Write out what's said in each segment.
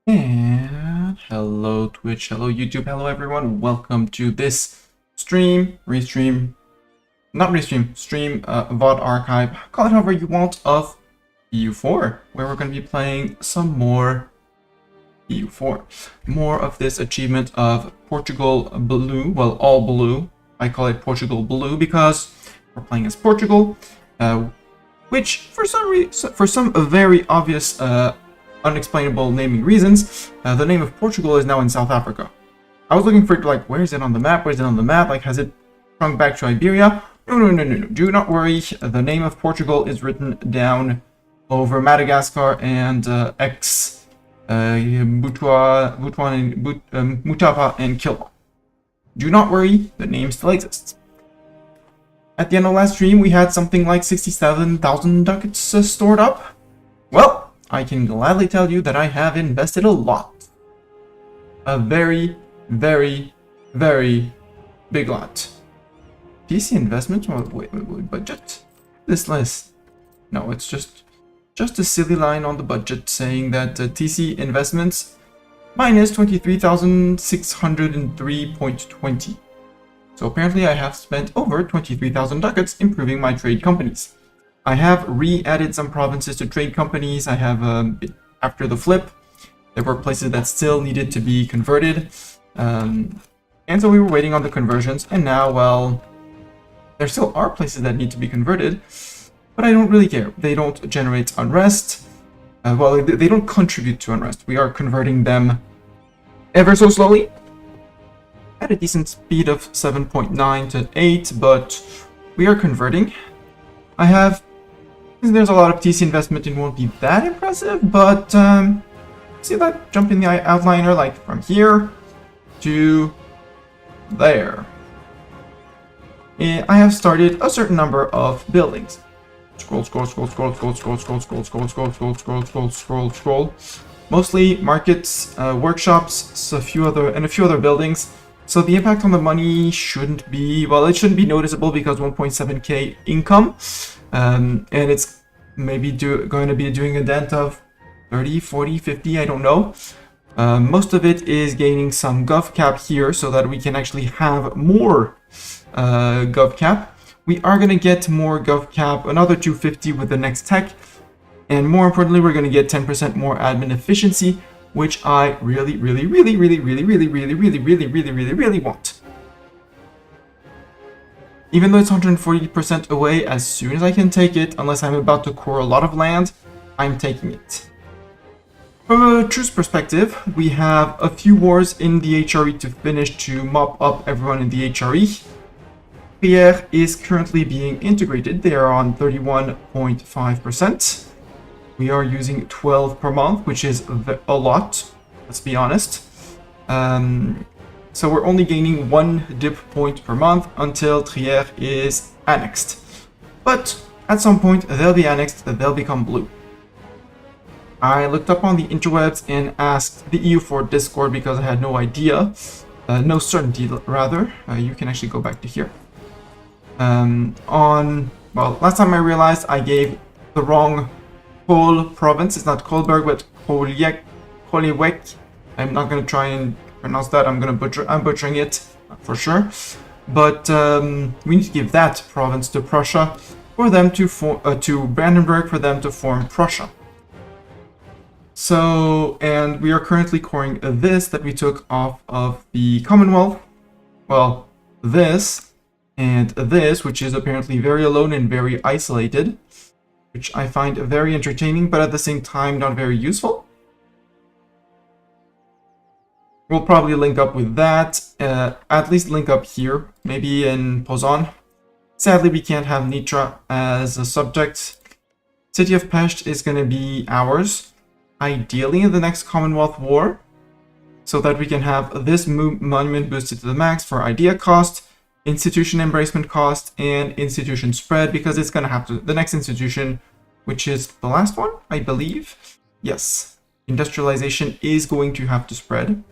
And hello Twitch, hello YouTube, hello everyone. Welcome to this stream, stream, VOD archive, call it however you want, of EU4, where we're going to be playing some more EU4. More of this achievement of Portugal Blue, well, all blue. I call it Portugal Blue because we're playing as Portugal, which for some very obvious unexplainable naming reasons, the name of Portugal is now in South Africa. I was looking for it, like, where is it on the map? Where is it on the map? Like, has it shrunk back to Iberia? No. Do not worry. The name of Portugal is written down over Madagascar and Mutapa and Kilwa. Do not worry. The name still exists. At the end of last stream, we had something like 67,000 ducats stored up. Well, I can gladly tell you that I have invested a lot. A very, very, very big lot. PC investment? Wait, budget? This list. No, it's just a silly line on the budget saying that TC investments minus 23,603.20. So apparently I have spent over 23,000 ducats improving my trade companies. I have re-added some provinces to trade companies. I have, after the flip, there were places that still needed to be converted. And so we were waiting on the conversions. And now, well, there still are places that need to be converted. But I don't really care. They don't generate unrest. Well, they don't contribute to unrest. We are converting them ever so slowly. At a decent speed of 7.9 to 8, but we are converting. I have... There's a lot of TC investment, it won't be that impressive, but see that jump in the outliner, like from here to there. And I have started a certain number of buildings. Scroll. Mostly markets, workshops, a few other buildings. So the impact on the money shouldn't be, well, it shouldn't be noticeable because 1.7k income. And it's maybe going to be doing a dent of 30, 40, 50, I don't know. Most of it is gaining some gov cap here so that we can actually have more gov cap. We are going to get more gov cap, another 250 with the next tech. And more importantly, we're going to get 10% more admin efficiency, which I really want. Even though it's 140% away, as soon as I can take it, unless I'm about to core a lot of land, I'm taking it. From a truce perspective, we have a few wars in the HRE to finish to mop up everyone in the HRE. Pierre is currently being integrated. They are on 31.5%. We are using 12 per month, which is a lot, let's be honest. So we're only gaining 1 dip point per month until Trier is annexed. But at some point they'll be annexed, they'll become blue. I looked up on the interwebs and asked the EU4 Discord because I had no idea, no certainty rather. You can actually go back to here. Well, last time I realized I gave the wrong whole province. It's not Kolberg, but Kolewek. I'm not going to try and pronounce that. I'm butchering it for sure. But we need to give that province to Prussia for them to Brandenburg for them to form Prussia. So, and we are currently coring this that we took off of the Commonwealth. Well, this and this, which is apparently very alone and very isolated, which I find very entertaining, but at the same time not very useful. We'll probably link up with that, at least link up here, maybe in Poznan. Sadly, we can't have Nitra as a subject. City of Pest is going to be ours, ideally in the next Commonwealth War, so that we can have this monument boosted to the max for idea cost, institution embracement cost, and institution spread, because it's going to have to, the next institution, which is the last one, I believe. Yes, industrialization is going to have to spread.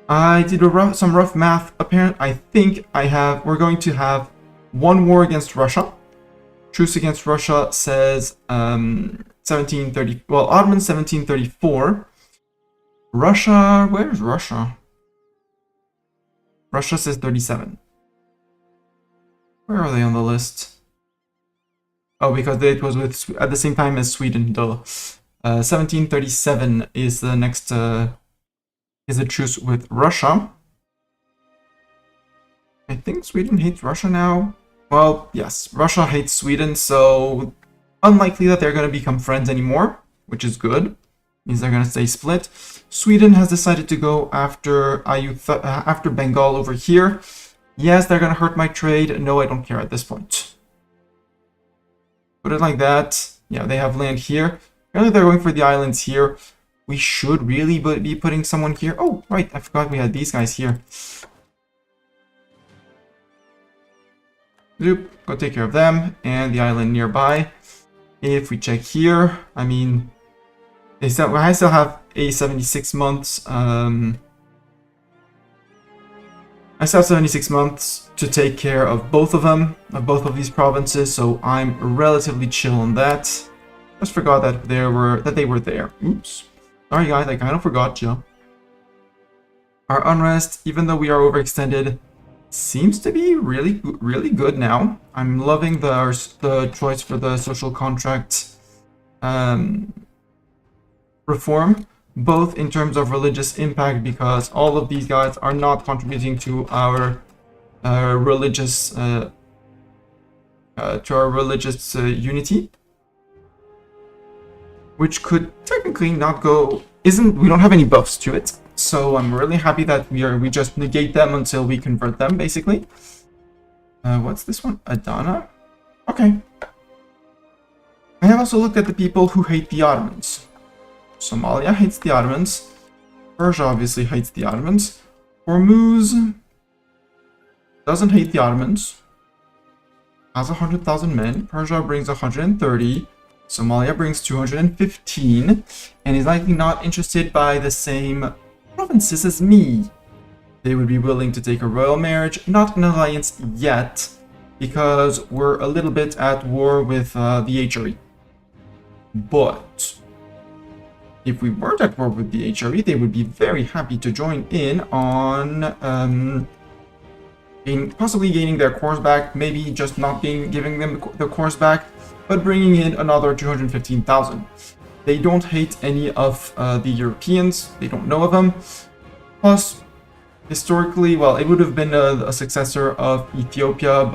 I did some rough math. I think we're going to have one war against Russia. Truce against Russia says 1730. Well, Ottoman 1734. Russia, where's Russia? Russia says 37. Where are they on the list? Oh, because it was with at the same time as Sweden, though. 1737 is the next is a truce with Russia. I think Sweden hates Russia now. Well, yes, Russia hates Sweden, so unlikely that they're going to become friends anymore, which is good. Means they're going to stay split. Sweden has decided to go after after Bengal over here. Yes, they're going to hurt my trade. No, I don't care at this point. Put it like that. Yeah, they have land here. Apparently they're going for the islands here. We should really be putting someone here. Oh, right, I forgot we had these guys here. Zoop, go take care of them and the island nearby. If we check here, I mean, I still have a 76 months. I still have 76 months to take care of both of them, of both of these provinces, so I'm relatively chill on that. Just forgot that they were there. Oops. Sorry guys, I kind of forgot you. Our unrest, even though we are overextended, seems to be really good now. I'm loving the choice for the social contract reform, both in terms of religious impact, because all of these guys are not contributing to our religious unity, which could technically not go. We don't have any buffs to it. So I'm really happy that we just negate them until we convert them, basically. What's this one? Adana? Okay. I have also looked at the people who hate the Ottomans. Somalia hates the Ottomans. Persia obviously hates the Ottomans. Hormuz doesn't hate the Ottomans. Has 100,000 men. Persia brings 130. Somalia brings 215. And is likely not interested by the same provinces as me. They would be willing to take a royal marriage, not an alliance yet, because we're a little bit at war with the HRE. But if we weren't at war with the HRE, they would be very happy to join in on possibly gaining their cores back, maybe just not giving them the cores back, but bringing in another 215,000. They don't hate any of the Europeans. They don't know of them. Plus, historically, well, it would have been a successor of Ethiopia,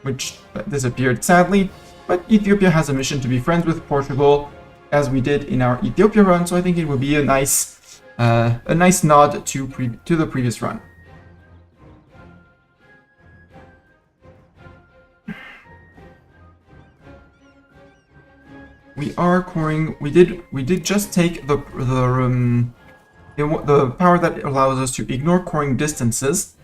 which disappeared sadly. But Ethiopia has a mission to be friends with Portugal, as we did in our Ethiopia run. So I think it would be a nice nod to the previous run. We are coring. We did just take the power that allows us to ignore coring distances,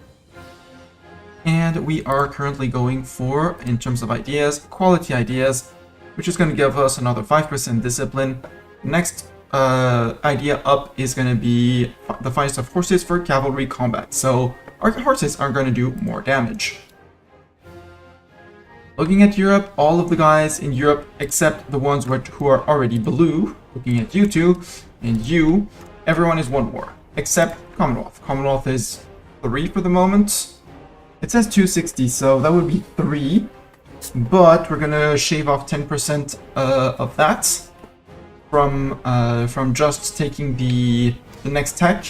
and we are currently going for, in terms of ideas, quality ideas, which is going to give us another 5% discipline. Next idea up is going to be the finest of horses for cavalry combat. So our horses are going to do more damage. Looking at Europe, all of the guys in Europe, except the ones who are already blue, looking at you two, and you, everyone is one war, except Commonwealth. Commonwealth is 3 for the moment. It says 260, so that would be 3, but we're gonna shave off 10% of that from just taking the next tech,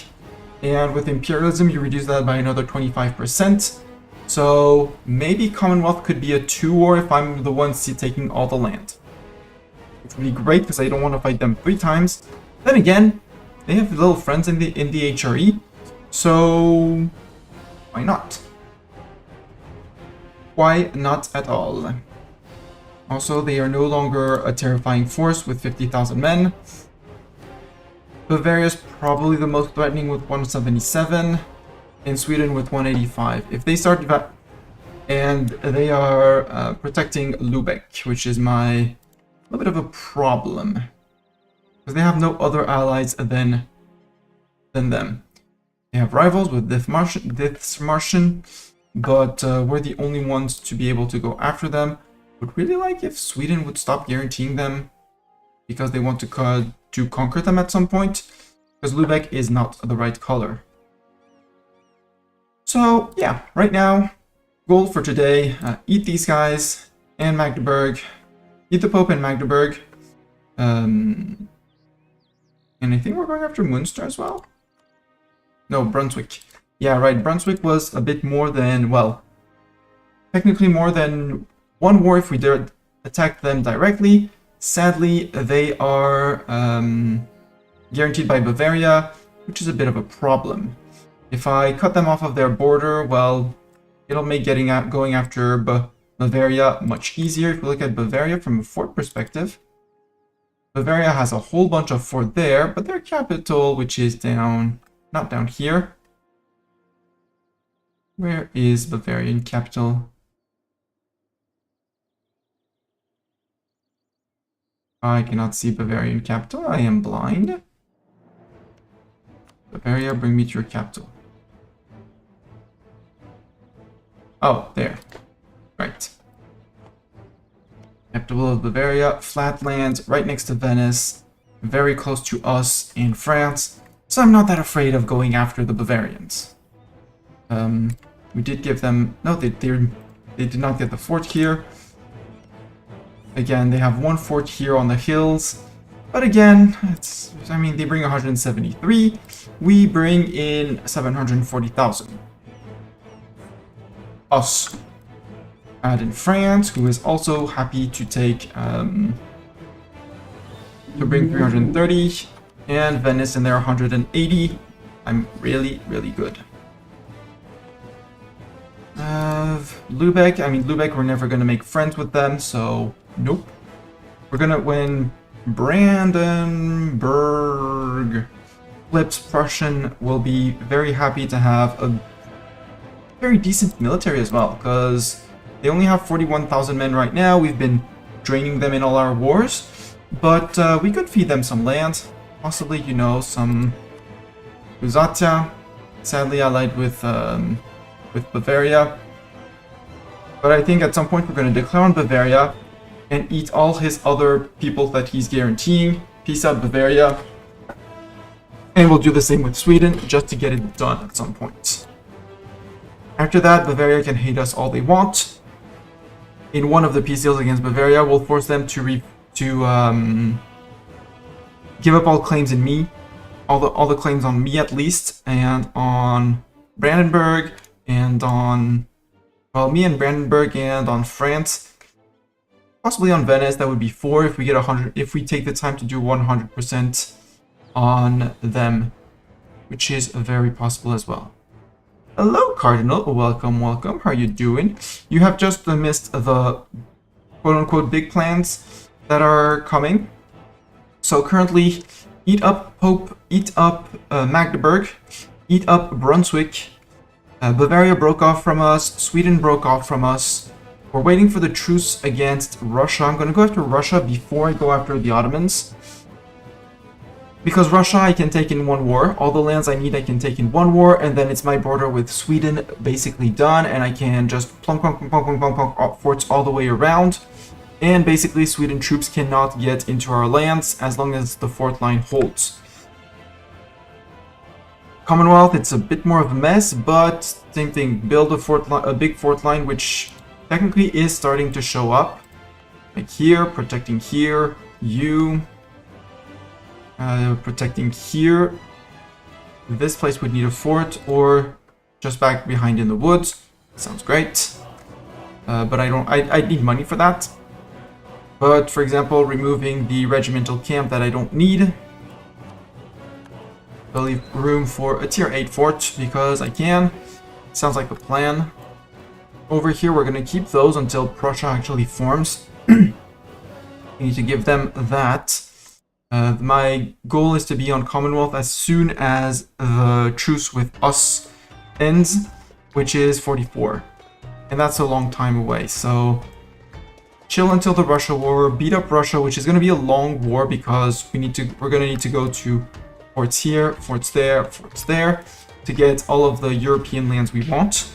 and with Imperialism you reduce that by another 25%. So maybe Commonwealth could be a 2 war if I'm the one taking all the land. Which would be great because I don't want to fight them 3 times. Then again, they have little friends in the HRE, so why not? Why not at all? Also, they are no longer a terrifying force with 50,000 men. Bavaria is probably the most threatening with 177. In Sweden with 185. If they start and they are protecting Lubeck, which is a little bit of a problem because they have no other allies than them. They have rivals with Dithmarschen, but we're the only ones to be able to go after them. Would really like if Sweden would stop guaranteeing them because they want to conquer them at some point. because Lübeck is not the right color. So yeah, right now, goal for today, eat these guys and Magdeburg, eat the Pope and Magdeburg, and I think we're going after Munster as well? No, Brunswick. Yeah, right, Brunswick was a bit more than, well, technically more than one war if we did attack them directly. Sadly, they are guaranteed by Bavaria, which is a bit of a problem. If I cut them off of their border, well, it'll make going after Bavaria much easier. If we look at Bavaria from a fort perspective, Bavaria has a whole bunch of fort there, but their capital, which is down, not down here. Where is Bavarian capital? I cannot see Bavarian capital. I am blind. Bavaria, bring me to your capital. Oh, there. Right. Capital of Bavaria, flatlands, right next to Venice, very close to us in France, so I'm not that afraid of going after the Bavarians. We did give them... No, they did not get the fort here. Again, they have one fort here on the hills, but again, I mean, they bring 173, we bring in 740,000. Us. Add in France, who is also happy to take, to bring 330, and Venice in there 180. I'm really, really good. Lübeck, I mean, Lübeck, we're never going to make friends with them, so nope. We're going to win Brandenburg. Flips, Prussian will be very happy to have a very decent military as well, because they only have 41,000 men right now. We've been draining them in all our wars, but we could feed them some land, possibly, you know, some Lusatia, sadly allied with Bavaria. But I think at some point we're going to declare on Bavaria and eat all his other people that he's guaranteeing. Peace out, Bavaria. And we'll do the same with Sweden, just to get it done at some point. After that, Bavaria can hate us all they want. In one of the peace deals against Bavaria, we'll force them to give up all claims in me, all the claims on me at least, and on Brandenburg, and on, well, me and Brandenburg, and on France, possibly on Venice. That would be 4 if we get 100, if we take the time to do 100% on them, which is very possible as well. Hello, Cardinal. Welcome, welcome. How are you doing? You have just missed the quote-unquote big plans that are coming. So currently, eat up Pope, eat up Magdeburg, eat up Brunswick. Bavaria broke off from us. Sweden broke off from us. We're waiting for the truce against Russia. I'm going to go after Russia before I go after the Ottomans. Because Russia I can take in one war. All the lands I need I can take in one war, and then it's my border with Sweden basically done, and I can just plunk forts all the way around. And basically Sweden troops cannot get into our lands as long as the fort line holds. Commonwealth, it's a bit more of a mess, but same thing. Build a big fort line, which technically is starting to show up. Like here, protecting here, you... protecting here. This place would need a fort, or just back behind in the woods. Sounds great. But I need money for that. But for example, removing the regimental camp that I don't need. I'll leave room for a tier 8 fort because I can. Sounds like a plan. Over here we're going to keep those until Prussia actually forms. We need to give them that. My goal is to be on Commonwealth as soon as the truce with us ends, which is 44. And that's a long time away, so chill until the Russia war, beat up Russia, which is going to be a long war because we're going to need to go to forts here, forts there, to get all of the European lands we want.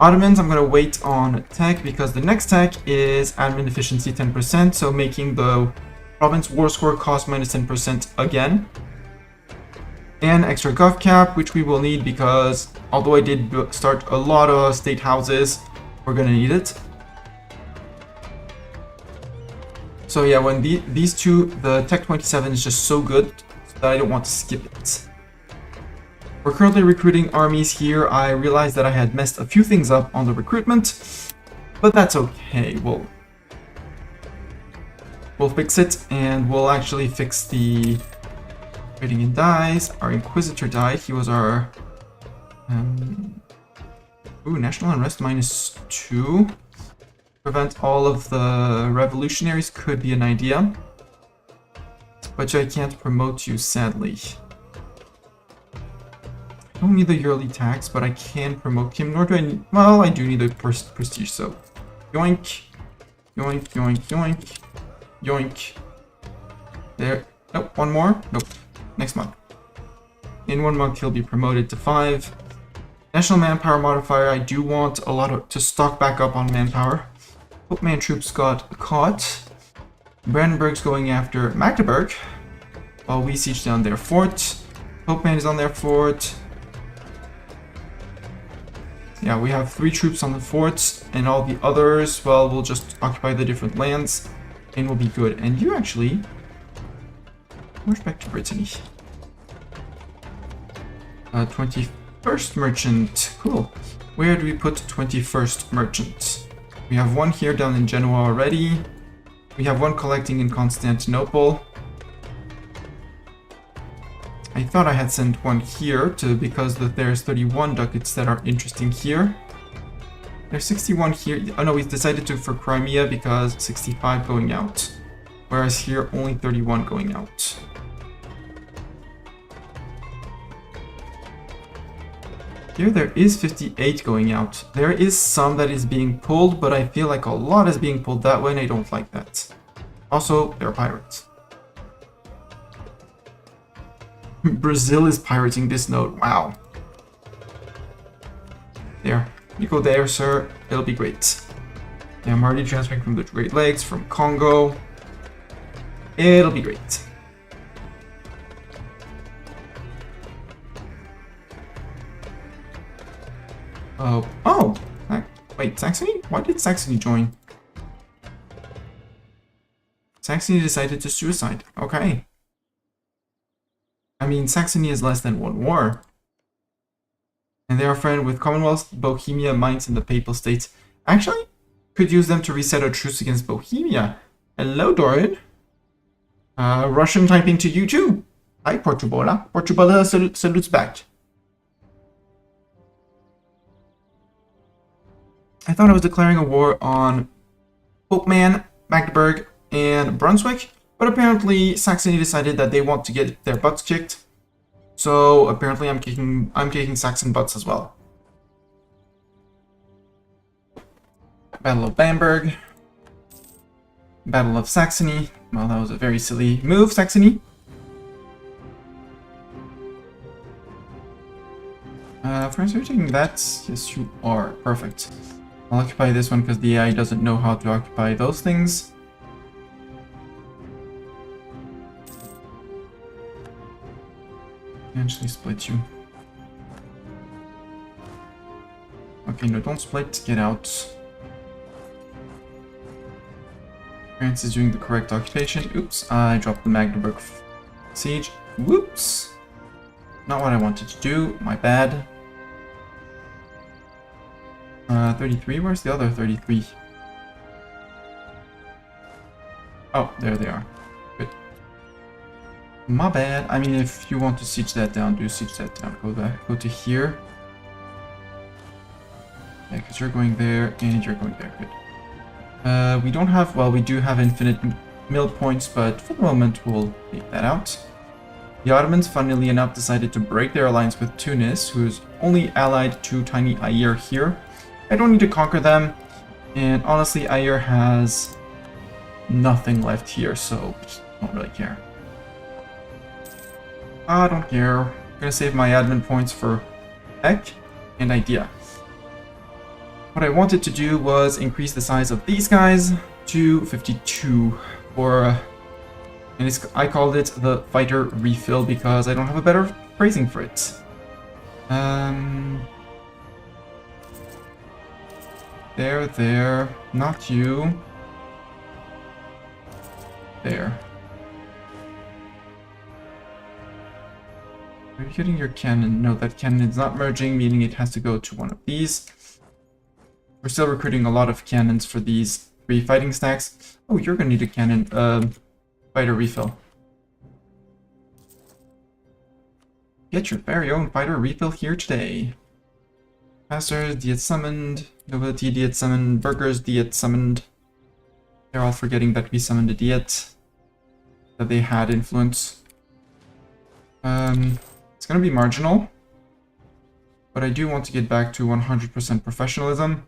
Ottomans, I'm going to wait on tech because the next tech is admin efficiency 10%, so making the Province war score cost minus 10% again. And extra gov cap, which we will need because although I did start a lot of state houses, we're gonna need it. So yeah, when these two, the Tech 27 is just so good that I don't want to skip it. We're currently recruiting armies here. I realized that I had messed a few things up on the recruitment, but that's okay. We'll fix it, and we'll actually fix the trading in dies. Our Inquisitor died. He was our national unrest -2. Prevent all of the revolutionaries could be an idea, but I can't promote you, sadly. I don't need the yearly tax, but I can promote him, nor do I need, well, I do need the prestige, so yoink, yoink, yoink, yoink, yoink. There, nope, one more, nope, next month. In 1 month, he'll be promoted to 5. National manpower modifier, I do want a lot to stock back up on manpower. Popeman troops got caught. Brandenburg's going after Magdeburg while we siege down their fort. Popeman is on their fort. Yeah, we have 3 troops on the forts, and all the others, well, we'll just occupy the different lands, and we'll be good. And you actually march back to Brittany. 21st merchant, cool. Where do we put 21st merchant? We have one here down in Genoa already. We have one collecting in Constantinople. I thought I had sent one here because there's 31 ducats that are interesting here. There's 61 here. Oh no, we decided to for Crimea because 65 going out. Whereas here, only 31 going out. Here there is 58 going out. There is some that is being pulled, but I feel like a lot is being pulled that way and I don't like that. Also, they're pirates. Brazil is pirating this node. Wow. There. You go there, sir. It'll be great. Yeah, I'm already transferring from the Great Lakes, from Congo. It'll be great. Oh! Wait, Saxony? Why did Saxony join? Saxony decided to suicide. Okay. I mean, Saxony is less than 1 war. And they are friend with Commonwealth, Bohemia, Mainz, and the Papal States. Actually, could use them to reset a truce against Bohemia. Hello, Doran. Russian typing to you too. Hi, Portugal. Portugal salutes back. I thought I was declaring a war on Popeman, Magdeburg, and Brunswick, but apparently Saxony decided that they want to get their butts kicked. So apparently I'm kicking Saxon butts as well. Battle of Bamberg. Battle of Saxony. Well, that was a very silly move, Saxony. France, are you taking that? Yes, you are. Perfect. I'll occupy this one because the AI doesn't know how to occupy those things. Eventually split you. Okay, no, don't split. Get out. France is doing the correct occupation. Oops, I dropped the Magdeburg siege. Whoops. Not what I wanted to do. My bad. 33? Where's the other 33? Oh, there they are. Good. My bad. I mean, if you want to siege that down, do siege that down. Go back. Go to here. Yeah, because you're going there and you're going there. Good. We don't have... Well, we do have infinite mill points, but for the moment, we'll take that out. The Ottomans, funnily enough, decided to break their alliance with Tunis, who's only allied to tiny Ayer here. I don't need to conquer them, and honestly, Ayer has nothing left here, so I don't really care. I don't care. I'm gonna save my admin points for Heck and Idea. What I wanted to do was increase the size of these guys to 52 for And I called it the fighter refill because I don't have a better phrasing for it. There, not you. There. Are you hitting your cannon? No, that cannon is not merging, meaning it has to go to one of these. We're still recruiting a lot of cannons for these 3 fighting stacks. Oh, you're gonna need a cannon, fighter refill. Get your very own fighter refill here today. Pastors, Diet summoned. Nobility, Diet summoned. Burghers, Diet summoned. They're all forgetting that we summoned a Diet. That they had influence. It's gonna be marginal. But I do want to get back to 100% professionalism.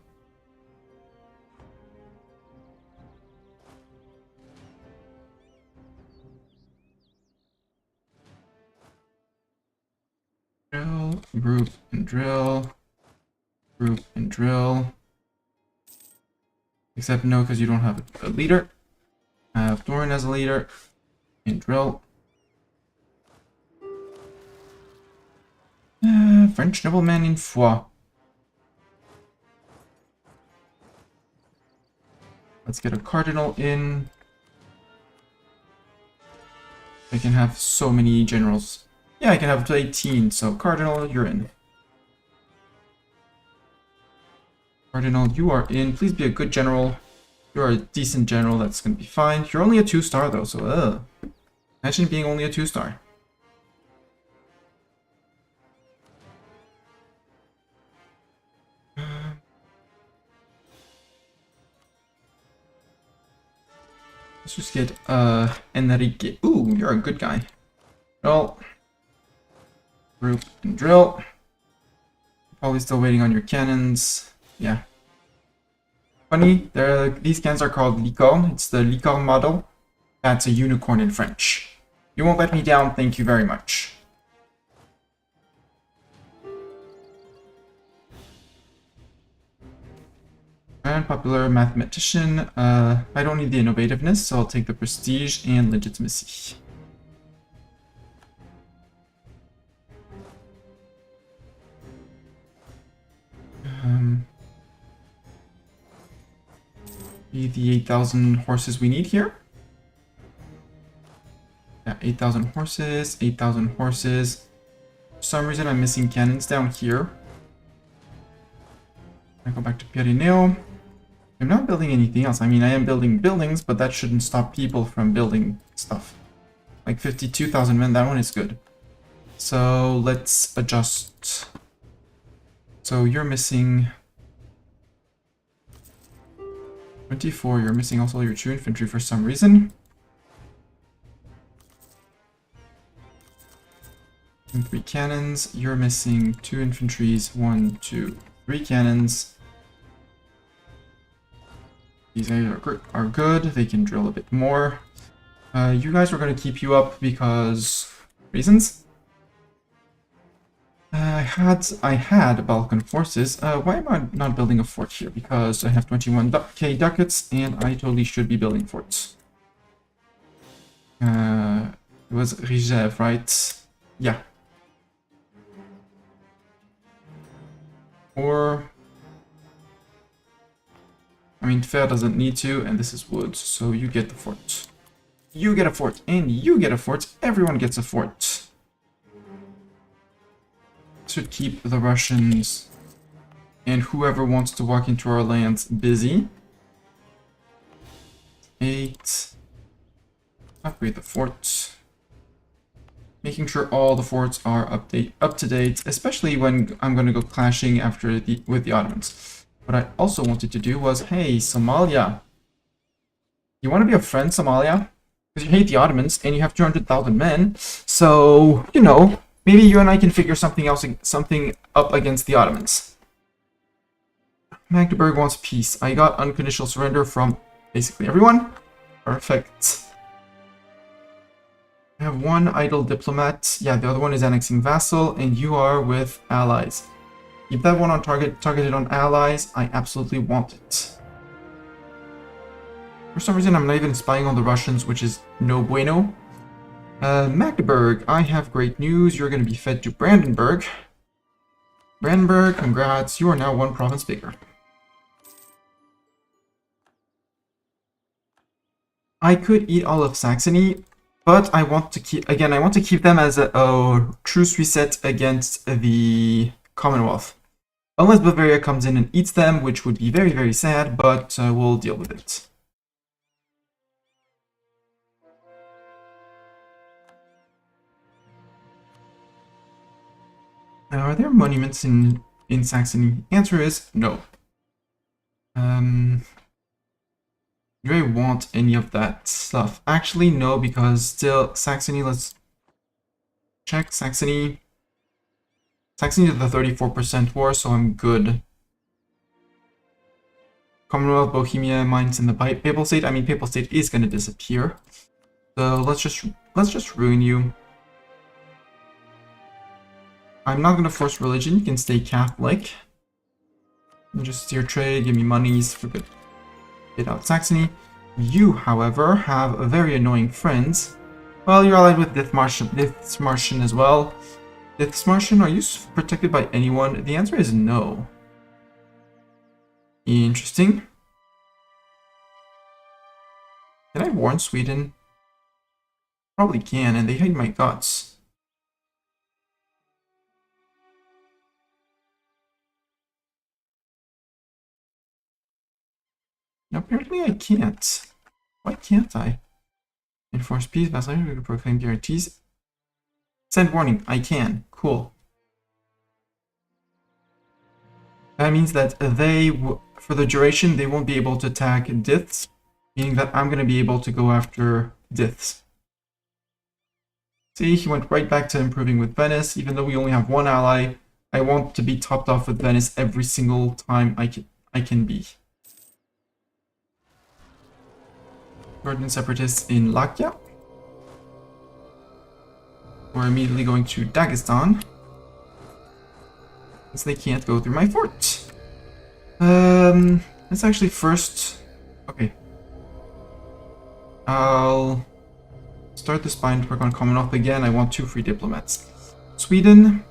Drill, group, and drill. Group and drill. Except no, because you don't have a leader. I have Thorin as a leader. And drill. French nobleman in Foix. Let's get a cardinal in. I can have so many generals. Yeah, I can have up to 18, so cardinal, you're in. Cardinal, you are in. Please be a good general. You're a decent general, that's gonna be fine. You're only a 2-star though, so imagine being only a 2-star. Let's just get Enrique. Ooh, you're a good guy. Well, group and drill. Probably still waiting on your cannons. Yeah. Funny, these cannons are called Licorne. It's the Licorne model. That's a unicorn in French. You won't let me down, thank you very much. And popular mathematician. I don't need the innovativeness, so I'll take the prestige and legitimacy. Be the 8,000 horses we need here. Yeah, 8,000 horses, 8,000 horses. For some reason I'm missing cannons down here. I go back to Pyreneo. I'm not building anything else. I mean, I am building buildings, but that shouldn't stop people from building stuff. Like 52,000 men, that one is good. So let's adjust. So you're missing 24, you're missing also your 2 infantry for some reason. And 3 cannons, you're missing 2 infantries, 1, 2, 3 cannons. These are good, they can drill a bit more. You guys are going to keep you up because reasons. I had Balkan forces. Why am I not building a fort here? Because I have 21k ducats and I totally should be building forts. It was Rigev, right? Yeah. Or I mean, Fair doesn't need to, and this is wood, so you get the fort. You get a fort, and you get a fort. Everyone gets a fort. Should keep the Russians and whoever wants to walk into our lands busy. 8. Upgrade the fort. Making sure all the forts are up to date, especially when I'm going to go clashing after with the Ottomans. What I also wanted to do was, hey, Somalia. You want to be a friend, Somalia? Because you hate the Ottomans and you have 200,000 men. So, you know, maybe you and I can figure something up against the Ottomans. Magdeburg wants peace. I got unconditional surrender from basically everyone. Perfect. I have 1 idle diplomat. Yeah, the other one is annexing vassal, and you are with allies. Keep that one on targeted on allies. I absolutely want it. For some reason, I'm not even spying on the Russians, which is no bueno. Magdeburg, I have great news. You're going to be fed to Brandenburg. Brandenburg, congrats. You are now one province bigger. I could eat all of Saxony, but I want to keep, again, I want to keep them as a truce reset against the Commonwealth. Unless Bavaria comes in and eats them, which would be very, very sad, but we'll deal with it. Now, are there monuments in Saxony? Answer is no. Do I want any of that stuff? Actually, no, because still, Saxony, let's check. Saxony did the 34% war, so I'm good. Commonwealth, Bohemia, mines in the Papal State. I mean, Papal State is going to disappear. So let's just ruin you. I'm not going to force religion. You can stay Catholic. And just steer trade, give me monies for good. Get out Saxony. You, however, have very annoying friends. Well, you're allied with Dithmarschen as well. Dithmarschen, are you protected by anyone? The answer is no. Interesting. Can I warn Sweden? Probably can, and they hate my guts. Apparently I can't. Why can't I? Enforce peace, vassal, proclaim guarantees. Send warning, I can. Cool. That means that they, for the duration, they won't be able to attack Diths, meaning that I'm going to be able to go after Diths. See, he went right back to improving with Venice, even though we only have one ally. I want to be topped off with Venice every single time I can be. Northern separatists in Lakia. We're immediately going to Dagestan, since they can't go through my fort. Let's actually first... Okay. I'll start the spine to work on Commonwealth again. I want 2 free diplomats. Sweden.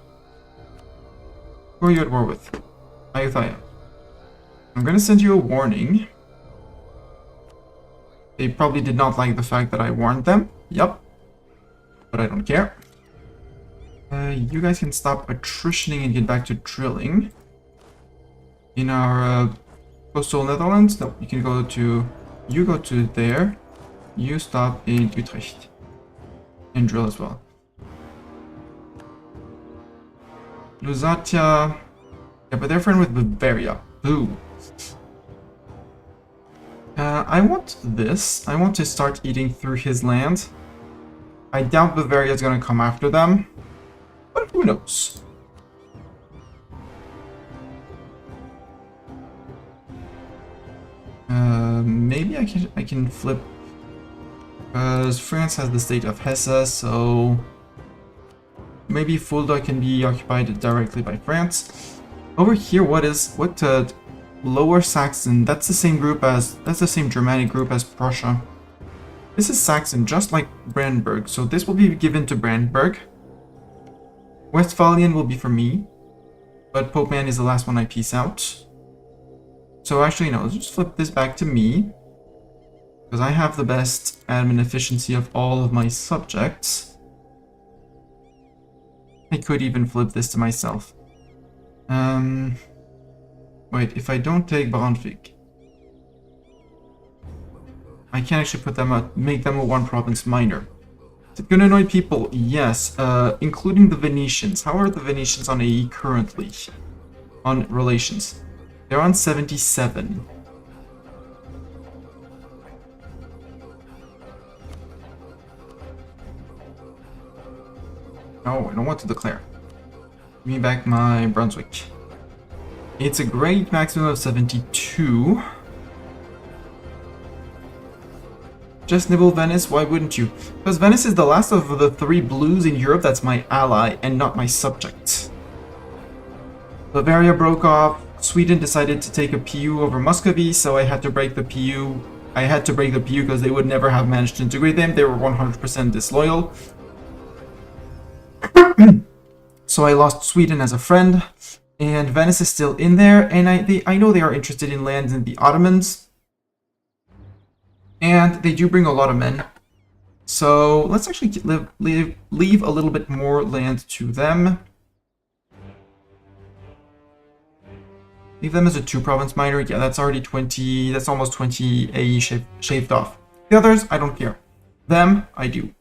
Who are you at war with? Ayutthaya. I'm going to send you a warning. They probably did not like the fact that I warned them. Yup. But I don't care. You guys can stop attritioning and get back to drilling. In our coastal Netherlands, no, you can go to... You go to there. You stop in Utrecht. And drill as well. Lusatia... Yeah, but they're friend with Bavaria. Boo. I want this. I want to start eating through his land. I doubt Bavaria is going to come after them. But who knows? Maybe I can flip. Because France has the state of Hesse, so... Maybe Fulda can be occupied directly by France. Over here, what Lower Saxon, that's the same Germanic group as Prussia. This is Saxon, just like Brandenburg, so this will be given to Brandenburg. Westphalian will be for me, but Pope Man is the last one I piece out. So actually, no, let's just flip this back to me, because I have the best admin efficiency of all of my subjects. I could even flip this to myself. Wait, if I don't take Braunschweig, I can actually put them make them a one province minor. Is it gonna annoy people? Yes, including the Venetians. How are the Venetians on AE currently? On relations? They're on 77. No, I don't want to declare. Give me back my Brunswick. It's a great maximum of 72. Just nibble Venice, why wouldn't you? Because Venice is the last of the 3 blues in Europe that's my ally and not my subject. Bavaria broke off. Sweden decided to take a PU over Muscovy, so I had to break the PU. I had to break the PU because they would never have managed to integrate them. They were 100% disloyal. So I lost Sweden as a friend, and Venice is still in there, and I know they are interested in lands in the Ottomans, and they do bring a lot of men. So let's actually leave a little bit more land to them. Leave them as a 2-province minor. Yeah, that's already 20, that's almost 20 AE shaved off. The others, I don't care. Them, I do.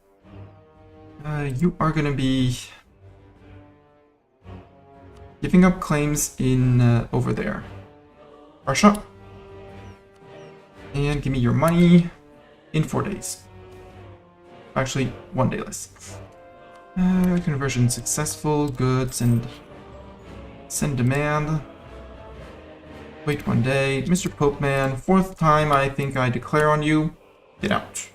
You are gonna be giving up claims in over there. Prussia. And give me your money in 4 days. Actually, 1 day less. Conversion successful. Good. Send demand. Wait 1 day. Mr. Popeman, 4th time I think I declare on you. Get out.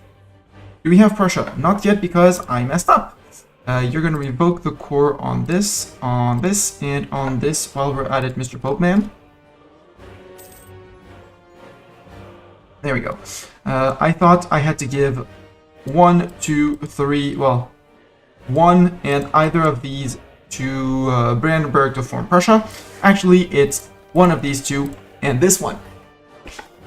Do we have Prussia? Not yet because I messed up. You're going to revoke the core on this, and on this while we're at it, Mr. Popeman. There we go. I thought I had to give 1, 2, 3, well, 1 and either of these to Brandenburg to form Prussia. Actually, it's one of these two and this one.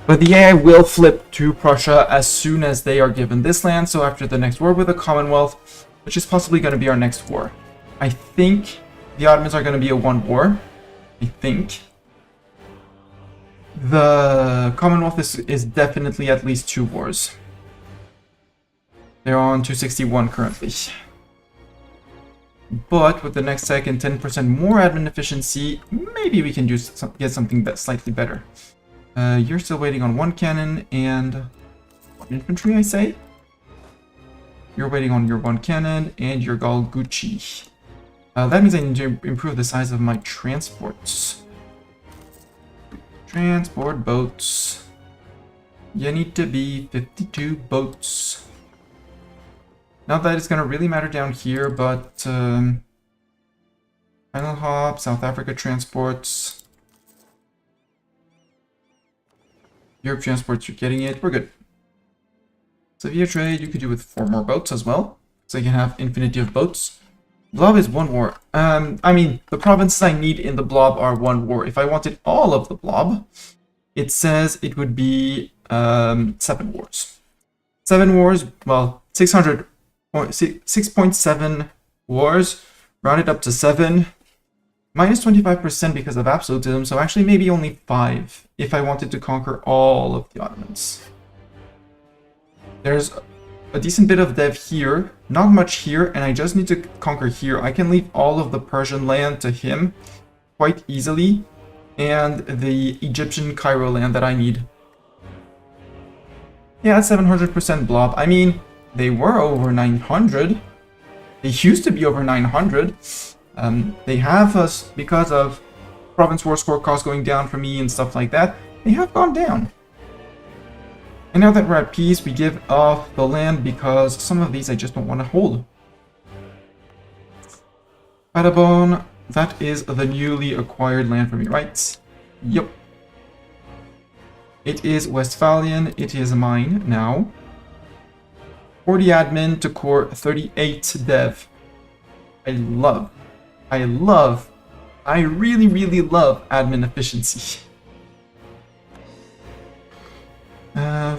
But the AI will flip to Prussia as soon as they are given this land, so after the next war with the Commonwealth, which is possibly going to be our next war. I think the Ottomans are going to be a 1 war. I think. The Commonwealth is definitely at least 2 wars. They're on 261 currently. But with the next tech and 10% more admin efficiency, maybe we can get something slightly better. You're still waiting on 1 cannon and 1 infantry, I say? You're waiting on your 1 cannon and your Galguchi. That means I need to improve the size of my transports. Transport boats. You need to be 52 boats. Not that it's going to really matter down here, but Island Hop, South Africa transports. Europe transports, you're getting it. We're good. Severe trade, you could do with 4 more boats as well. So you can have infinity of boats. Blob is 1 war. I mean, the provinces I need in the blob are 1 war. If I wanted all of the blob, it says it would be 7 wars. 7 wars, well, 6.7 wars, rounded up to 7. Minus 25% because of absolutism, so actually maybe only 5 if I wanted to conquer all of the Ottomans. There's a decent bit of dev here, not much here, and I just need to conquer here. I can leave all of the Persian land to him quite easily, and the Egyptian Cairo land that I need. Yeah, 700% blob. I mean, they were over 900. They used to be over 900. They have us, because of province war score costs going down for me and stuff like that, they have gone down. And now that we're at peace, we give off the land because some of these I just don't want to hold. Paderborn, that is the newly acquired land for me, right? Yep. It is Westphalian, it is mine now. 40 admin to core, 38 dev. I really love admin efficiency.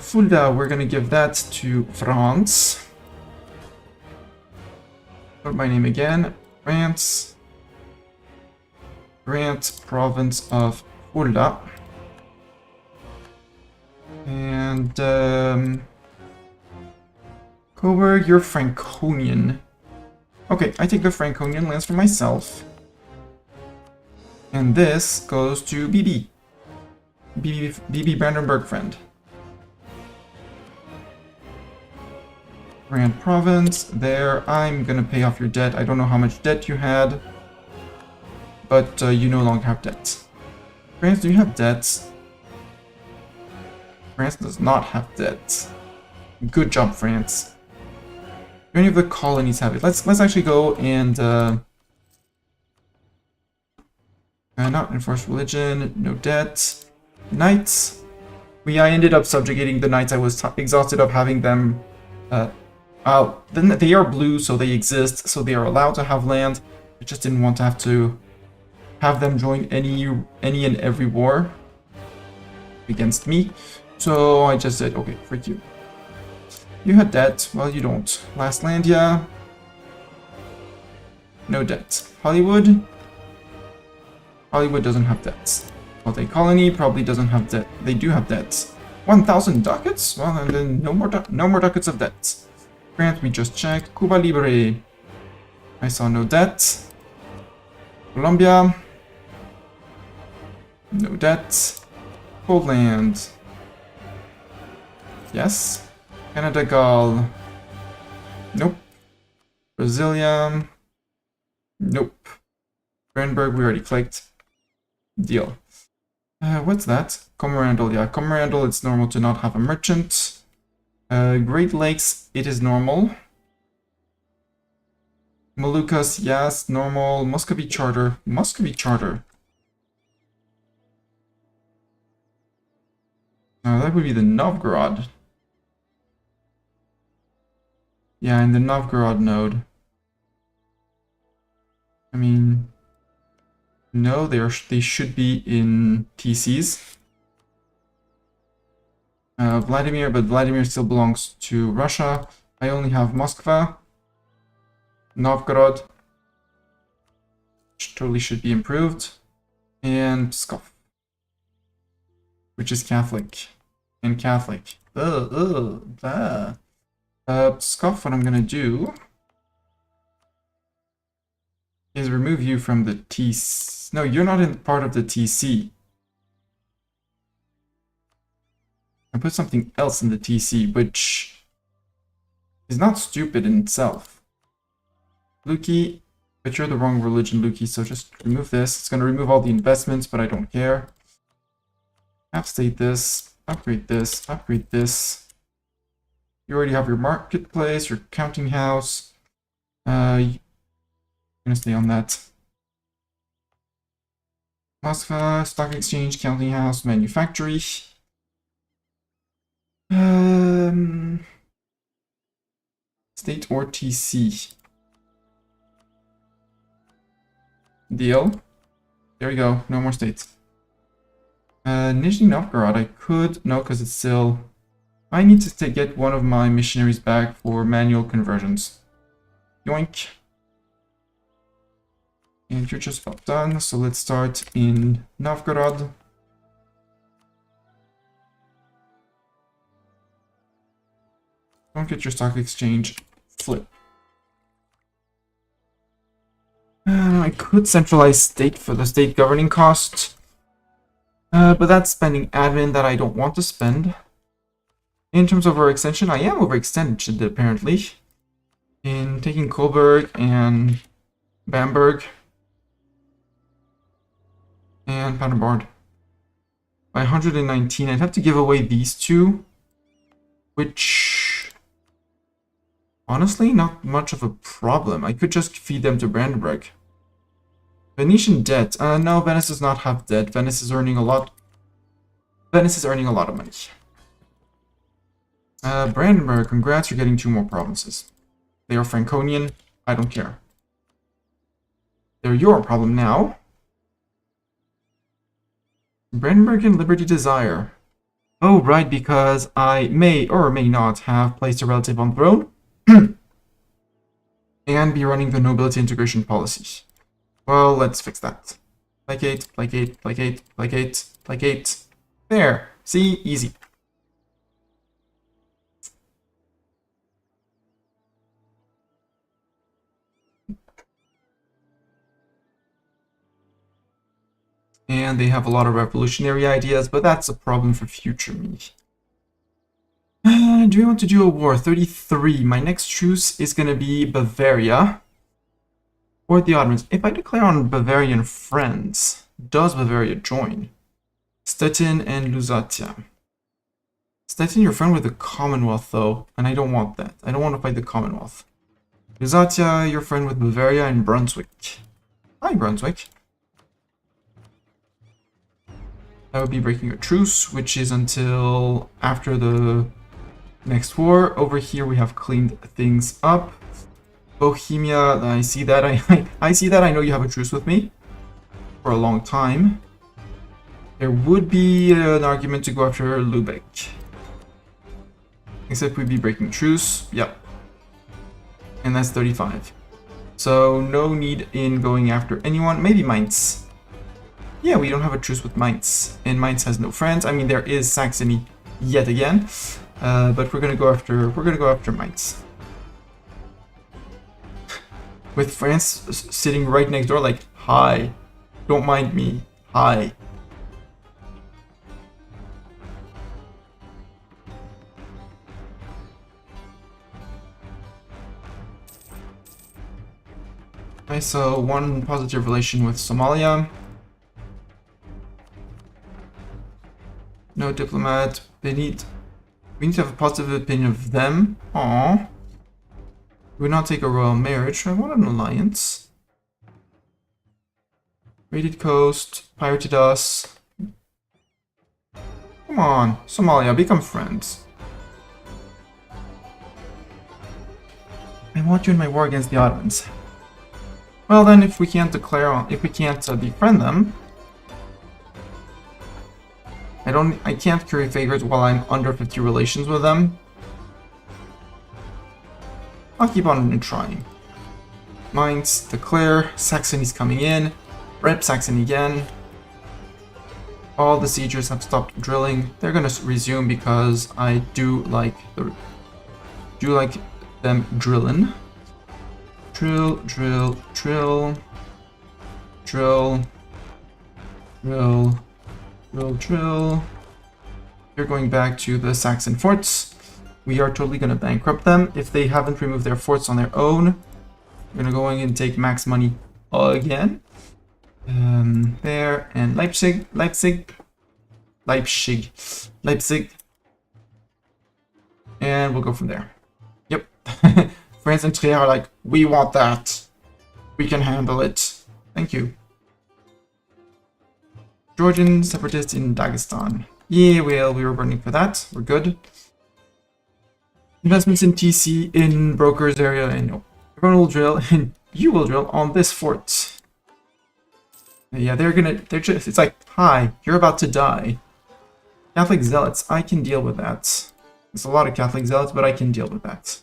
Fulda, we're gonna give that to France. Put my name again. France. Grant province of Fulda. And Coburg, you're Franconian. Okay, I take the Franconian lands for myself. And this goes to BB. BB Brandenburg friend. Grand province, there. I'm gonna pay off your debt. I don't know how much debt you had, but you no longer have debts. France, do you have debts? France does not have debts. Good job, France. Do any of the colonies have it? Let's actually go and not enforce religion, no debt. Knights. I ended up subjugating the knights. I was exhausted of having them Then they are blue, so they exist, so they are allowed to have land. I just didn't want to have them join any and every war against me. So I just said, okay, freak you. You had debt. Well, you don't. Last Landia. No debt. Hollywood. Hollywood doesn't have debts. Malta Colony probably doesn't have debt. They do have debts. 1,000 ducats? Well, and then no more ducats of debts. France, we just checked. Cuba Libre. I saw no debt. Colombia. No debt. Poland. Yes. Canada Gaul. Nope. Brasilia. Nope. Brandenburg, we already clicked. Deal. What's that? Commerandal, yeah. Commerandal, it's normal to not have a merchant. Great Lakes, it is normal. Moluccas, yes, normal. Muscovy Charter. Muscovy Charter. That would be the Novgorod. Yeah, in the Novgorod node. I mean, no, they should be in TCs. Vladimir, but Vladimir still belongs to Russia. I only have Moskva, Novgorod, which totally should be improved, and Pskov, which is Catholic, and Catholic. Pskov, what I'm gonna do is remove you from the TC. No, you're not in part of the TC. I put something else in the TC, which is not stupid in itself. Luki, but you're the wrong religion, Luki, so just remove this. It's going to remove all the investments, but I don't care. Upstate this, upgrade this, upgrade this. You already have your marketplace, your counting house. I'm going to stay on that. Moscow, stock exchange, counting house, manufactory. State or TC. Deal. There we go. No more states. Nizhny Novgorod, I could... No, because it's still... I need to get one of my missionaries back for manual conversions. Yoink. And you're just about done, so let's start in Novgorod. Don't get your stock exchange flip. I could centralize state for the state governing cost, but that's spending admin that I don't want to spend. In terms of overextension, I am overextended apparently. In taking Coburg and Bamberg and Paderborn. By 119, I'd have to give away these two, which... honestly, not much of a problem. I could just feed them to Brandenburg. Venetian debt. No, Venice does not have debt. Venice is earning a lot. Venice is earning a lot of money. Brandenburg, congrats, you're getting 2 more provinces. They are Franconian. I don't care. They're your problem now. Brandenburg and Liberty Desire. Oh, right, because I may or may not have placed a relative on throne. And be running the nobility integration policy. Well, let's fix that. Placate, placate, placate, placate, placate. There. See? Easy. And they have a lot of revolutionary ideas, but that's a problem for future me. Do we want to do a war? 33. My next truce is going to be Bavaria. Or the Ottomans. If I declare on Bavarian friends, does Bavaria join? Stettin and Lusatia. Stettin, you're friend with the Commonwealth, though, and I don't want that. I don't want to fight the Commonwealth. Lusatia, you're friend with Bavaria and Brunswick. Hi, Brunswick. I would be breaking a truce, which is until after the Next war. Over here we have cleaned things up. Bohemia, I see that. I see that. I know you have a truce with me for a long time. There would be an argument to go after Lübeck. Except we'd be breaking truce. Yep. And that's 35. So no need in going after anyone. Maybe Mainz. Yeah, we don't have a truce with Mainz. And Mainz has no friends. I mean, there is Saxony yet again. But we're gonna go after Mainz. With France sitting right next door, like, hi. Don't mind me. Hi. Okay, so one positive relation with Somalia. No diplomat. We need to have a positive opinion of them. Aww. We would not take a royal marriage. I want an alliance. Raided coast. Pirated us. Come on, Somalia, become friends. I want you in my war against the Ottomans. Well then, if we can't befriend them, I can't curry favors while I'm under 50 relations with them. I'll keep on trying. Mainz, declare, Saxony's coming in, rep Saxony again. All the siegers have stopped drilling. They're gonna resume because I do like them drilling. Drill, drill, drill, drill, drill, drill, drill. You're going back to the Saxon forts. We are totally going to bankrupt them if they haven't removed their forts on their own. We're going to go in and take max money again. There, and Leipzig. And we'll go from there. Yep. France and Trier are like, we want that. We can handle it. Thank you. Georgian separatists in Dagestan. Yeah, well, we were running for that. We're good. Investments in TC in brokers area, and everyone will drill, and you will drill on this fort. Yeah, they're just, it's like, hi, you're about to die. Catholic zealots, I can deal with that. There's a lot of Catholic zealots, but I can deal with that.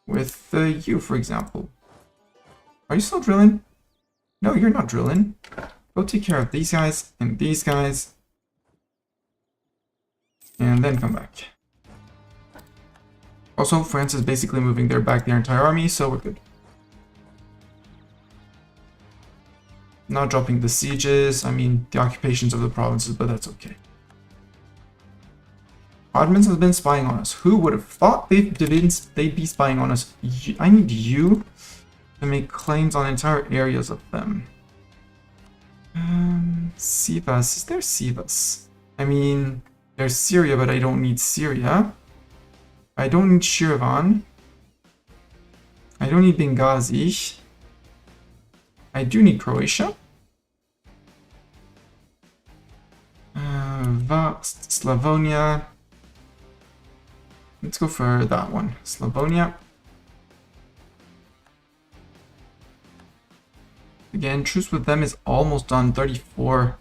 With you, for example. Are you still drilling? No, you're not drilling. Go take care of these guys and these guys. And then come back. Also, France is basically moving their entire army, so we're good. Not dropping the sieges, I mean, the occupations of the provinces, but that's okay. Ottomans have been spying on us. Who would have thought they'd be spying on us? I need you to make claims on entire areas of them. Sivas. Is there Sivas? I mean, there's Syria, but I don't need Syria. I don't need Shirvan. I don't need Benghazi. I do need Croatia. Slavonia. Let's go for that one. Slavonia. Again, truce with them is almost done. 34.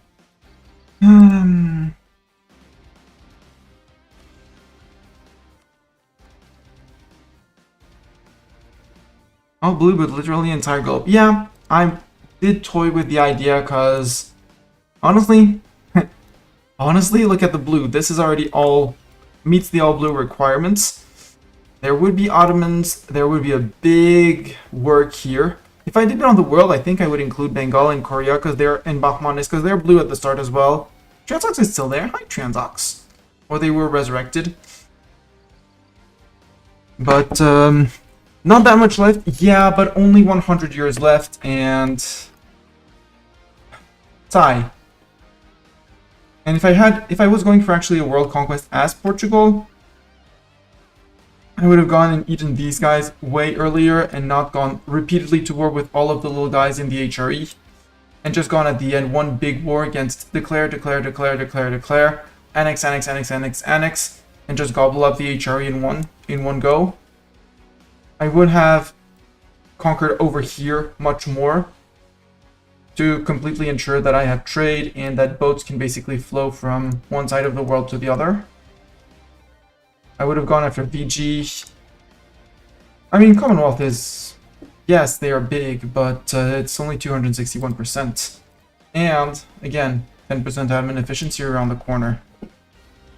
All blue, but literally entire globe. Yeah, I did toy with the idea because honestly, look at the blue. This is already all meets the all blue requirements. There would be Ottomans. There would be a big work here. If I did it on the world, I think I would include Bengal and Korea because they're in Bahmanis because they're blue at the start as well. Transox is still there. Hi, Transox. Or they were resurrected. But not that much left. Yeah, but only 100 years left and tie. And if I was going for actually a world conquest as Portugal, I would have gone and eaten these guys way earlier and not gone repeatedly to war with all of the little guys in the HRE. And just gone at the end, one big war against declare, annex, and just gobble up the HRE in one go. I would have conquered over here much more to completely ensure that I have trade and that boats can basically flow from one side of the world to the other. I would have gone after VG. I mean, Commonwealth is... Yes, they are big, but it's only 261%. And, again, 10% admin efficiency around the corner.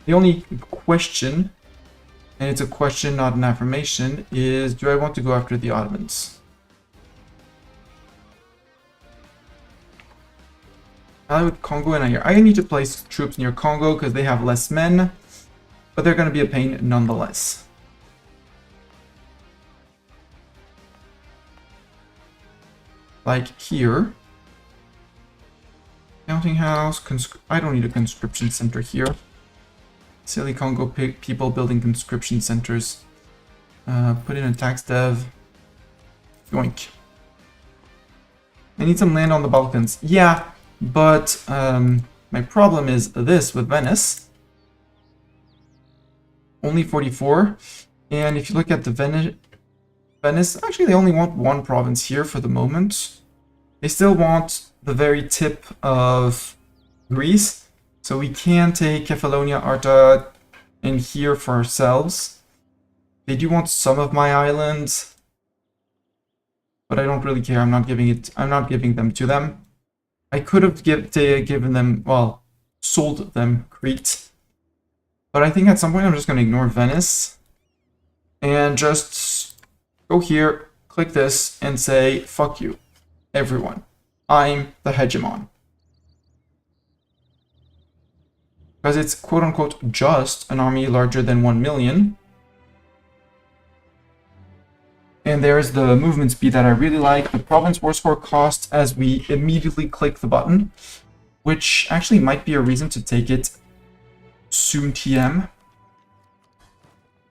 The only question, and it's a question, not an affirmation, is do I want to go after the Ottomans? I would Congo and I need to place troops near Congo because they have less men, but they're going to be a pain nonetheless. Like here. Counting house, I don't need a conscription center here. Silly Congo people building conscription centers. Put in a tax dev. Yoink. I need some land on the Balkans. Yeah, but my problem is this with Venice. Only 44. And if you look at the Venice, actually they only want one province here for the moment. They still want the very tip of Greece. So we can take Kefalonia, Arta, and here for ourselves. They do want some of my islands, but I don't really care. I'm not giving them to them. I could have given them, well, sold them Crete. But I think at some point I'm just going to ignore Venice and just go here, click this, and say, fuck you, everyone. I'm the hegemon. Because it's quote-unquote just an army larger than 1 million. And there's the movement speed that I really like. The province war score cost as we immediately click the button, which actually might be a reason to take it soon TM.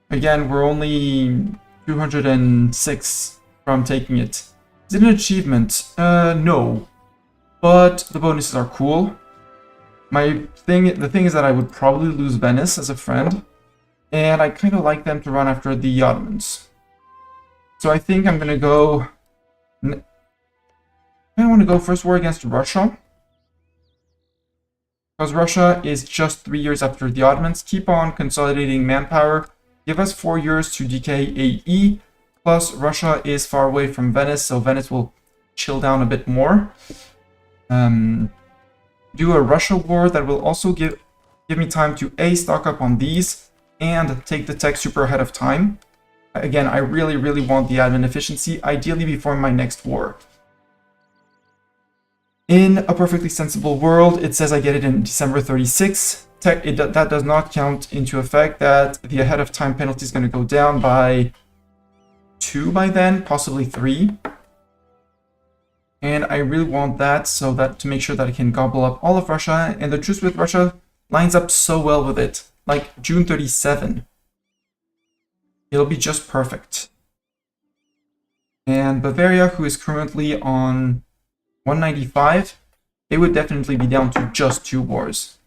Again, we're only 206 from taking it. Is it an achievement? No. But the bonuses are cool. The thing is that I would probably lose Venice as a friend, and I kind of like them to run after the Ottomans. So I think I'm gonna go... I want to go first war against Russia. Because Russia is just 3 years after the Ottomans. Keep on consolidating manpower. Give us 4 years to decay AE. Plus, Russia is far away from Venice, so Venice will chill down a bit more. Do a Russia war that will also give me time to A, stock up on these, and take the tech super ahead of time. Again, I really, really want the admin efficiency, ideally before my next war. In a perfectly sensible world, it says I get it in December 36. That does not count into effect that the ahead of time penalty is going to go down by 2 by then, possibly 3. And I really want that so that to make sure that I can gobble up all of Russia, and the truce with Russia lines up so well with it, like June 37. It'll be just perfect. And Bavaria, who is currently on 195, they would definitely be down to just 2 wars.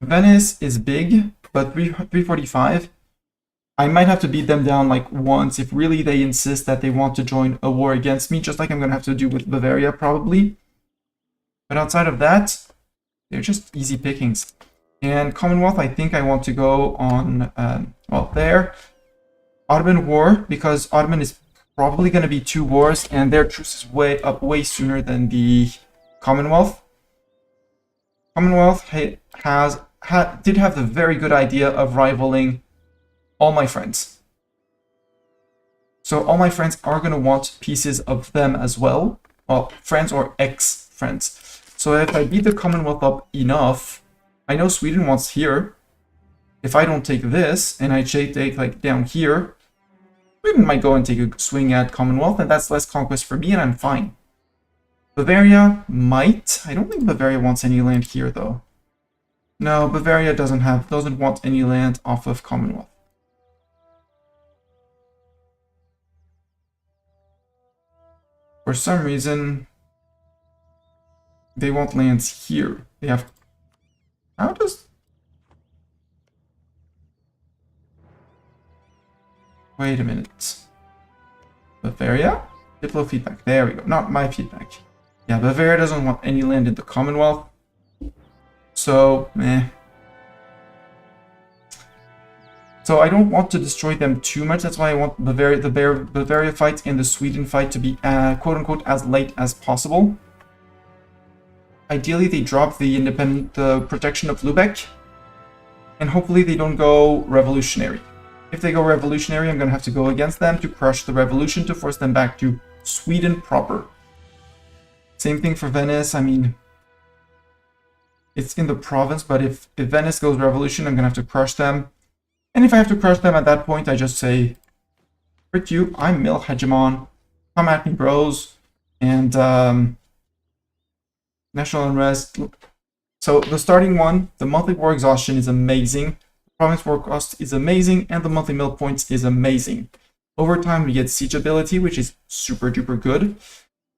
Venice is big, but 345. I might have to beat them down like once if really they insist that they want to join a war against me, just like I'm going to have to do with Bavaria probably. But outside of that, they're just easy pickings. And Commonwealth, I think I want to go on, well, there. Ottoman War, because Ottoman is probably going to be 2 wars, and their truce is way sooner than the Commonwealth. Commonwealth did have the very good idea of rivaling all my friends. So all my friends are going to want pieces of them as well. Well, friends or ex-friends. So if I beat the Commonwealth up enough, I know Sweden wants here. If I don't take this, and I take like down here, Sweden might go and take a swing at Commonwealth, and that's less conquest for me, and I'm fine. Bavaria might. I don't think Bavaria wants any land here, though. No, Bavaria doesn't want any land off of Commonwealth. For some reason, they want lands here. They have... How does... Wait a minute. Bavaria? Diplo feedback. There we go. Not my feedback. Yeah, Bavaria doesn't want any land in the Commonwealth. So, meh. So I don't want to destroy them too much. That's why I want the Bavaria fight and the Sweden fight to be quote-unquote as late as possible. Ideally, they drop the protection of Lübeck. And hopefully they don't go revolutionary. If they go revolutionary, I'm going to have to go against them to crush the revolution to force them back to Sweden proper. Same thing for Venice. I mean, it's in the province, but if Venice goes revolution, I'm going to have to crush them. And if I have to crush them at that point, I just say, frick you, I'm Mill Hegemon. Come at me, bros. And national unrest. So the starting one, the monthly war exhaustion is amazing. The province war cost is amazing. And the monthly mill points is amazing. Over time, we get siege ability, which is super duper good.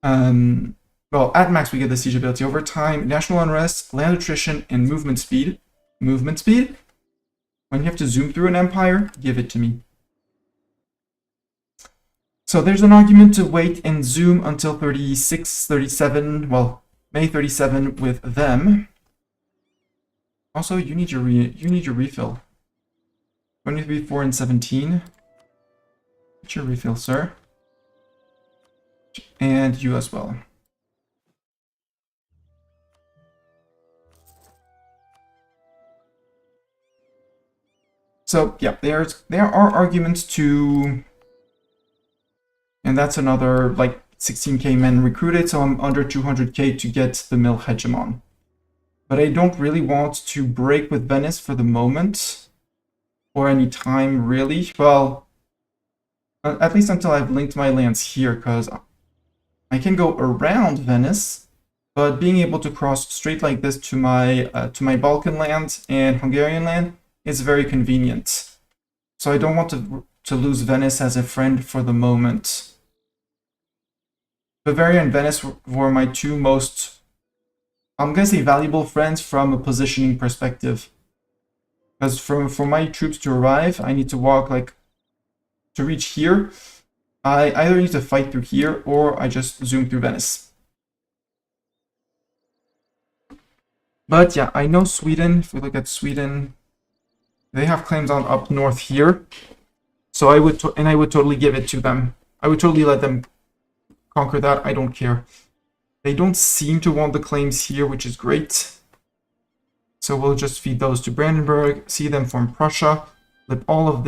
Well, at max, we get the siege ability. Over time, national unrest, land attrition, and movement speed. Movement speed? When you have to zoom through an empire, give it to me. So there's an argument to wait and zoom until 36, 37, well, May 37 with them. Also, you need your refill. 23, 4, and 17. Get your refill, sir. And you as well. So yeah, there are arguments to, and that's another like 16k men recruited, so I'm under 200k to get the mill hegemon. But I don't really want to break with Venice for the moment, or any time really. Well, at least until I've linked my lands here, because I can go around Venice, but being able to cross straight like this to my Balkan land and Hungarian land is very convenient. So I don't want to lose Venice as a friend for the moment. Bavaria and Venice were my two most, I'm going to say, valuable friends from a positioning perspective. Because for my troops to arrive, I need to walk like, to reach here, I either need to fight through here or I just zoom through Venice. But yeah, I know Sweden, if we look at Sweden, they have claims on up north here, so I would totally give it to them. I would totally let them conquer that. I don't care. They don't seem to want the claims here, which is great. So we'll just feed those to Brandenburg, see them form Prussia, flip all of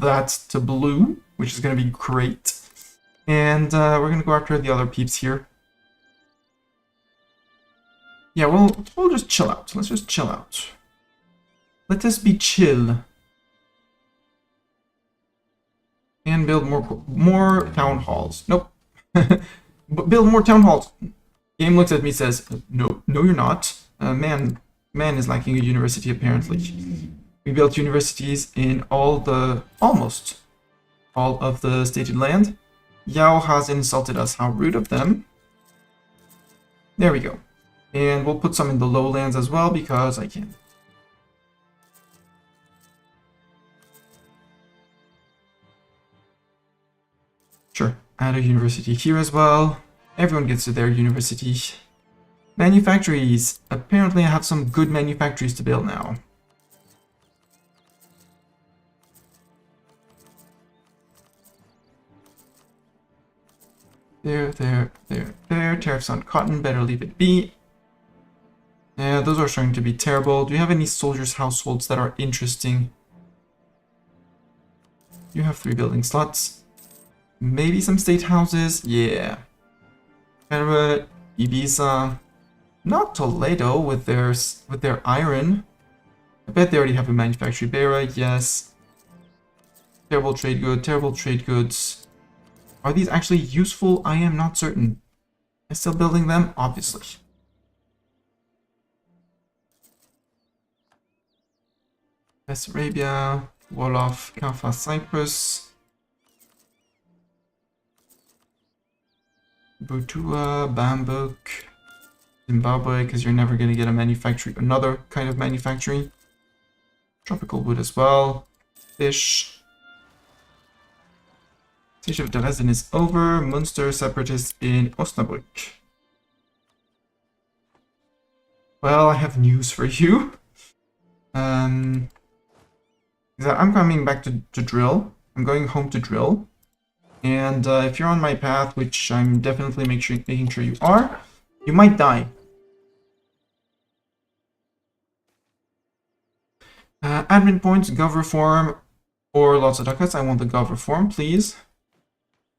that to blue, which is going to be great. And we're going to go after the other peeps here. Yeah, we'll just chill out. Let's just chill out. Let us be chill. And build more town halls. Nope. Build more town halls. Game looks at me, says, no, you're not. Man is lacking a university apparently. We built universities in almost all of the stated land. Yao has insulted us. How rude of them. There we go. And we'll put some in the lowlands as well because I can. Sure, add a university here as well. Everyone gets to their university. Manufactories. Apparently I have some good manufactories to build now. There. Tariffs on cotton, better leave it be. Yeah, those are starting to be terrible. Do you have any soldiers' households that are interesting? You have 3 building slots. Maybe some state houses? Yeah. Perugia, Ibiza. Not Toledo with their iron. I bet they already have a manufacturing. Beira, yes. Terrible trade goods. Are these actually useful? I am not certain. Am I still building them? Obviously. Bessarabia, Wolof, Kaffa, Cyprus. Butua, Bambuk, Zimbabwe, because you're never going to get a manufacturing, another kind of manufacturing. Tropical wood as well. Fish. Siege of Dresden is over. Munster separatists in Osnabrück. Well, I have news for you. I'm coming back to drill. I'm going home to drill. And if you're on my path, which I'm definitely making sure you are, you might die. Admin points, gov reform, or lots of ducats. I want the gov reform, please.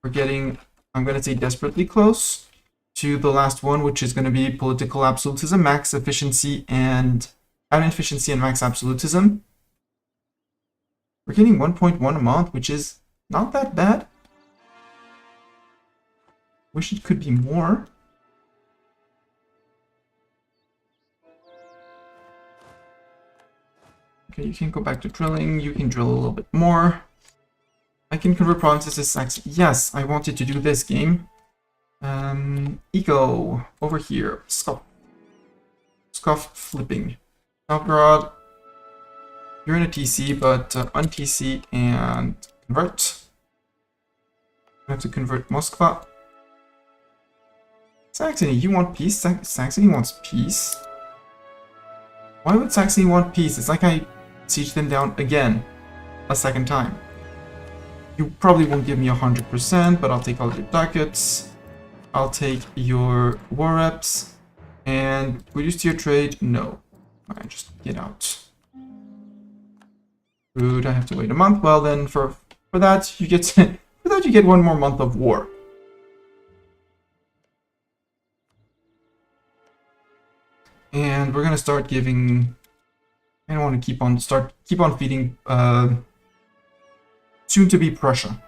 We're getting, I'm going to say, desperately close to the last one, which is going to be political absolutism, max efficiency, and admin efficiency and max absolutism. We're getting 1.1 a month, which is not that bad. Wish it could be more. Okay, you can go back to drilling. You can drill a little bit more. I can convert provinces to Saxony. Yes, I wanted to do this game. Eco, over here. Scuff flipping. Novgorod. You're in a TC, but un-TC and convert. I have to convert Moskva. Saxony, you want peace? Saxony wants peace. Why would Saxony want peace? It's like I siege them down again. A second time. You probably won't give me 100%, but I'll take all your ducats. I'll take your war reps. And reduce your trade? No. Alright, just get out. Rude, I have to wait a month. Well then, for that you get you get 1 more month of war. And we're gonna start giving. I don't want to keep on feeding soon to be Prussia.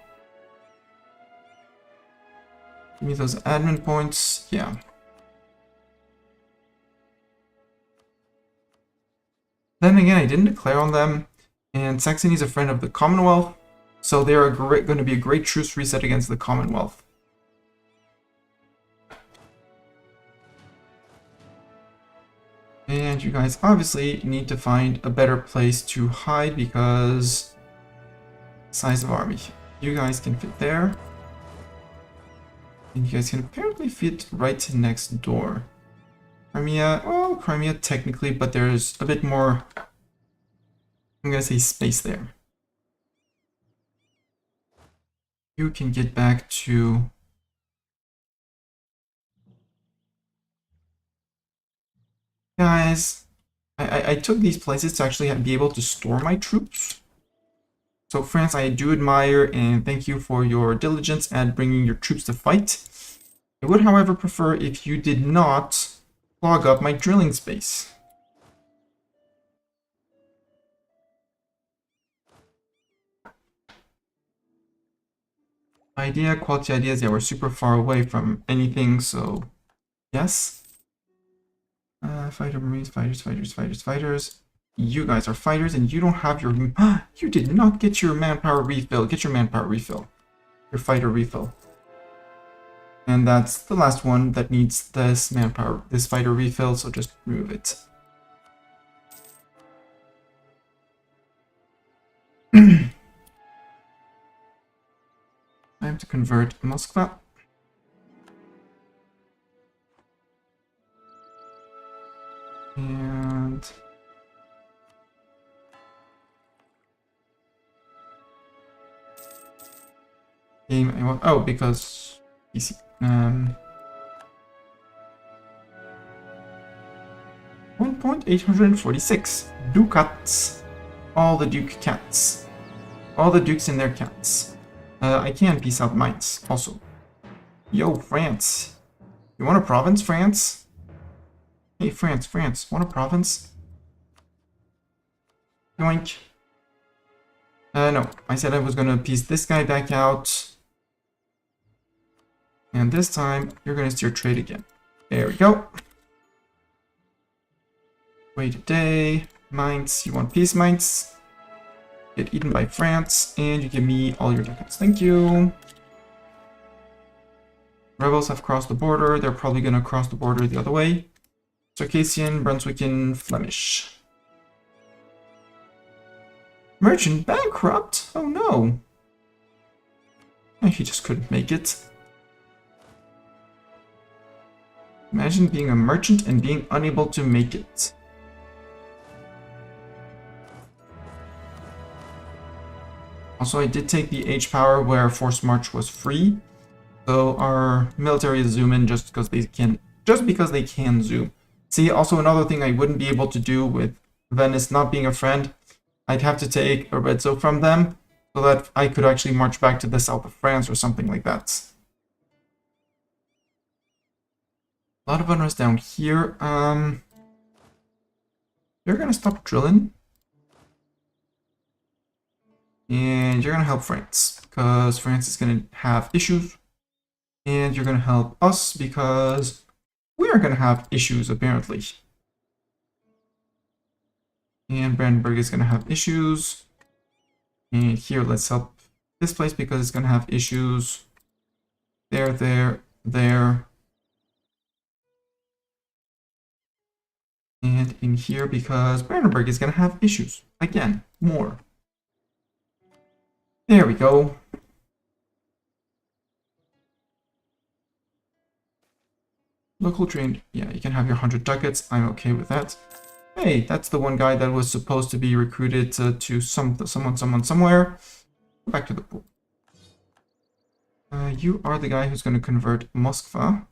Give me those admin points. Yeah. Then again, I didn't declare on them, and Saxony is a friend of the Commonwealth, so they are going to be a great truce reset against the Commonwealth. And you guys obviously need to find a better place to hide because size of army. You guys can fit there. And you guys can apparently fit right next door. Crimea, well, Crimea technically, but there's a bit more, I'm gonna say, space there. You can get back to guys. I took these places to actually be able to store my troops. So France, I do admire and thank you for your diligence at bringing your troops to fight. I would, however, prefer if you did not clog up my drilling space. Quality ideas, yeah, we're super far away from anything, so yes. Fighter, Marines, fighters. You guys are fighters, and you don't have your... You did not get your manpower refill. Get your manpower refill. Your fighter refill. And that's the last one that needs this manpower, this fighter refill, so just remove it. I have to convert Moskva. And... game I want... Oh, because... PC. 1.846 ducats. All the duke cats. All the dukes and their cats. I can piece out mines also. Yo, France. You want a province, France? Hey, France, want a province? Yoink. No, I said I was gonna piece this guy back out. And this time, you're gonna steer trade again. There we go. Wait a day. Mines, you want peace mines? Get eaten by France, and you give me all your ducats. Thank you. Rebels have crossed the border. They're probably gonna cross the border the other way. Circassian, Brunswickian, Flemish. Merchant bankrupt? Oh no. And he just couldn't make it. Imagine being a merchant and being unable to make it. Also, I did take the H power where forced march was free, so our military is zoom in just because they can zoom. See, also another thing I wouldn't be able to do with Venice not being a friend, I'd have to take Arezzo from them so that I could actually march back to the south of France or something like that. A lot of unrest down here. You're gonna stop drilling. And you're gonna help France, because France is gonna have issues. And you're gonna help us, because we are gonna have issues, apparently. And Brandenburg is gonna have issues. And here, let's help this place, because it's gonna have issues. There, there, there. And in here, because Brandenburg is gonna have issues. Again, more. There we go. Local trained. Yeah, you can have your 100 ducats. I'm okay with that. Hey, that's the one guy that was supposed to be recruited to someone somewhere. Go back to the pool. You are the guy who's going to convert Moskva.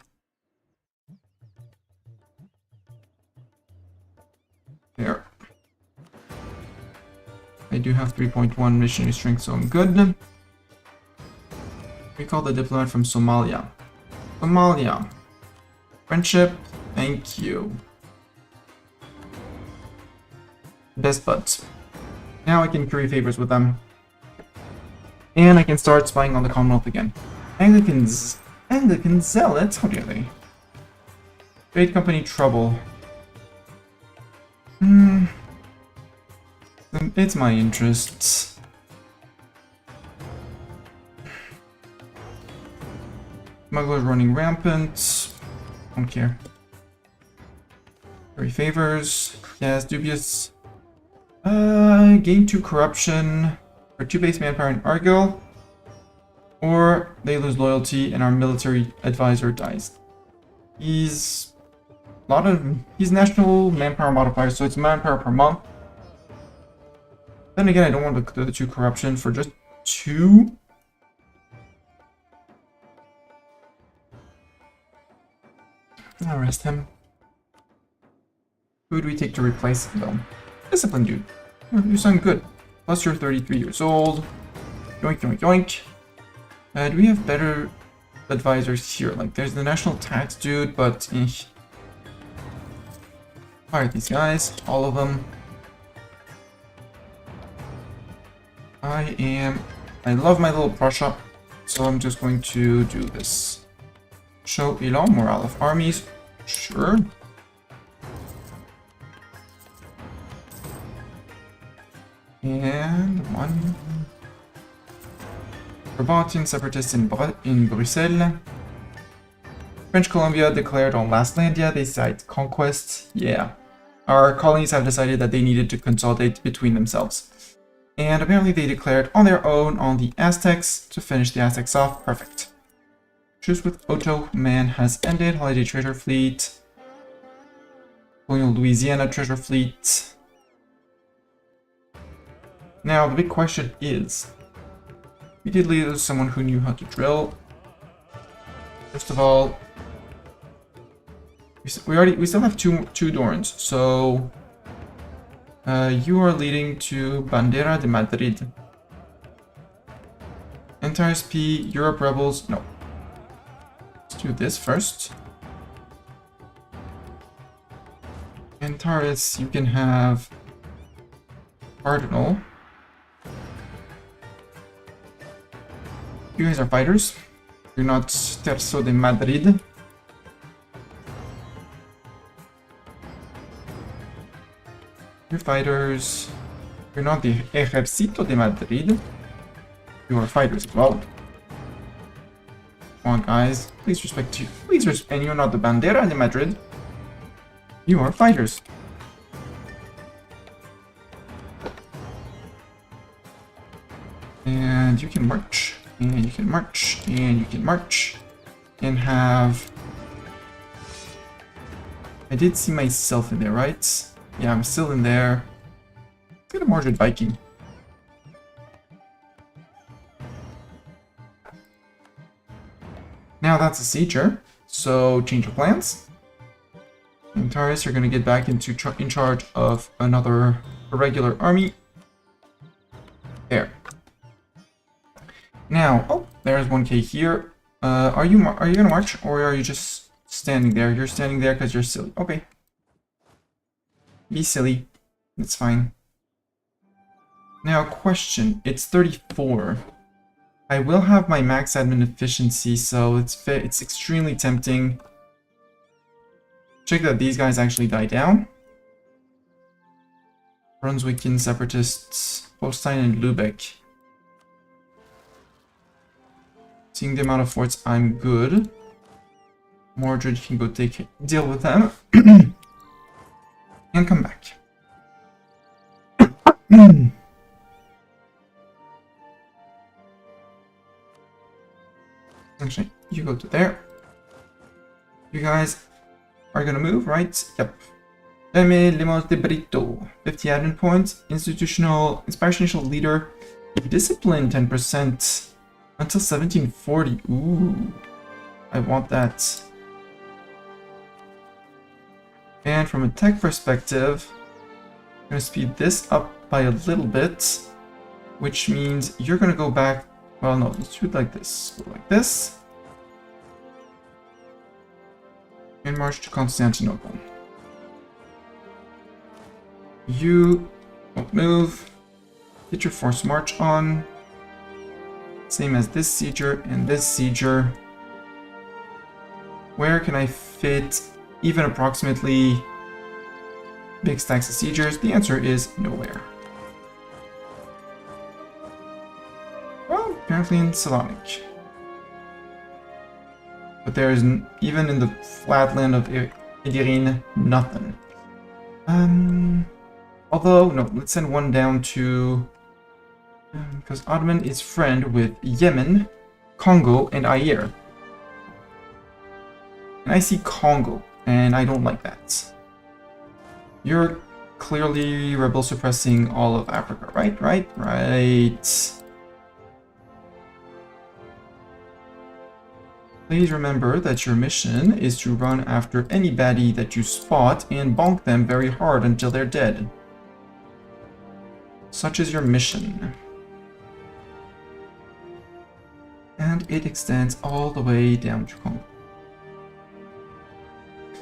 There. I do have 3.1 missionary strength, so I'm good. Recall the diplomat from Somalia. Somalia. Friendship. Thank you. Best buds. Now I can curry favors with them. And I can start spying on the Commonwealth again. Anglican zealots? How dare they? Trade company trouble. It's my interests. Smugglers running rampant. Don't care. Curry favors. Yes, dubious. Gain 2 corruption. For 2 base manpower in Argyll. Or they lose loyalty and our military advisor dies. He's national manpower modifier, so it's manpower per month. Then again, I don't want to do the 2 corruption for just 2. I'll arrest him. Who do we take to replace him, though? Discipline, dude. You sound good. Plus, you're 33 years old. Yoink, yoink, yoink. Do we have better advisors here? Like, there's the national tax dude, but... Fire these guys. All of them. I love my little Prussia, so I'm just going to do this. Show Elan, morale of armies. Sure. And 1. Bourbonnais separatists in Brussels. French Columbia declared on Lastlandia they cite conquest. Yeah. Our colonies have decided that they needed to consolidate between themselves. And apparently they declared on their own on the Aztecs to finish the Aztecs off. Perfect. Truce with Ottoman has ended. Holiday treasure fleet. Colonial Louisiana treasure fleet. Now the big question is, we did lose someone who knew how to drill. First of all, we still have two Dorns, so you are leading to Bandera de Madrid. NTRSP, Europe rebels. No. Let's do this first. Antares, you can have Cardinal. You guys are fighters. You're not Terzo de Madrid. You're fighters. You're not the Ejército de Madrid. You are fighters as well. Come on, guys. Please respect you. Please respect. And you're not the Bandera de Madrid. You are fighters. And you can march. And you can march, and you can march, and have... I did see myself in there, right? Yeah, I'm still in there. Let's get a march with Viking. Now that's a sieger, so change of plans. And Taurus, you're going to get back into in charge of another irregular army. There. Now, oh, there's 1k here. Are you going to march, or are you just standing there? You're standing there because you're silly. Okay. Be silly. It's fine. Now, question. It's 34. I will have my max admin efficiency, so it's extremely tempting. Check that these guys actually die down. Brunswickian separatists, Holstein and Lübeck. Seeing the amount of forts, I'm good. Mordred can go deal with them. And come back. Actually, you go to there. You guys are gonna move, right? Yep. Limos de Brito. 50 admin points. Inspirational leader. Discipline 10%. Until 1740. Ooh. I want that. And from a tech perspective, I'm gonna speed this up by a little bit. Which means you're gonna go back. Well, no, let's do it like this. Go like this. And march to Constantinople. You won't move. Get your force march on. Same as this sieger and this sieger. Where can I fit even approximately big stacks of siegers? The answer is nowhere. Well, apparently in Salonik. But there is even in the flatland of Edirne, nothing. Although, no, let's send one down to... because Ottoman is friend with Yemen, Congo, and Ayer. And I see Congo, and I don't like that. You're clearly rebel suppressing all of Africa, right? Right. Please remember that your mission is to run after any baddie that you spot and bonk them very hard until they're dead. Such is your mission. And it extends all the way down to Congo.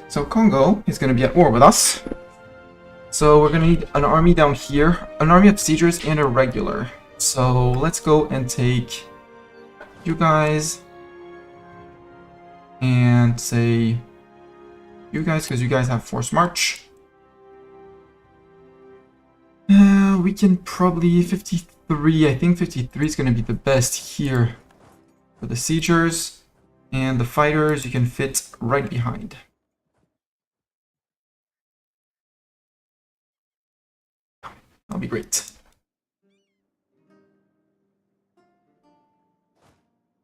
So Congo is going to be at war with us. So we're going to need an army down here, an army of siegers and a regular. So let's go and take you guys and say you guys, because you guys have force march. We can probably 53. I think 53 is going to be the best here for the siegers, and the fighters you can fit right behind. That'll be great.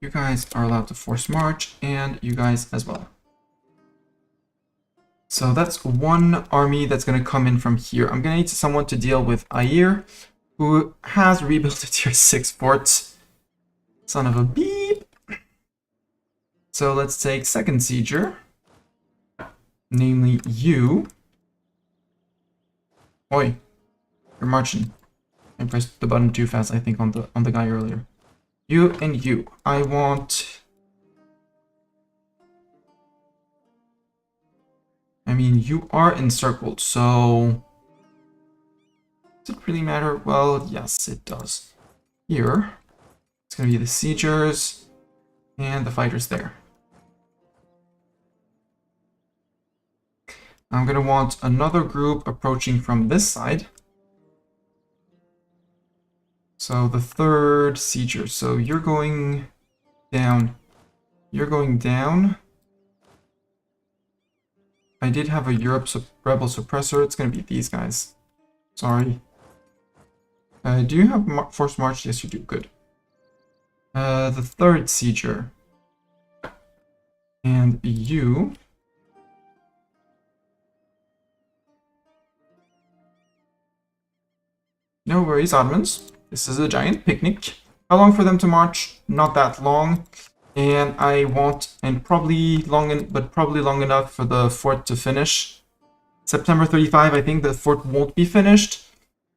You guys are allowed to force march, and you guys as well. So that's one army that's going to come in from here. I'm going to need someone to deal with Ayer, who has rebuilt a tier 6 fort. Son of a beep. So let's take second sieger, namely you. Oi, you're marching. I pressed the button too fast, I think, on the guy earlier. You and you. I want... I mean, you are encircled, so... Does it really matter? Well, yes, it does. Here, it's going to be the siegers and the fighters there. I'm going to want another group approaching from this side. So the third sieger. So you're going down. You're going down. I did have a Europe rebel suppressor. It's going to be these guys. Sorry. Do you have force march? Yes, you do. Good. The third sieger. And you... No worries, Ottomans. This is a giant picnic. How long for them to march? Not that long. And I want, and probably long enough for the fort to finish. September 35, I think the fort won't be finished,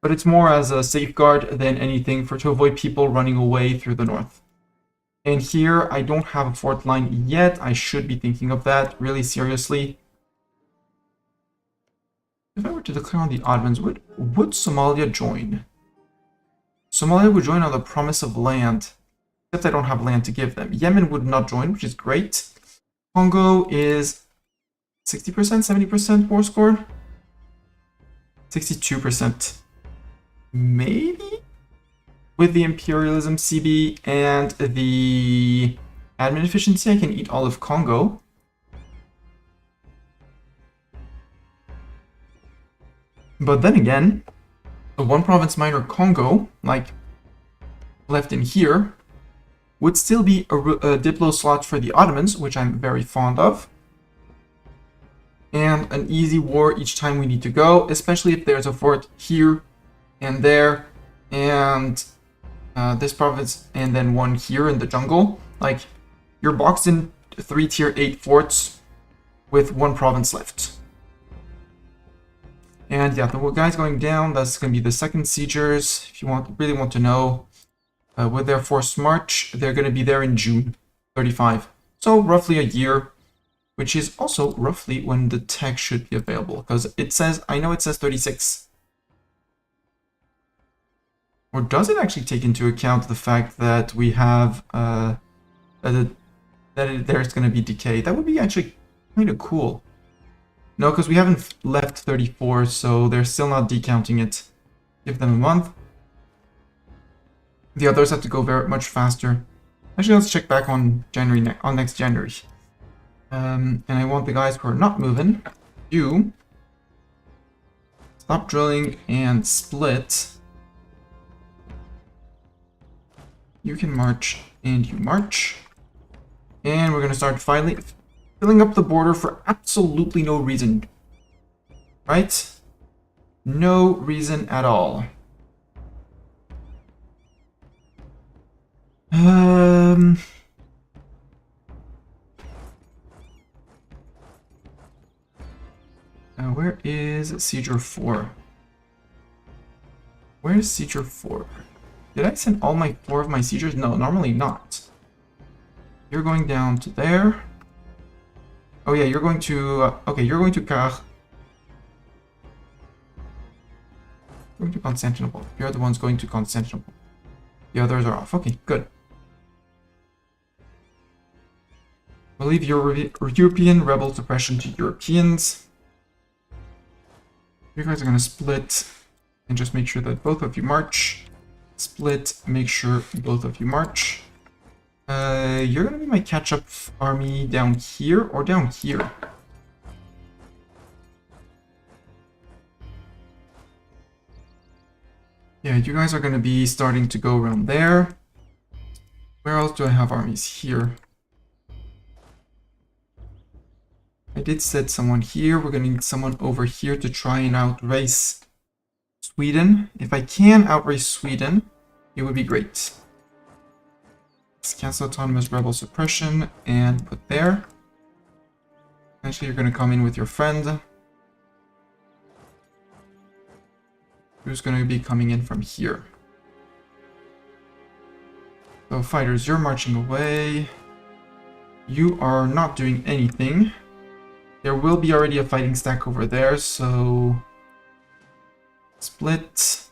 but it's more as a safeguard than anything to avoid people running away through the north. And here, I don't have a fort line yet. I should be thinking of that really seriously. If I were to declare on the Ottomans, would Somalia join? Somalia would join on the promise of land. Except I don't have land to give them. Yemen would not join, which is great. Congo is 60%, 70% war score? 62%. Maybe? With the imperialism CB and the admin efficiency, I can eat all of Congo. But then again, the one province minor Congo, like left in here, would still be a Diplo slot for the Ottomans, which I'm very fond of. And an easy war each time we need to go, especially if there's a fort here and there, and this province, and then one here in the jungle. Like, you're boxed in 3 tier 8 forts with one province left. And yeah, the guys going down, that's going to be the second siegers. If you really want to know, with their forced march, they're going to be there in June 35. So roughly a year, which is also roughly when the tech should be available. Because it says, I know it says 36. Or does it actually take into account the fact that we have, there's going to be decay? That would be actually kind of cool. No, because we haven't left 34, so they're still not decounting it. Give them a month. The others have to go very much faster. Actually, let's check back on next January. And I want the guys who are not moving. You stop drilling and split. You can march and you march. And we're gonna start finally filling up the border for absolutely no reason. Right? No reason at all. Where is Sieger 4? Where's Sieger 4? Did I send all 4 of my siegers? No, normally not. You're going down to there. Oh yeah, you're going to... okay, you're going to Karaman. Going to Constantinople. You're the ones going to Constantinople. The others are off. Okay, good. We'll leave European rebel suppression to Europeans. You guys are going to split and just make sure that both of you march. Split, make sure both of you march. You're going to be my catch-up army down here or down here. Yeah, you guys are going to be starting to go around there. Where else do I have armies? Here. I did set someone here. We're going to need someone over here to try and outrace Sweden. If I can outrace Sweden, it would be great. Let's cancel autonomous rebel suppression and put there. Actually, you're going to come in with your friend. Who's going to be coming in from here? So fighters, you're marching away. You are not doing anything. There will be already a fighting stack over there, so split.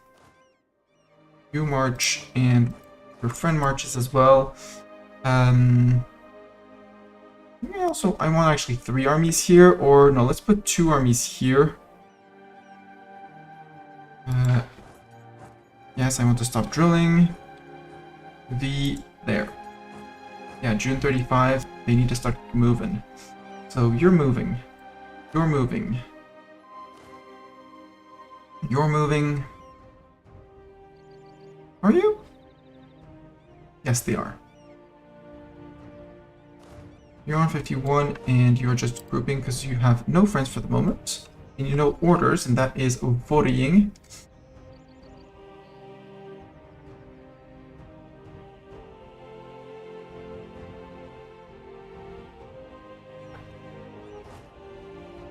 You march, and your friend marches as well. I want actually 3 armies here, or no, let's put 2 armies here. Yes, I want to stop drilling. There. Yeah, June 35, they need to start moving. So you're moving. You're moving. You're moving. Are you? Yes, they are. You're on 51, and you're just grouping because you have no friends for the moment. And you know orders, and that is voting.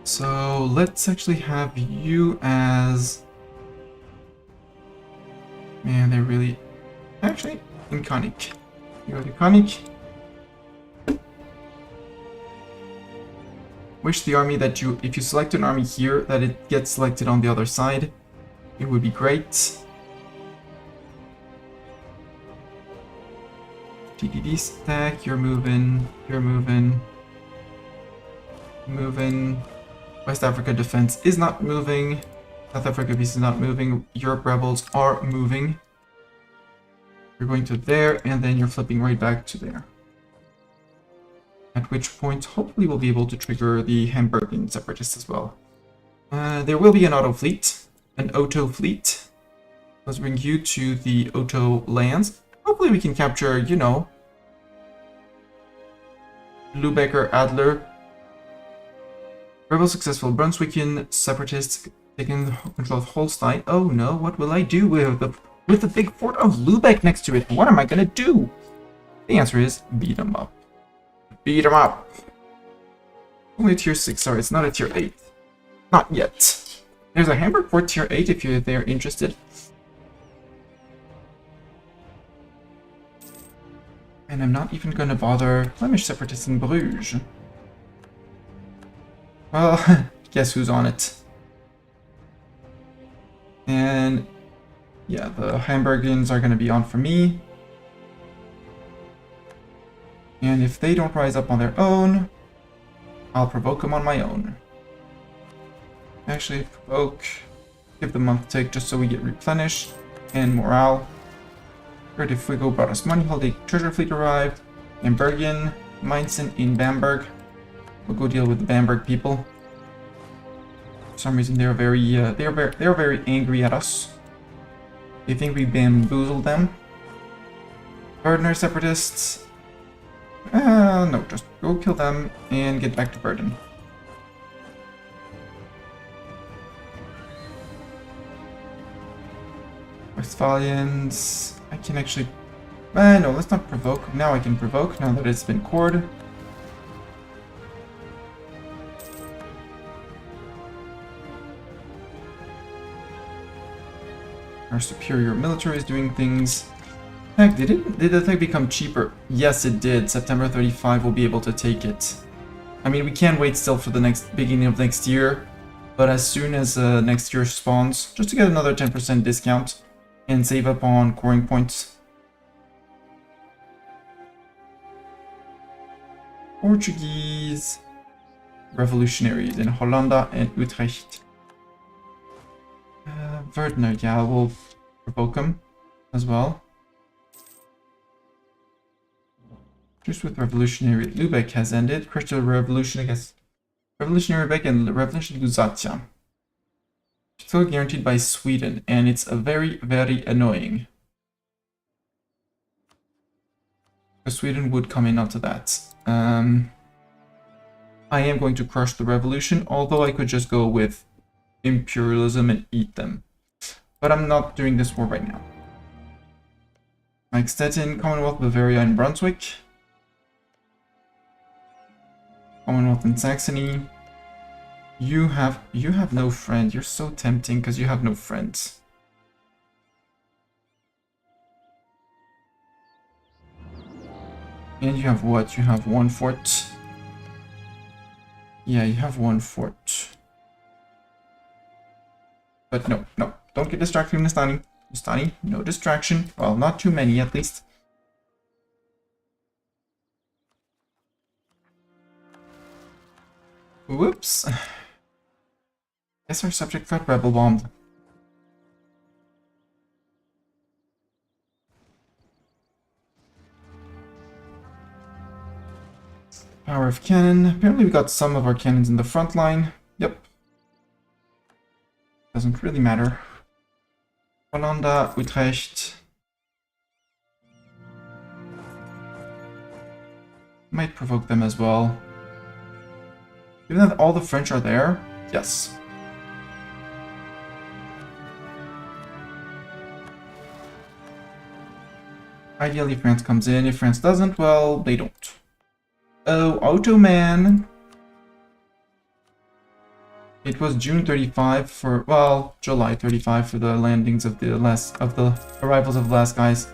So let's actually have you as... Man, they're really... Actually, in Konik. You go to Konik. Wish the army that you... If you select an army here, that it gets selected on the other side. It would be great. TDD stack, you're moving. Moving. West Africa defense is not moving. South Africa peace is not moving. Europe rebels are moving. You're going to there, and then you're flipping right back to there. At which point, hopefully we'll be able to trigger the Hamburgian separatists as well. There will be an auto fleet. An Otto fleet. Let's bring you to the Otto lands. Hopefully we can capture, you know, Lübecker Adler. Rebel successful. Brunswickian separatists taking control of Holstein. Oh no, what will I do with the big fort of Lübeck next to it? What am I gonna do? The answer is beat them up. Beat them up. Only tier 6, sorry, it's not a tier 8. Not yet. There's a Hamburg fort tier 8 if they're interested. And I'm not even gonna bother Flemish separatists in Bruges. Well, guess who's on it? And yeah, the Hamburgians are going to be on for me. And if they don't rise up on their own, I'll provoke them on my own. Actually, provoke, give the month tick just so we get replenished and morale. Great, if we go brought us money, holiday treasure fleet arrived. Hamburgian, Mainzen in Bamberg. We'll go deal with the Bamberg people. For some reason, they're very angry at us. They think we bamboozled them. Gardner separatists. No, just go kill them and get back to Burden. Westphalians. I can actually. No, let's not provoke. Now I can provoke now that it's been cored. Our superior military is doing things. Heck, did the thing become cheaper? Yes, it did. September 35 will be able to take it. I mean, we can't wait still for the beginning of next year, but as soon as next year spawns, just to get another 10% discount and save up on coring points. Portuguese revolutionaries in Hollanda and Utrecht. Verdner, yeah, we'll provoke him as well. Just with revolutionary Lübeck has ended. Crystal revolution against revolutionary Lübeck and revolution Lusatia. Still guaranteed by Sweden, and it's a very, very annoying. Because Sweden would come in onto that. I am going to crush the revolution, although I could just go with imperialism and eat them. But I'm not doing this war right now. Mike Stettin, Commonwealth, Bavaria, and Brunswick. Commonwealth and Saxony. You have no friend. You're so tempting because you have no friends. And you have what? You have one fort. Yeah, you have one fort. But no, don't get distracted from Nastani. Nastani, no distraction. Well, not too many at least. Whoops. Guess our subject got rebel bombed. Power of cannon. Apparently we got some of our cannons in the front line. Yep. Doesn't really matter. Hollanda, Utrecht. Might provoke them as well. Given that all the French are there, yes. Ideally, France comes in. If France doesn't, well, they don't. Oh, Ottoman. It was June 35 for, well, July 35 for the landings of the arrivals of the last guys.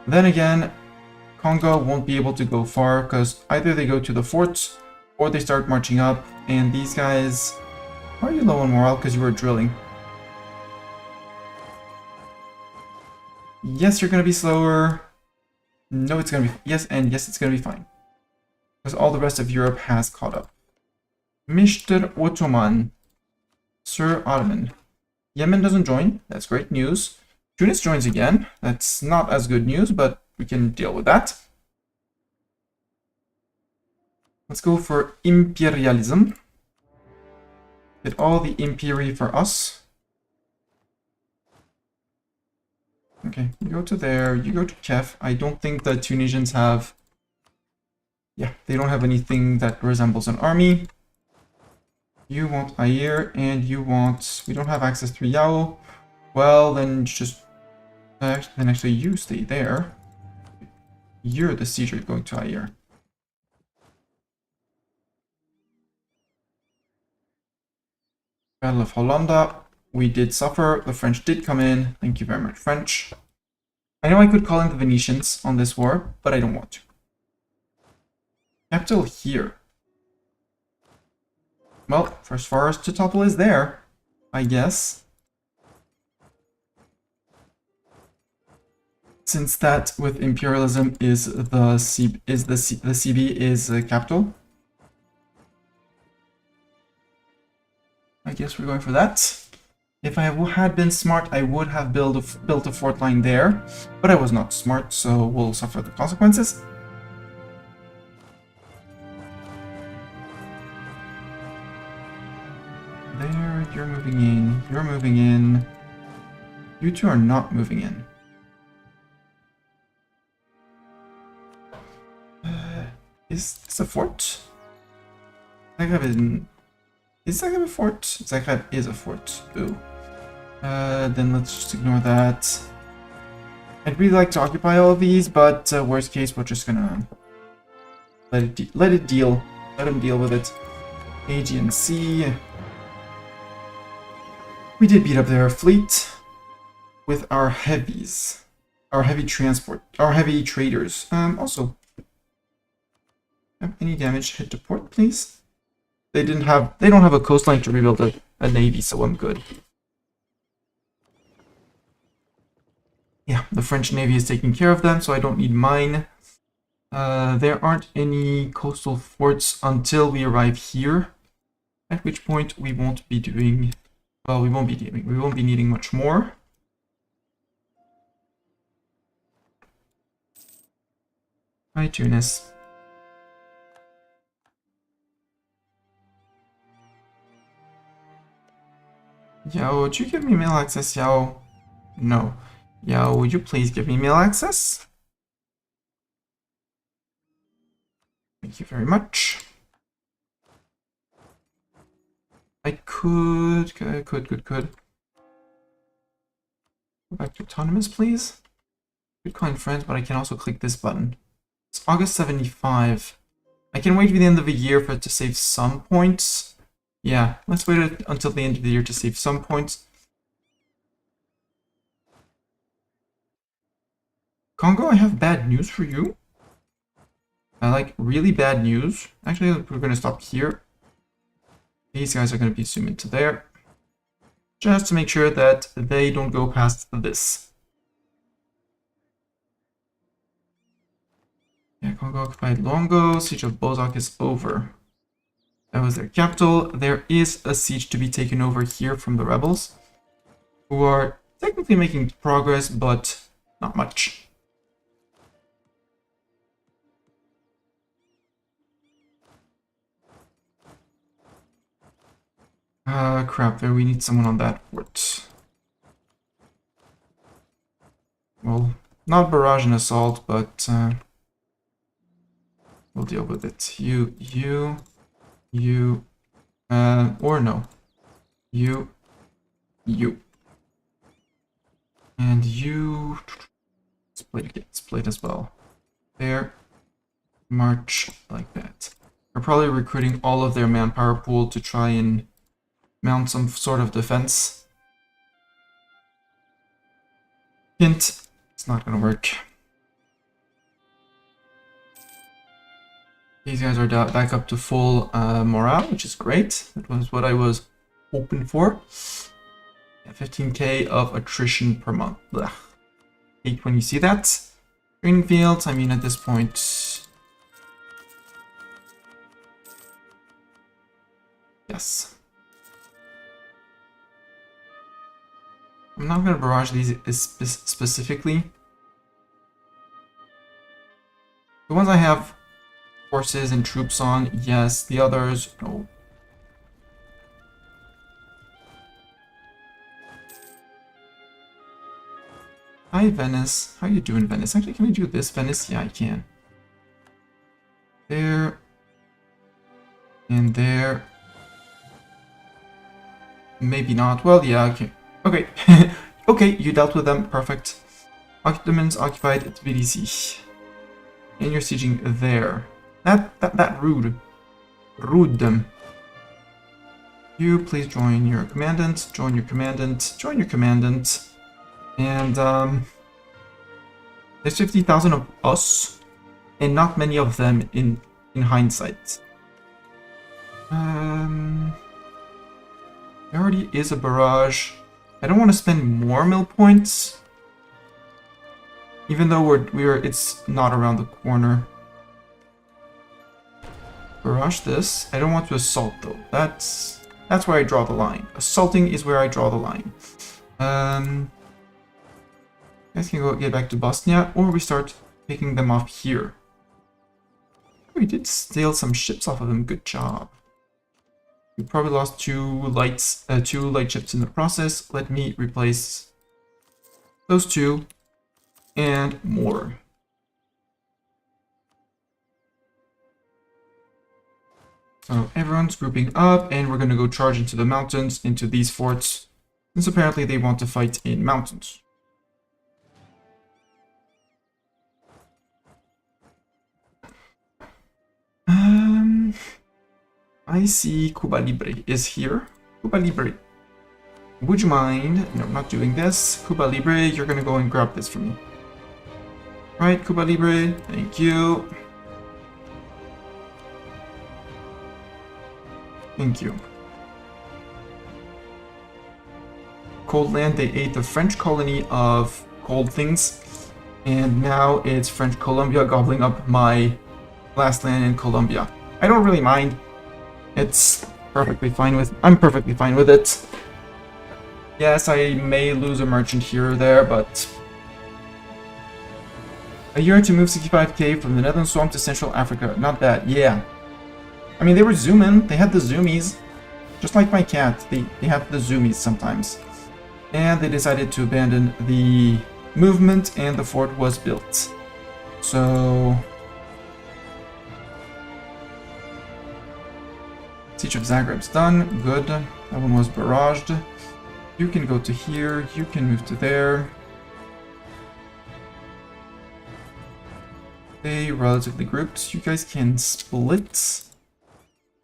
Then again, Congo won't be able to go far because either they go to the forts or they start marching up. And these guys, are you low on morale because you were drilling? Yes, you're gonna be slower. No, it's gonna be yes, and yes, it's gonna be fine because all the rest of Europe has caught up. Mr. Ottoman, Sir Ottoman. Yemen doesn't join. That's great news. Tunis joins again. That's not as good news, but we can deal with that. Let's go for imperialism. Get all the imperi for us. Okay, you go to there, you go to Kiev. I don't think the Tunisians have... Yeah, they don't have anything that resembles an army. You want Air, and you want... We don't have access to Yao. Well, then just... then actually you stay there. You're the sieger going to Air. Battle of Hollanda. We did suffer. The French did come in. Thank you very much, French. I know I could call in the Venetians on this war, but I don't want to. Capital here. Well, first forest to topple is there, I guess. Since that with imperialism is the CB is capital. I guess we're going for that. If I had been smart, I would have built a fort line there, but I was not smart, so we'll suffer the consequences. There, you're moving in, you're moving in. You two are not moving in. Is this a fort? Is Zagreb a fort? Zagreb is a fort. Ooh. Then let's just ignore that. I'd really like to occupy all of these, but worst case, we're just gonna let it deal. Let them deal with it. Aegean Sea. We did beat up their fleet with our heavies, our heavy transport, our heavy traders. Also, have any damage hit to port, please? They don't have a coastline to rebuild a navy, so I'm good. Yeah, the French navy is taking care of them, so I don't need mine. There aren't any coastal forts until we arrive here, at which point we won't be doing, well, we won't be needing much more. Hi, Tunis. Yao, would you give me mail access, Yao? No. Yao, would you please give me mail access? Thank you very much. I could. Go back to autonomous, please. Could call in friends, but I can also click this button. It's August 75. I can wait for the end of the year for it to save some points. Yeah, let's wait until the end of the year to save some points. Congo, I have bad news for you. I like really bad news. Actually, we're going to stop here. These guys are going to be zoomed into there. Just to make sure that they don't go past this. Yeah, Congo occupied Longo. Siege of Bozak is over. That was their capital. There is a siege to be taken over here from the rebels, who are technically making progress, but not much. Crap, there we need someone on that fort. Well, not barrage and assault, but We'll deal with it. You, or no. You. And you. Split as well. There. March like that. They're probably recruiting all of their manpower pool to try and mount some sort of defense. Hint, it's not gonna work. These guys are back up to full morale, which is great. That was what I was hoping for. Yeah, 15k of attrition per month. Ugh. Hate when you see that. Training fields, I mean at this point... Yes. I'm not going to barrage these specifically. The ones I have forces and troops on, yes. The others, no. Hi, Venice. How you doing, Venice? Actually, can I do this, Venice? Yeah, I can. There. And there. Maybe not. Well, yeah, okay. Okay. Okay, you dealt with them. Perfect. Ottomans occupied Tbilisi. And you're sieging there. That rude. Rude them. You please join your commandant. Join your commandant. Join your commandant. And there's 50,000 of us, and not many of them in hindsight. There already is a barrage. I don't want to spend more mill points, even though it's not around the corner. Barrage this. I don't want to assault though. That's where I draw the line. Assaulting is where I draw the line. You guys can go get back to Bosnia, or we start taking them off here. We did steal some ships off of them. Good job. We probably lost two light ships in the process. Let me replace those two and more. So everyone's grouping up, and we're gonna go charge into the mountains, into these forts, since apparently they want to fight in mountains. I see Cuba Libre is here. Cuba Libre, would you mind? No, I'm not doing this. Cuba Libre, you're gonna go and grab this for me. Right, Cuba Libre, thank you. Thank you. Cold Land, they ate the French colony of cold things, and now it's French Colombia gobbling up my last land in Colombia. I don't really mind. It's perfectly fine with... I'm perfectly fine with it. Yes, I may lose a merchant here or there, but... A year to move 65k from the Netherlands swamp to Central Africa. Not bad, yeah. I mean, they were zooming. They had the zoomies. Just like my cat, they have the zoomies sometimes. And they decided to abandon the movement, and the fort was built. So... Siege of Zagreb's done. Good. That one was barraged. You can go to here. You can move to there. They relatively grouped. You guys can split.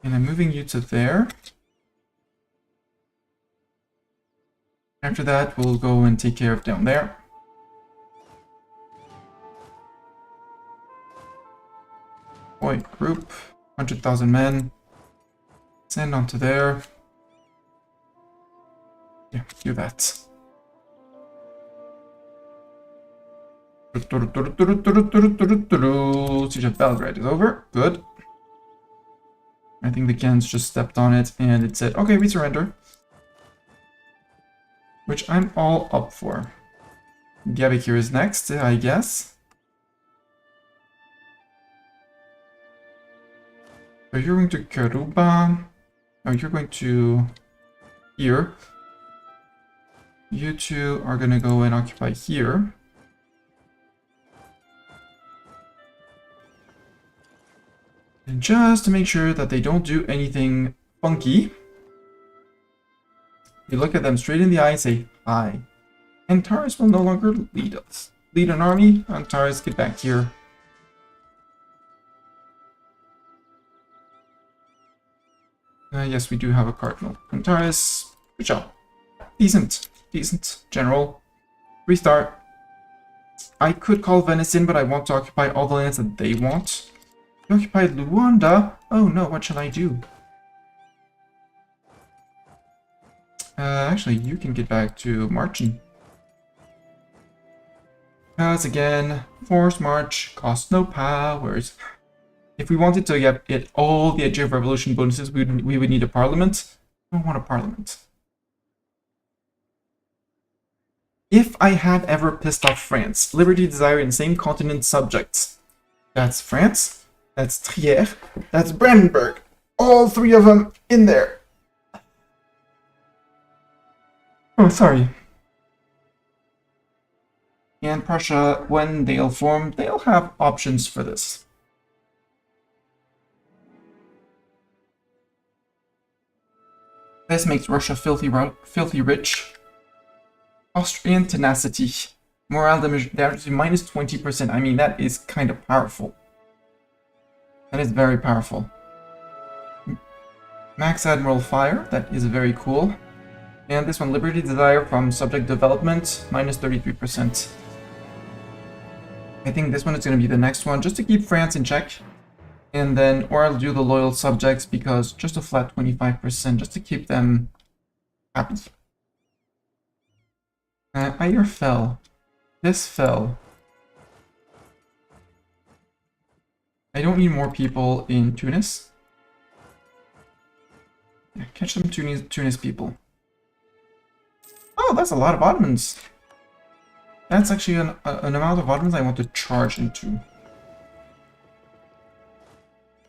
And I'm moving you to there. After that, we'll go and take care of down there. Boy, group. 100,000 men. Send on to there. Yeah, do that. Siege of Belgrade is over. Good. I think the cans just stepped on it and it said, okay, we surrender. Which I'm all up for. Gabikir is next, I guess. So you're going to Karuba. Oh, you're going to here. You two are going to go and occupy here. And just to make sure that they don't do anything funky, you look at them straight in the eye and say, hi. Antares will no longer lead us. Lead an army. Antares, get back here. Yes, we do have a cardinal. Antares, good job. Decent. Decent. General. Restart. I could call Venice in, but I want to occupy all the lands that they want. You occupied Luanda? Oh no, what shall I do? Actually, you can get back to marching. Because again, forced march costs no powers. If we wanted to get all the Age of Revolution bonuses, we would need a parliament. I don't want a parliament. If I had ever pissed off France, liberty, desire, and same continent subjects. That's France, that's Trier, that's Brandenburg. All three of them in there. Oh, sorry. And Prussia, when they'll form, they'll have options for this. This makes Russia filthy rich. Austrian tenacity. Morale damage minus 20%. I mean, that is kind of powerful. That is very powerful. Max Admiral Fire. That is very cool. And this one, Liberty Desire from Subject Development. Minus 33%. I think this one is going to be the next one, just to keep France in check. And then, or I'll do the Loyal Subjects, because just a flat 25%, just to keep them happy. Ayr fell. This fell. I don't need more people in Tunis. Yeah, catch some Tunis people. Oh, that's a lot of Ottomans. That's actually an amount of Ottomans I want to charge into.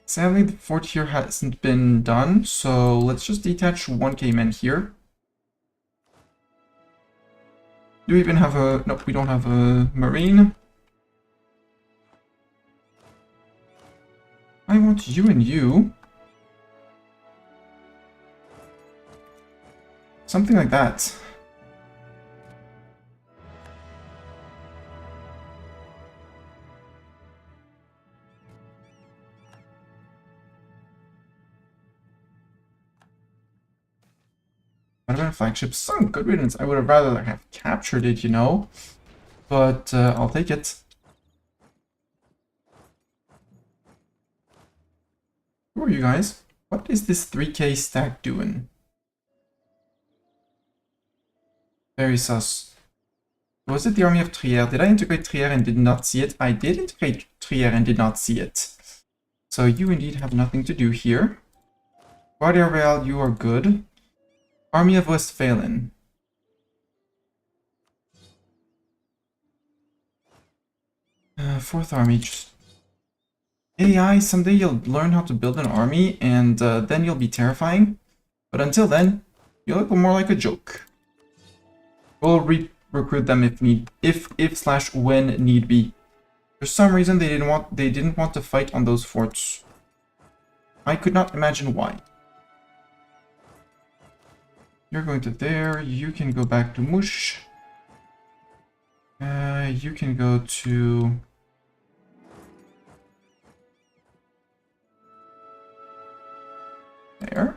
Sadly, the fort here hasn't been done, so let's just detach 1k men here. Do we even have a... No, we don't have a marine. I want you and you. Something like that. Flagship sunk. Good riddance. I would have rather have captured it, you know. But I'll take it. Who are you guys? What is this 3k stack doing? Very sus. Was it the army of Trier? Did I integrate Trier and did not see it? I did integrate Trier and did not see it. So you indeed have nothing to do here. Guardia Real, you are good. Army of Westphalen. Fourth army. Just AI, someday you'll learn how to build an army, and then you'll be terrifying. But until then, you look more like a joke. We'll recruit them if when need be. For some reason, they didn't want to fight on those forts. I could not imagine why. You're going to there. You can go back to Mush. You can go to... there.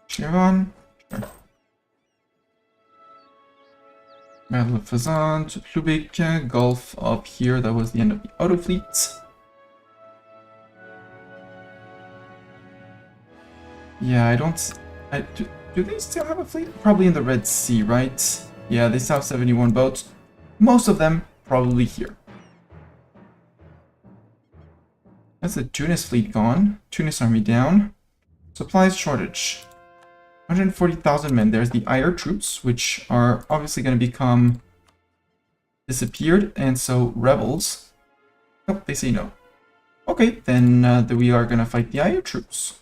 Chiron. Sure. Battle of Fazant, Lubeck, Gulf up here. That was the end of the auto fleet. Yeah, I don't... Do they still have a fleet? Probably in the Red Sea, right? Yeah, they still have 71 boats. Most of them probably here. That's the Tunis fleet gone. Tunis army down. Supplies shortage. 140,000 men. There's the IR troops, which are obviously going to become disappeared, and so rebels. Nope, they say no. Okay, then we are going to fight the IR troops.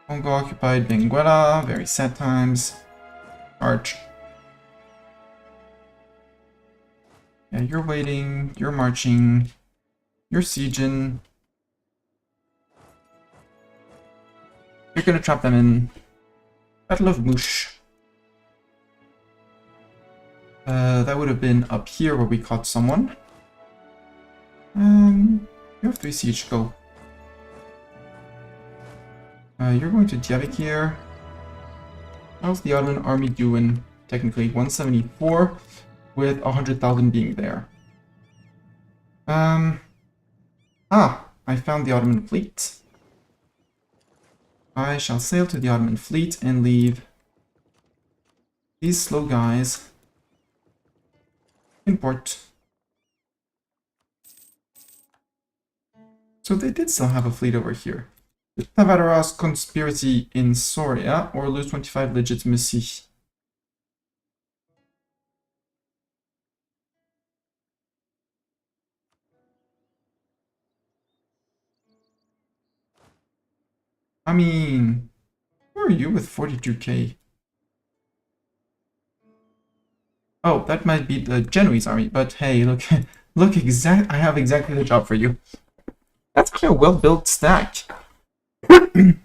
Congo occupied Benguela, very sad times. March. Yeah, you're waiting, you're marching. You're sieging. You're gonna trap them in. Battle of Mush. That would have been up here where we caught someone. You have 3 siege, go. You're going to Diyarbakir. How's the Ottoman army doing? Technically, 174 with 100,000 being there. I found the Ottoman fleet. I shall sail to the Ottoman fleet and leave these slow guys in port. So they did still have a fleet over here. Did Avaria's conspiracy in Soria or lose 25 legitimacy? I mean, who are you with 42k? Oh, that might be the Genoese army, but hey, look, look I have exactly the job for you. That's actually a well-built stack.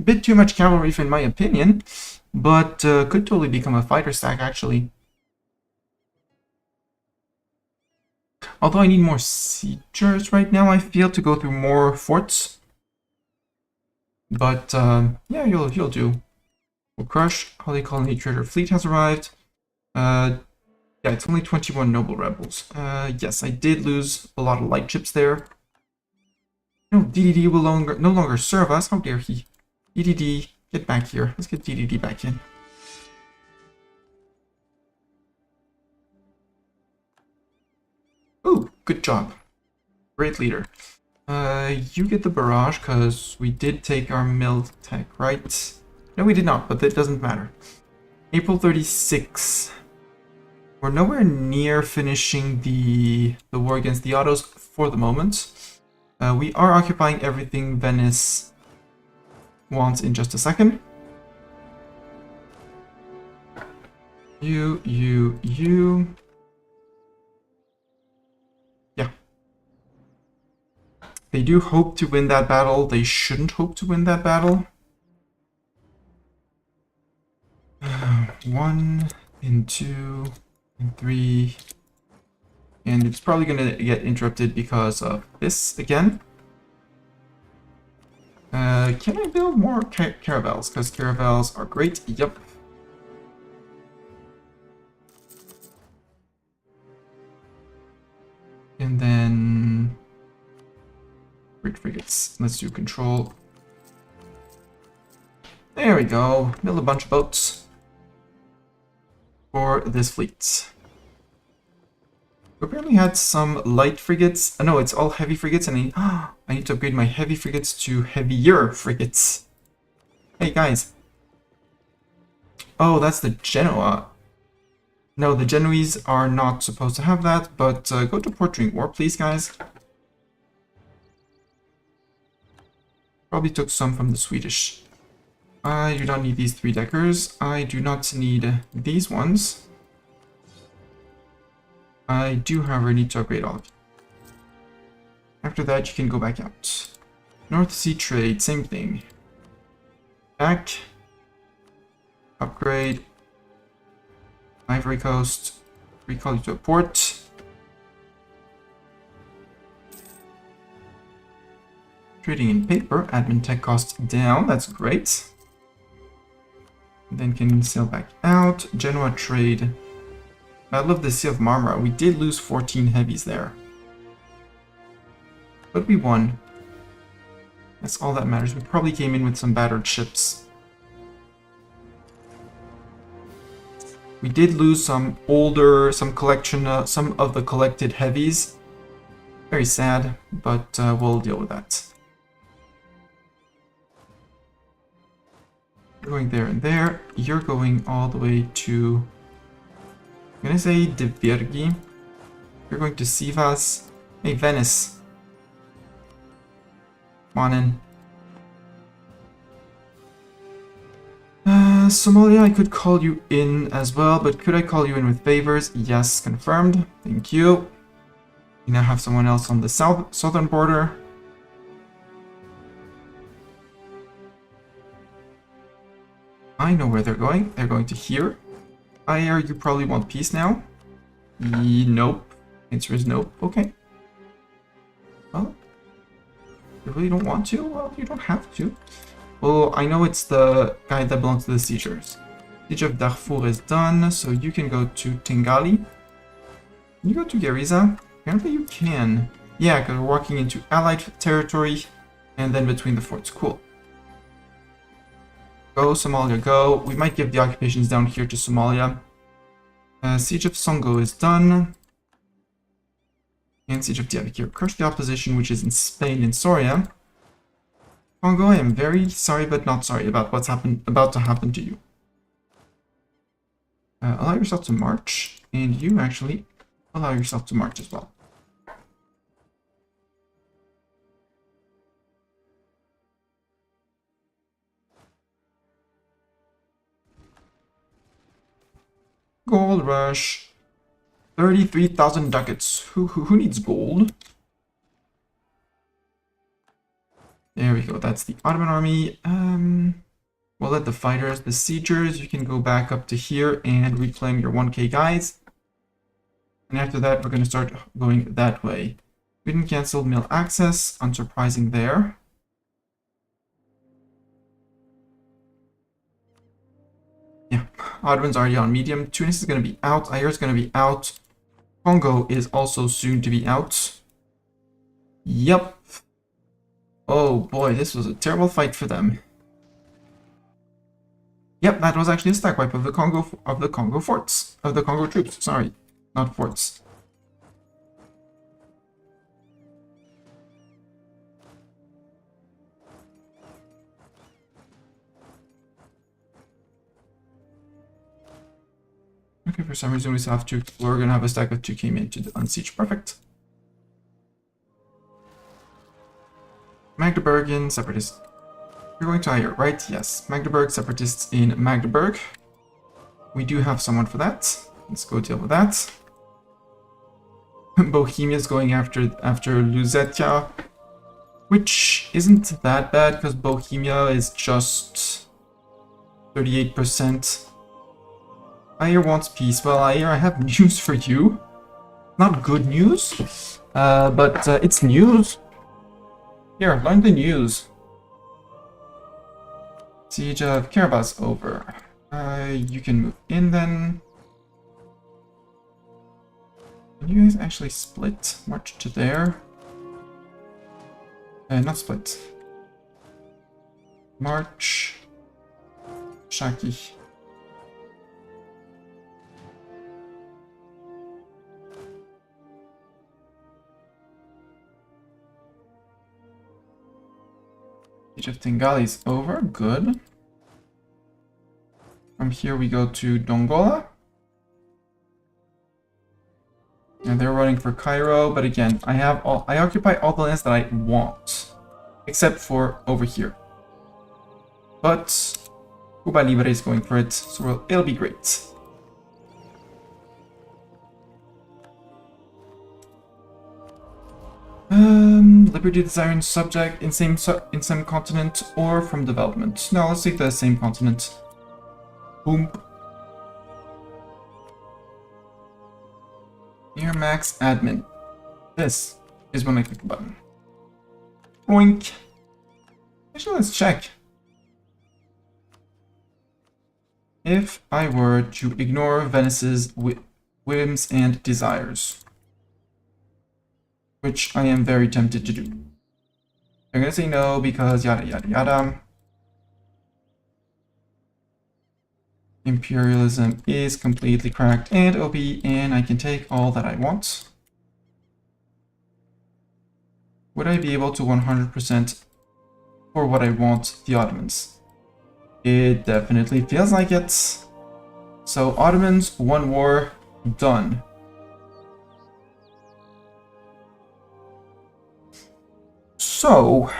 Bit too much cavalry in my opinion, but could totally become a fighter stack actually. Although I need more siegers right now, I feel, to go through more forts. But yeah, you'll do. We'll crush. Holy Colony Trader fleet has arrived. Yeah, it's only 21 noble rebels. Yes, I did lose a lot of light ships there. No, DDD will no longer serve us. How dare he? DDD, get back here. Let's get DDD back in. Ooh, good job. Great leader. You get the barrage, because we did take our mill tech, right? No, we did not, but that doesn't matter. April 36. We're nowhere near finishing the war against the Ottos for the moment. We are occupying everything Venice wants in just a second. You. Yeah. They do hope to win that battle. They shouldn't hope to win that battle. 1 and 2 and 3. And it's probably going to get interrupted because of this again. Can I build more caravels? Because caravels are great. Yep. And then great frigates. Let's do control. There we go. Build a bunch of boats for this fleet. We apparently had some light frigates. No, it's all heavy frigates, and I need to upgrade my heavy frigates to heavier frigates. Hey, guys. Oh, that's the Genoa. No, the Genoese are not supposed to have that, but go to port during war, please, guys. Probably took some from the Swedish. I do not need these 3-deckers. I do not need these ones. I do, however, need to upgrade all of you. After that, you can go back out. North Sea trade, same thing. Back. Upgrade. Ivory Coast. Recall you to a port. Trading in paper. Admin tech costs down. That's great. Then can sail back out. Genoa trade. Battle of the Sea of Marmara. We did lose 14 heavies there. But we won. That's all that matters. We probably came in with some battered ships. We did lose some older, some of the collected heavies. Very sad, but we'll deal with that. You're going there and there. You're going all the way to... I'm gonna say De Virgi. You're going to Sivas. Hey, Venice. Come on in. Somalia, I could call you in as well, but could I call you in with favors? Yes, confirmed. Thank you. We now have someone else on the southern border. I know where they're going. They're going to here. Ire, you probably want peace now. Nope. Answer is nope. Okay. Well, you really don't want to? Well, you don't have to. Well, I know it's the guy that belongs to the siegers. Siege of Darfur is done, so you can go to Tengali. Can you go to Geriza? Apparently you can. Yeah, because we're walking into allied territory, and then between the forts. Cool. Go, Somalia, go. We might give the occupations down here to Somalia. Siege of Songo is done. And Siege of Diyarbakir. Crush the opposition, which is in Spain and Soria. Congo, I am very sorry, but not sorry about what's about to happen to you. Allow yourself to march, and you actually allow yourself to march as well. Gold rush. 33,000 ducats. Who needs gold? There we go. That's the Ottoman army. We'll let the fighters, the siegers, you can go back up to here and reclaim your 1k guys. And after that, we're going to start going that way. We didn't cancel mill access. Unsurprising there. Yeah, Ottoman's already on medium. Tunis is going to be out. Ayer is going to be out. Congo is also soon to be out. Yep. Oh boy, this was a terrible fight for them. Yep, that was actually a stack wipe of the Congo forts. Of the Congo troops, sorry. Not forts. Okay, for some reason we still have 2. We're gonna have a stack of 2 came into the unsiege. Perfect. Magdeburgian separatists. You're going to hire, right? Yes. Magdeburg separatists in Magdeburg. We do have someone for that. Let's go deal with that. Bohemia is going after Luzetia, which isn't that bad because Bohemia is just 38%. Ayer wants peace. Well, Ayer, I have news for you. Not good news, but it's news. Here, learn the news. Siege of Karabas over. You can move in then. Can you guys actually split? March to there. Not split. March. Shaki. Siege of Tengali is over. Good. From here we go to Dongola. And they're running for Cairo, but again, I occupy all the lands that I want. Except for over here. But Cuba Libre is going for it, so it'll be great. Liberty desiring subject in same continent or from development. No, let's take the same continent. Boom. Near max admin. This is when I click the button. Boink. Actually, let's check. If I were to ignore Venice's whims and desires, which I am very tempted to do. I'm gonna say no because yada yada yada. Imperialism is completely cracked and OP, and I can take all that I want. Would I be able to 100% for what I want the Ottomans? It definitely feels like it. So Ottomans, 1 war, done. So,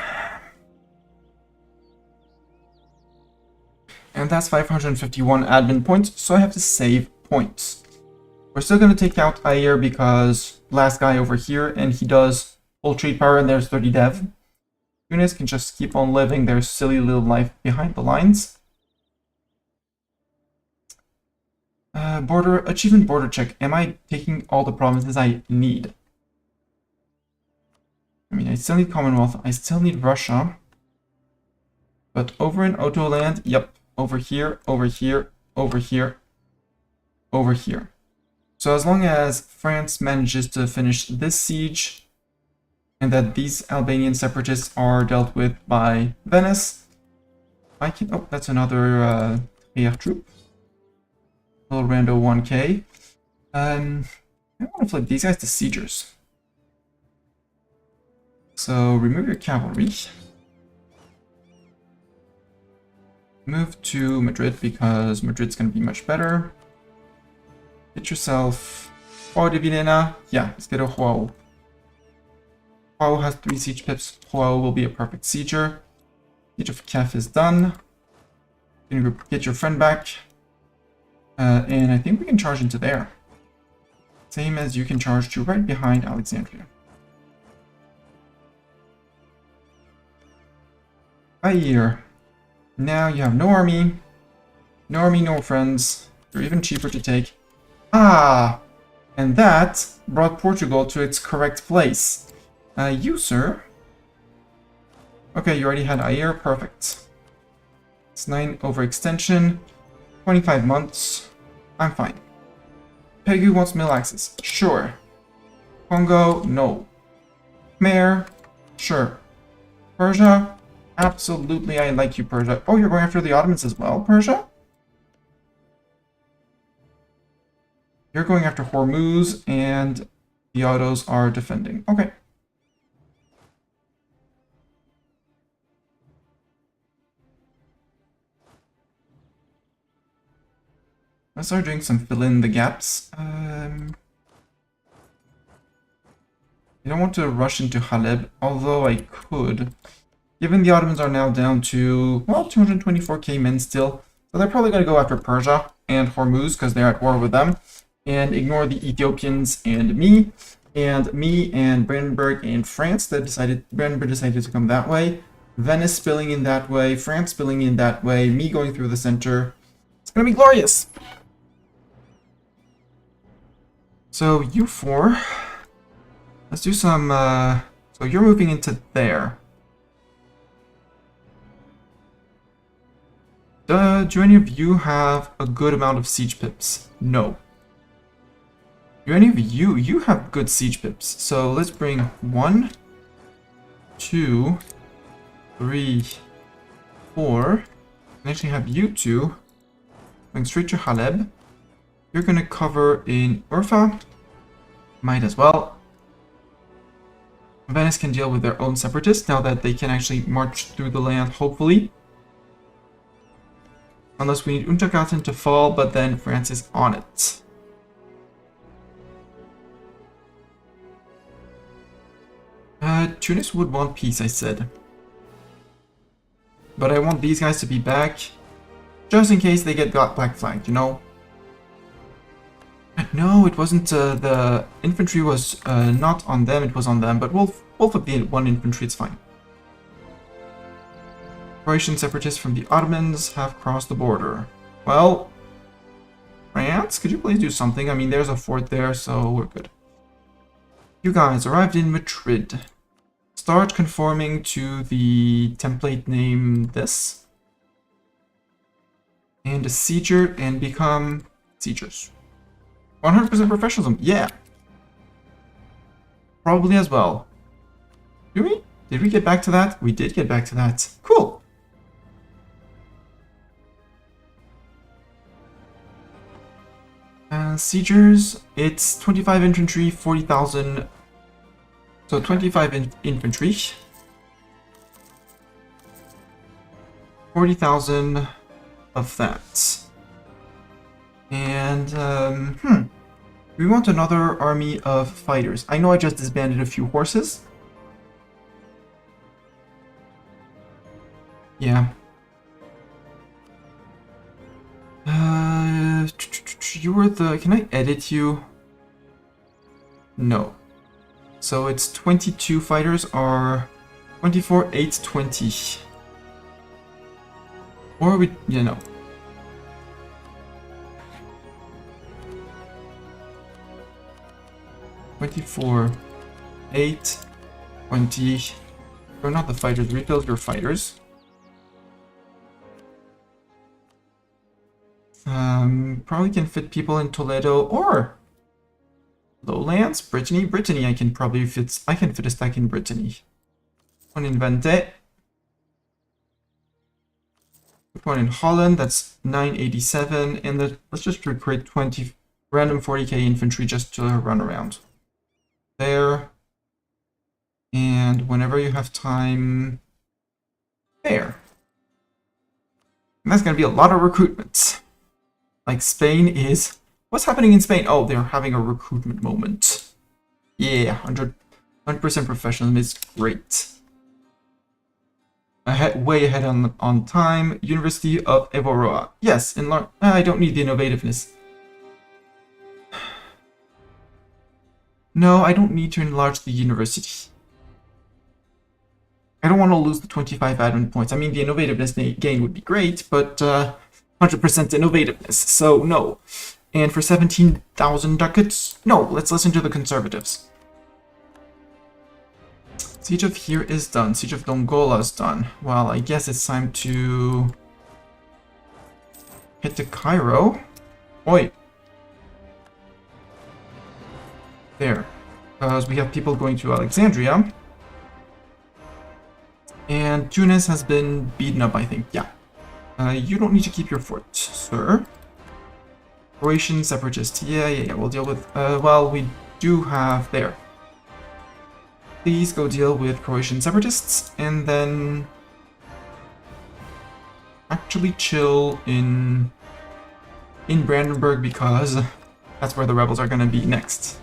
and that's 551 admin points, so I have to save points. We're still going to take out Ayer because last guy over here, and he does full trade power, and there's 30 dev. Tunis can just keep on living their silly little life behind the lines. Achievement border check. Am I taking all the provinces I need? I mean, I still need Commonwealth. I still need Russia. But over in Otto land, yep. Over here, over here, over here, over here. So as long as France manages to finish this siege, and that these Albanian separatists are dealt with by Venice, I can... Oh, that's another air troop. Little rando 1k. I want to flip these guys to siegers. So remove your cavalry. Move to Madrid because Madrid's going to be much better. Get yourself Joao de Vilhena. Yeah, let's get a Joao. Joao has 3 siege pips. Joao will be a perfect sieger. Siege of Kiev is done. You're going to get your friend back. And I think we can charge into there. Same as you can charge to right behind Alexandria. Ayer. Now you have no army, no friends. You're even cheaper to take. Ah! And that brought Portugal to its correct place. You, sir. Okay, you already had Ayer. Perfect. It's 9 overextension. 25 months. I'm fine. Pegu wants mill access. Sure. Congo, no. Khmer, sure. Persia, absolutely, I like you, Persia. Oh, you're going after the Ottomans as well, Persia? You're going after Hormuz, and the Ottos are defending. Okay. Let's start doing some fill in the gaps. I don't want to rush into Haleb, although I could. Given the Ottomans are now down to, well, 224k men still. So they're probably going to go after Persia and Hormuz because they're at war with them. And ignore the Ethiopians and me and Brandenburg and France that Brandenburg decided to come that way. Venice spilling in that way, France spilling in that way, me going through the center. It's going to be glorious! So, you 4, let's do some, so you're moving into there. Do any of you have a good amount of siege pips? No. Do any of you have good siege pips. So let's bring 1, 2, 3, 4, and actually have you 2 going straight to Haleb. You're going to cover in Urfa. Might as well. Venice can deal with their own separatists now that they can actually march through the land, hopefully. Unless we need Untergarten to fall, but then France is on it. Tunis would want peace, I said. But I want these guys to be back, just in case they get black flagged, you know? No, it wasn't, the infantry was not on them, it was on them, but we'll flip the 1 infantry, it's fine. Croatian separatists from the Ottomans have crossed the border. Well, France, could you please do something? I mean, there's a fort there, so we're good. You guys arrived in Madrid. Start conforming to the template name this. And a sieger and become siegers. 100% professionalism, yeah. Probably as well. Do we? Did we get back to that? We did get back to that. Cool. Siegers, it's 25 infantry, 40,000. So 25 infantry. 40,000 of that. And, we want another army of fighters. I know I just disbanded a few horses. Yeah. you were the... Can I edit you? No. So it's 22 fighters are 24, 8, 20. Or we... Yeah, no. $24, 8, 20. You're not the fighters. Rebuild your fighters. Probably can fit people in Toledo or Lowlands, Brittany. Brittany, I can fit a stack in Brittany. One in Vente. Put one in Holland. That's 987, and let's just recruit 20 random 40k infantry just to run around. There. And whenever you have time, there. And that's going to be a lot of recruitment. Like Spain is... What's happening in Spain? Oh, they're having a recruitment moment. Yeah, 100% professionalism is great. Way ahead on time. University of Avaria. Yes, I don't need the innovativeness. No, I don't need to enlarge the university. I don't want to lose the 25 admin points. I mean, the innovativeness gain would be great, but 100% innovativeness, so no. And for 17,000 ducats, no, let's listen to the conservatives. Siege of here is done. Siege of Dongola is done. Well, I guess it's time to head to Cairo. Oi. There. Because we have people going to Alexandria. And Tunis has been beaten up, I think. Yeah. You don't need to keep your fort, sir. Croatian separatists. Yeah. We'll deal with... well, we do have... There. Please go deal with Croatian separatists. And then... actually chill in Brandenburg, because that's where the rebels are going to be next.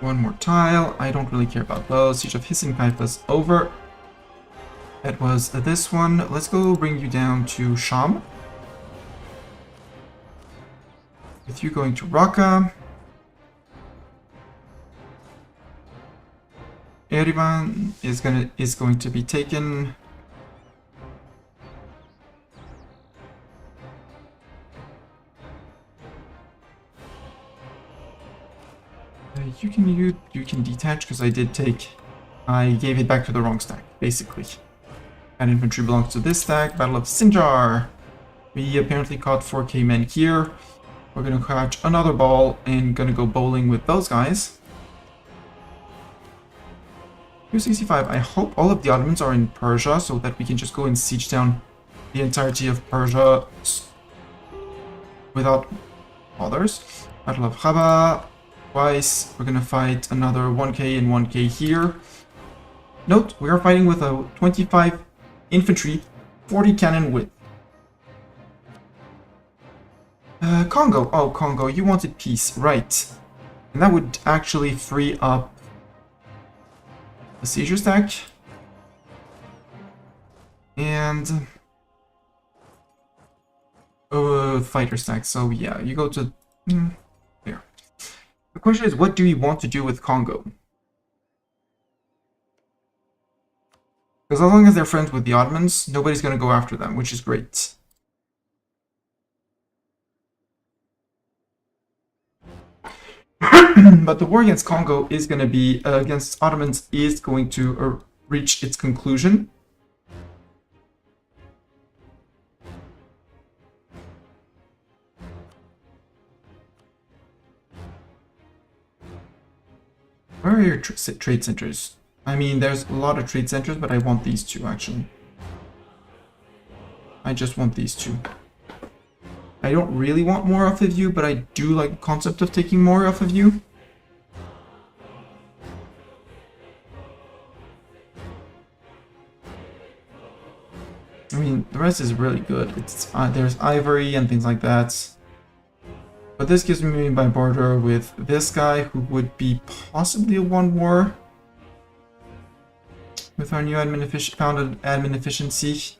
One more tile. I don't really care about those. Siege of Hissenkaifas over. That was this one. Let's go bring you down to Sham. With you going to Raqqa. Erivan is going to be taken. You can detach, because I gave it back to the wrong stack, basically. And infantry belongs to this stack. Battle of Sinjar. We apparently caught 4k men here. We're gonna catch another ball and gonna go bowling with those guys. 265. I hope all of the Ottomans are in Persia, so that we can just go and siege down the entirety of Persia without others. Battle of Khaba. Twice. We're gonna fight another 1k and 1k here. Note, we are fighting with a 25 infantry, 40 cannon width. Congo. Oh, Congo, you wanted peace. Right. And that would actually free up the seizure stack. And... fighter stack. So yeah, you go to... there. The question is, what do we want to do with Congo? Because as long as they're friends with the Ottomans, nobody's going to go after them, which is great. But the war against Congo is going to be, against Ottomans, is going to reach its conclusion. Where are your trade centers? I mean, there's a lot of trade centers, but I want these two, actually. I just want these two. I don't really want more off of you, but I do like the concept of taking more off of you. I mean, the rest is really good. It's there's ivory and things like that. But this gives me my border with this guy, who would be possibly a one war. With our new founded admin efficiency.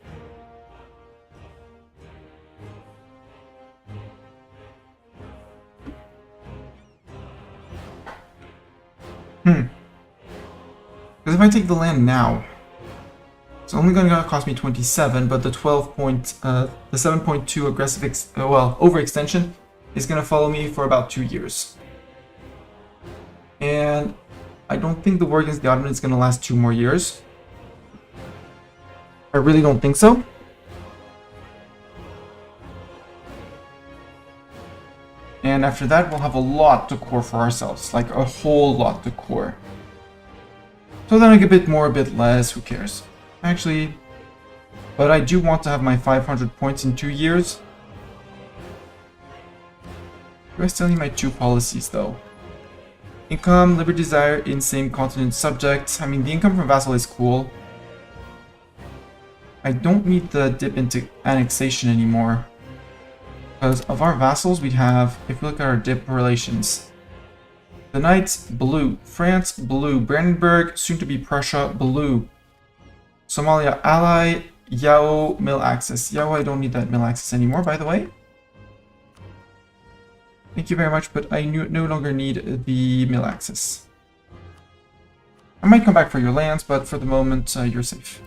Because if I take the land now, it's only going to cost me 27, but the 7.2 aggressive, overextension is going to follow me for about 2 years. And I don't think the war against the Ottomans is going to last 2 more years. I really don't think so. And after that, we'll have a lot to core for ourselves, like a whole lot to core. So then I get a bit more, a bit less, who cares? Actually, but I do want to have my 500 points in 2 years. Do I still need my 2 policies though? Income, liberty, desire, in same continent subject. I mean, the income from vassal is cool. I don't need the dip into annexation anymore. Because of our vassals, we have, if we look at our dip relations, the Knights, blue. France, blue. Brandenburg, soon to be Prussia, blue. Somalia, ally. Yao, mill access. Yao, I don't need that mill access anymore, by the way. Thank you very much, but I no longer need the mill access. I might come back for your lands, but for the moment, you're safe.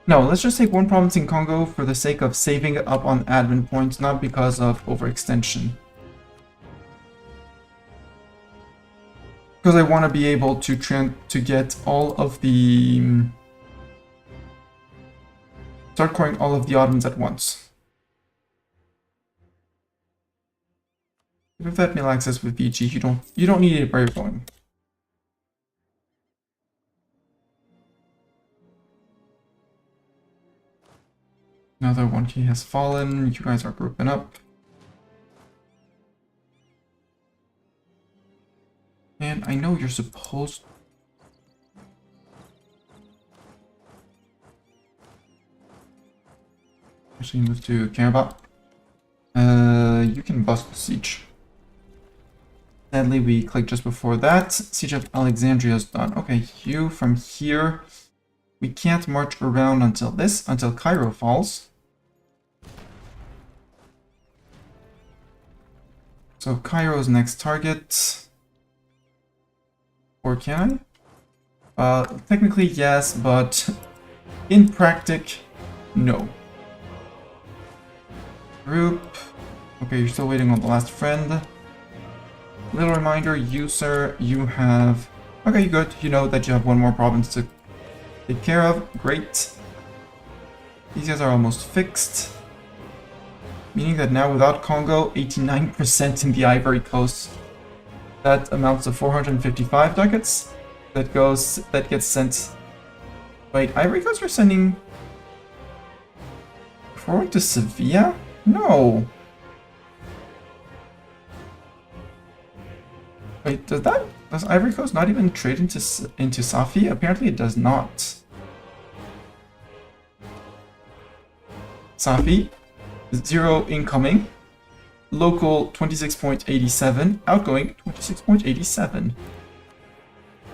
No, let's just take 1 province in Congo for the sake of saving up on admin points, not because of overextension. Because I want to be able to get all of the... start coring all of the Ottomans at once. If that mill access with Vichy, you don't need it where you're going. Another 1k has fallen. You guys are grouping up. And I know you're supposed... Actually move to Karaman. You can bust the siege. Sadly, we clicked just before that. Siege of Alexandria is done. Okay, you from here. We can't march around until Cairo falls. So Cairo's next target. Or can I? Technically yes, but in practic, no. Group. Okay, you're still waiting on the last friend. Little reminder, you sir, you have... Okay, good. You know that you have 1 more province to take care of. Great. These guys are almost fixed. Meaning that now without Congo, 89% in the Ivory Coast. That amounts to 455 ducats. That gets sent... Wait, Ivory Coast are sending... forward to Sevilla? No. Wait, does Ivory Coast not even trade into Safi? Apparently it does not. Safi, 0 incoming. Local 26.87, outgoing 26.87.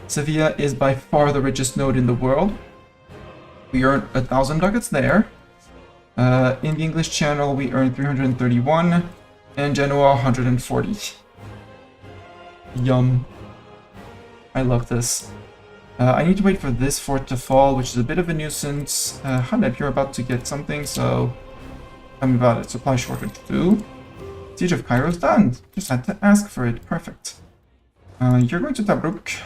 Sevilla is by far the richest node in the world. We earn 1,000 ducats there. In the English Channel, we earn 331, and Genoa 140. Yum. I love this. I need to wait for this fort to fall, which is a bit of a nuisance. Haneb, you're about to get something, so... Tell me about it. Supply shortage 2. Siege of Cairo's done. Just had to ask for it. Perfect. You're going to Tobruk.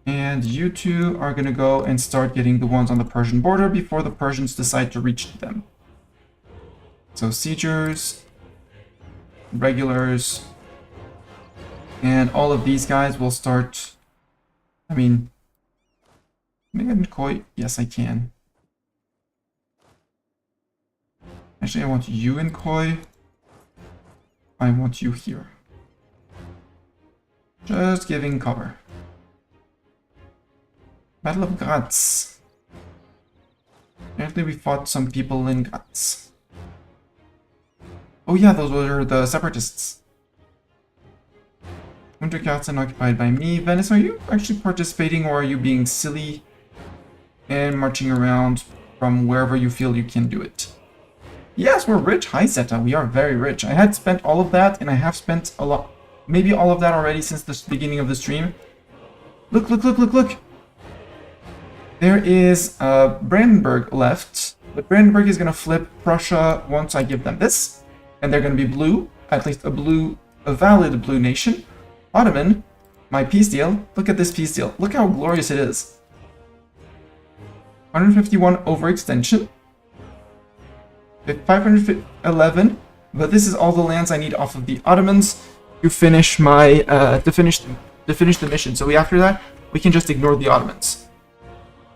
And you two are going to go and start getting the ones on the Persian border before the Persians decide to reach them. So siegers, regulars, and all of these guys will start... I mean... Can I get Koi? Yes, I can. Actually, I want you in Koi. I want you here. Just giving cover. Battle of Graz. Apparently we fought some people in Graz. Oh yeah, those were the separatists. Unterkarten occupied by me. Venice, are you actually participating or are you being silly and marching around from wherever you feel you can do it? Yes, we're rich. Hi, Zeta. We are very rich. I had spent all of that, and I have spent a lot, maybe all of that already since the beginning of the stream. Look, look, look, look, look. There is Brandenburg left, but Brandenburg is going to flip Prussia once I give them this, and they're going to be blue, at least a valid blue nation. Ottoman, my peace deal. Look at this peace deal. Look how glorious it is. 151 overextension. 511, but this is all the lands I need off of the Ottomans to finish my to finish the mission. So after that, we can just ignore the Ottomans.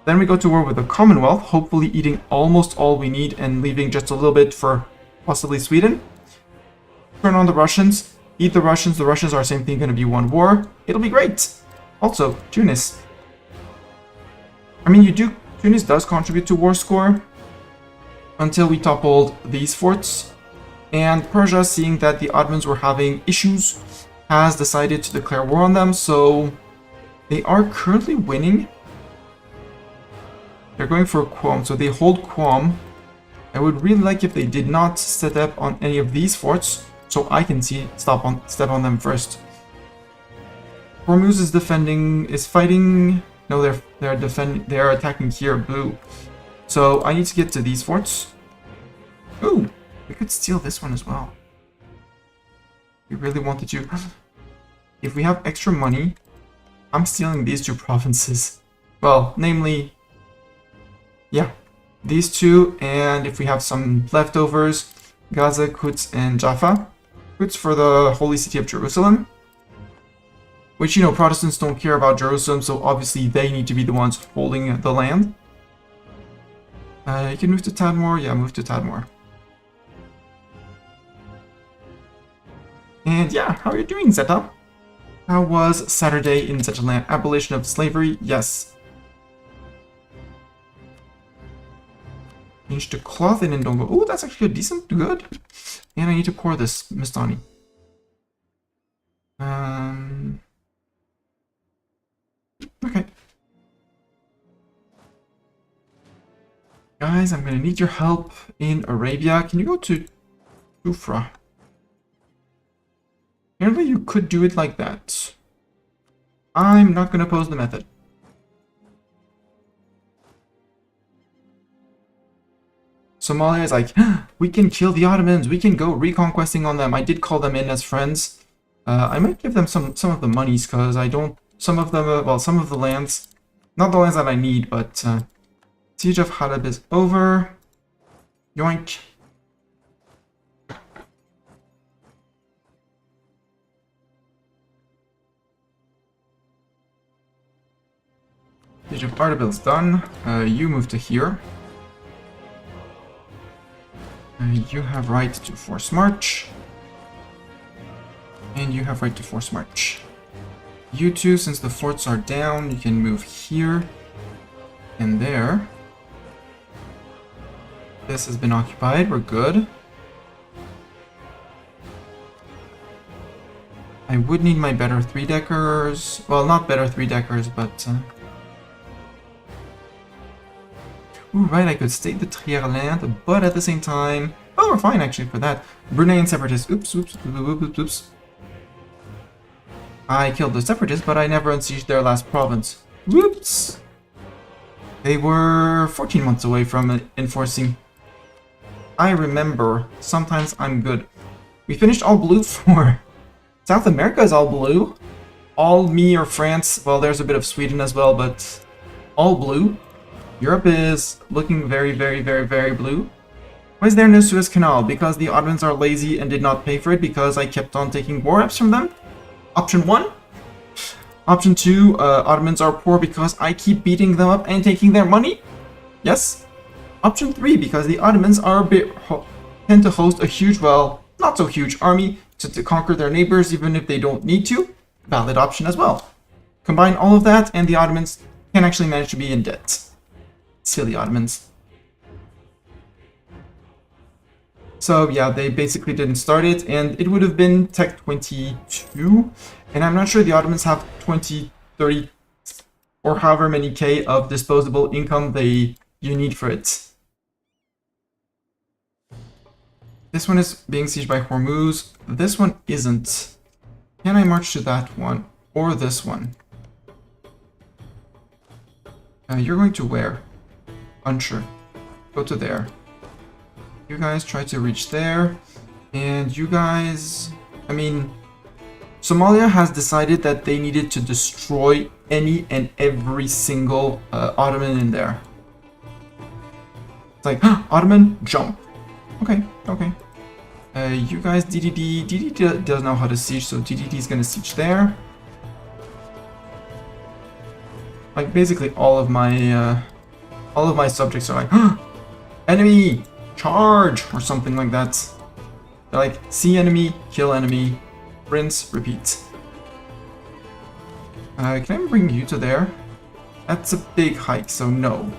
Then we go to war with the Commonwealth, hopefully eating almost all we need and leaving just a little bit for possibly Sweden. Turn on the Russians, eat the Russians. The Russians are same thing, going to be one war. It'll be great. Also, Tunis. I mean, Tunis does contribute to war score until we toppled these forts. And Persia, seeing that the Ottomans were having issues, has decided to declare war on them. So they are currently winning. They're going for Qom, so they hold Qom. I would really like if they did not set up on any of these forts, so I can step on them first. Hormuz is fighting. No, they're attacking here. Boo. So I need to get to these forts. Ooh, we could steal this one as well. We really wanted to. If we have extra money, I'm stealing these two provinces. Well, namely, yeah, these two, and if we have some leftovers, Gaza, Quds, and Jaffa. Quds for the Holy City of Jerusalem. Which, you know, Protestants don't care about Jerusalem, so obviously they need to be the ones holding the land. You can move to Tadmor. Yeah, move to Tadmor. And yeah, how are you doing, Zeta? How was Saturday in Zetaland? Abolition of slavery? Yes. Change to cloth in Ndongo. Oh, that's actually decent, good. And I need to core this Mistani. Okay. Guys, I'm gonna need your help in Arabia. Can you go to Jufra? Apparently you could do it like that. I'm not gonna oppose the method. Somalia is like, we can kill the Ottomans, we can go reconquesting on them. I did call them in as friends. I might give them some of the monies, because I don't, some of them, well, some of the lands, not the lands that I need, but Siege of Halab is over. Yoink. Siege of Ardabil is done. You move to here. You have right to force march. And you have right to force march. You two, since the forts are down, you can move here and there. This has been occupied, we're good. I would need my better 3-deckers. Well, not better 3-deckers, but... Ooh, right, I could state the Trier land, but at the same time... Oh, we're fine, actually, for that. Brunei and Separatists. Oops, oops, oops, oops, oops. I killed the Separatists, but I never unsieged their last province. Whoops! They were 14 months away from enforcing. I remember. Sometimes I'm good. We finished all blue for... South America is all blue. All me or France. Well, there's a bit of Sweden as well, but... all blue. Europe is looking very, very, very, very blue. Why is there no Suez Canal? Because the Ottomans are lazy and did not pay for it because I kept on taking war reps from them? Option 1. Option 2, Ottomans are poor because I keep beating them up and taking their money? Yes. Option 3, because the Ottomans are tend to host a huge, well, not so huge army to conquer their neighbors even if they don't need to. Valid option as well. Combine all of that and the Ottomans can actually manage to be in debt. Silly Ottomans. So yeah, they basically didn't start it, and it would have been Tech 22, and I'm not sure the Ottomans have 20, 30, or however many K of disposable income you need for it. This one is being sieged by Hormuz. This one isn't. Can I march to that one? Or this one? You're going to where? Unsure. Go to there. You guys try to reach there. And you guys... I mean... Somalia has decided that they needed to destroy any and every single Ottoman in there. It's like, Ottoman, jump. Okay, okay. You guys, DDD doesn't know how to siege, so DDD is gonna siege there. Like basically all of my subjects are like, enemy, charge, or something like that. They're like, see enemy, kill enemy, rinse, repeat. Can I bring you to there? That's a big hike, so no.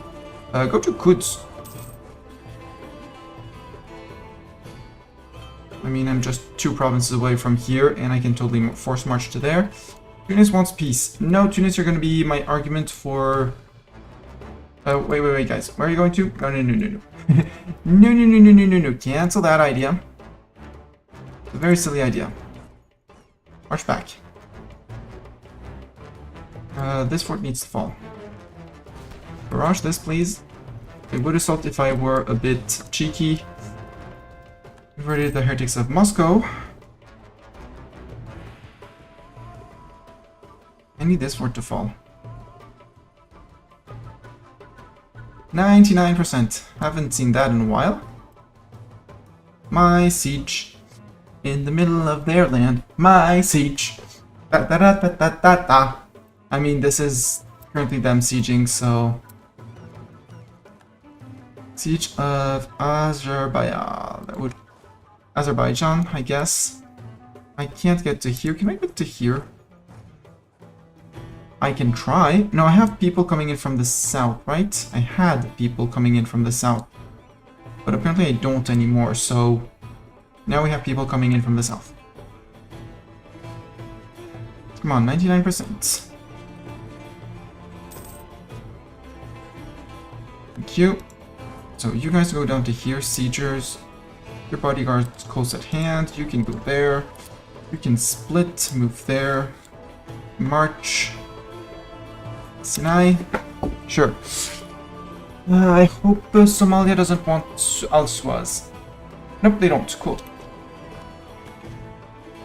Go to Quds. I mean, I'm just 2 provinces away from here, and I can totally force march to there. Tunis wants peace. No, Tunis, you're going to be my argument for... wait, guys. Where are you going to? No. Cancel that idea. It's a very silly idea. March back. This fort needs to fall. Barrage this, please. It would assault if I were a bit cheeky. Converted the heretics of Moscow. I need this fort to fall. 99%. Haven't seen that in a while. My siege. In the middle of their land. My siege. Da da da da da da da. I mean, this is currently them sieging, so... Siege of Azerbaijan. That would... Azerbaijan, I guess. I can't get to here. Can I get to here? I can try. No, I have people coming in from the south, right? I had people coming in from the south. But apparently I don't anymore, so... Now we have people coming in from the south. Come on, 99%. Thank you. So you guys go down to here, siegers. Your bodyguard's close at hand. You can go there. You can split, move there. March. Sinai. Sure. I hope Somalia doesn't want Al-Swaz. Nope, they don't. Cool.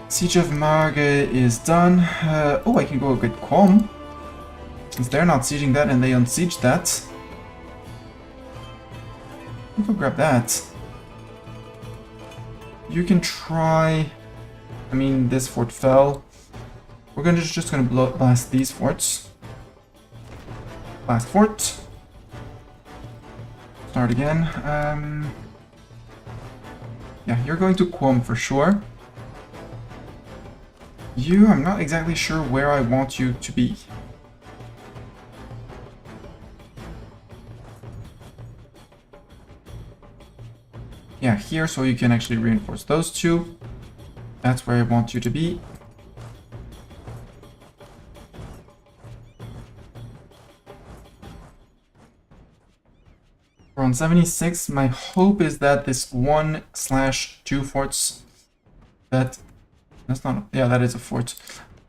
Siege of Marg is done. Oh, I can go get Qom. Since they're not sieging that and they unsiege that. I'll go grab that. You can try... I mean, this fort fell. We're just gonna blast these forts. Blast fort. Start again. Yeah, you're going to Qom for sure. You, I'm not exactly sure where I want you to be. Yeah, here, so you can actually reinforce those two. That's where I want you to be. We're on 76. My hope is that this 1/2 forts that's not, yeah, that is a fort.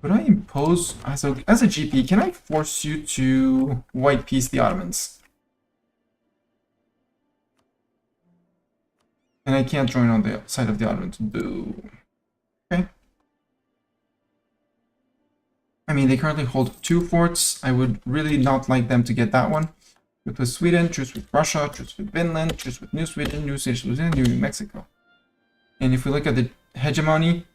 Would I impose, as a GP, can I force you to white peace the Ottomans? And I can't join on the side of the Ottomans. Boo. Okay. I mean, they currently hold 2 forts. I would really not like them to get that one. Truce with Sweden, truce with Russia, truce with Finland, truce with New Sweden, New Seychelles, New Mexico. And if we look at the hegemony,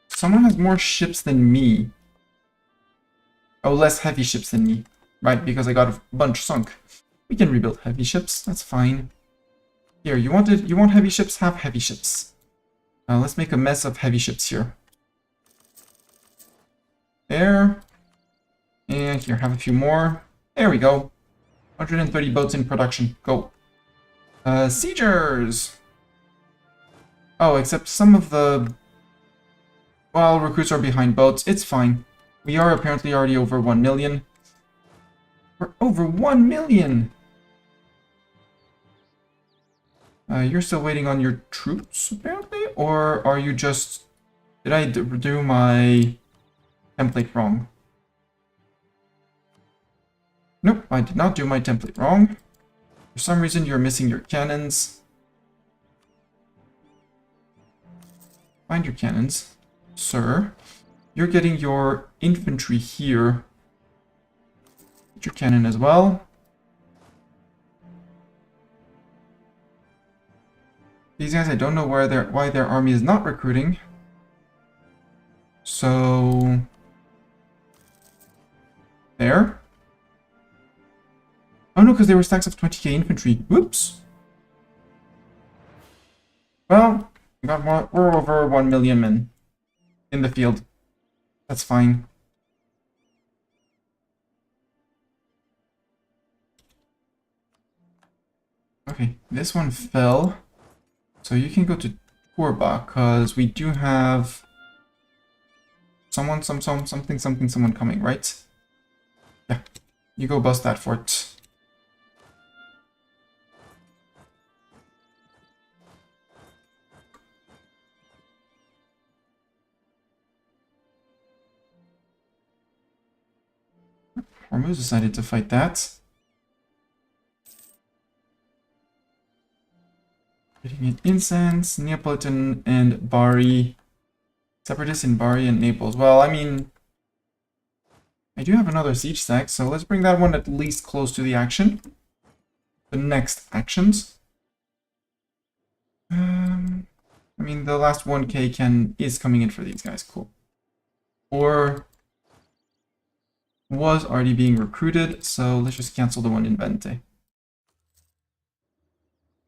someone has more ships than me. Oh, less heavy ships than me. Right, because I got a bunch sunk. We can rebuild heavy ships, that's fine. Here, you want heavy ships? Have heavy ships. Let's make a mess of heavy ships here. There. And here, have a few more. There we go. 130 boats in production. Go. Siegers! Oh, except some of the... Well, recruits are behind boats. It's fine. We are apparently already over 1 million. We're over 1 million! You're still waiting on your troops, apparently? Or are you just... Did I do my template wrong? Nope, I did not do my template wrong. For some reason, you're missing your cannons. Find your cannons, sir. You're getting your infantry here. Get your cannon as well. These guys, I don't know why their army is not recruiting. So... There. Oh no, because they were stacks of 20k infantry. Whoops. Well, we got more, we're over 1 million men in the field. That's fine. Okay, this one fell. So you can go to Turba, because we do have someone coming, right? Yeah, you go bust that fort. Hormuz decided to fight that. Getting in incense, Neapolitan and Bari. Separatists in Bari and Naples. Well, I mean, I do have another siege stack, so let's bring that one at least close to the action. The next actions. I mean, the last 1k is coming in for these guys. Cool. Or was already being recruited, so let's just cancel the one in Vente.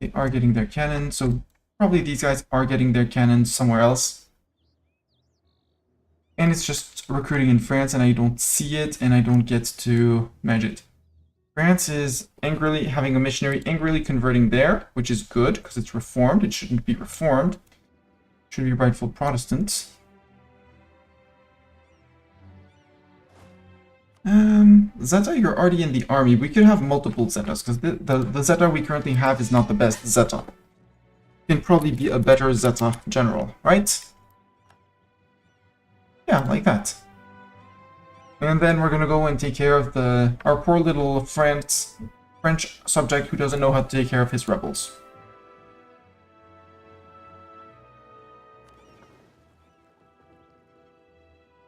They are getting their cannon, so probably these guys are getting their cannons somewhere else. And it's just recruiting in France, and I don't see it, and I don't get to manage it. France is angrily having a missionary angrily converting there, which is good, because it's reformed. It shouldn't be reformed. It should be rightful Protestant. Zeta, you're already in the army. We could have multiple Zetas, because the Zeta we currently have is not the best Zeta. Can probably be a better Zeta general, right? Yeah, like that. And then we're gonna go and take care of our poor little French subject who doesn't know how to take care of his rebels.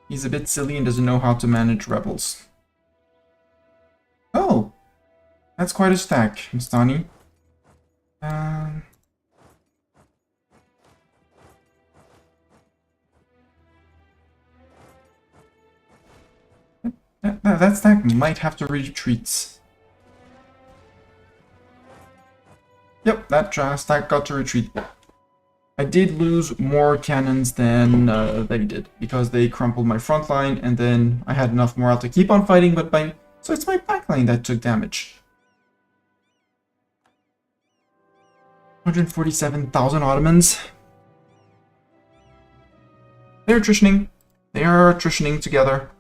He's a bit silly and doesn't know how to manage rebels. Oh! That's quite a stack, Mstani. That stack might have to retreat. Yep, that stack got to retreat. I did lose more cannons than they did, because they crumpled my front line, and then I had enough morale to keep on fighting, but so it's my back line that took damage. 147,000 Ottomans. They're attritioning. They are attritioning together.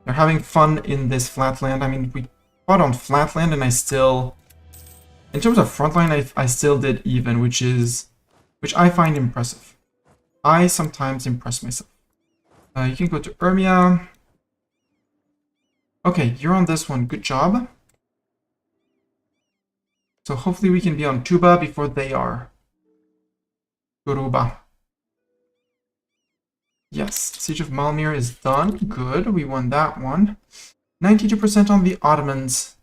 They're having fun in this flatland. I mean, we fought on flatland, and I still... In terms of frontline, I still did even, which I find impressive. I sometimes impress myself. You can go to Urmia. Okay, you're on this one. Good job. So hopefully we can be on Tuba before they are. Guruba. Yes, Siege of Malmir is done. Good, we won that one. 92% on the Ottomans.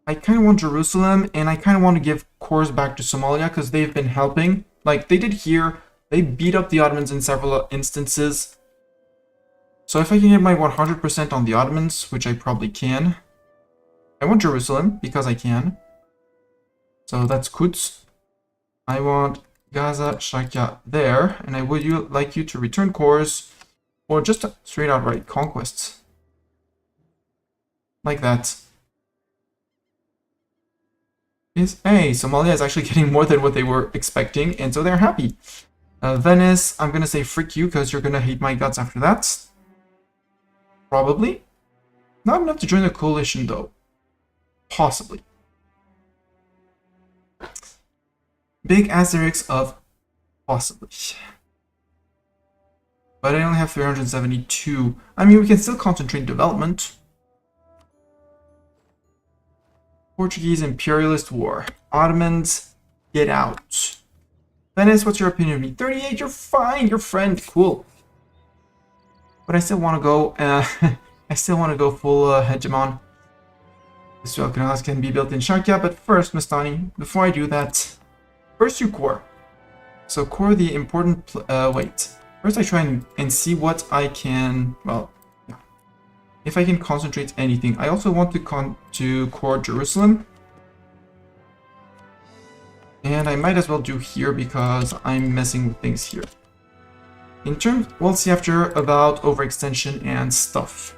I kind of want Jerusalem, and I kind of want to give cores back to Somalia, because they've been helping. Like they did here, they beat up the Ottomans in several instances. So if I can get my 100% on the Ottomans, which I probably can. I want Jerusalem, because I can. So that's Quds. I want Gaza, Shaka there, and I would like you to return cores, or just straight outright conquests. Like that. Hey, Somalia is actually getting more than what they were expecting, and so they're happy. Venice, I'm gonna say frick you, because you're gonna hate my guts after that. Probably. Not enough to join the coalition, though. Possibly. big asterisk of possibly. But I only have 372. I mean, we can still concentrate development. Portuguese imperialist war. Ottomans, get out. Venice, what's your opinion of me? 38, you're fine, you're friend, cool. But I still want to go, I still want to go full hegemon. This canals can be built in Shakya, but first, Mastani, before I do that, first you core. So core the important, wait. First I try and see what I can, well, yeah. If I can concentrate anything. I also want to core Jerusalem. And I might as well do here because I'm messing with things here. In terms, we'll see after about overextension and stuff.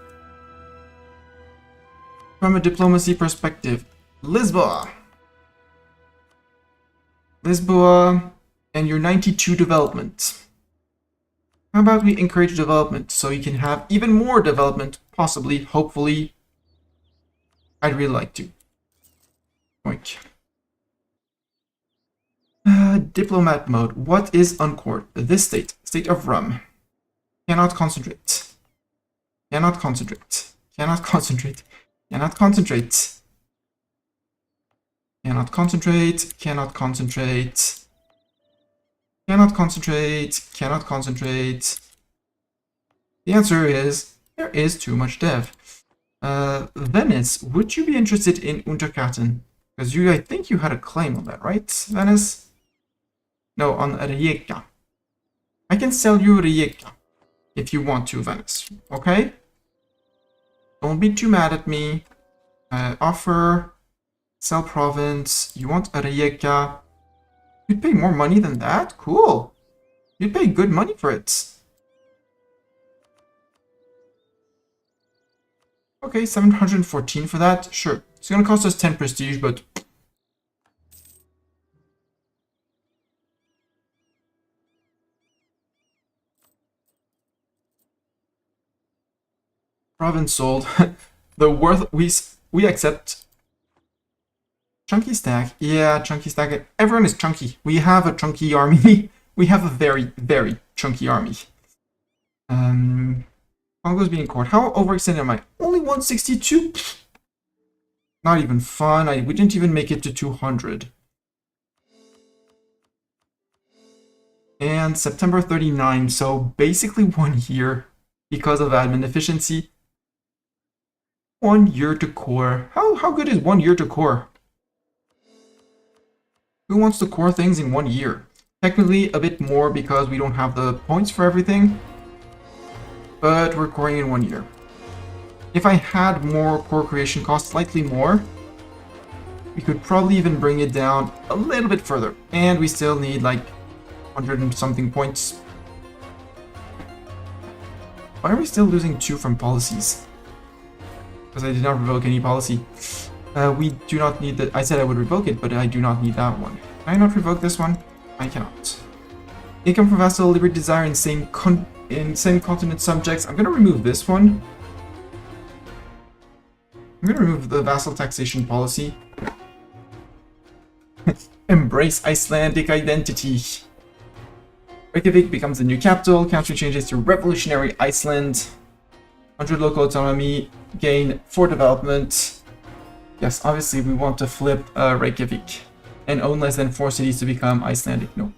From a diplomacy perspective, Lisboa. Lisboa and your 92 development. How about we encourage development so you can have even more development, possibly, hopefully. I'd really like to. Oink. Diplomat mode. What is uncored? This state. State of rum. Cannot concentrate. Cannot concentrate. Cannot concentrate. Cannot concentrate. Cannot concentrate. Cannot concentrate. Cannot concentrate. Cannot concentrate. The answer is there is too much dev. Venice, would you be interested in Unterkatten? Because I think you had a claim on that, right, Venice? No, on Rijeka. I can sell you Rijeka if you want to, Venice. Okay? Don't be too mad at me. Offer, sell province. You want Rijeka? You'd pay more money than that? Cool. You'd pay good money for it. Okay, 714 for that. Sure. It's gonna cost us 10 prestige, but... Province sold. The worth we accept. Chunky stack. Yeah, chunky stack. Everyone is chunky. We have a chunky army. We have a very, very chunky army. Congo's being court. How overextended am I? Only 162? Not even fun. We didn't even make it to 200. And September 39. So basically 1 year because of admin efficiency. 1 year to core. How good is 1 year to core? Who wants to core things in 1 year? Technically a bit more because we don't have the points for everything. But we're coring in 1 year. If I had more core creation costs, slightly more, we could probably even bring it down a little bit further. And we still need like 100 and something points. Why are we still losing 2 from policies? Because I did not revoke any policy. We do not need that. I said I would revoke it, but I do not need that one. Can I not revoke this one? I cannot. Income for vassal, liberty, desire, and same continent subjects. I'm going to remove this one. I'm going to remove the vassal taxation policy. Embrace Icelandic identity. Reykjavik becomes the new capital. Country changes to Revolutionary Iceland. 100 local autonomy. Gain 4 development. Yes, obviously we want to flip Reykjavik and own less than 4 cities to become Icelandic. Nope.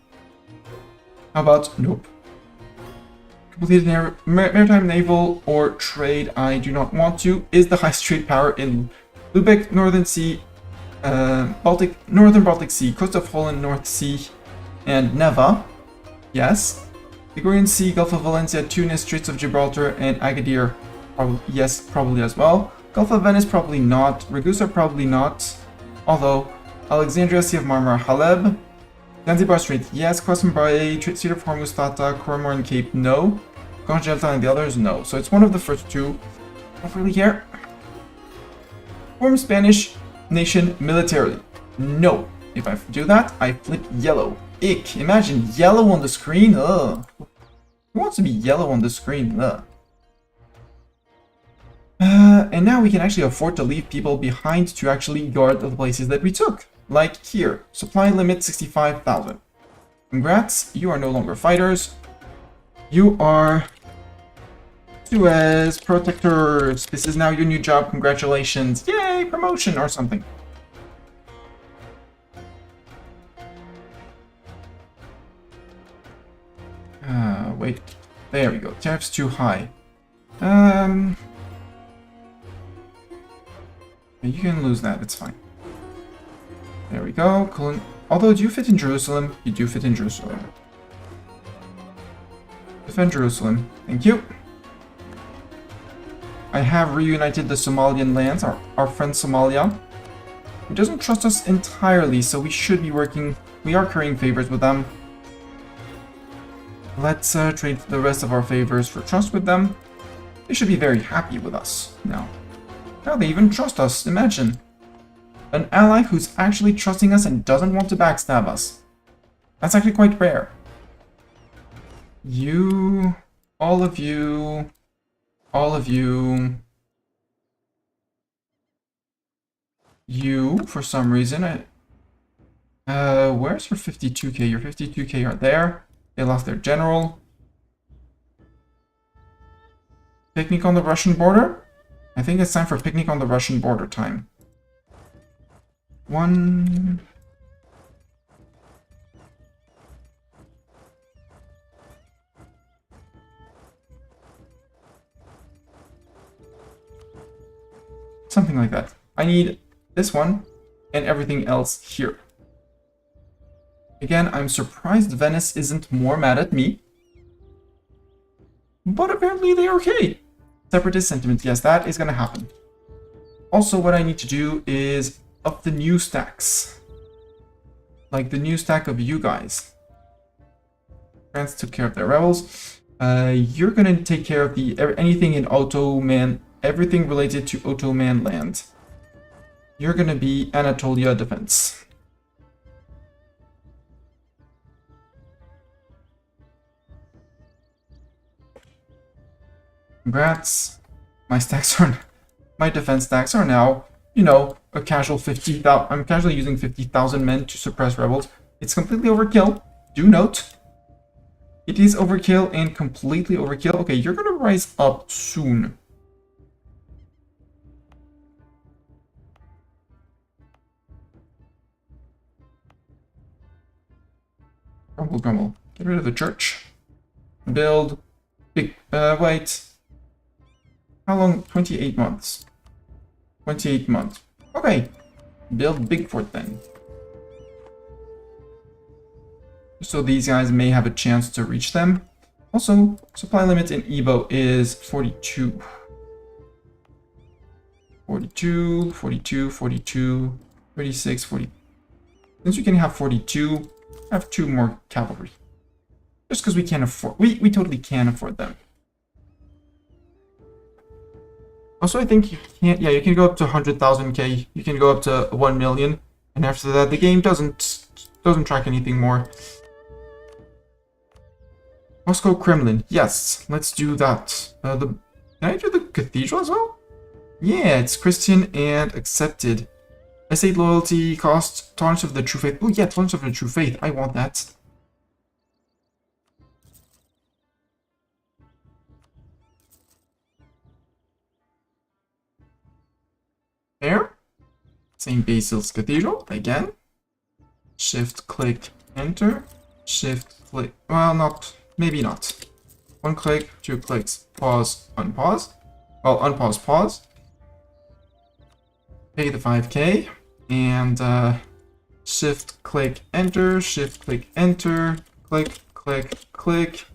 How about nope? Completed maritime, naval, or trade. I do not want to. Is the highest trade power in Lubeck, Northern Sea, Northern Baltic Sea, coast of Holland, North Sea, and Neva. Yes. Ligurian Sea, Gulf of Valencia, Tunis, Straits of Gibraltar, and Agadir. Probably, yes, probably as well. Gulf of Venice, probably not. Ragusa, probably not. Although, Alexandria, Sea of Marmara, Haleb. Zanzibar Strait, yes. Qasem Bay, Strait of Hormuz, Tata, Comorin Cape, no. Congelta and the others, no. So it's one of the first 2. Don't really care. Form Spanish nation militarily. No. If I do that, I flip yellow. Ick. Imagine yellow on the screen. Ugh. Who wants to be yellow on the screen? Ugh. And now we can actually afford to leave people behind to actually guard the places that we took. Like here, supply limit 65,000. Congrats, you are no longer fighters. You are Suez protectors. This is now your new job. Congratulations. Yay, promotion or something. Wait. There we go. Tariff's too high. You can lose that. It's fine. There we go. Although do you fit in Jerusalem? You do fit in Jerusalem. Defend Jerusalem. Thank you. I have reunited the Somalian lands, our friend Somalia. He doesn't trust us entirely, so we should be working... We are currying favors with them. Let's trade the rest of our favors for trust with them. They should be very happy with us now. Now they even trust us, imagine. An ally who's actually trusting us and doesn't want to backstab us. That's actually quite rare. You... All of you... You, for some reason, where's your 52k? Your 52k are there. They lost their general. Picnic on the Russian border? I think it's time for picnic on the Russian border time. One... Something like that. I need this one and everything else here. Again, I'm surprised Venice isn't more mad at me. But apparently they're okay. Separatist sentiment, yes, that is gonna happen. Also, what I need to do is up the new stacks. Like the new stack of you guys. France took care of their rebels. You're gonna take care of the anything in Ottoman, everything related to Ottoman land. You're gonna be Anatolia defense. Congrats. My stacks are... My defense stacks are now, you know, a casual 50,000... I'm casually using 50,000 men to suppress rebels. It's completely overkill. Do note. It is overkill and completely overkill. Okay, you're gonna rise up soon. Grumble, grumble. Get rid of the church. Build. Big... wait. How long? 28 months. 28 months. Okay. Build big fort then. So these guys may have a chance to reach them. Also, supply limit in Ibo is 42. 42, 42, 42, 36, 40. Since we can have 42, have 2 more cavalry. Just because we can't afford... We totally can afford them. Also, I think you can't... Yeah, you can go up to 100,000k. You can go up to 1 million. And after that, the game doesn't track anything more. Moscow Kremlin. Yes, let's do that. Can I do the cathedral as well? Yeah, it's Christian and accepted. Estate loyalty cost, Tolerance of the True Faith. Oh yeah, Tolerance of the True Faith. I want that. There. St. Basil's Cathedral again. Shift click enter. Shift click. Well, not. Maybe not. 1 click, 2 clicks. Pause, unpause. Well, unpause, pause. Pay the 5k. And shift click enter. Shift click enter. Click, click, click.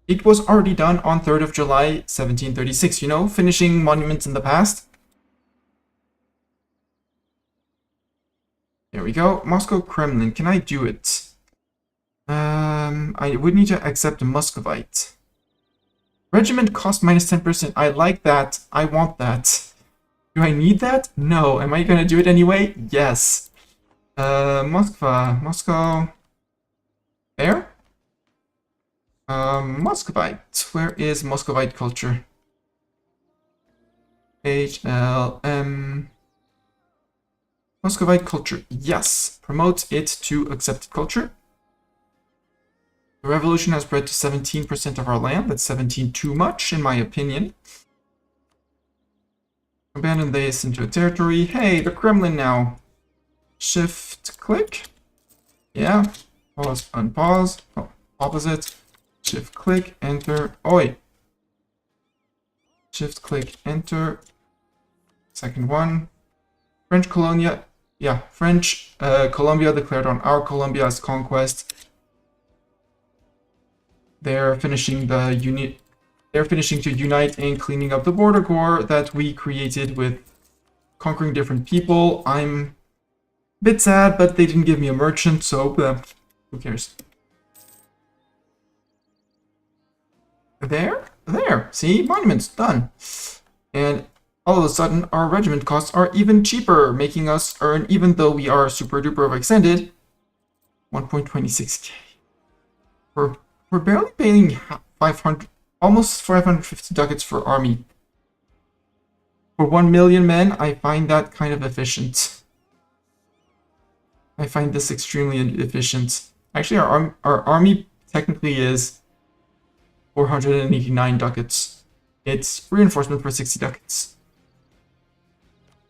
It was already done on 3rd of July, 1736. You know, finishing monuments in the past. There we go. Moscow Kremlin. Can I do it? I would need to accept a Muscovite. Regiment cost minus 10%. I like that. I want that. Do I need that? No. Am I gonna do it anyway? Yes. Moscow. There? Muscovite. Where is Muscovite culture? HLM. Muscovite culture, yes. Promote it to accepted culture. The revolution has spread to 17% of our land. That's 17 too much, in my opinion. Abandon this into a territory. Hey, the Kremlin now. Shift click. Yeah. Pause, unpause. Oh, opposite. Shift click, enter. Oi. Shift click, enter. Second one. French Colombia. Yeah, French Colombia declared on our Colombia as conquest. They're finishing the unit. They're finishing to unite and cleaning up the border war that we created with conquering different people. I'm a bit sad, but they didn't give me a merchant, so who cares? There. See, monuments done. And all of a sudden, our regiment costs are even cheaper, making us earn, even though we are super duper overextended, 1.26k. We're barely paying 500, almost 550 ducats for army. For 1 million men, I find that kind of efficient. I find this extremely efficient. Actually, our army technically is 489 ducats. It's reinforcement for 60 ducats.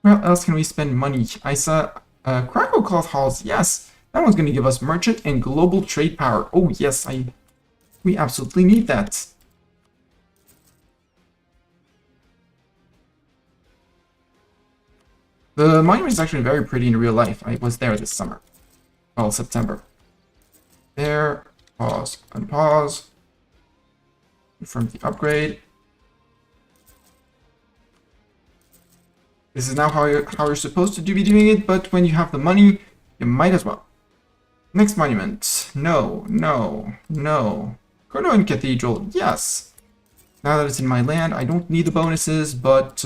Where else can we spend money? I saw Krakow cloth halls. Yes, that one's going to give us merchant and global trade power. Oh yes, we absolutely need that. The monument is actually very pretty in real life. I was there this summer. Well, September. There. Pause. Unpause. Confirm the upgrade. This is now how you're supposed to be doing it, but when you have the money, you might as well. Next monument. No. Cordon Cathedral. Yes. Now that it's in my land, I don't need the bonuses, but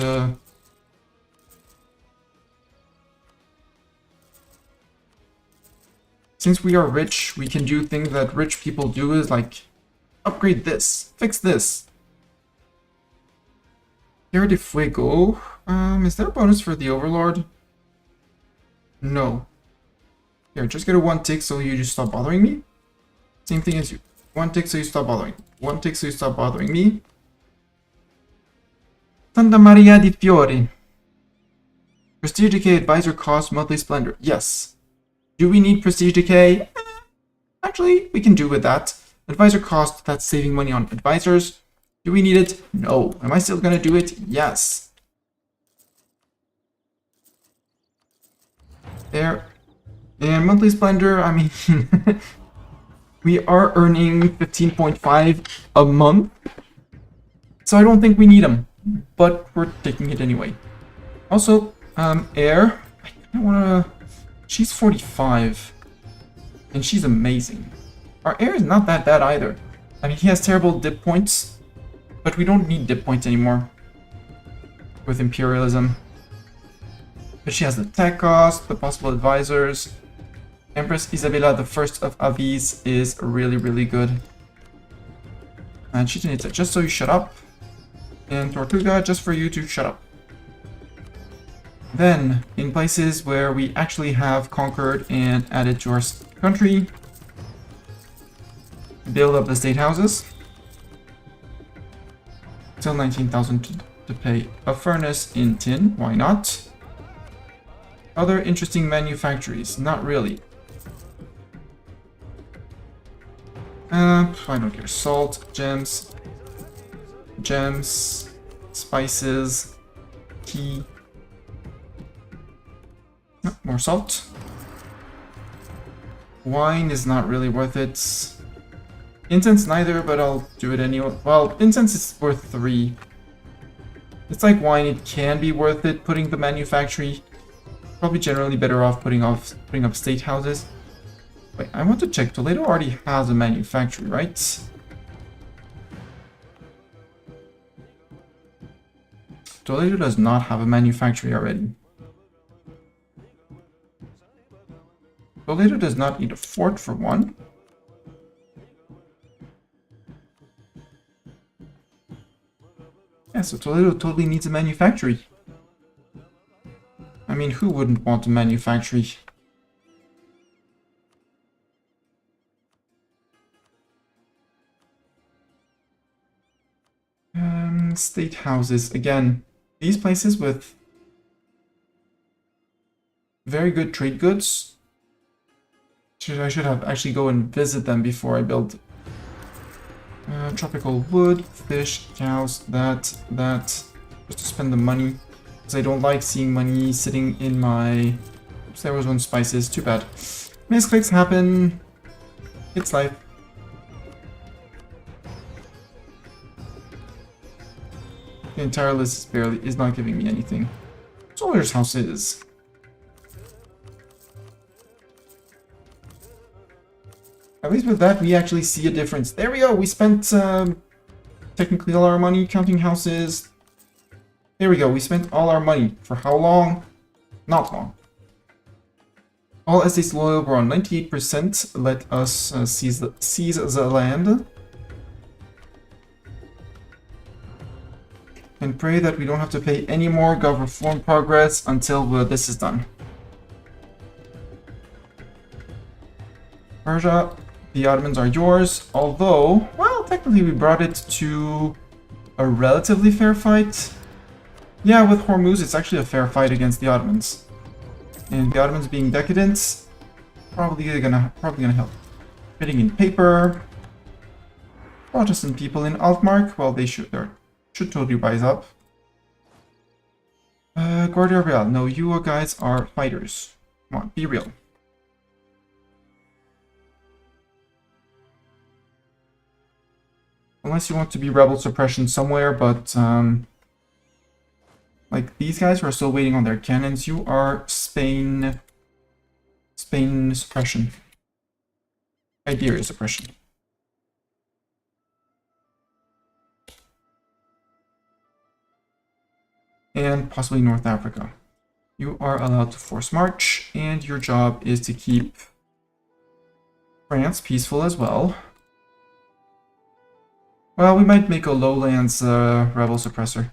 since we are rich, we can do things that rich people do, is like upgrade this, fix this. Tierra de Fuego. Is there a bonus for the Overlord? No. Here, just get a 1 tick so you just stop bothering me. Same thing as you. 1 tick so you stop bothering. 1 tick so you stop bothering me. Santa Maria di Fiori. Prestige decay advisor cost monthly splendor. Yes. Do we need prestige decay? Actually, we can do with that. Advisor cost, that's saving money on advisors. Do we need it? No. Am I still gonna do it? Yes. There. And monthly splendor, I mean, we are earning 15.5 a month. So I don't think we need them, but we're taking it anyway. Also, Air, I don't wanna, she's 45, and she's amazing. Our Air is not that bad either. I mean, he has terrible dip points, but we don't need dip points anymore with imperialism. But she has the tech cost, the possible advisors. Empress Isabella I of Avis is really, really good. And she needs it just so you shut up. And Tortuga, just for you to shut up. Then, in places where we actually have conquered and added to our country, build up the state houses. Till 19,000 to pay a furnace in tin, why not? Other interesting manufactories, not really. I don't care. Salt, gems, spices, tea. No, more salt. Wine is not really worth it. Incense neither, but I'll do it anyway. Well, incense is worth 3. It's like wine, it can be worth it putting the manufactory. Probably generally better off putting up state houses. Wait, I want to check. Toledo already has a manufactory, right? Toledo does not have a manufactory already. Toledo does not need a fort for one. Yeah, so Toledo totally needs a manufactory. I mean, who wouldn't want a manufactory? State houses. Again, these places with very good trade goods. I should have actually go and visit them before I build. Tropical wood, fish, cows, that, just to spend the money. Because I don't like seeing money sitting in my... Oops, there was one spices, too bad. Misclicks happen. It's life. The entire list is not giving me anything. Soldier's house is. At least with that, we actually see a difference. There we go. We spent technically all our money counting houses. There we go. We spent all our money. For how long? Not long. All estates loyal were on 98%. Let us seize the land. And pray that we don't have to pay any more gov reform progress until this is done. Persia, the Ottomans are yours, although, well, technically we brought it to a relatively fair fight. Yeah, with Hormuz, it's actually a fair fight against the Ottomans. And the Ottomans being decadent, probably gonna help. Bidding in paper. Protestant people in Altmark, well, they should totally rise up. Guardia Real, no, you guys are fighters. Come on, be real. Unless you want to be rebel suppression somewhere, but like these guys who are still waiting on their cannons, you are Spain suppression. Iberia suppression. And possibly North Africa. You are allowed to force march, and your job is to keep France peaceful as well. Well, we might make a lowlands rebel suppressor.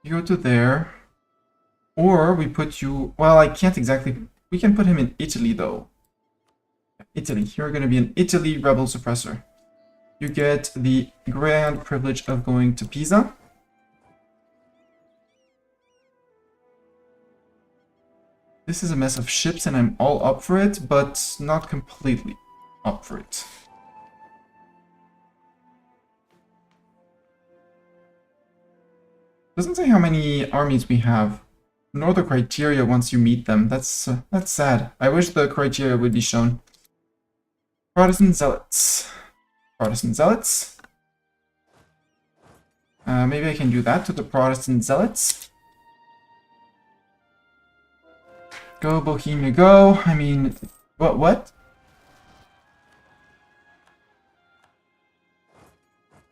You go to there. Or we put you... Well, I can't exactly... We can put him in Italy, though. Italy. You're going to be an Italy rebel suppressor. You get the grand privilege of going to Pisa. This is a mess of ships, and I'm all up for it, but not completely up for it. Doesn't say how many armies we have, nor the criteria once you meet them. That's sad. I wish the criteria would be shown. Protestant zealots. Protestant zealots. Maybe I can do that to the Protestant zealots. Go, Bohemia, go. I mean, what?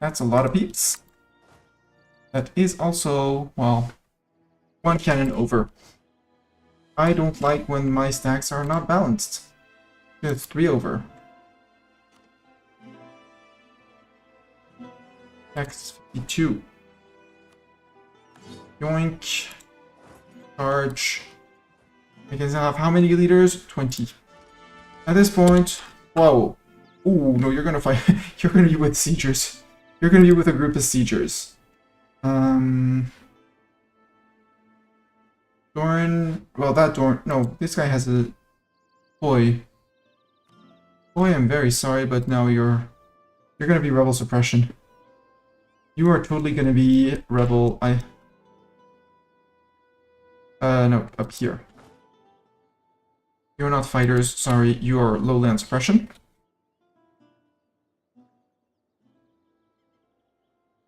That's a lot of peeps. That is also, well, one cannon over. I don't like when my stacks are not balanced. It's 3 over. Next, 52. Yoink. Charge. We can have how many leaders? 20. At this point, whoa. Ooh, no, you're gonna fight. You're gonna be with siegers. You're gonna be with a group of siegers. Doran, well, that Doran, no, this guy has a boy. Boy, I'm very sorry, but now you're gonna be rebel suppression. You are totally gonna be rebel. No, up here. You're not fighters, sorry, you are lowland suppression.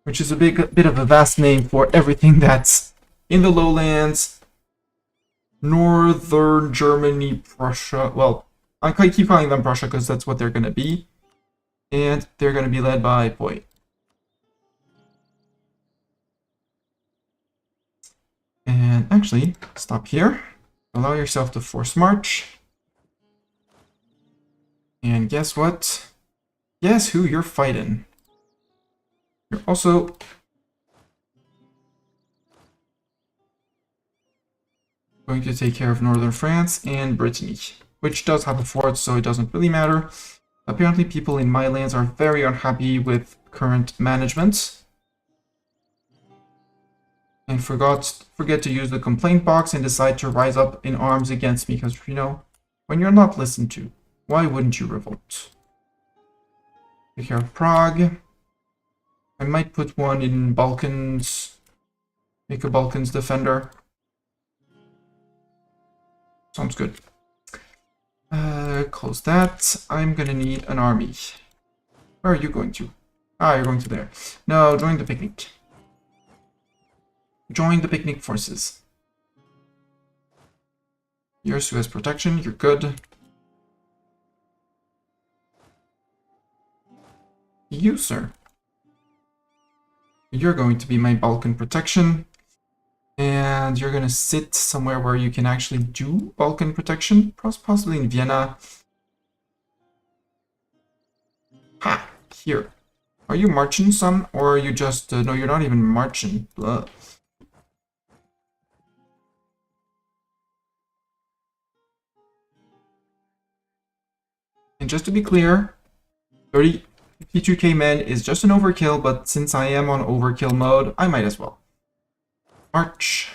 Which is a bit of a vast name for everything that's in the lowlands, northern Germany, Prussia. Well, I keep calling them Prussia because that's what they're going to be. And they're going to be led by, boy. And actually, stop here. Allow yourself to force march. And guess what? Guess who you're fighting? You're also Going to take care of northern France and Brittany, which does have a fort, so it doesn't really matter. Apparently people in my lands are very unhappy with current management. And forget to use the complaint box and decide to rise up in arms against me, because, you know, when you're not listened to, why wouldn't you revolt? Take care of Prague. I might put one in Balkans. Make a Balkans defender. Sounds good. Close that. I'm gonna need an army. Where are you going to? Ah, you're going to there. No, join the picnic. Join the picnic forces. You're Suez protection, you're good. You, sir. You're going to be my Balkan protection. And you're gonna sit somewhere where you can actually do Balkan protection, possibly in Vienna. Ha! Here. Are you marching, son? Or are you just... no, you're not even marching. Blah. And just to be clear, 52k men is just an overkill, but since I am on overkill mode, I might as well. March.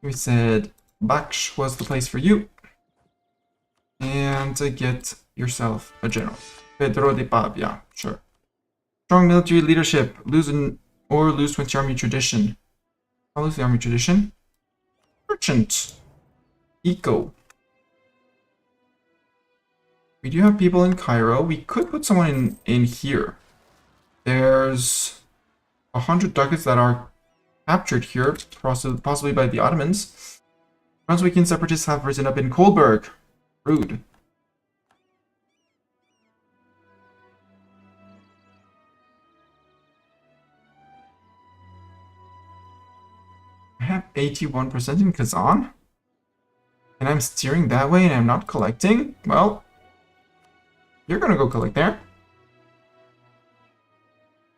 We said Baksh was the place for you. And get yourself a general. Pedro de Pavia, sure. Strong military leadership. Lose 20 army tradition. I'll lose the army tradition. Merchant. Eco. We do have people in Cairo. We could put someone in here. There's 100 ducats that are captured here, possibly by the Ottomans. Brunswickian separatists have risen up in Kolberg. Rude. I have 81% in Kazan? And I'm steering that way and I'm not collecting? Well, you're gonna go collect there.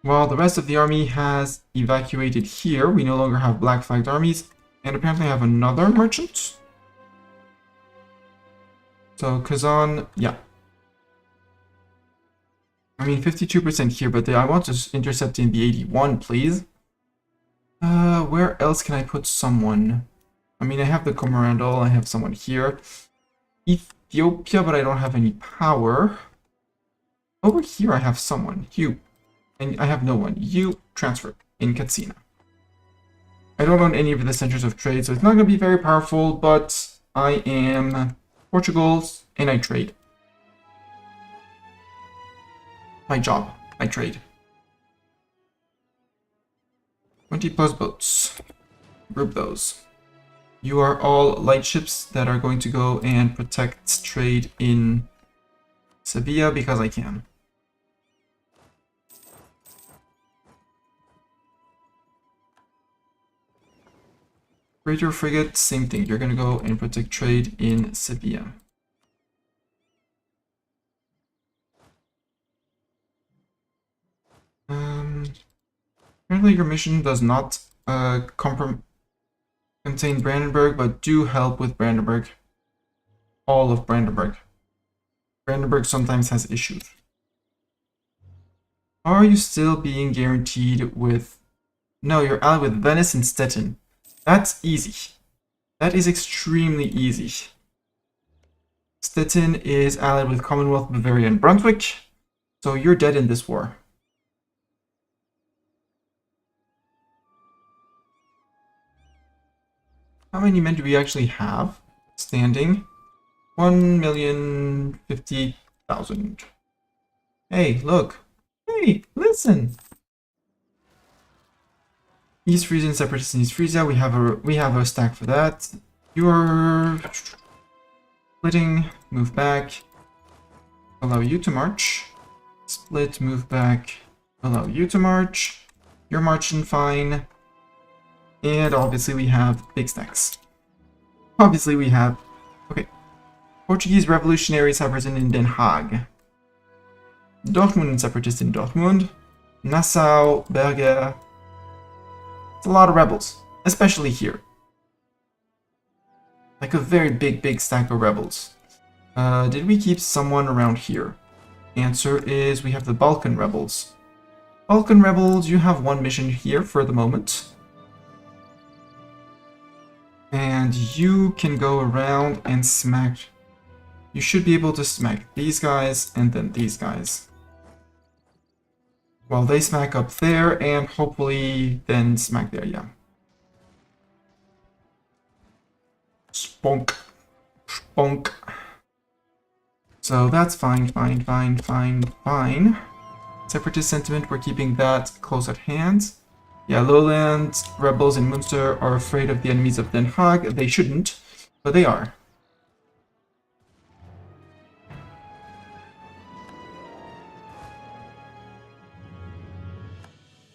While the rest of the army has evacuated here, we no longer have black flagged armies, and apparently have another merchant. So Kazan, yeah. I mean 52% here, but I want to intercept in the 81, please. Where else can I put someone? I mean, I have the Comorandal, I have someone here. Ethiopia, but I don't have any power. Over here I have someone, you. And I have no one. You transfer in Katsina. I don't own any of the centers of trade, so it's not going to be very powerful, but I am Portugal and I trade. My job, I trade. 20 plus boats. Group those. You are all light ships that are going to go and protect trade in Sevilla because I can. Greater frigate, same thing. You're going to go and protect trade in Sevilla. Apparently your mission does not contain Brandenburg, but do help with Brandenburg. All of Brandenburg. Brandenburg sometimes has issues. Are you still being guaranteed with... No, you're allied with Venice and Stettin. That's easy. That is extremely easy. Stettin is allied with Commonwealth, Bavaria, and Brunswick. So you're dead in this war. How many men do we actually have standing? 1,058,000. Hey, look. Hey, listen. East Frisian separatists in East Frisia. We have a stack for that. You're splitting. Move back. Allow you to march. Split. Move back. Allow you to march. You're marching fine. And obviously we have big stacks. Obviously we have... Okay. Portuguese revolutionaries have risen in Den Haag. Dortmund separatists in Dortmund. Nassau, Berger. It's a lot of rebels. Especially here. Like a very big stack of rebels. Did we keep someone around here? Answer is we have the Balkan rebels. Balkan rebels, you have one mission here for the moment. And you can go around and smack. You should be able to smack these guys and then these guys. While they smack up there and hopefully then smack there, yeah. Spunk. Spunk. So that's fine. Separatist sentiment, we're keeping that close at hand. Yeah, lowland rebels in Munster are afraid of the enemies of Den Haag. They shouldn't, but they are.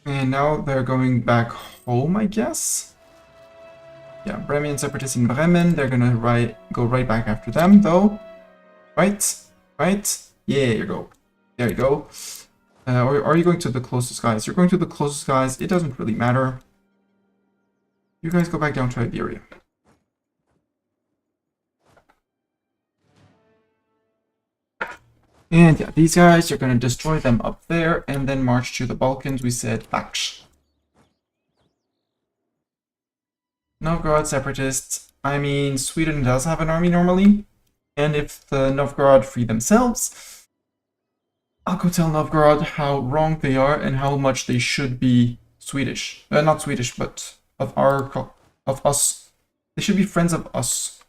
And now they're going back home, I guess? Yeah, Bremen separatists in Bremen. They're gonna go right back after them, though. Right? Yeah, you go. There you go. Or are you going to the closest guys? You're going to the closest guys. It doesn't really matter. You guys go back down to Iberia. And yeah, these guys, you're going to destroy them up there and then march to the Balkans. We said Baksh. Novgorod separatists. I mean, Sweden does have an army normally. And if the Novgorod free themselves, I'll go tell Novgorod how wrong they are and how much they should be Swedish. Not Swedish, but of us. They should be friends of us.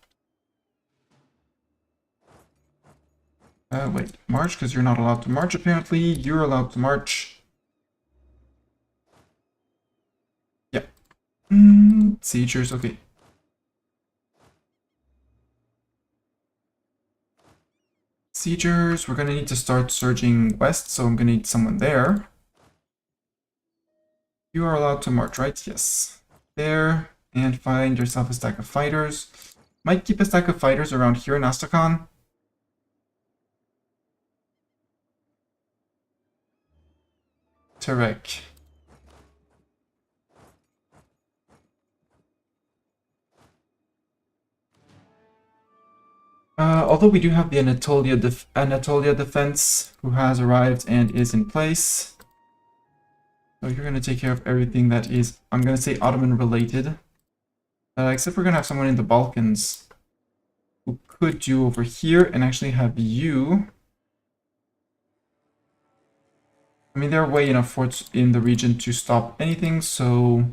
Wait, march, because you're not allowed to march, apparently. You're allowed to march. Yeah. Siegers, okay. Siegers, we're going to need to start surging west, so I'm going to need someone there. You are allowed to march, right? Yes. There, and find yourself a stack of fighters. Might keep a stack of fighters around here in Astrakhan. Terek. Although we do have the Anatolia defense, who has arrived and is in place. So you're going to take care of everything that is, I'm going to say, Ottoman related. Except we're going to have someone in the Balkans who could do over here and actually have you. I mean, there are way enough forts in the region to stop anything, so...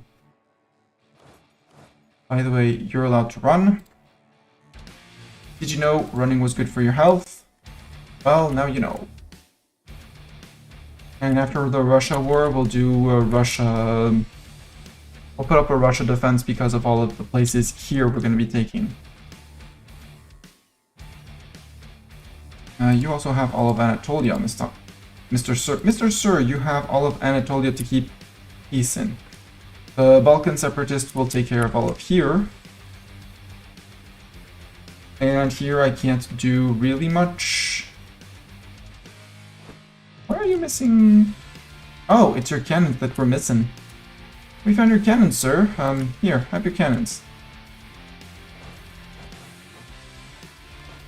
By the way, you're allowed to run. Did you know running was good for your health? Well, now you know. And after the Russia war, we'll do a Russia... We'll put up a Russia defense because of all of the places here we're going to be taking. You also have all of Anatolia, Mr. Sir. Mr. Sir, you have all of Anatolia to keep peace in. The Balkan separatists will take care of all of here. And here I can't do really much. Why are you missing? Oh, it's your cannons that we're missing. We found your cannons, sir. Here, have your cannons.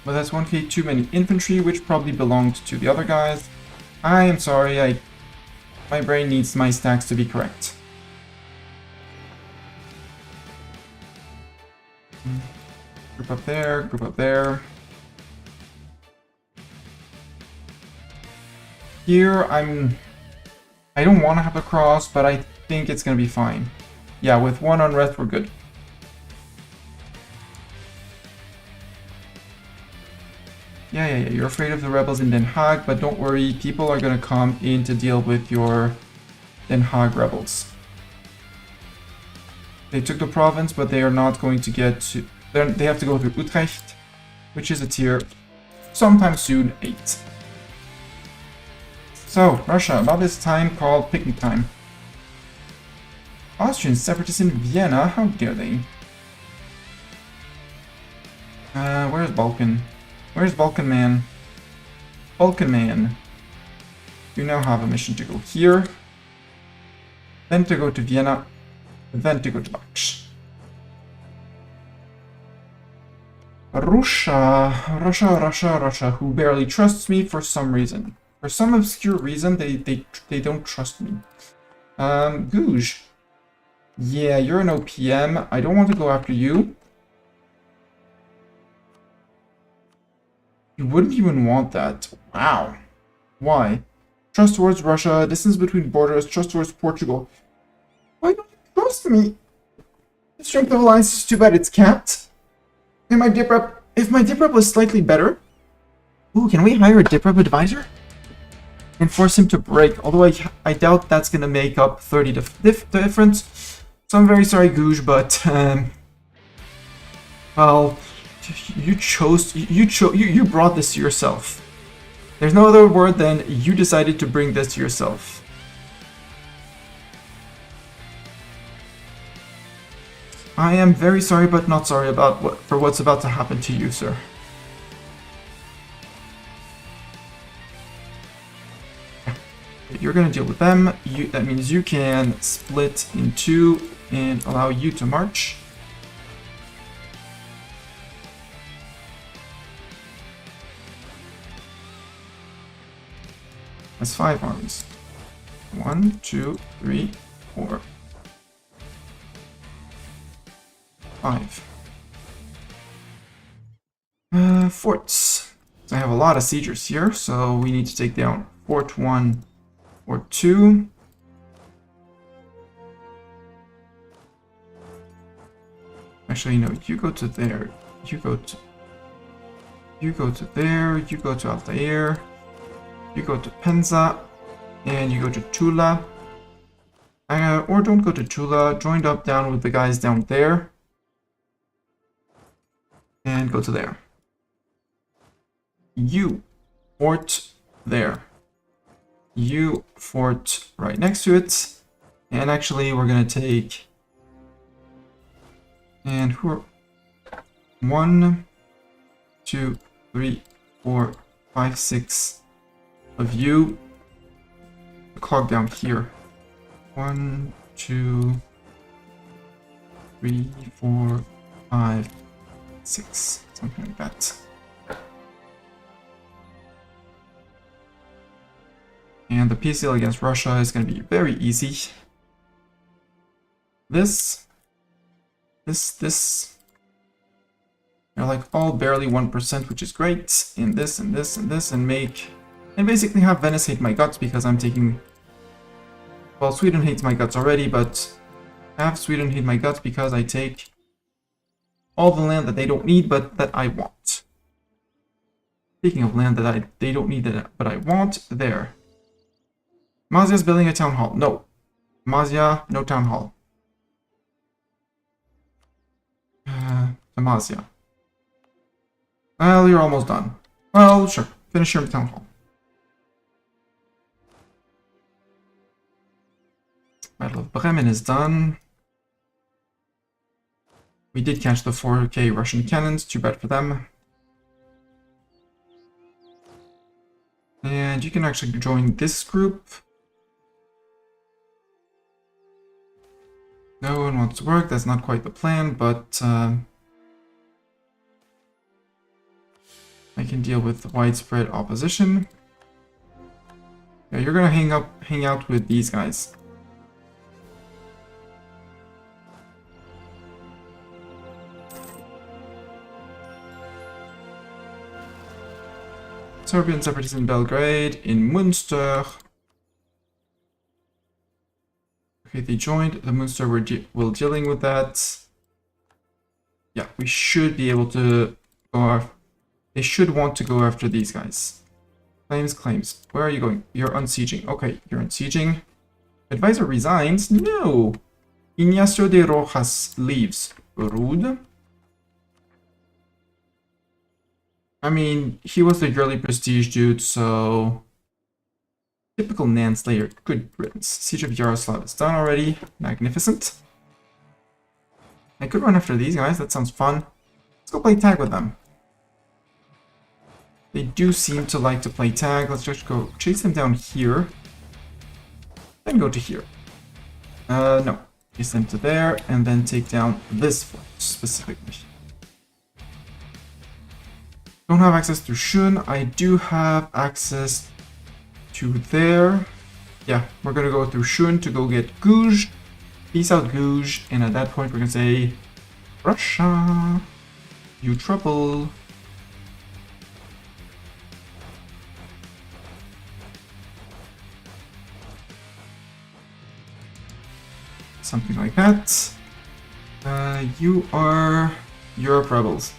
But that's 1k too many infantry, which probably belonged to the other guys. I am sorry, my brain needs my stacks to be correct. Group up there, group up there. Here, I don't want to have a cross, but I think it's gonna be fine. Yeah, with one unrest, we're good. Yeah, you're afraid of the rebels in Den Haag, but don't worry, people are gonna come in to deal with your Den Haag rebels. They took the province, but they are not going to get to... They have to go through Utrecht, which is a tier sometime soon 8. So, Russia, about this time called picnic time. Austrian separatists in Vienna, how dare they? Where's Balkan? Where's Balkan Man? Balkan Man. You now have a mission to go here, then to go to Vienna, then to go to Baksh. Russia, who barely trusts me for some reason. For some obscure reason, they don't trust me. Gouge. Yeah, you're an OPM. I don't want to go after you. You wouldn't even want that. Wow. Why? Trust towards Russia, distance between borders, trust towards Portugal. Why don't you trust me? The strength of alliance is too bad it's capped. And my dip rep, if my dip rep was slightly better. Ooh, can we hire a dip rep advisor? And force him to break, although I doubt that's gonna make up 30 difference. So I'm very sorry, Gouge, but well, you brought this to yourself. There's no other word than you decided to bring this to yourself. I am very sorry, but not sorry about what's about to happen to you, sir. If you're gonna deal with them, that means you can split in two and allow you to march. That's 5 armies. 1, 2, 3, 4, 5. Forts. So I have a lot of siegers here, so we need to take down Fort 1, Fort 2. Actually, no, you go to there. You go to there. You go to Altair. You go to Penza, and you go to Tula. Or don't go to Tula, joined up down with the guys down there. And go to there. You fort there. You fort right next to it. And actually, we're gonna take... And who are... 1, 2, 3, 4, 5, 6... of you. Clock down here. 1, 2, 3, 4, 5, 6, something like that. And the peace deal against Russia is going to be very easy. This. They're like all barely 1%, which is great. And this, and this, and this, and make... And basically have Venice hate my guts because I'm taking... Well, Sweden hates my guts already, but have Sweden hate my guts because I take all the land that they don't need, but that I want. Speaking of land that they don't need, but I want, there. Mazia's building a town hall. No. Mazia, no town hall. Mazia. Well, you're almost done. Well, sure. Finish your town hall. Battle of Bremen is done. We did catch the 4K Russian cannons, too bad for them. And you can actually join this group. No one wants to work, that's not quite the plan, but I can deal with widespread opposition. Yeah, you're gonna hang out with these guys. Serbian separatists in Belgrade, in Münster. Okay, they joined the Münster. We're dealing with that. Yeah, we should be able to go after. They should want to go after these guys. Claims. Where are you going? You're unsieging. Okay, you're unsieging. Advisor resigns? No. Ignacio de Rojas leaves. Rude. I mean, he was the yearly prestige dude, so... Typical Nan Slayer. Good riddance. Siege of Yaroslav is done already. Magnificent. I could run after these guys. That sounds fun. Let's go play tag with them. They do seem to like to play tag. Let's just go chase them down here. Then go to here. No. Chase them to there, and then take down this fort specifically. Don't have access to Shun. I do have access to there. Yeah, we're gonna go through Shun to go get Gouge. Peace out, Gouge. And at that point, we're gonna say, Russia, you trouble. Something like that. You are Europe rebels.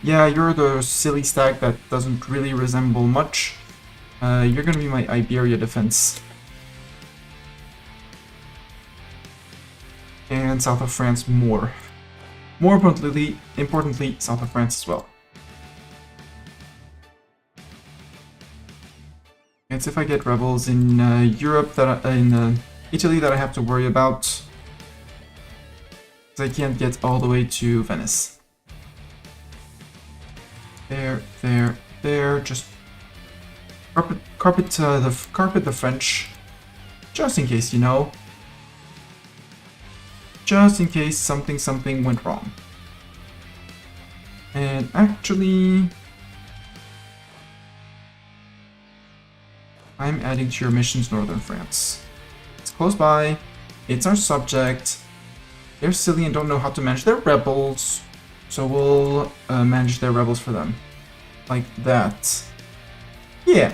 Yeah, you're the silly stack that doesn't really resemble much. You're gonna be my Iberia defense. And south of France more. More importantly, south of France as well. And if I get rebels in Europe in Italy that I have to worry about, because I can't get all the way to Venice. There, just carpet the French, just in case, you know. Just in case something went wrong. And actually, I'm adding to your missions northern France. It's close by, it's our subject, they're silly and don't know how to manage their rebels, so we'll manage their rebels for them. Like that. Yeah.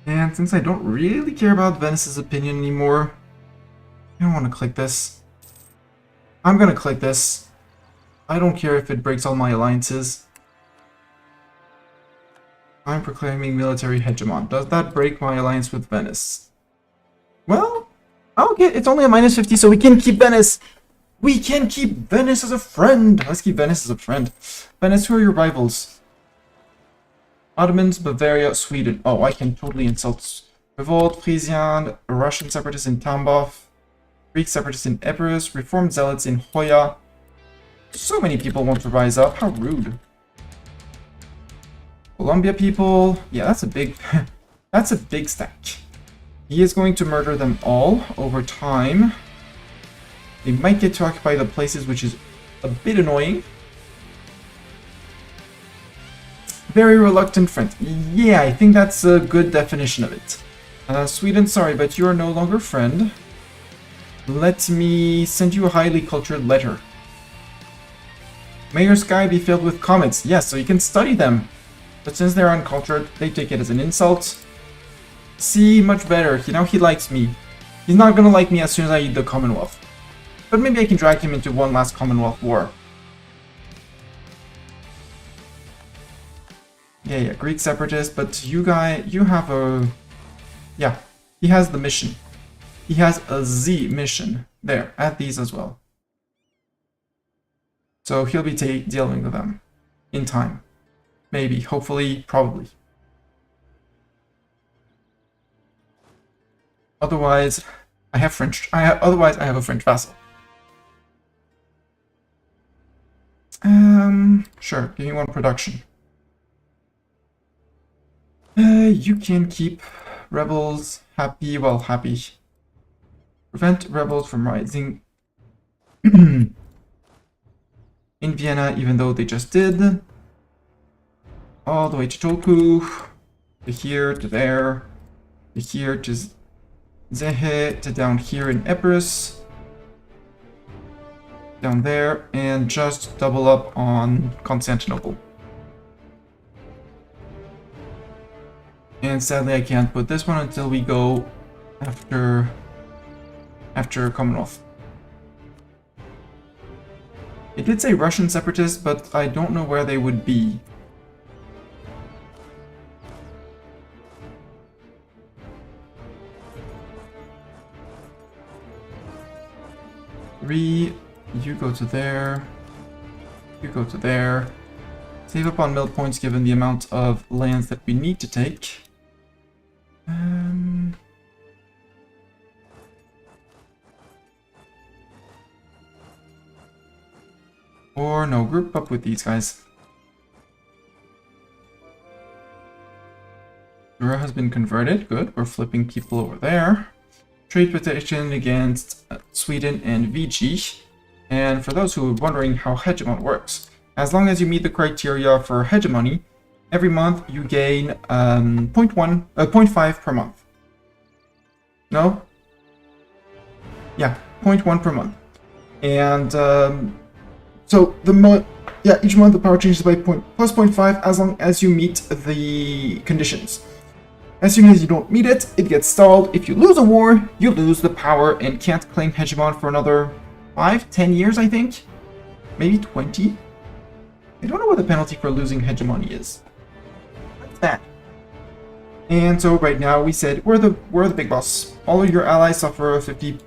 And since I don't really care about Venice's opinion anymore, I don't want to click this. I'm gonna click this. I don't care if it breaks all my alliances. I'm proclaiming military hegemon. Does that break my alliance with Venice? Well, okay, it's only a -50, so we can keep Venice. We can keep Venice as a friend. Let's keep Venice as a friend. Venice, who are your rivals? Ottomans, Bavaria, Sweden. Oh, I can totally insult. Revolt, Frisian, Russian separatists in Tambov, Greek separatists in Epirus, Reformed zealots in Hoya. So many people want to rise up. How rude. Colombia people. Yeah, that's a big that's a big stack. He is going to murder them all over time. They might get to occupy the places, which is a bit annoying. Very reluctant friend. Yeah, I think that's a good definition of it. Sweden, sorry, but you are no longer friend. Let me send you a highly cultured letter. May your sky be filled with comets. Yes, so you can study them. But since they're uncultured, they take it as an insult. See, much better. You know, he likes me. He's not gonna like me as soon as I eat the Commonwealth. But maybe I can drag him into one last Commonwealth war. Yeah, Greek separatist, but you have a... Yeah, he has the mission. He has a Z mission. There, add these as well. So he'll be dealing with them in time. Maybe, hopefully, probably. Otherwise, I have otherwise, I have a French vassal. Sure, give me one production. You can keep rebels happy, well, happy. Prevent rebels from rising in Vienna, even though they just did. All the way to Turku, to here, to there, to here, to Zehe, to down here in Epirus, down there, and just double up on Constantinople. And sadly, I can't put this one until we go after Commonwealth. It did say Russian separatists, but I don't know where they would be. You go to there. You go to there. Save up on mill points given the amount of lands that we need to take. Or no, group up with these guys. Jura has been converted. Good. We're flipping people over there. trade protection against Sweden and Vichy. And for those who are wondering how hegemon works, as long as you meet the criteria for hegemony, every month you gain 0.5 per month. No? Yeah, 0.1 per month. And so each month the power changes by plus 0.5 as long as you meet the conditions. As soon as you don't meet it, it gets stalled. If you lose a war, you lose the power and can't claim hegemon for another 5-10 years, I think. Maybe 20. I don't know what the penalty for losing hegemony is. What's that? And so right now we said we're the big boss. All of your allies suffer a 50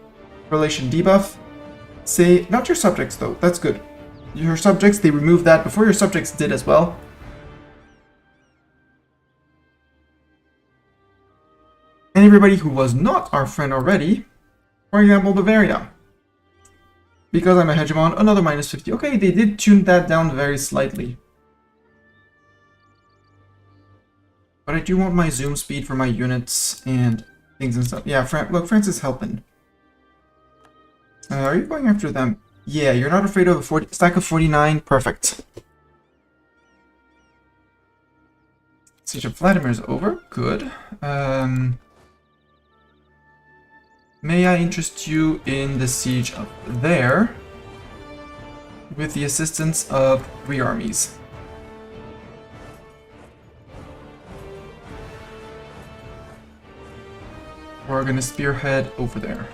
relation debuff. Say not your subjects though. That's good. Your subjects, they removed that before your subjects did as well. And everybody who was not our friend already, for example, Bavaria. Because I'm a hegemon, another minus 50. Okay, they did tune that down very slightly. But I do want my zoom speed for my units and things and stuff. Yeah, look, France is helping. Are you going after them? Yeah, you're not afraid of a stack of 49? Perfect. Siege of Vladimir is over. Good. May I interest you in the siege of there with the assistance of 3 armies? We're gonna spearhead over there.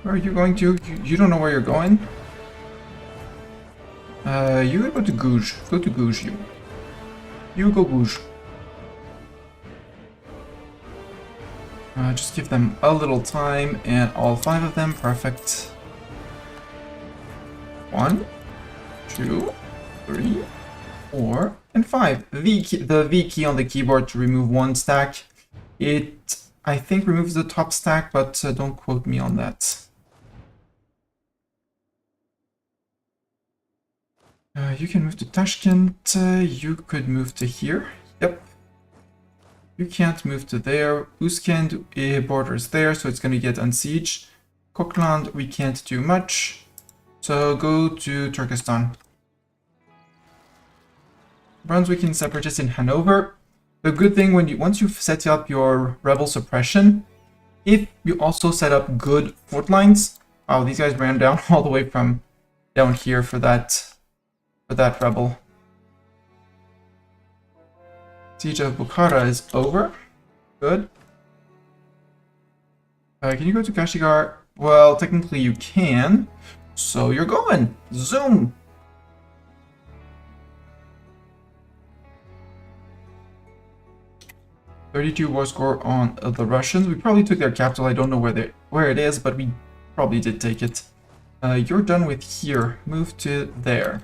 Where are you going to? You don't know where you're going? You go to Gouge. Go to Gouge, you. You go Gouge. Just give them a little time, and all 5 of them, perfect. 1, 2, 3, 4, and 5. The V key on the keyboard to remove 1 stack. It, I think, removes the top stack, but don't quote me on that. You can move to Tashkent. You could move to here. Yep. You can't move to there. Uskend borders there, so it's going to get unsieged. Kokland, we can't do much. So go to Turkestan. Brunswick and separatists in Hanover. The good thing once you've set up your rebel suppression, if you also set up good fort lines. Wow, these guys ran down all the way from down here for that rebel. Siege of Bukhara is over. Good. Can you go to Kashigar? Well, technically you can. So you're going. Zoom. $32 war score on the Russians. We probably took their capital. I don't know where it is, but we probably did take it. You're done with here. Move to there.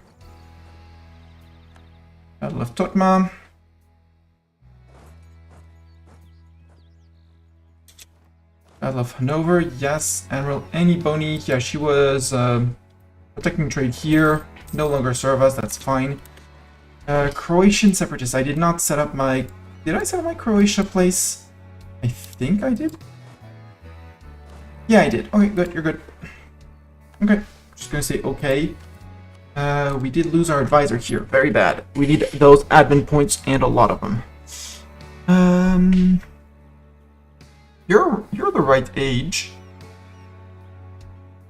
Battle of Totma. Battle of Hanover, yes. Admiral Annie Boney, yeah, she was protecting trade here. No longer serve us, that's fine. Croatian separatists, I did not set up my... Did I set up my Croatia place? I think I did. Yeah, I did. Okay, good, you're good. Okay, just gonna say okay. We did lose our advisor here, very bad. We need those admin points and a lot of them. You're the right age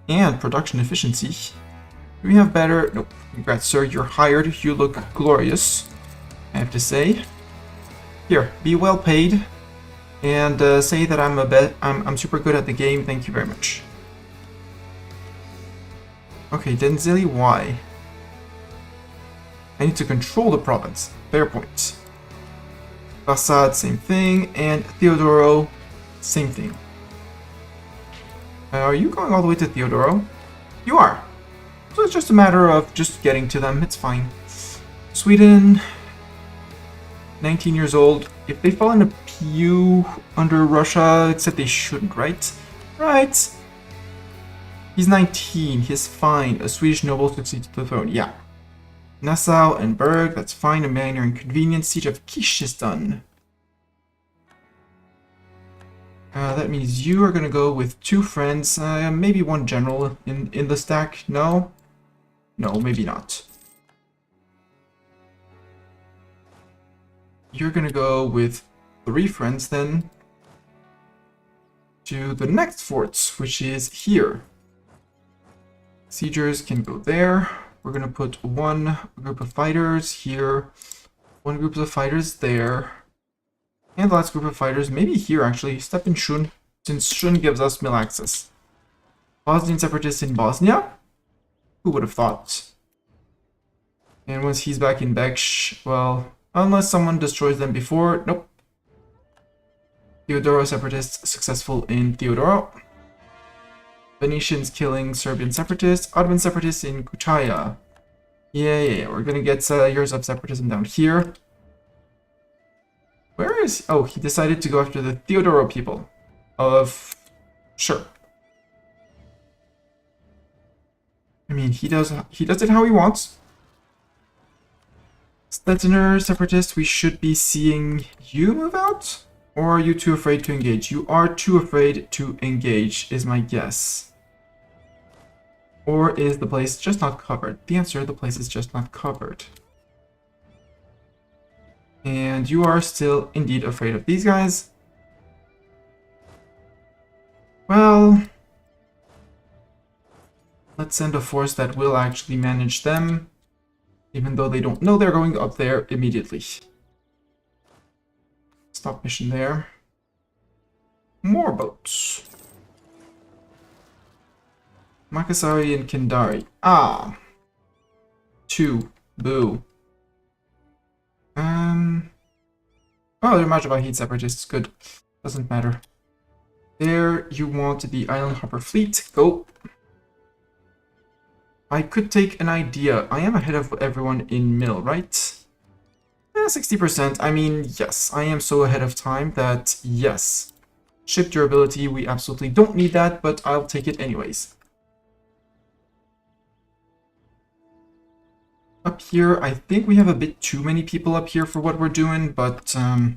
and production efficiency. Do we have better? Nope. Congrats, sir. You're hired. You look glorious, I have to say. Here, be well paid, and say that I'm super good at the game. Thank you very much. Okay, Denzili, why? I need to control the province. Fair point. Assad, same thing, and Theodoro. Same thing. Are you going all the way to Theodoro? You are. So it's just a matter of just getting to them. It's fine. Sweden, 19 years old. If they fall in a pew under Russia, it said they shouldn't, right? Right. He's 19. He's fine. A Swedish noble succeeds to the throne. Yeah. Nassau and Berg. That's fine. A minor inconvenience. Siege of Kish is done. That means you are going to go with 2 friends, maybe 1 general in the stack. No? No, maybe not. You're going to go with 3 friends then to the next forts, which is here. Siegers can go there. We're going to put 1 group of fighters here, 1 group of fighters there. And the last group of fighters, maybe here actually, step in Shun, since Shun gives us mill access. Bosnian separatists in Bosnia? Who would have thought? And once he's back in Beksh, well, unless someone destroys them before, nope. Theodoro separatists successful in Theodoro. Venetians killing Serbian separatists, Ottoman separatists in Kuchaya. Yeah, we're gonna get years of separatism down here. Where is... Oh, he decided to go after the Theodoro people of... Sure. I mean, he does it how he wants. Stettiner separatist, we should be seeing you move out? Or are you too afraid to engage? You are too afraid to engage, is my guess. Or is the place just not covered? The answer, the place is just not covered. And you are still indeed afraid of these guys. Well, let's send a force that will actually manage them, even though they don't know they're going up there immediately. Stop mission there. More boats. Makassari and Kendari. Ah. 2. Boo. Oh, they're Majavahid separatists. Good. Doesn't matter. There, you want the Island Hopper Fleet. Go. I could take an idea. I am ahead of everyone in mill, right? Yeah, 60%. I mean, yes. I am so ahead of time that, yes. Ship durability, we absolutely don't need that, but I'll take it anyways. Up here, I think we have a bit too many people up here for what we're doing, but I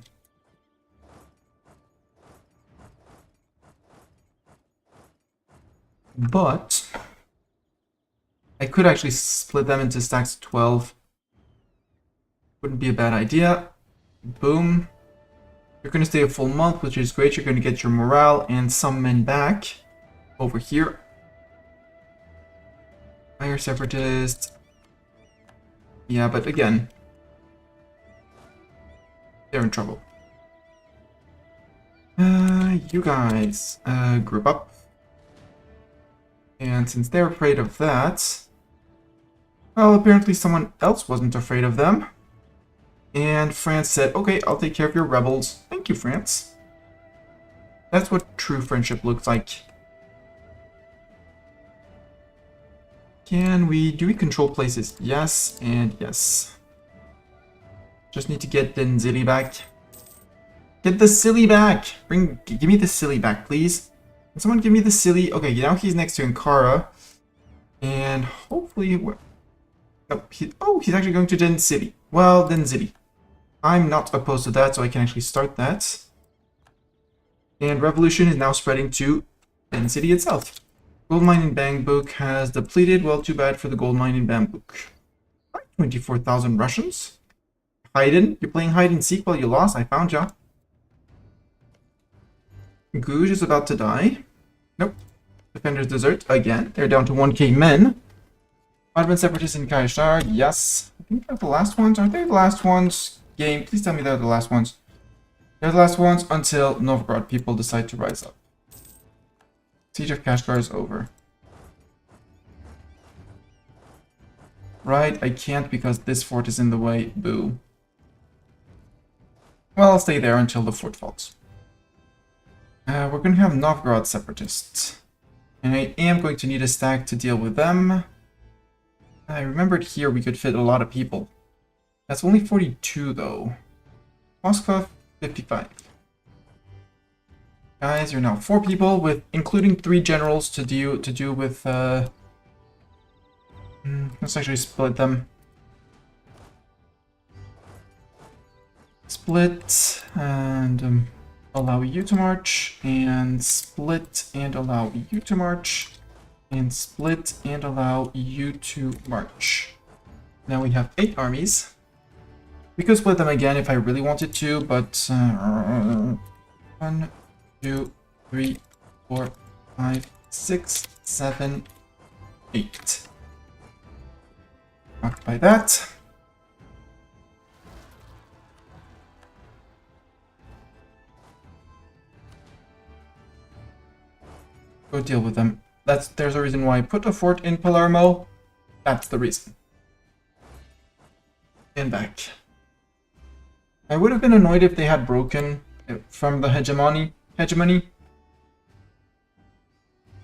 could actually split them into stacks of 12. Wouldn't be a bad idea. Boom. You're going to stay a full month, which is great. You're going to get your morale and some men back over here. Fire separatist. Yeah, but again, they're in trouble. You guys, group up. And since they're afraid of that, well, apparently someone else wasn't afraid of them. And France said, okay, I'll take care of your rebels. Thank you, France. That's what true friendship looks like. Do we control places? Yes, and yes. Just need to get the Nzili back. Get the silly back! Give me the silly back, please. Can someone give me the silly? Okay, now he's next to Ankara. And hopefully... Nope, he's actually going to Den City. Well, Den City. I'm not opposed to that, so I can actually start that. And revolution is now spreading to Den City itself. Gold mine in Bangkok has depleted. Well, too bad for the gold mine in Bangkok. 24,000 Russians. Hide-in? You're playing hide and seek while you lost? I found ya. Gouge is about to die. Nope. Defenders desert again. They're down to 1k men. Ottoman separatists in Kaishar. Yes. I think they're the last ones. Aren't they the last ones? Game, please tell me they're the last ones. They're the last ones until Novgorod people decide to rise up. Siege of Kashgar is over. Right, I can't because this fort is in the way. Boo. Well, I'll stay there until the fort falls. We're going to have Novgorod separatists. And I am going to need a stack to deal with them. I remembered here we could fit a lot of people. That's only 42 though. Moscow, 55. Guys, you're now 4 people, with including 3 generals to do with. Let's actually split them. Split and allow you to march, and split and allow you to march, and split and allow you to march. Now we have 8 armies. We could split them again if I really wanted to, but 1, 2, 3, 4, 5, 6, 7, 8. Occupy that. Go deal with them. There's a reason why I put a fort in Palermo. That's the reason. And back. I would have been annoyed if they had broken from the hegemony.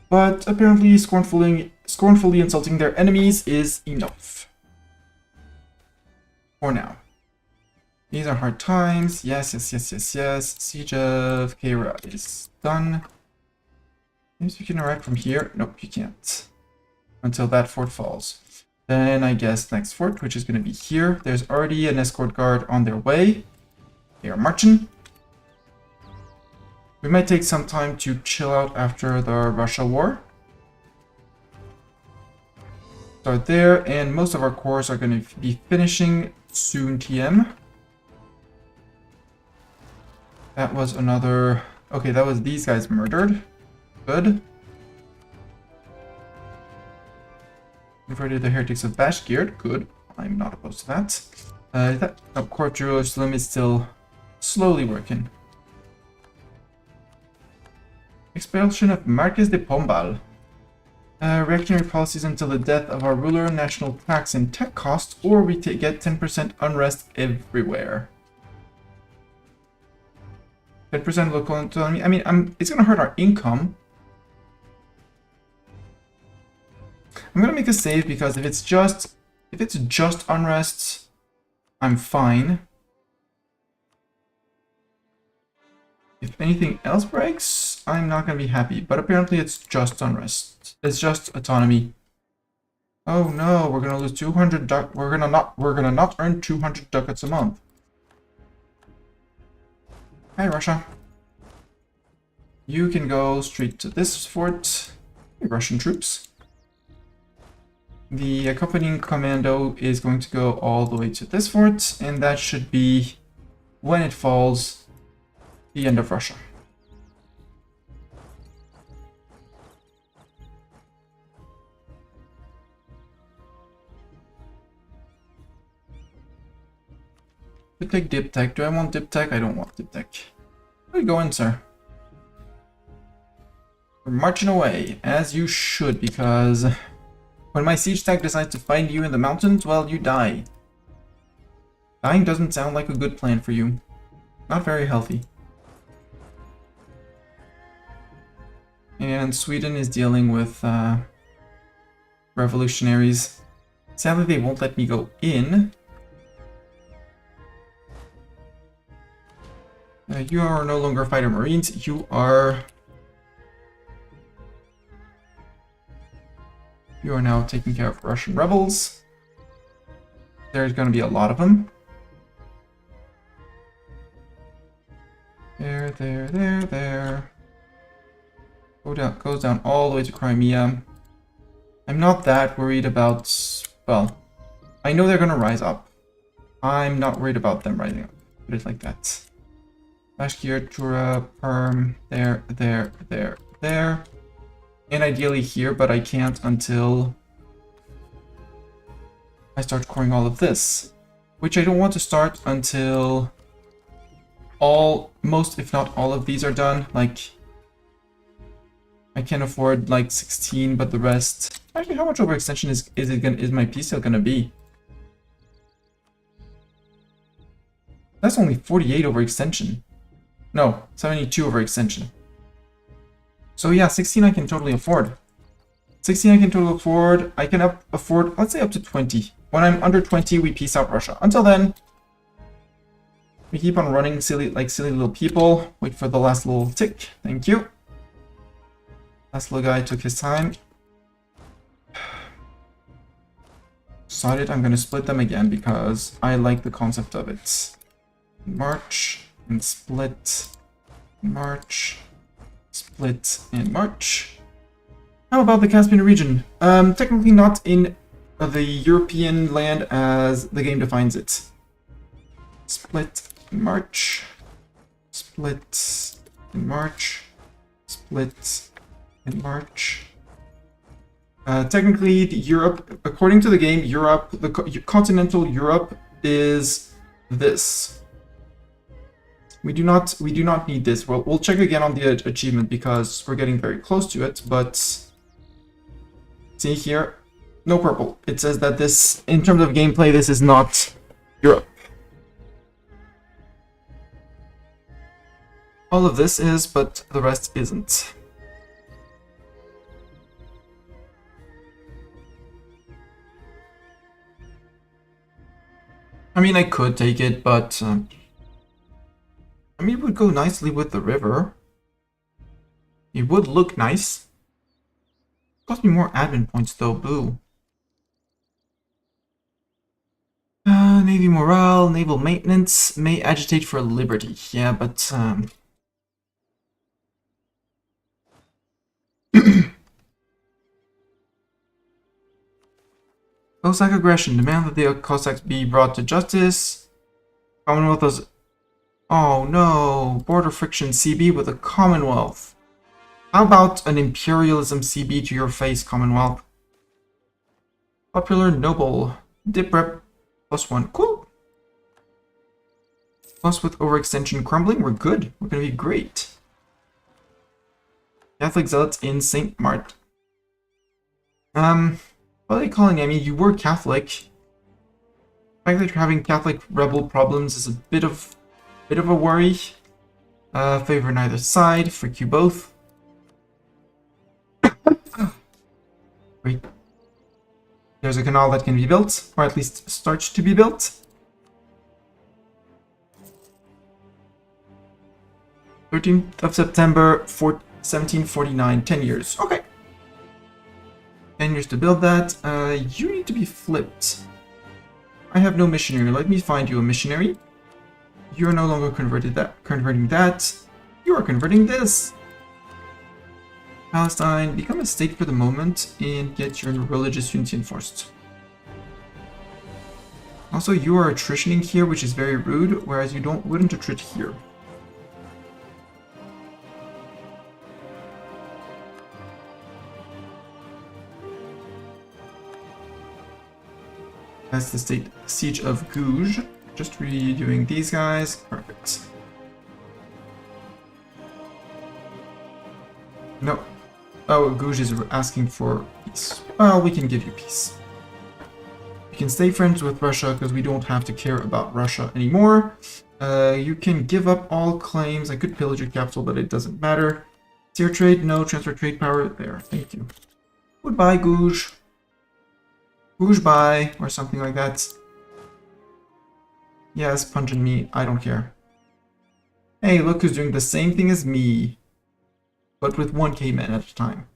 But apparently scornfully insulting their enemies is enough. For now. These are hard times. Yes. Siege of Kera is done. Maybe you can arrive from here. Nope, you can't. Until that fort falls. Then I guess next fort, which is going to be here. There's already an escort guard on their way. They are marching. We might take some time to chill out after the Russia war. Start there, and most of our corps are going to be finishing soon TM. That was another... Okay, that was these guys murdered. Good. Converted the heretics of Bashkir. Good. I'm not opposed to that. That Court of Jerusalem is still slowly working. Expulsion of Marquez de Pombal. Reactionary policies until the death of our ruler, national tax and tech costs, or we get 10% unrest everywhere. 10% local autonomy. I mean, it's gonna hurt our income. I'm gonna make a save because if it's just unrest, I'm fine. If anything else breaks, I'm not gonna be happy. But apparently it's just unrest. It's just autonomy. Oh no, we're gonna lose 200 ducats. We're gonna not earn 200 ducats a month. Hi Russia. You can go straight to this fort. Russian troops. The accompanying commando is going to go all the way to this fort, and that should be, when it falls, the end of Russia. Could take dip tech. Do I want dip tech? I don't want dip tech. Where are you going, sir? We're marching away, as you should, because when my siege tech decides to find you in the mountains, well, you die. Dying doesn't sound like a good plan for you. Not very healthy. And Sweden is dealing with revolutionaries. Sadly, they won't let me go in. You are no longer fighter marines. You are now taking care of Russian rebels. There's going to be a lot of them. There. Goes down all the way to Crimea. I'm not that worried about... Well, I know they're going to rise up. I'm not worried about them rising up. Put it like that. Bashkir, Tura, Perm, there. And ideally here, but I can't until I start coring all of this. Which I don't want to start until most, if not all of these are done. Like, I can afford like 16, but the rest... Actually, how much overextension is my piece gonna be? That's only 48 overextension. No, 72 overextension. So yeah, 16 I can totally afford. 16 I can totally afford. I can afford, let's say, up to 20. When I'm under 20, we peace out Russia. Until then, we keep on running silly little people. Wait for the last little tick. Thank you. Last little guy took his time. Decided I'm going to split them again because I like the concept of it. March and split March. Split and March. How about the Caspian region? Technically not in the European land as the game defines it. Split and March. Split and March. Split and March. Technically, Europe, according to the game, Europe, the continental Europe is this. We do not need this. Well, we'll check again on the achievement because we're getting very close to it. But see here, no purple. It says that this, in terms of gameplay, this is not Europe. All of this is, but the rest isn't. I mean, I could take it, but I mean, it would go nicely with the river. It would look nice. Cost me more admin points though, boo. Navy morale, naval maintenance, may agitate for liberty. Yeah, but Cossack aggression. Demand that the Cossacks be brought to justice. Commonwealth has... Oh no, border friction CB with a Commonwealth. How about an imperialism CB to your face, Commonwealth? Popular noble. Dip rep +1. Cool. Plus with overextension crumbling, we're good. We're gonna be great. Catholic zealots in St. Martin. What are they calling you? I mean, you were Catholic. The fact that you're having Catholic rebel problems is a bit of a worry. Favor neither side. Frick you both. Wait. There's a canal that can be built, or at least start to be built. 13th of September, 1749. 10 years. Okay. 10 years to build that. You need to be flipped. I have no missionary. Let me find you a missionary. You're no longer converting that. You are converting this. Palestine, become a state for the moment and get your religious unity enforced. Also, you are attritioning here, which is very rude, whereas you wouldn't attrit here. That's the state siege of Gouges. Just redoing these guys. Perfect. No. Oh, Gouges is asking for peace. Well, we can give you peace. You can stay friends with Russia because we don't have to care about Russia anymore. You can give up all claims. I could pillage your capital, but it doesn't matter. Tier trade, no. Transfer trade power, there. Thank you. Goodbye, Gouges. Gouges bye, or something like that. Yes, punching me. I don't care. Hey, look who's doing the same thing as me. But with 1k men at a time.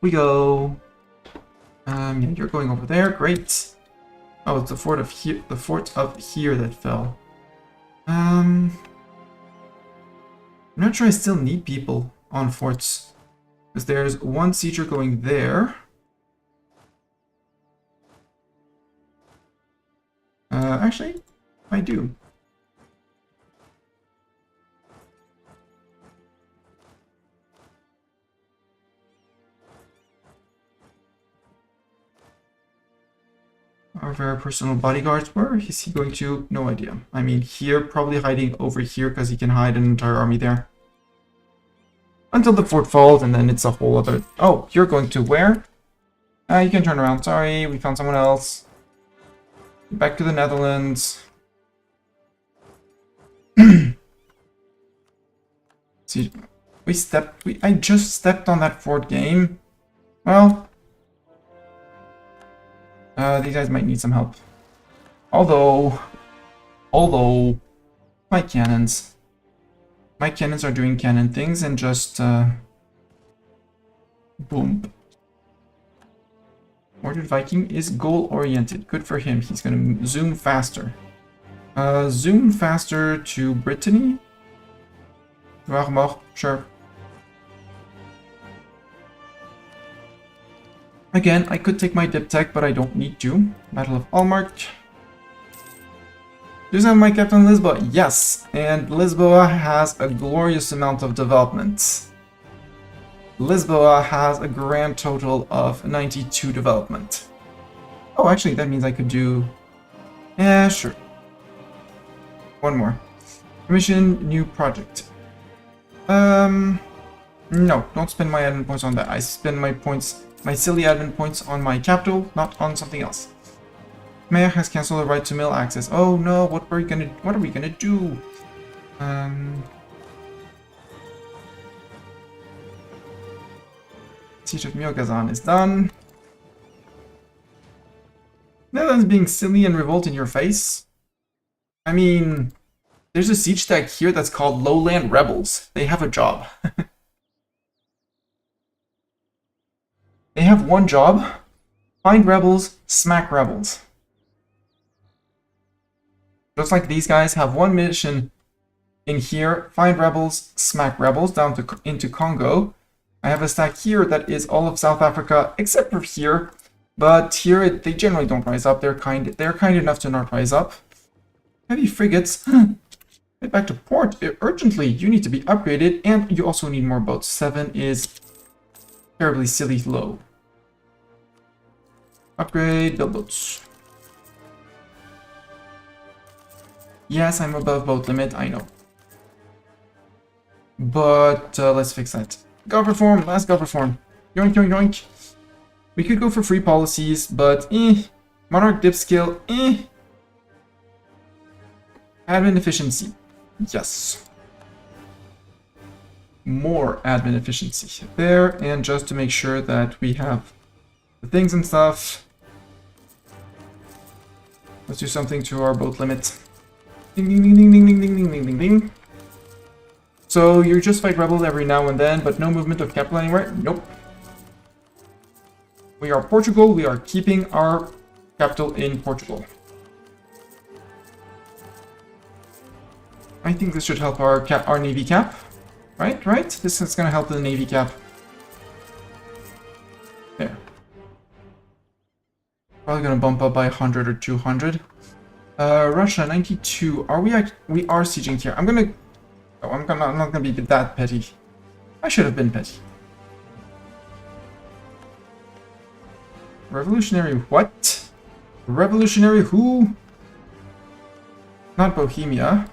We go. Yeah, you're going over there. Great. Oh, it's the fort of here. The fort of here that fell. I'm not sure I still need people on forts. Because there's one sieger going there. Actually, I do. Our very personal bodyguards, where is he going to? No idea. I mean, here, probably hiding over here because he can hide an entire army there. Until the fort falls, and then it's a whole other... Oh, you're going to where? You can turn around. Sorry, we found someone else. Back to the Netherlands. See, I just stepped on that fort game. Well... these guys might need some help. Although, my cannons are doing cannon things and just Boom. Ordered Viking is goal-oriented. Good for him. He's going to zoom faster. Zoom faster to Brittany. Sure. Again, I could take my diptech, but I don't need to. Battle of Almark. Does have my Captain Lisboa? Yes, and Lisboa has a glorious amount of development. Lisboa has a grand total of 92 development. Oh, actually, that means I could do... Yeah, sure. One more. Commission new project. No, don't spend my admin points on that. I spend my points, my silly admin points on my capital, not on something else. Mayor has cancelled the right to mill access. Oh no, what are we gonna do? Siege of Myokazan is done. Netherlands being silly and revolt in your face. I mean, there's a siege tag here that's called Lowland Rebels. They have a job. They have one job. Find rebels, smack rebels. Just like these guys have one mission in here. Find rebels, smack rebels down to into Congo. I have a stack here that is all of South Africa except for here. But here they generally don't rise up. They're kind enough to not rise up. Heavy frigates. Get back to port urgently. You need to be upgraded, and you also need more boats. 7 is terribly silly low. Upgrade, build boats. Yes, I'm above boat limit, I know. But let's fix that. Gov reform, last gov reform. Yoink, yoink, yoink. We could go for free policies, but Monarch dip skill, Admin efficiency, yes. More admin efficiency there, and just to make sure that we have the things and stuff. Let's do something to our boat limit. Ding ding ding ding ding ding ding ding ding ding ding. So you just fight rebels every now and then, but no movement of capital anywhere? Nope. We are Portugal, we are keeping our capital in Portugal. I think this should help our navy cap. Right? This is gonna help the navy cap. There. Probably gonna bump up by 100 or 200. Russia 92. We are sieging here. I'm not gonna be that petty. I should have been petty. Revolutionary what? Revolutionary who? Not Bohemia.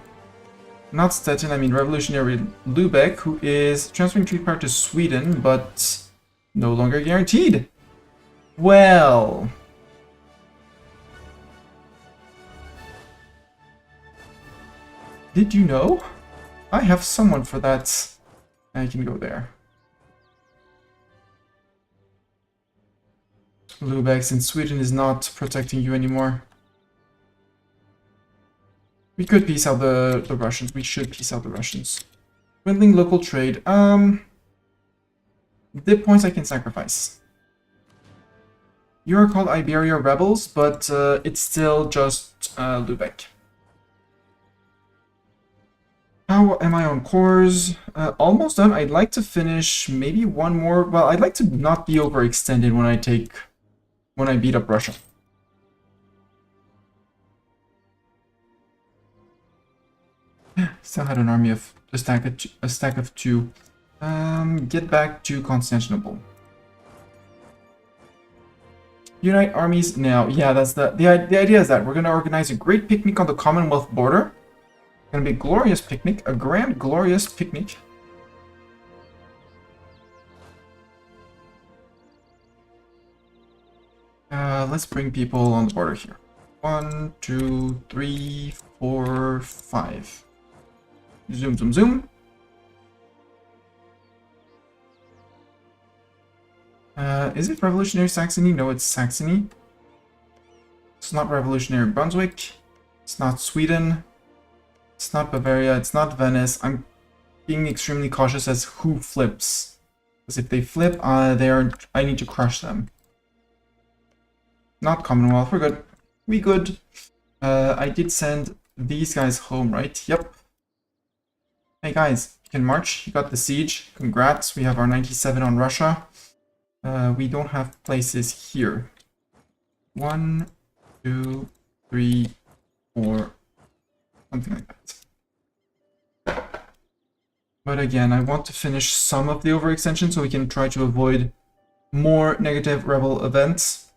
Not Stettin, I mean Revolutionary Lubeck, who is transferring trade power to Sweden, but no longer guaranteed. Well... Did you know? I have someone for that. I can go there. Lubeck, since Sweden is not protecting you anymore. We could peace out the Russians. We should peace out the Russians. Dwindling local trade. Dip points I can sacrifice. You are called Iberia rebels, but it's still just Lubeck. How am I on cores? Almost done. I'd like to finish maybe one more. Well, I'd like to not be overextended when I beat up Russia. Still had an army of a stack of 2. Get back to Constantinople. Unite armies now. Yeah, that's the idea is that we're gonna organize a great picnic on the Commonwealth border. It's gonna be a glorious picnic, a grand glorious picnic. Let's bring people on the border here. 1, 2, 3, 4, 5. Zoom, zoom, zoom. Is it Revolutionary Saxony? No, it's Saxony. It's not Revolutionary Brunswick. It's not Sweden. It's not Bavaria. It's not Venice. I'm being extremely cautious as who flips. Because if they flip, I need to crush them. Not Commonwealth, we're good. We good. I did send these guys home, right? Yep. Hey guys, you can march. You got the siege. Congrats. We have our 97 on Russia. We don't have places here. 1, 2, 3, 4, something like that. But again, I want to finish some of the overextension so we can try to avoid more negative rebel events.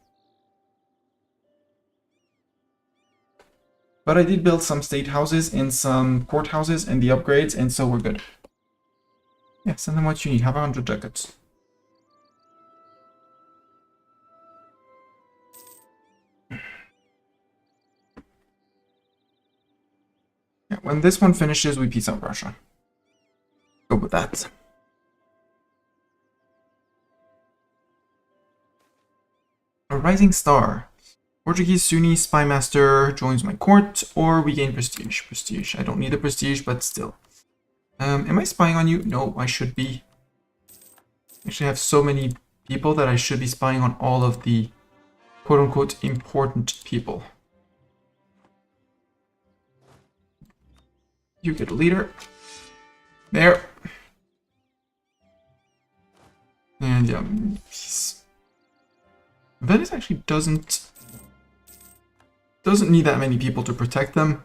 But I did build some state houses and some courthouses and the upgrades, and so we're good. Yeah, send them what you need. Have 100 ducats. Yeah, when this one finishes, we peace out Russia. Go with that. A rising star. Portuguese Sunni spy master joins my court, or we gain prestige. Prestige. I don't need the prestige, but still. Am I spying on you? No, I should be. Actually, I have so many people that I should be spying on all of the quote-unquote important people. You get a leader. There. And yeah, peace. Venice actually doesn't need that many people to protect them.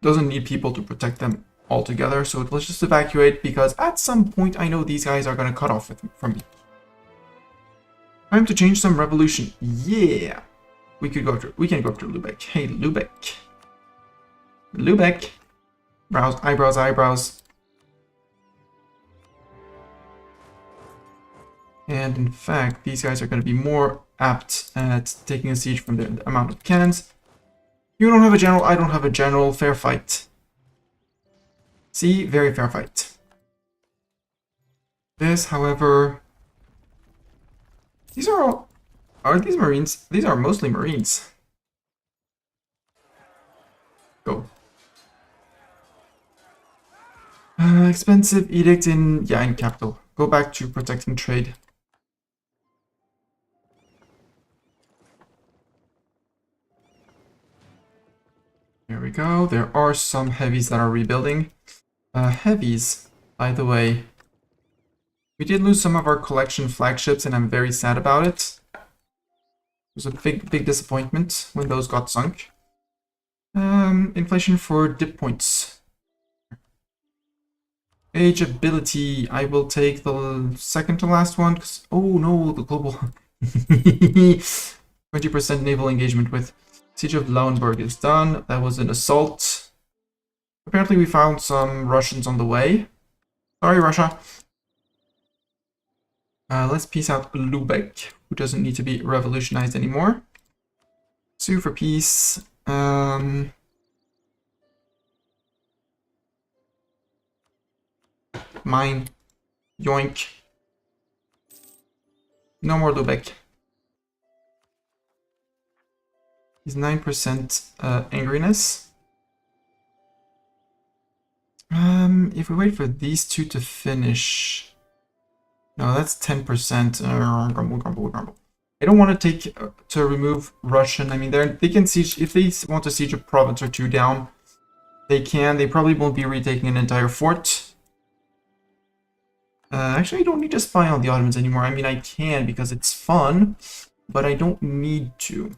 Doesn't need people to protect them altogether, so let's just evacuate, because at some point I know these guys are going to cut off from me. Time to change some revolution. Yeah! We can go after Lubeck. Hey, Lubeck. Lubeck. Brows, eyebrows, eyebrows. And in fact, these guys are going to be more apt at taking a siege from the amount of cannons. You don't have a general, I don't have a general. Fair fight. See, very fair fight. This, however, these are all, are these Marines? These are mostly Marines. Go. Expensive edict in capital. Go back to protecting trade. There we go. There are some heavies that are rebuilding. Heavies, by the way. We did lose some of our collection flagships, and I'm very sad about it. It was a big disappointment when those got sunk. Inflation for dip points. Age ability. I will take the second to last one. Oh no, the global 20% naval engagement with Siege of Lauenburg is done. That was an assault. Apparently we found some Russians on the way. Sorry, Russia. Let's peace out Lubeck, who doesn't need to be revolutionized anymore. Sue for peace. Mine. Yoink. No more Lubeck. He's 9% angriness. If we wait for these two to finish... No, that's 10%. Grumble. I don't want to take to remove Russian. I mean, they can siege if they want to siege a province or two down. They can. They probably won't be retaking an entire fort. Actually, I don't need to spy on the Ottomans anymore. I mean, I can because it's fun, but I don't need to.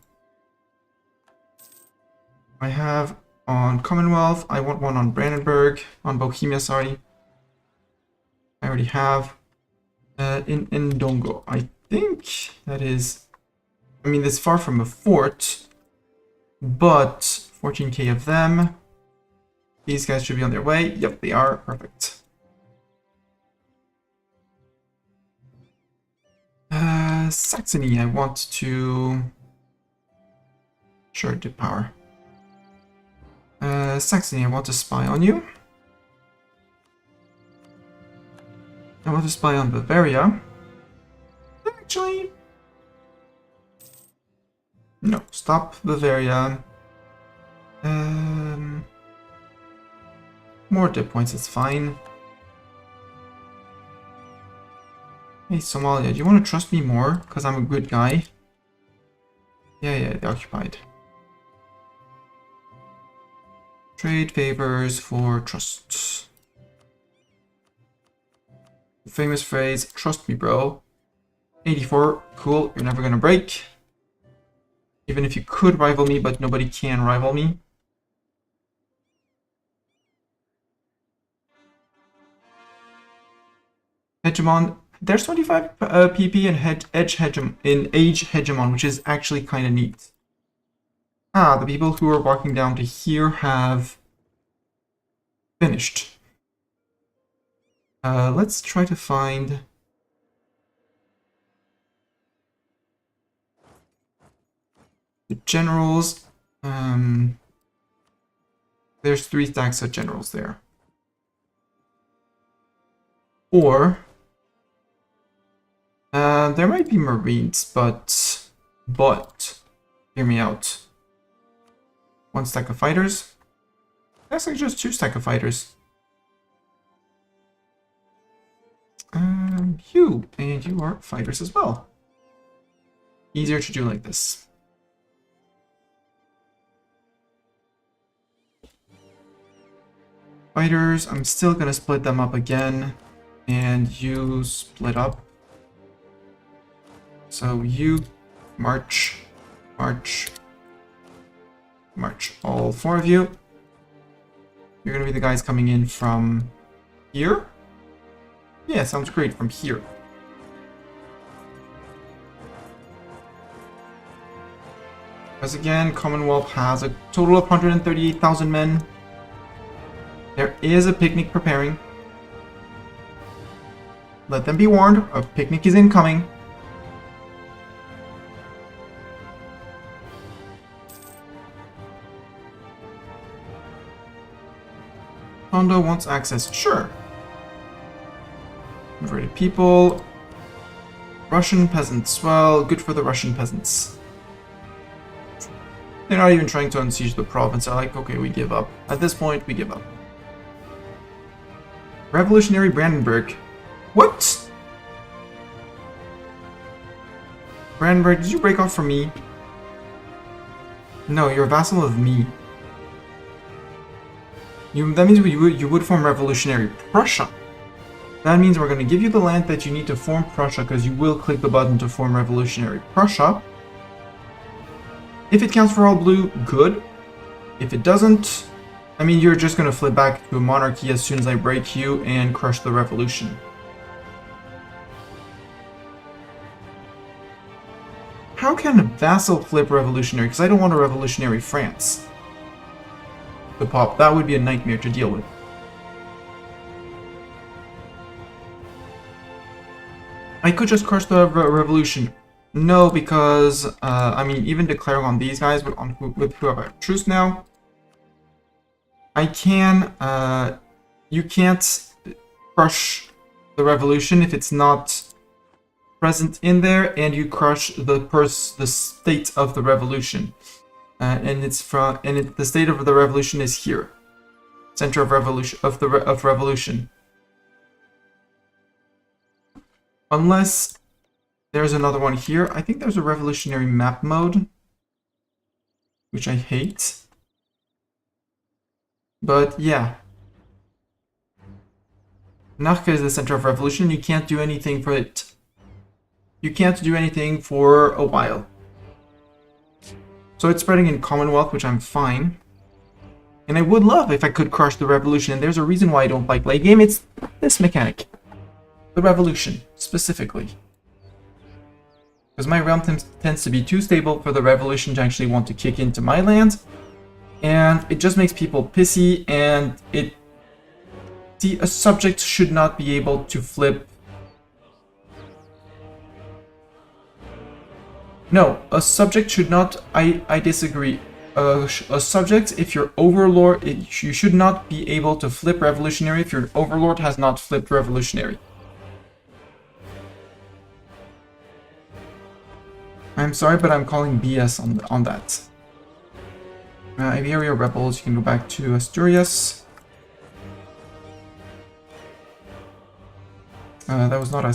I have on Commonwealth. I want one on Brandenburg, on Bohemia. Sorry, I already have. In Ndongo, I think that is, I mean, that's far from a fort, but 14k of them. These guys should be on their way. Yep, they are. Perfect. Saxony, I want to... Sure, dip power. Saxony, I want to spy on you. I want to spy on Bavaria. Actually... No, stop Bavaria. More dip points, it's fine. Hey, Somalia, do you want to trust me more? Because I'm a good guy. Yeah, they occupied. Trade favors for trust. Famous phrase, trust me, bro. 84, cool, you're never gonna break. Even if you could rival me, but nobody can rival me. Hegemon, there's 25 PP in age hegemon, which is actually kind of neat. Ah, the people who are walking down to here have finished. Let's try to find the generals. There's 3 stacks of generals there. Or there might be marines, but hear me out. 1 stack of fighters. That's like just 2 stack of fighters. You and you are fighters as well. Easier to do like this. Fighters, I'm still gonna split them up again, and you split up. So you march, march, march. All 4 of you. You're gonna be the guys coming in from here? Yeah, sounds great, from here. Because again, Commonwealth has a total of 138,000 men. There is a picnic preparing. Let them be warned, a picnic is incoming. Hondo wants access, sure. Converted people. Russian peasants, well, good for the Russian peasants. They're not even trying to unsiege the province. They're like, okay, we give up. At this point, we give up. Revolutionary Brandenburg. What? Brandenburg, did you break off from me? No, you're a vassal of me. That means you would form Revolutionary Prussia. That means we're going to give you the land that you need to form Prussia, because you will click the button to form Revolutionary Prussia. If it counts for all blue, good. If it doesn't, I mean, you're just going to flip back to a monarchy as soon as I break you and crush the revolution. How can a vassal flip revolutionary? Because I don't want a revolutionary France to pop. That would be a nightmare to deal with. I could just crush the revolution. No, because, I mean, even declaring on these guys with who have a truce now, I can, you can't crush the revolution if it's not present in there, and you crush the state of the revolution. And the state of the revolution is here. Center of revolution. Unless there's another one here. I think there's a revolutionary map mode, which I hate. But yeah. Nachka is the center of revolution. You can't do anything for it. You can't do anything for a while. So it's spreading in Commonwealth, which I'm fine. And I would love if I could crush the revolution. And there's a reason why I don't like late game. It's this mechanic. The revolution, specifically. Because my realm tends to be too stable for the revolution to actually want to kick into my land. And it just makes people pissy, and a subject should not be able to flip. No, a subject should not, I disagree. A subject, if you're overlord, you should not be able to flip revolutionary if your overlord has not flipped revolutionary. I'm sorry, but I'm calling BS on that. Iberia rebels, you can go back to Asturias. That was not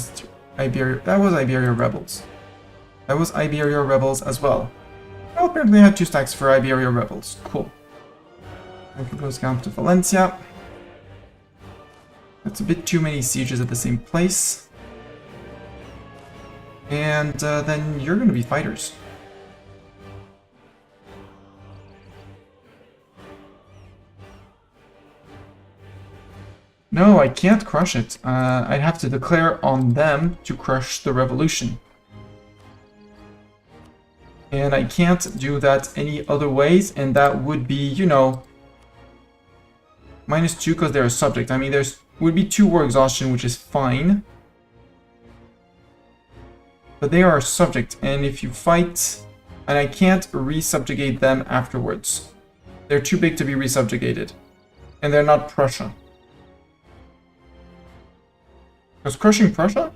Iberia. That was Iberia rebels. That was Iberia rebels as well. Well, apparently I had 2 stacks for Iberia rebels. Cool. That goes down to Valencia. That's a bit too many sieges at the same place. And then you're going to be fighters. No, I can't crush it. I'd have to declare on them to crush the revolution. And I can't do that any other ways, and that would be, you know, -2 because they're a subject. I mean, would be 2 war exhaustion, which is fine. But they are a subject, and if you fight, and I can't resubjugate them afterwards. They're too big to be resubjugated. And they're not Prussia. Was crushing Prussia?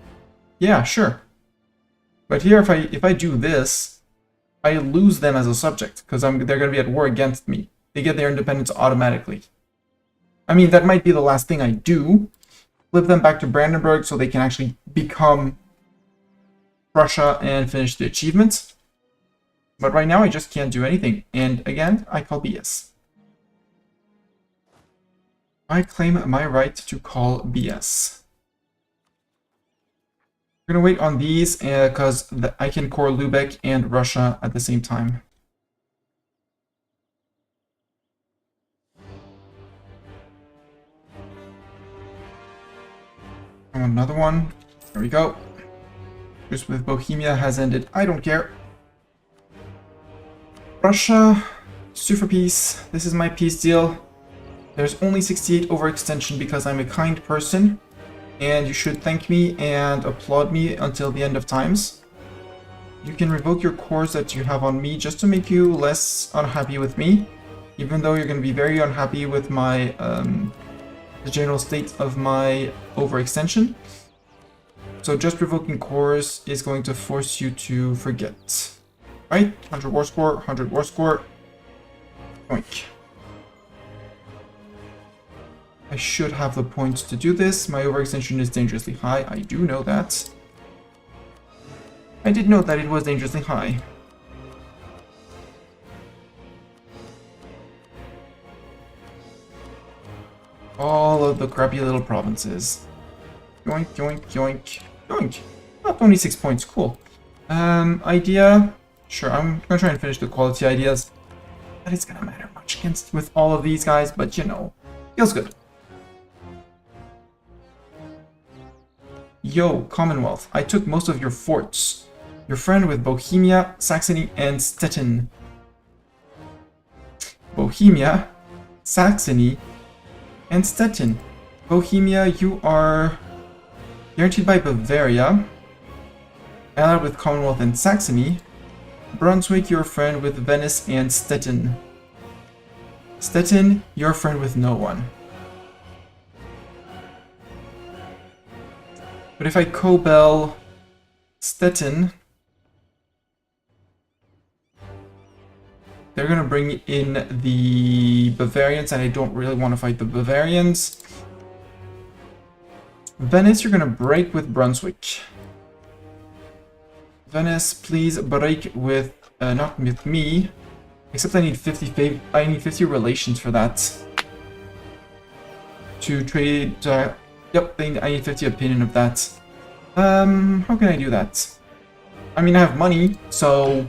Yeah, sure. But here, if I do this, I lose them as a subject, because they're going to be at war against me. They get their independence automatically. I mean, that might be the last thing I do. Flip them back to Brandenburg so they can actually become Prussia and finish the achievements. But right now, I just can't do anything. And again, I call BS. I claim my right to call BS. We're going to wait on these because I can core Lubeck and Russia at the same time. Another one. There we go. Just with Bohemia has ended. I don't care. Russia, sue for peace. This is my peace deal. There's only 68 overextension because I'm a kind person. And you should thank me and applaud me until the end of times. You can revoke your cores that you have on me just to make you less unhappy with me. Even though you're going to be very unhappy with my the general state of my overextension. So just revoking cores is going to force you to forget. Right? 100 war score, 100 war score. Oink. I should have the points to do this. My overextension is dangerously high. I do know that. I did know that it was dangerously high. All of the crappy little provinces. Yoink, yoink, yoink, yoink. Oh, 26 points, cool. Idea. Sure, I'm gonna try and finish the quality ideas. That is gonna matter much against with all of these guys, but you know, feels good. Yo, Commonwealth, I took most of your forts. Your friend with Bohemia, Saxony, and Stettin. Bohemia, Saxony, and Stettin. Bohemia, you are guaranteed by Bavaria. Allied with Commonwealth and Saxony. Brunswick, your friend with Venice and Stettin. Stettin, your friend with no one. But if I Cobel Stettin, they're gonna bring in the Bavarians, and I don't really want to fight the Bavarians. Venice, you're gonna break with Brunswick. Venice, please break with not with me. Except I need 50 relations for that. To trade. Yep, I need 50 opinion of that. How can I do that? I mean, I have money, so.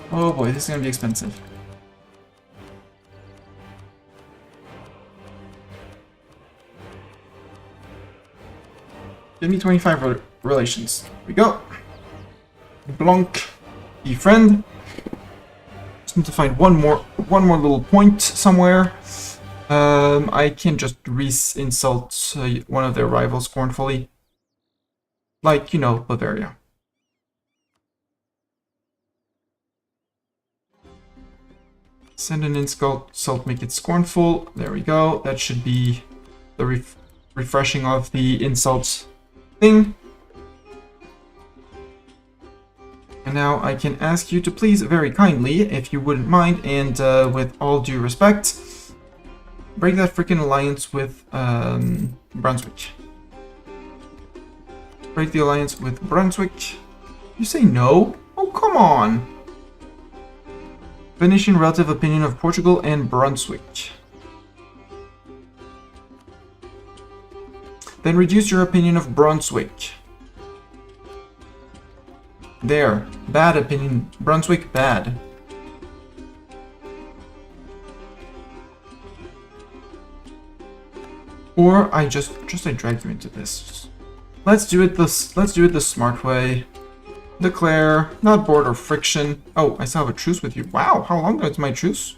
Oh boy, this is gonna be expensive. Give me 25 relations. Here we go. Blanc, befriend. Just need to find one more little point somewhere. I can just insult one of their rivals scornfully. Like, you know, Bavaria. Send an insult, make it scornful. There we go. That should be the refreshing of the insult thing. And now I can ask you to please, very kindly, if you wouldn't mind, and with all due respect, Break that freaking alliance with Brunswick. Break the alliance with Brunswick. You say no? Oh, come on! Venetian relative opinion of Portugal and Brunswick. Then reduce your opinion of Brunswick. There. Bad opinion. Brunswick, bad. Or I just I drag you into this. Let's do it the smart way. Declare, not border friction. Oh, I still have a truce with you. Wow, how long is my truce?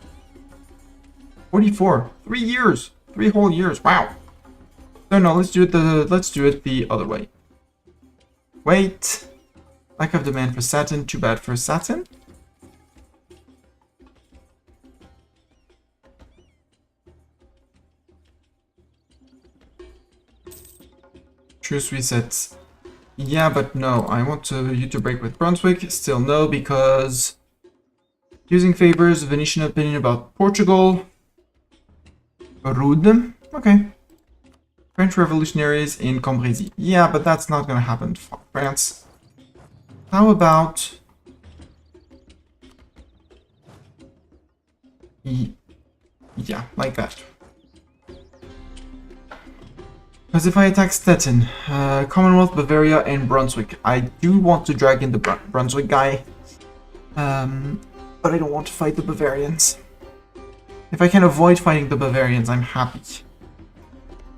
44. 3 years. 3 whole years. Wow. No, let's do it the other way. Wait. Lack of demand for satin. Too bad for satin. Truce resets. Yeah, but no. I want you to break with Brunswick. Still no, because using favors, Venetian opinion about Portugal. Rude. Okay. French revolutionaries in Cambrésis. Yeah, but that's not gonna happen. France. How about... Yeah, like that. Because if I attack Stettin, Commonwealth, Bavaria, and Brunswick, I do want to drag in the Brunswick guy. But I don't want to fight the Bavarians. If I can avoid fighting the Bavarians, I'm happy.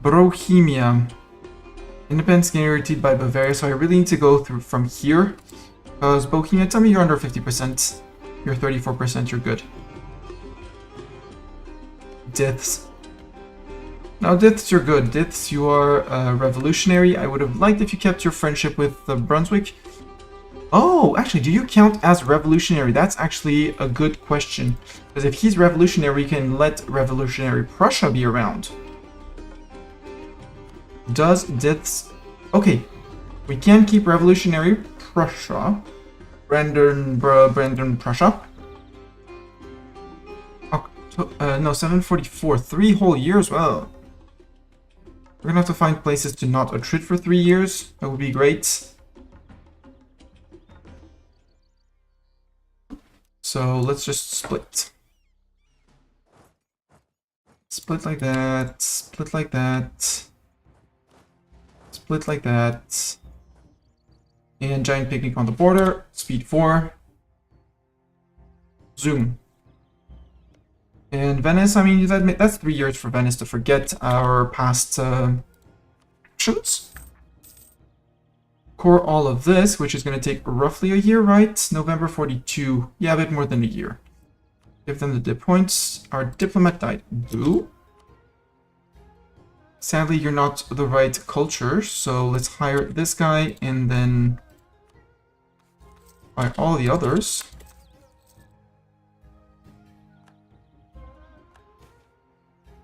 Bohemia. Independence guaranteed by Bavaria, so I really need to go through from here. Because Bohemia, tell me you're under 50%. You're 34%, you're good. Deaths. Now, Diths, you're good. Diths, you are revolutionary. I would have liked if you kept your friendship with Brunswick. Oh, actually, do you count as revolutionary? That's actually a good question. Because if he's revolutionary, you can let revolutionary Prussia be around. Does Diths... Okay, we can keep revolutionary Prussia. Brandon Prussia. No, 744. 3 whole years? Well, we're gonna have to find places to not attrit for 3 years. That would be great. So let's just split. Split like that. Split like that. Split like that. And giant picnic on the border. Speed 4. Zoom. And Venice, I mean, that's 3 years for Venice to forget our past actions. Core all of this, which is going to take roughly a year, right? November 42. Yeah, a bit more than a year. Give them the dip points. Our diplomat died. Boo. Sadly, you're not the right culture, so let's hire this guy and then hire all the others.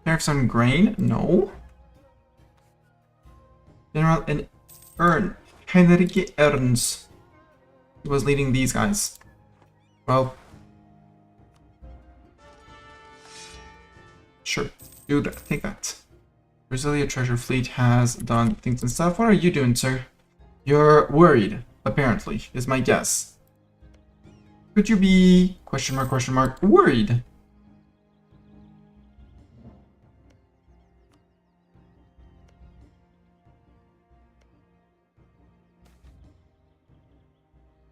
Tariffs on grain? No. General and Heinrich Ernst was leading these guys. Well, sure, do that. Take that. Brasilia Treasure Fleet has done things and stuff. What are you doing, sir? You're worried, apparently, is my guess. Could you be... question mark, worried?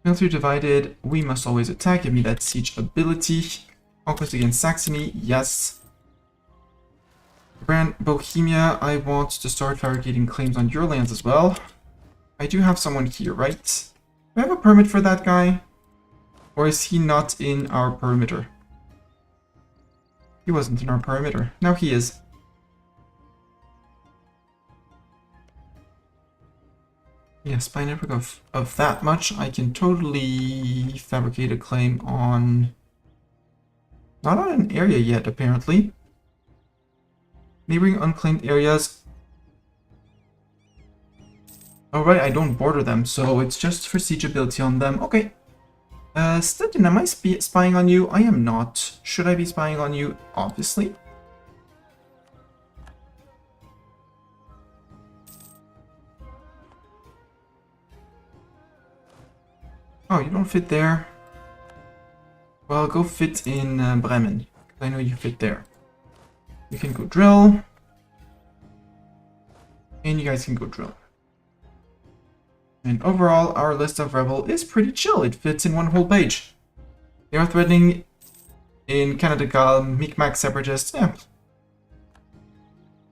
Military divided, we must always attack. Give me that siege ability. Conquest against Saxony, yes. Bohemia, I want to start fabricating claims on your lands as well. I do have someone here, right? Do I have a permit for that guy? Or is he not in our perimeter? He wasn't in our perimeter. Now he is. Yes, by network of that much, I can totally fabricate a claim on... Not on an area yet, apparently. Neighboring unclaimed areas. Alright, I don't border them, so it's just for siege ability on them. Okay. Stettin, am I spying on you? I am not. Should I be spying on you? Obviously. Oh, you don't fit there. Well, go fit in Bremen. I know you fit there. You can go drill. And you guys can go drill. And overall, our list of rebel is pretty chill. It fits in one whole page. They are threatening in Canada, Mi'kmaq separatists. Yeah.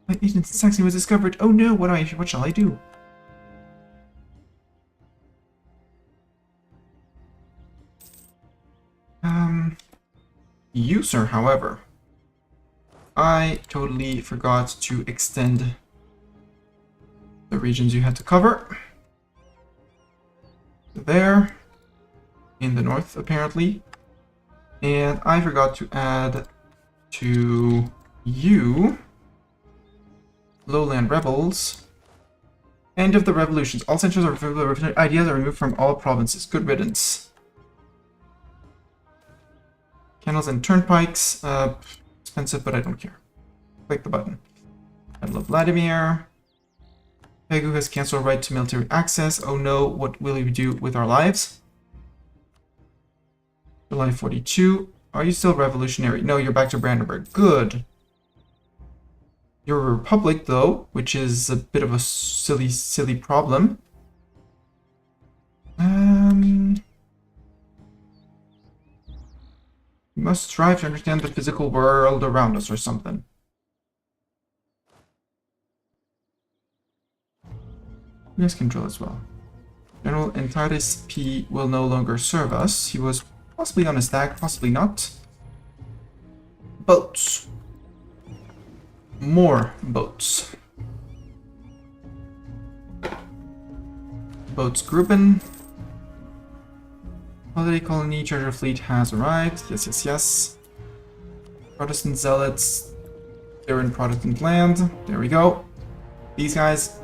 My agent in Saxony was discovered. Oh no, what shall I do? User, however. I totally forgot to extend the regions you had to cover. There. In the north, apparently. And I forgot to add to you Lowland Rebels. End of the revolutions. All centers of revolutionary ideas are removed from all provinces. Good riddance. Canals and turnpikes. Expensive, but I don't care. Click the button. I love Vladimir. Pegu has canceled right to military access. Oh no, what will we do with our lives? July 42. Are you still revolutionary? No, you're back to Brandenburg. Good. You're a republic, though, which is a bit of a silly problem. We must strive to understand the physical world around us or something. You guys can drill as well. General Antares P will no longer serve us. He was possibly on a stack, possibly not. Boats. More boats. Boats Gruppen. Holiday colony treasure fleet has arrived. Yes. Protestant zealots. They're in Protestant land. There we go. These guys.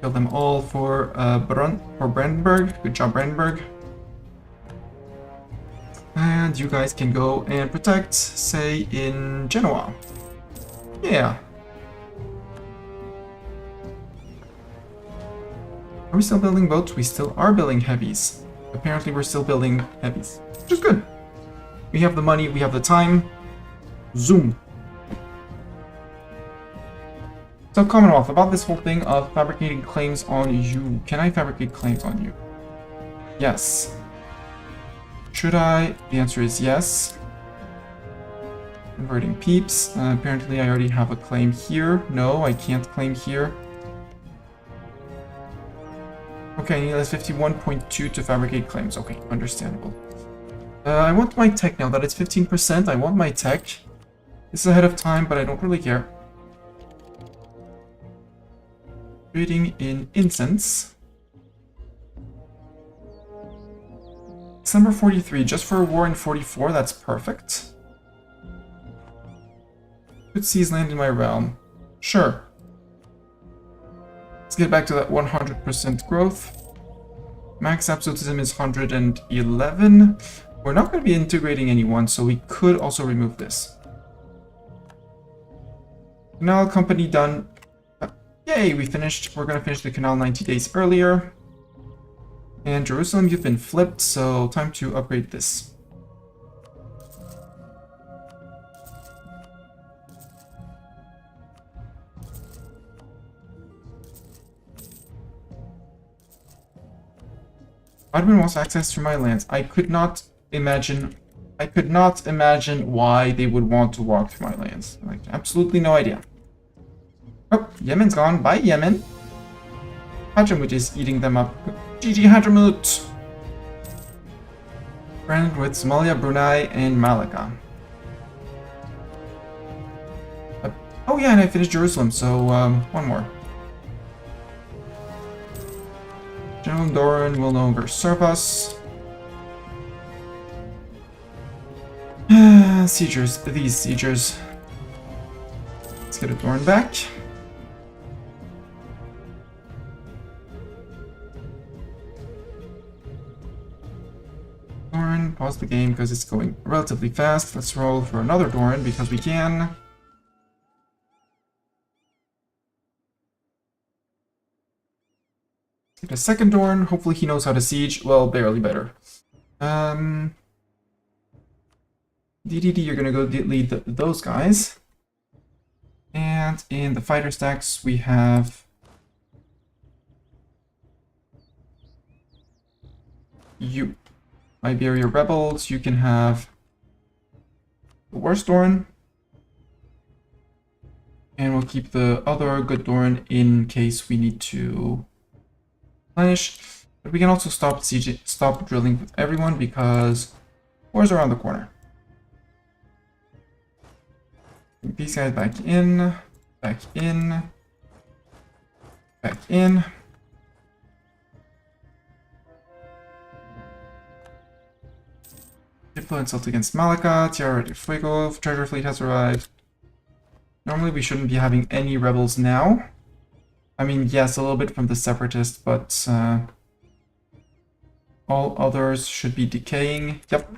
Kill them all for Brandenburg. Good job, Brandenburg. And you guys can go and protect, say, in Genoa. Yeah. Are we still building boats? We still are building heavies. Apparently we're still building heavies, which is good. We have the money, we have the time. Zoom. So Commonwealth, about this whole thing of fabricating claims on you. Can I fabricate claims on you? Yes. Should I? The answer is yes. Converting peeps. Apparently I already have a claim here. No, I can't claim here. Okay, I need less 51.2 to fabricate claims. Okay, understandable. I want my tech now that it's 15%. I want my tech. This is ahead of time, but I don't really care. Trading in incense. December 43, just for a war in 44, that's perfect. Could seize land in my realm. Sure. Let's get back to that 100% growth. Max absolutism is 111. We're not going to be integrating anyone, so we could also remove this. Canal company done. Yay, we finished. We're going to finish the canal 90 days earlier. And Jerusalem, you've been flipped, so time to upgrade this. Ottoman wants access to my lands. I could not imagine why they would want to walk through my lands. Like, absolutely no idea. Oh, Yemen's gone. Bye, Yemen. Hadramut is eating them up. GG Hadramut! Friend with Somalia, Brunei, and Malacca. Oh yeah, and I finished Jerusalem, so one more. General Doran will no longer serve us. Siegers, these siegers. Let's get a Doran back. Doran, pause the game because it's going relatively fast. Let's roll for another Doran because we can. Get a second Dorn. Hopefully he knows how to siege. Well, barely better. DDD, you're gonna go lead those guys. And in the fighter stacks, we have you. Iberia Rebels, you can have the worst Dorn. And we'll keep the other good Dorn in case we need to replenish. But we can also stop drilling with everyone because wars are around the corner. Bring these guys back in, back in, back in. Diplo insult against Malacca, Tierra de Fuego, treasure fleet has arrived. Normally we shouldn't be having any rebels now. I mean, yes, a little bit from the separatists, but all others should be decaying. Yep.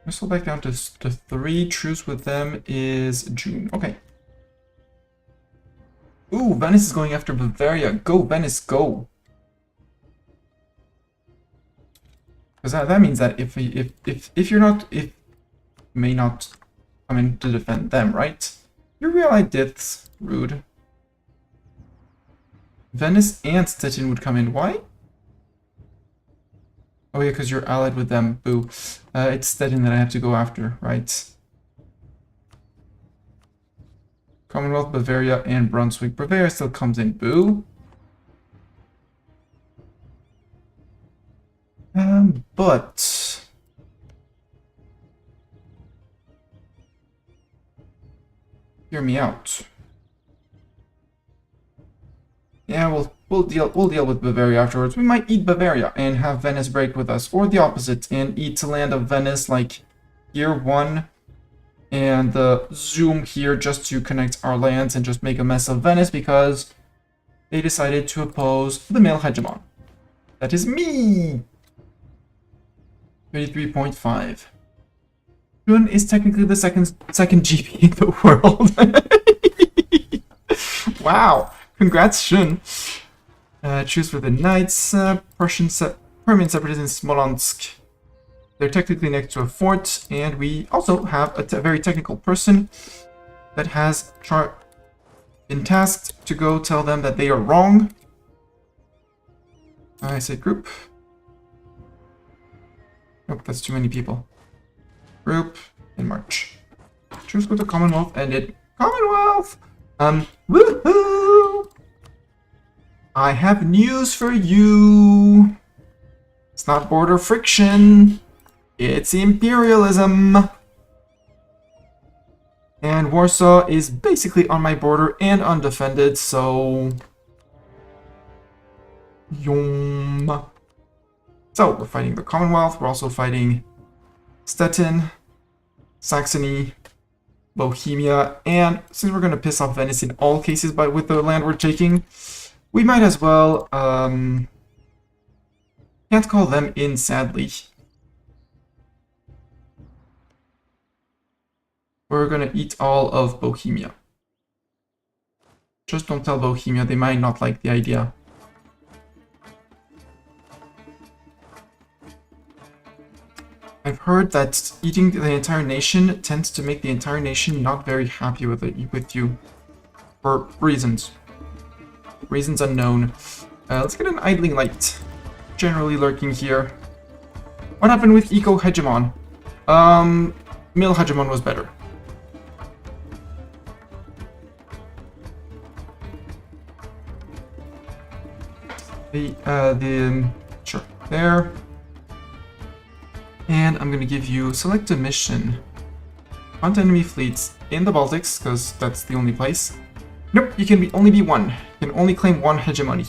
Missile back down to 3. Truce with them is June. Okay. Ooh, Venice is going after Bavaria. Go, Venice, go. Because that means that if may not come in to defend them, right? You realize that's rude. Venice and Stettin would come in. Why? Oh yeah, because you're allied with them. Boo. It's Stettin that I have to go after, right? Commonwealth, Bavaria, and Brunswick. Bavaria still comes in. Boo. But hear me out. Yeah, we'll deal with Bavaria afterwards. We might eat Bavaria and have Venice break with us, or the opposite, and eat the land of Venice like year 1. And zoom here just to connect our lands and just make a mess of Venice because they decided to oppose the male hegemon. That is me! 33.5. Jun is technically the second GP in the world. Wow! Congrats, Shun. Choose for the Knights. Permanent separatists in Smolensk. They're technically next to a fort, and we also have a very technical person that has been tasked to go tell them that they are wrong. I say group. Nope, that's too many people. Group and march. Choose with the Commonwealth ended. Commonwealth! Woohoo! I have news for you. It's not border friction. It's imperialism. And Warsaw is basically on my border and undefended, so... Yum. So, we're fighting the Commonwealth, we're also fighting Stettin, Saxony, Bohemia, and since we're going to piss off Venice in all cases but with the land we're taking, we might as well, can't call them in, sadly. We're going to eat all of Bohemia. Just don't tell Bohemia, they might not like the idea. I've heard that eating the entire nation tends to make the entire nation not very happy with you. For reasons. Reasons unknown. Let's get an idling light. Generally lurking here. What happened with Eco Hegemon? Male Hegemon was better. Sure, there. And I'm gonna give you select a mission. Hunt enemy fleets in the Baltics, because that's the only place. Nope, you can only be one. You can only claim one hegemony.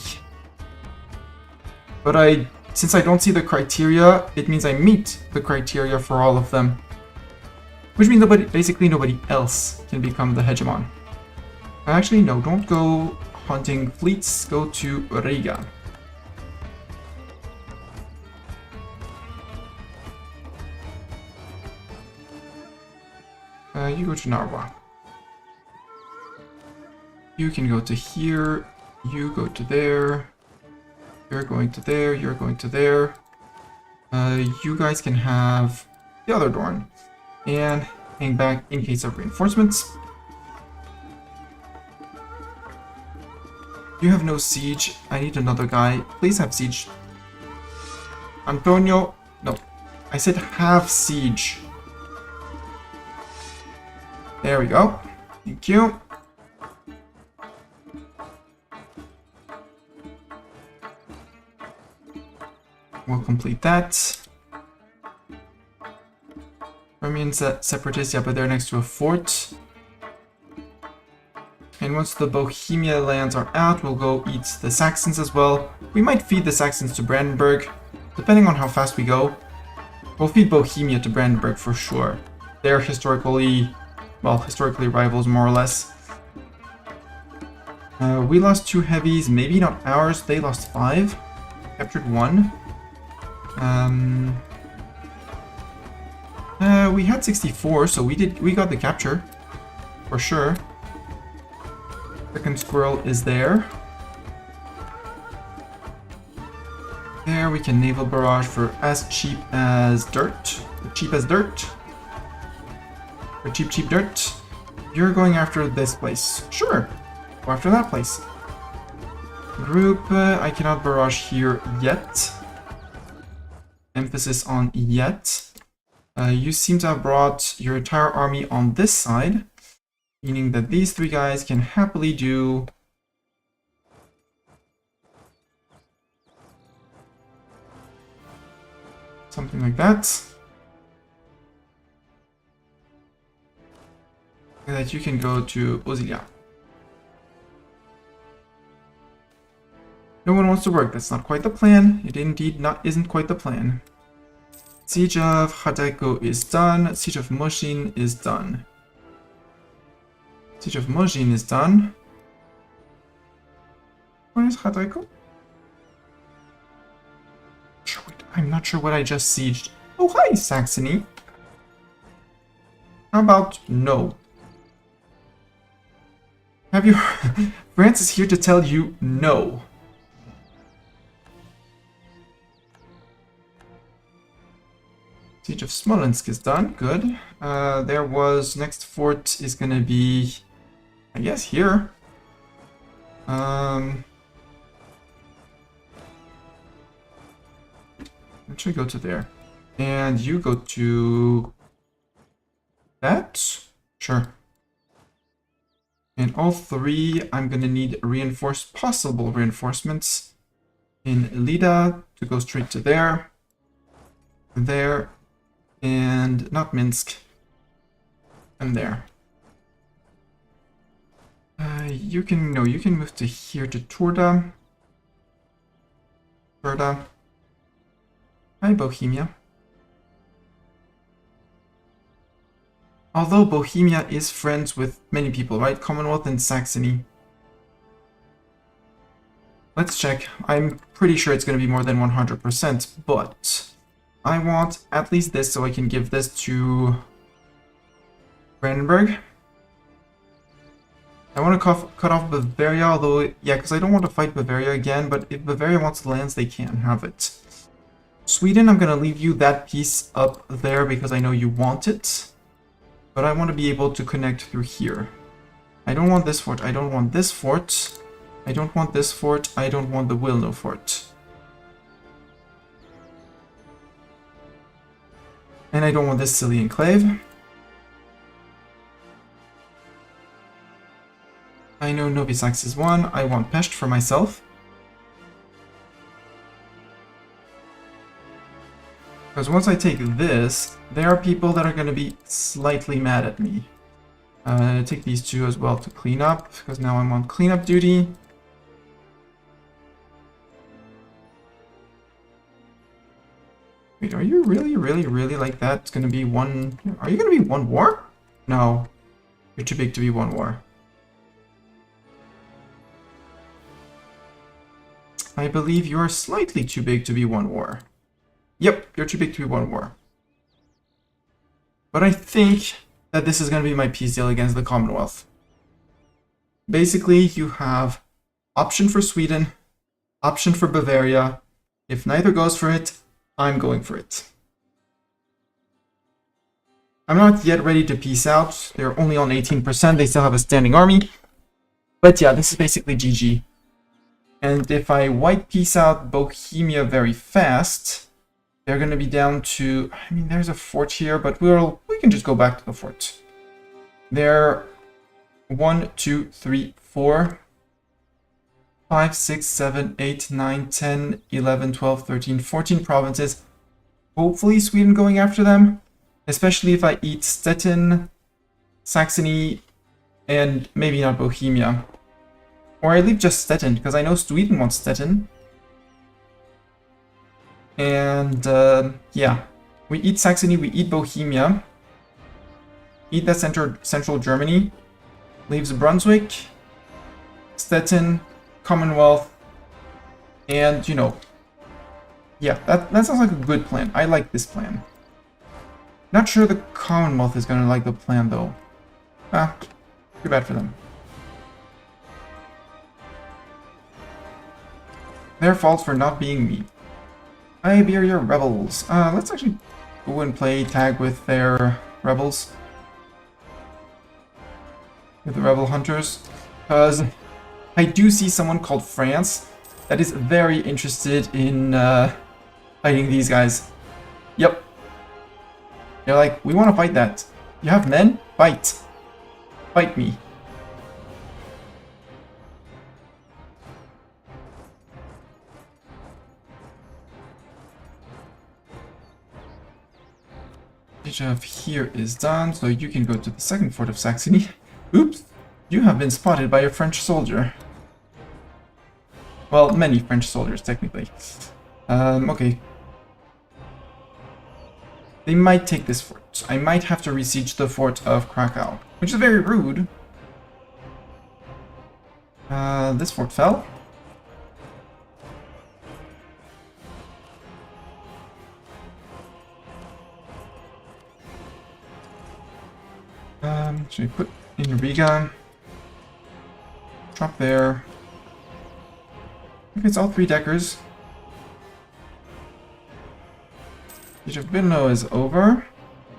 But since I don't see the criteria, it means I meet the criteria for all of them. Which means basically nobody else can become the hegemon. Actually, no, don't go hunting fleets, go to Riga. You go to Narva. You can go to here. You go to there. You're going to there. You're going to there. You guys can have the other Dorn. And hang back in case of reinforcements. You have no siege. I need another guy. Please have siege. Antonio. No. I said have siege. There we go. Thank you. We'll complete that. Armenian separatists, yeah, but they're next to a fort. And once the Bohemia lands are out, we'll go eat the Saxons as well. We might feed the Saxons to Brandenburg, depending on how fast we go. We'll feed Bohemia to Brandenburg for sure. They're historically rivals, more or less. We lost 2 heavies, maybe not ours. They lost 5. Captured 1. We had 64, so we got the capture. For sure. Second squirrel is there. There we can naval barrage for as cheap as dirt. Cheap as dirt. For cheap dirt. You're going after this place. Sure. Go after that place. Group, I cannot barrage here yet. Emphasis on yet. You seem to have brought your entire army on this side. Meaning that these 3 guys can happily do something like that. And that you can go to Osilia. No one wants to work. That's not quite the plan. It indeed isn't quite the plan. Siege of Khartaiko is done. Siege of Moshin is done. Siege of Moshin is done. Where is Khartaiko? I'm not sure what I just sieged. Oh, hi, Saxony. How about no? Have you... France is here to tell you no. Siege of Smolensk is done. Good. There was... Next fort is gonna be... I guess here. Actually go to there. And you go to... that? Sure. And all 3, I'm gonna need possible reinforcements in Lida to go straight to there. There. And not Minsk. And there. You can move to here to Turda. Hi, Bohemia. Although Bohemia is friends with many people, right? Commonwealth and Saxony. Let's check. I'm pretty sure it's going to be more than 100%, but I want at least this so I can give this to Brandenburg. I want to cut off Bavaria, although, yeah, because I don't want to fight Bavaria again, but if Bavaria wants lands, they can have it. Sweden, I'm going to leave you that piece up there because I know you want it. But I want to be able to connect through here. I don't want this fort. I don't want this fort. I don't want this fort. I don't want the Wilno fort. And I don't want this silly enclave. I know Novi Sax is one. I want Pest for myself. Because once I take this, there are people that are going to be slightly mad at me. Take these 2 as well to clean up, because now I'm on cleanup duty. Wait, are you really like that? It's going to be one... Are you going to be one war? No. You're too big to be one war. I believe you're slightly too big to be one war. Yep, you're too big to be one war. But I think that this is going to be my peace deal against the Commonwealth. Basically, you have option for Sweden, option for Bavaria. If neither goes for it, I'm going for it. I'm not yet ready to peace out. They're only on 18%. They still have a standing army. But yeah, this is basically GG. And if I white peace out Bohemia very fast, they're going to be down to... I mean, there's a fort here, but we can just go back to the fort. They're 1, 2, 3, 4, 5, 6, 7, 8, 9, 10, 11, 12, 13, 14 provinces. Hopefully Sweden going after them. Especially if I eat Stettin, Saxony, and maybe not Bohemia. Or I leave just Stettin, because I know Sweden wants Stettin. And, yeah. We eat Saxony, we eat Bohemia. Eat that central Germany. Leaves Brunswick, Stettin, Commonwealth, and, you know. Yeah, that sounds like a good plan. I like this plan. Not sure the Commonwealth is going to like the plan, though. Ah, too bad for them. Their fault for not being me. Iberia rebels. Let's actually go and play tag with their rebels. With the rebel hunters. Because I do see someone called France that is very interested in fighting these guys. Yep. They're like, we want to fight that. You have men? Fight. Fight me. Siege of here is done, so you can go to the second fort of Saxony. Oops. You have been spotted by a French soldier. Well, many French soldiers, technically. Okay. They might take this fort. I might have to besiege the fort of Krakow, which is very rude. This fort fell. Should we put in Riga? Drop there. Okay, it's all 3 deckers. Siege of Brno is over.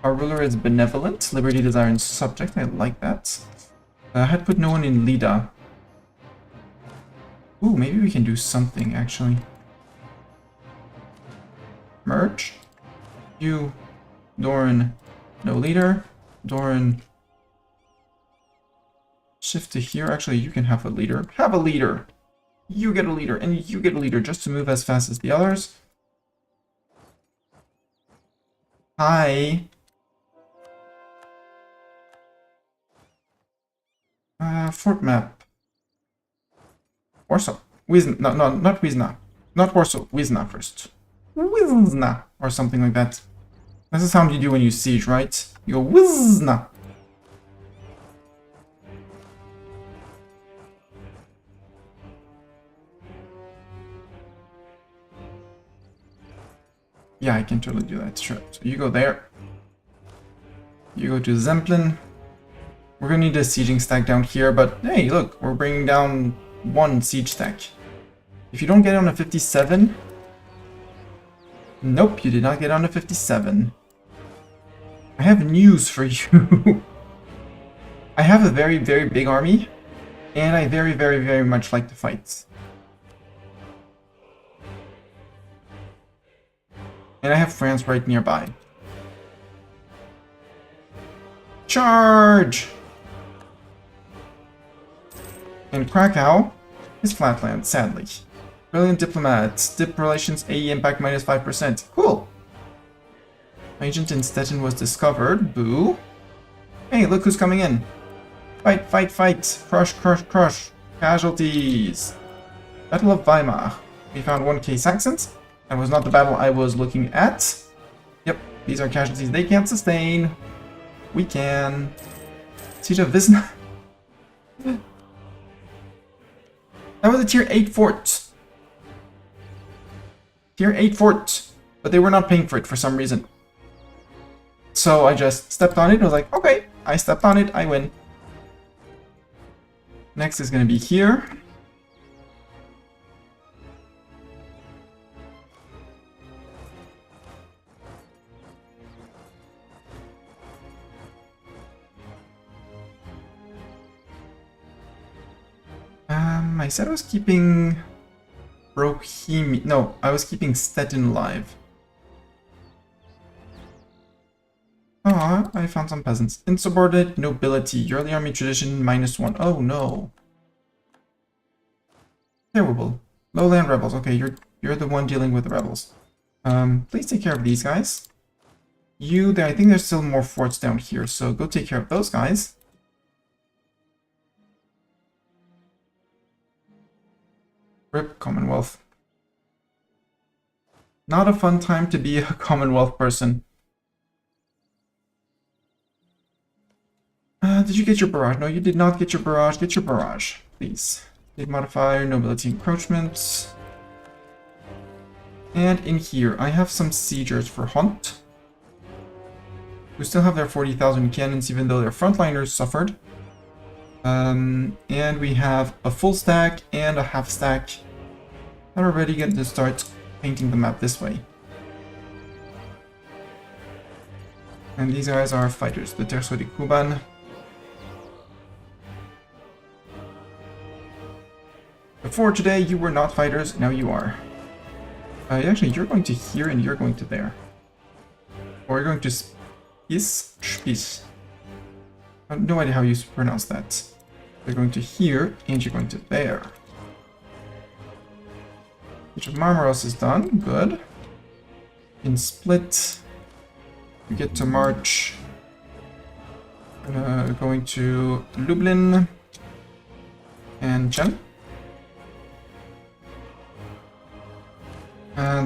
Our ruler is benevolent. Liberty, desire, and subject. I like that. I had put no one in Lida. Ooh, maybe we can do something, actually. Merge. You. Doran. No leader. Doran. Shift to here. Actually, you can have a leader. Have a leader! You get a leader, and you get a leader, just to move as fast as the others. Hi. Fort map. Warsaw. Wisna. No, not Wisna. Not Warsaw. Wisna first. Wisna. Or something like that. That's the sound you do when you siege, right? You go Wisna. Yeah, I can totally do that, sure. So you go there. You go to Zemplin. We're gonna need a sieging stack down here, but hey, look, we're bringing down 1 siege stack. If you don't get on a 57... Nope, you did not get on a 57. I have news for you. I have a very, very big army, and I very, very, very much like to fight. And I have France right nearby. Charge! And Krakow is flatland, sadly. Brilliant diplomats. Dip relations AE impact minus 5%. Cool! Agent in Stettin was discovered. Boo. Hey, look who's coming in. Fight, fight, fight. Crush, crush, crush. Casualties. Battle of Weimar. We found 1k Saxons. That was not the battle I was looking at. Yep, these are casualties they can't sustain. We can. Siege of Visna. That was a tier 8 fort. Tier 8 fort. But they were not paying for it for some reason. So I just stepped on it and was like, okay, I stepped on it, I win. Next is going to be here. I said I was keeping Bohemia. No, I was keeping Stettin alive. Oh, I found some peasants. Insubordinate nobility. You're the army tradition -1. Oh no. Terrible. Lowland rebels. Okay, you're the one dealing with the rebels. Please take care of these guys. You there. I think there's still more forts down here, so go take care of those guys. Rip Commonwealth. Not a fun time to be a Commonwealth person. Did you get your barrage? No, you did not get your barrage. Get your barrage, please. State modifier, nobility encroachments. And in here, I have some siegers for Hunt, who still have their 40,000 cannons, even though their frontliners suffered. And we have a full stack and a half stack that are ready to start painting the map this way. And these guys are fighters, the Terzo de Cuban. Before today, you were not fighters, now you are. Actually, you're going to here and you're going to there. Or you're going to Spis. I have no idea how you pronounce that. You're going to here and you're going to there. Which of Marmaros is done, good. In Split, you get to march. Going to Lublin and Chen.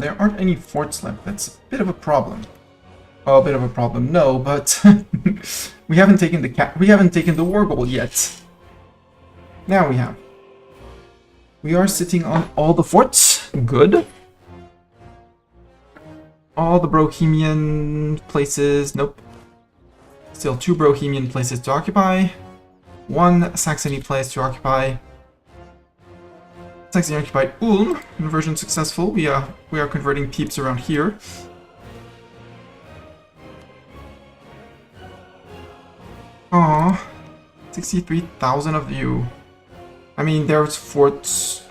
There aren't any forts left. That's a bit of a problem. Oh, a bit of a problem. No, but we haven't taken the war goal yet. Now we have. We are sitting on all the forts. Good. All the Bohemian places. Nope. Still 2 Bohemian places to occupy. 1 Saxony place to occupy. Saxony occupied Ulm. Conversion successful. We are converting peeps around here. Aww. 63,000 of you. I mean, there's forts.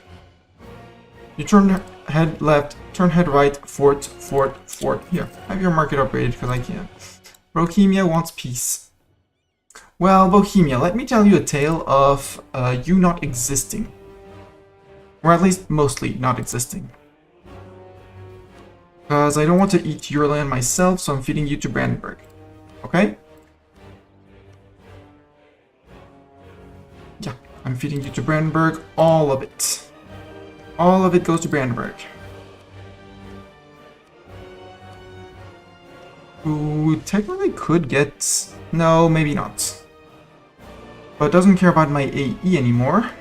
You turn head left, turn head right, fort, fort, fort. Here, have your market upgraded because I can. Bohemia wants peace. Well, Bohemia, let me tell you a tale of you not existing. Or at least mostly not existing. Because I don't want to eat your land myself, so I'm feeding you to Brandenburg. Okay? Yeah, I'm feeding you to Brandenburg. All of it. All of it goes to Brandenburg. Who technically could get... No, maybe not. But doesn't care about my AE anymore.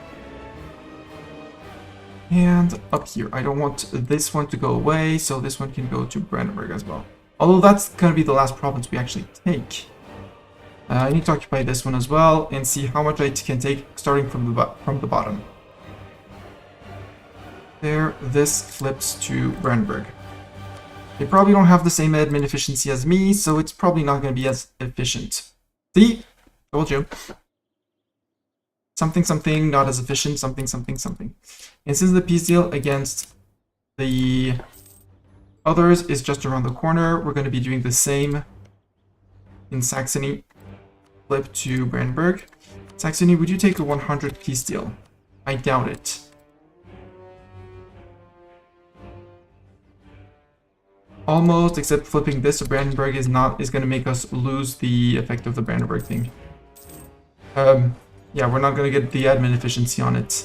And up here, I don't want this one to go away, so this one can go to Brandenburg as well. Although that's going to be the last province we actually take. I need to occupy this one as well and see how much I can take starting from the bottom. There, this flips to Brandenburg. They probably don't have the same admin efficiency as me, so it's probably not going to be as efficient. See? Told you. Something, something, not as efficient, something, something, something. And since the peace deal against the others is just around the corner, we're going to be doing the same in Saxony. Flip to Brandenburg. Saxony, would you take a 100 peace deal? I doubt it. Almost, except flipping this to Brandenburg is going to make us lose the effect of the Brandenburg thing. Yeah, we're not going to get the admin efficiency on it.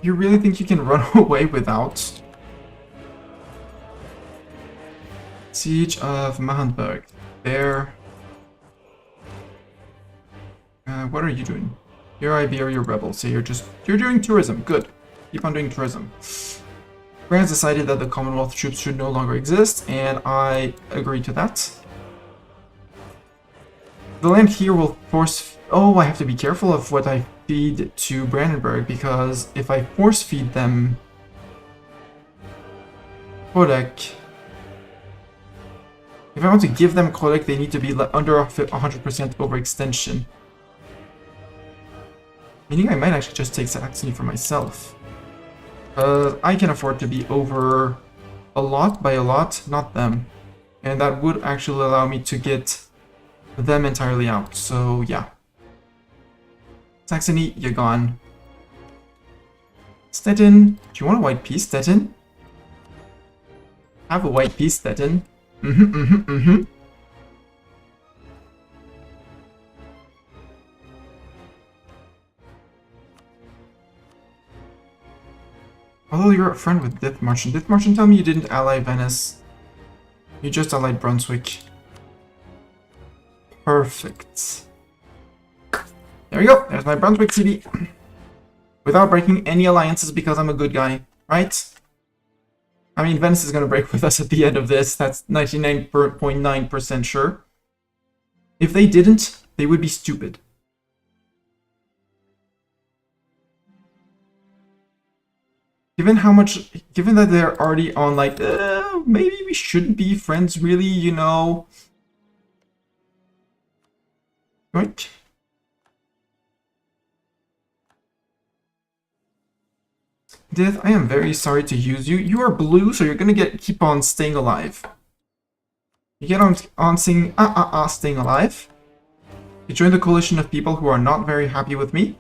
You really think you can run away without? Siege of Mahanburg. There. What are you doing? You're Iberia rebels, so you're doing tourism. Good. Keep on doing tourism. France decided that the Commonwealth troops should no longer exist, and I agree to that. The land here will force... Oh, I have to be careful of what I feed to Brandenburg, because if I force feed them... Kodek... If I want to give them Kodek, they need to be under 100% overextension. Meaning I might actually just take Saxony for myself. I can afford to be over a lot by a lot, not them. And that would actually allow me to get them entirely out, so yeah. Saxony, you're gone. Stettin, do you want a white piece, Stettin? Have a white piece, Stettin. Although you're a friend with Dithmarschen. Dithmarschen, tell me you didn't ally Venice. You just allied Brunswick. Perfect. There we go. There's my Brunswick CD. Without breaking any alliances because I'm a good guy, right? I mean, Venice is going to break with us at the end of this. That's 99.9% sure. If they didn't, they would be stupid. Given that they're already on, like, maybe we shouldn't be friends, really, you know. Right? Dith, I am very sorry to use you. You are blue, so you're gonna keep on staying alive. You get on saying, staying alive. You join the coalition of people who are not very happy with me.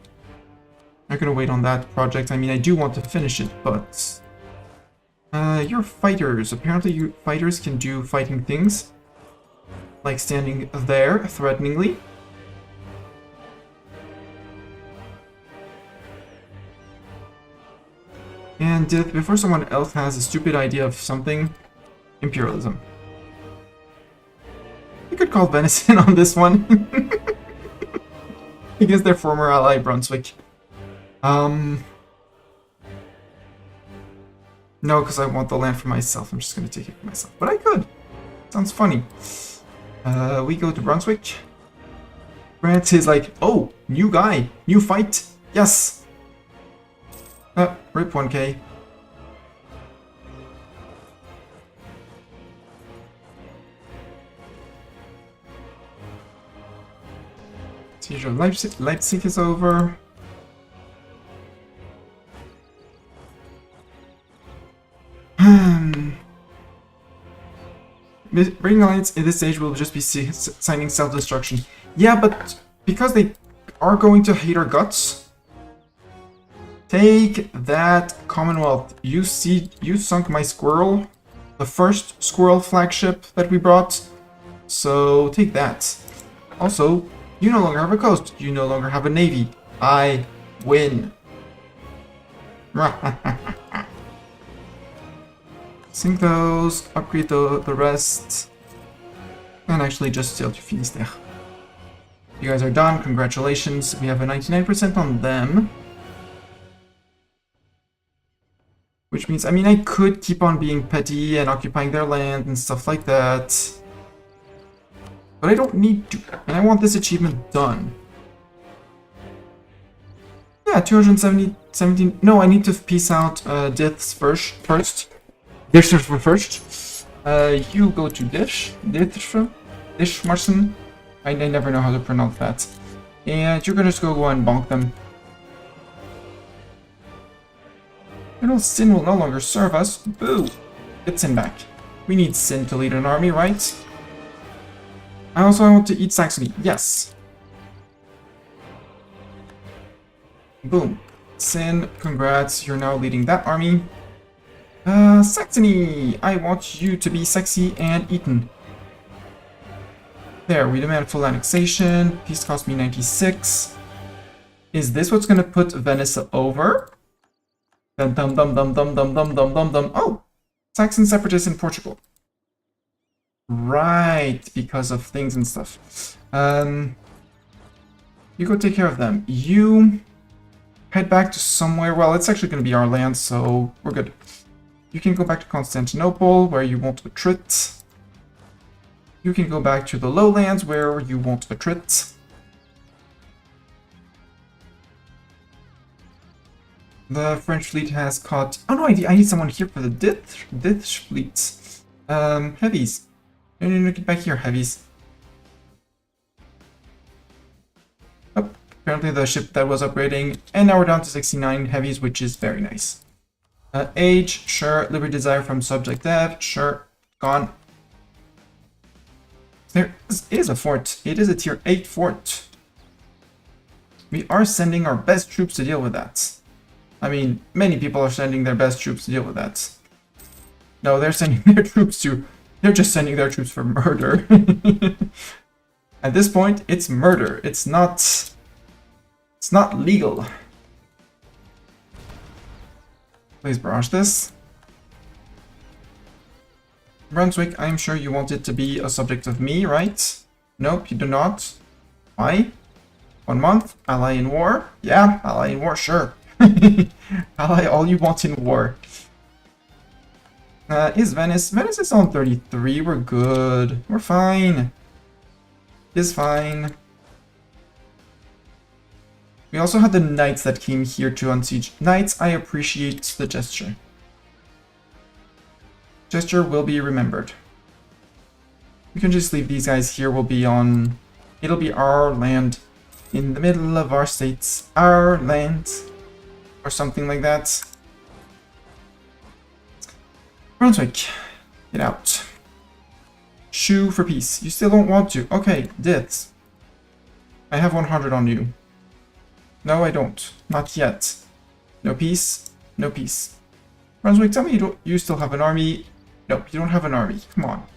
I'm gonna wait on that project. I mean, I do want to finish it, but... you're fighters. Apparently, you fighters can do fighting things. Like standing there, threateningly. And before someone else has a stupid idea of something, imperialism. You could call Venice in on this one. Against their former ally, Brunswick. No, because I want the land for myself. I'm just going to take it for myself. But I could. Sounds funny. We go to Brunswick. France is like, oh, new guy. New fight. Yes. Rip 1k. Siege of Leipzig is over. Breaking alliance in this stage will just be signing self-destruction. Yeah, but because they are going to hate our guts. Take that, Commonwealth. You sunk my squirrel. The first squirrel flagship that we brought. So take that. Also, you no longer have a coast. You no longer have a navy. I win. Sink those, upgrade the rest, and actually just sail to Finistère. You guys are done, congratulations. We have a 99% on them. Which means, I mean, I could keep on being petty and occupying their land and stuff like that. But I don't need to, and I want this achievement done. Yeah, 217, no, I need to peace out Diths first. Dithmarschen first. You go to Dithmarschen. I never know how to pronounce that. And you're gonna just go and bonk them. Sin will no longer serve us. Boo! Get Sin back. We need Sin to lead an army, right? I want to eat Saxony. Yes. Boom. Sin, congrats. You're now leading that army. Saxony! I want you to be sexy and eaten. There, we demand full annexation. Peace cost me 96. Is this what's gonna put Venice over? Dum dum dum dum dum dum dum dum dum dum. Oh! Saxon separatists in Portugal. Right, because of things and stuff. You go take care of them. You head back to somewhere. Well, it's actually gonna be our land, so we're good. You can go back to Constantinople, where you won't attrit. You can go back to the lowlands, where you won't attrit. The French fleet has caught... Oh no, I need someone here for the Dith fleet. Heavies. No, get back here, heavies. Oh, apparently the ship that was upgrading. And now we're down to 69 heavies, which is very nice. Age, sure. Liberty Desire from Subject Dev, sure. Gone. It is a fort. It is a tier 8 fort. We are sending our best troops to deal with that. I mean, many people are sending their best troops to deal with that. No, they're sending their troops to... They're just sending their troops for murder. At this point, it's murder. It's not legal. Please barrage this. Brunswick, I'm sure you want it to be a subject of me, right? Nope, you do not. Why? 1 month? Ally in war? Yeah, ally in war, sure. Ally all you want in war. Is Venice? Venice is on 33. We're good. We're fine. It's fine. We also had the knights that came here to unsiege. Knights, I appreciate the gesture. Gesture will be remembered. We can just leave these guys here. We'll be on... It'll be our land. In the middle of our states. Our land. Or something like that. Brunswick, get out. Shoe for peace. You still don't want to. Okay, Diths. I have 100 on you. No, I don't. Not yet. No peace. No peace. Brunswick, tell me you still have an army. Nope, you don't have an army. Come on.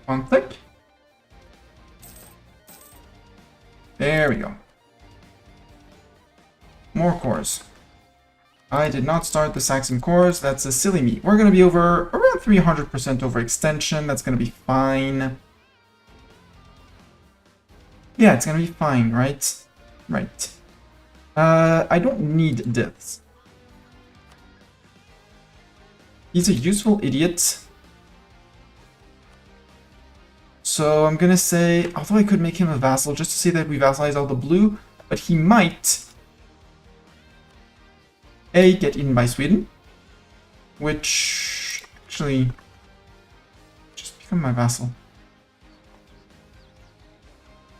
One click. There we go. More cores. I did not start the Saxon cores. That's a silly me. We're going to be over around 300% overextension. That's going to be fine. Yeah, it's going to be fine, right? Right. I don't need Diths. He's a useful idiot. So I'm gonna say, although I could make him a vassal just to say that we vassalize all the blue, but he might A, get eaten by Sweden, which actually just become my vassal.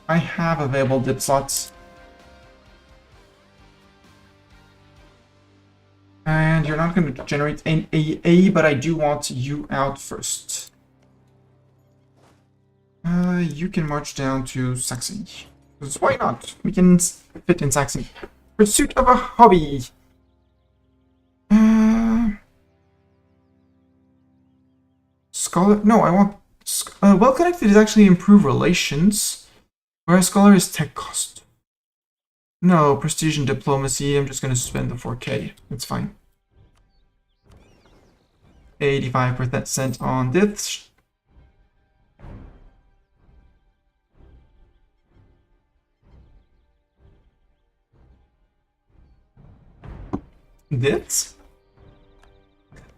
I have available dip slots. And you're not going to generate an AA, but I do want you out first. You can march down to Saxony. Because why not? We can fit in Saxony. Pursuit of a hobby. Scholar? No, I want... well-connected is actually improve relations. Whereas scholar is tech cost. No, prestige and diplomacy. I'm just going to spend the 4k. It's fine. 85% on this. This?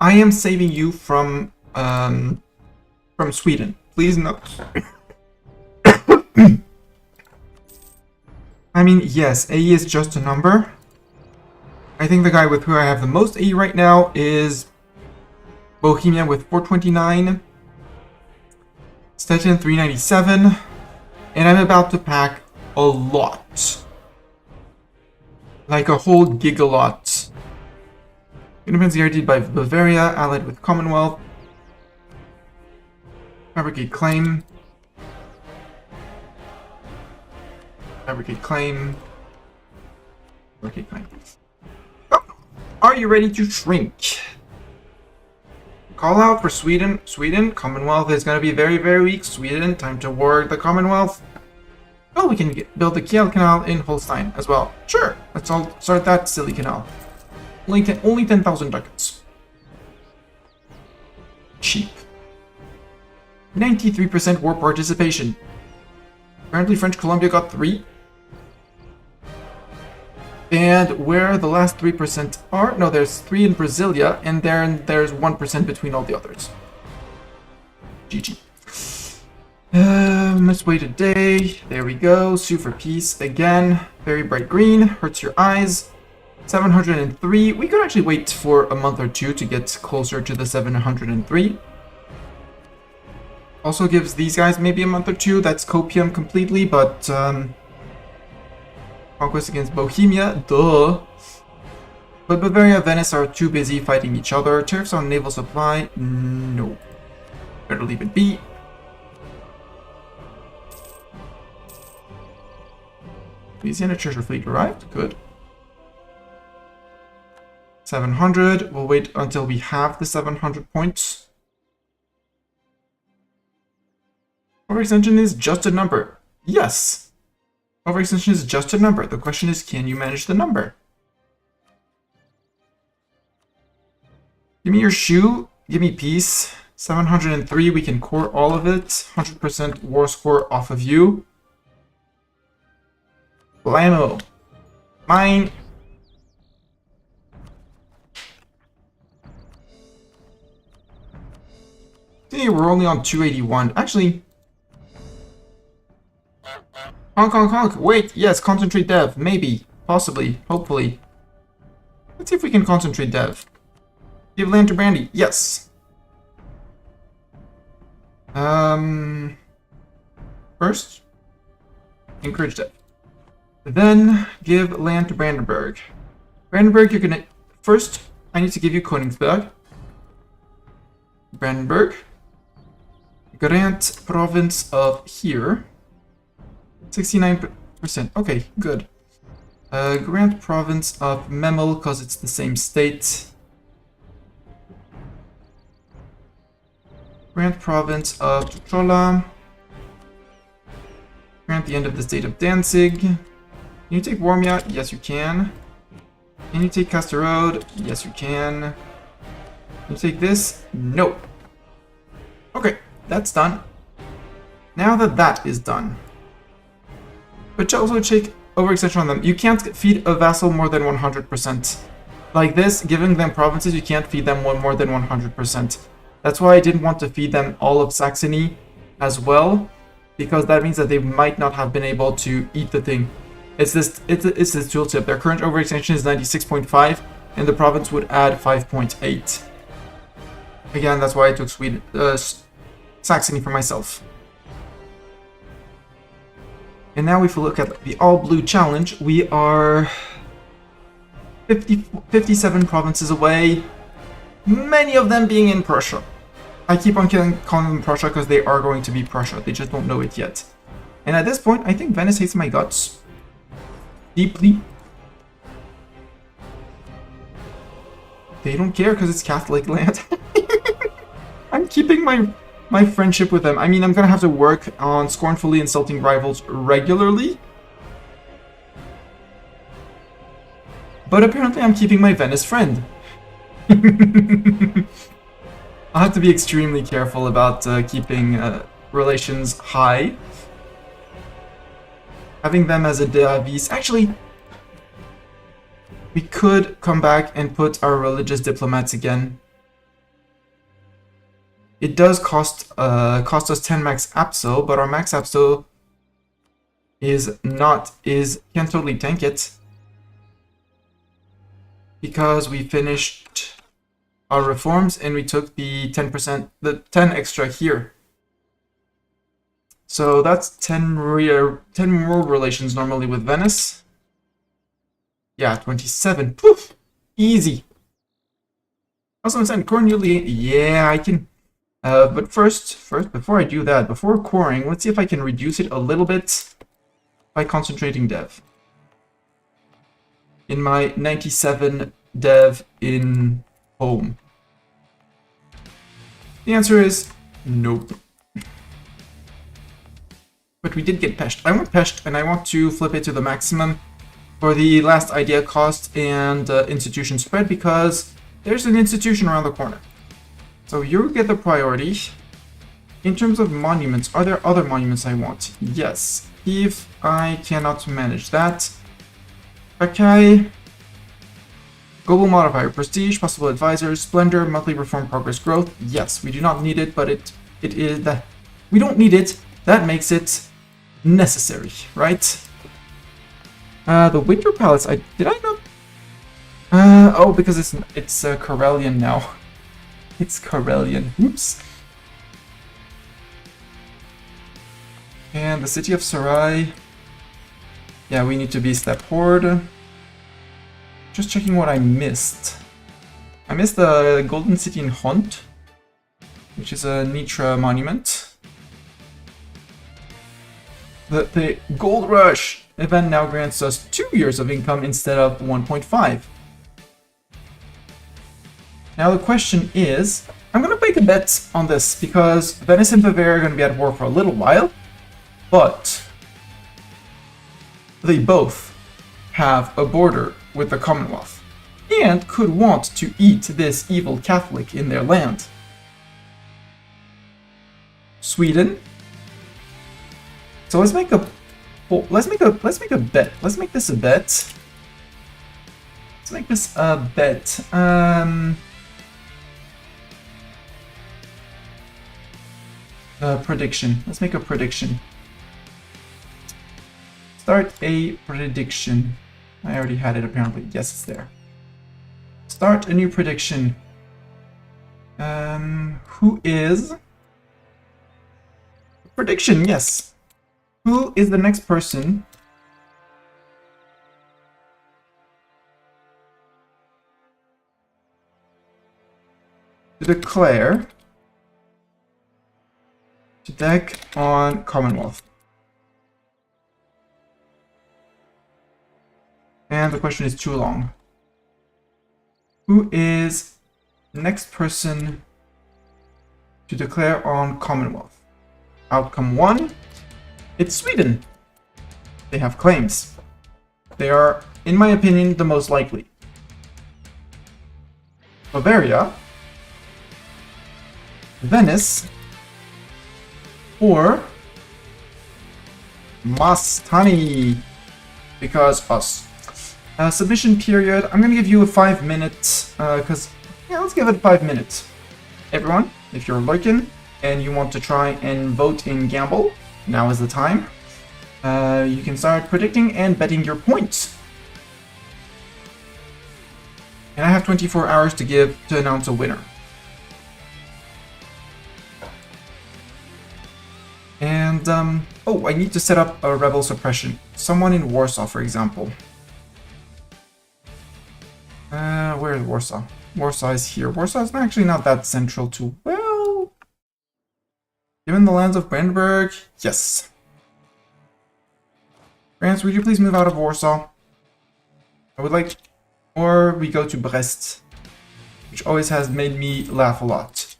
I am saving you from Sweden. Please no. I mean, yes, AE is just a number. I think the guy with who I have the most AE right now is Bohemia with 429, Stettin 397, and I'm about to pack a lot. Like a whole gigalot. Independence guaranteed by Bavaria, allied with Commonwealth. Fabricate claim. Fabricate claim. Fabricate claim. Oh, are you ready to shrink? Call out for Sweden. Sweden, Commonwealth is going to be very, very weak. Sweden, time to work the Commonwealth. Oh, we can build the Kiel Canal in Holstein as well. Sure, let's all start that silly canal. Only 10,000 ducats. Cheap. 93% war participation. Apparently French Columbia got 3. And where the last 3% are, no, there's 3 in Brasilia, and then there's 1% between all the others. GG. Let's wait a day. There we go. Sue for peace again. Very bright green. Hurts your eyes. 703. We could actually wait for a month or two to get closer to the 703. Also gives these guys maybe a month or two. That's copium completely, but conquest against Bohemia, duh. But Bavaria and Venice are too busy fighting each other. Tariffs on naval supply, no. Better leave it be. Louisiana treasure fleet arrived, good. 700, we'll wait until we have the 700 points. Overextension is just a number. Yes. Overextension is just a number. The question is, can you manage the number? Give me your shoe. Give me peace. 703, we can core all of it. 100% war score off of you. Blammo. Mine. See, we're only on 281. Actually, honk. Wait, yes, concentrate dev. Maybe. Possibly. Hopefully. Let's see if we can concentrate dev. Give land to Brandy. Yes. First, encourage dev. Then, give land to Brandenburg. Brandenburg, you're gonna... First, I need to give you Königsberg. Brandenburg. Grant province of here. 69%. Okay, good. Grant province of Memel, because it's the same state. Grant province of Tuchola. Grant the end of the state of Danzig. Can you take Warmia? Yes, you can. Can you take Casterode? Yes, you can. Can you take this? No. Okay, that's done. Now that that is done, but you also take overextension on them. You can't feed a vassal more than 100%. Like this, giving them provinces, you can't feed them more than 100%. That's why I didn't want to feed them all of Saxony as well, because that means that they might not have been able to eat the thing. It's this tooltip. Their current overextension is 96.5, and the province would add 5.8. Again, that's why I took Saxony for myself. And now if we look at the all-blue challenge, we are 57 provinces away, many of them being in Prussia. I keep on calling them Prussia because they are going to be Prussia, they just don't know it yet. And at this point, I think Venice hates my guts. Deeply. They don't care because it's Catholic land. I'm keeping my friendship with them. I mean, I'm gonna have to work on scornfully insulting rivals regularly. But apparently I'm keeping my Venice friend. I'll have to be extremely careful about keeping relations high. Having them as a devis. Actually, we could come back and put our religious diplomats again. It does cost us 10 max apso, but our max apso can't totally tank it. Because we finished our reforms and we took the 10%, the 10 extra here. So that's 10 more relations normally with Venice. Yeah, 27. Poof! Easy. Also, send Cornelia. Yeah, I can. But first, before I do that, before coring, let's see if I can reduce it a little bit by concentrating dev. In my 97 dev in home. The answer is nope. But we did get Pest. I want Pest, and I want to flip it to the maximum for the last idea cost and institution spread, because there's an institution around the corner. So you get the priority. In terms of monuments, are there other monuments I want? Yes. If I cannot manage that, Okay. Global modifier, prestige, possible advisors, splendor, monthly reform, progress, growth. Yes, we do not need it, but it is that we don't need it. That makes it necessary, right? The Winter Palace. Did I not? Oh, because it's Karelian now. It's Karelian. Oops. And the city of Sarai. Yeah, we need to be step horde. Just checking what I missed. I missed the Golden City in Hont, which is a Nitra monument. The Gold Rush event now grants us 2 years of income instead of 1.5. Now the question is, I'm gonna make a bet on this because Venice and Bavaria are gonna be at war for a little while, but they both have a border with the Commonwealth and could want to eat this evil Catholic in their land. Sweden. So let's make a bet. Let's make this a bet. Let's make this a bet. Prediction. Let's make a prediction. Start a prediction. I already had it apparently. Yes, it's there. Start a new prediction. Who is... Prediction, yes. Who is the next person to declare to deck on Commonwealth? And the question is too long. Who is the next person to declare on Commonwealth? Outcome 1. It's Sweden. They have claims. They are, in my opinion, the most likely. Bavaria, Venice, or Mastani, because us. Submission period, I'm gonna give you a 5 minutes, because, yeah, let's give it 5 minutes. Everyone, if you're lurking and you want to try and vote in Gamble, now is the time. You can start predicting and betting your points. And I have 24 hours to announce a winner. And, oh, I need to set up a rebel suppression. Someone in Warsaw, for example. Where is Warsaw? Warsaw is here. Warsaw is actually not that central to, well... Given the lands of Brandenburg, yes. France, would you please move out of Warsaw? I would like... Or we go to Brest, which always has made me laugh a lot.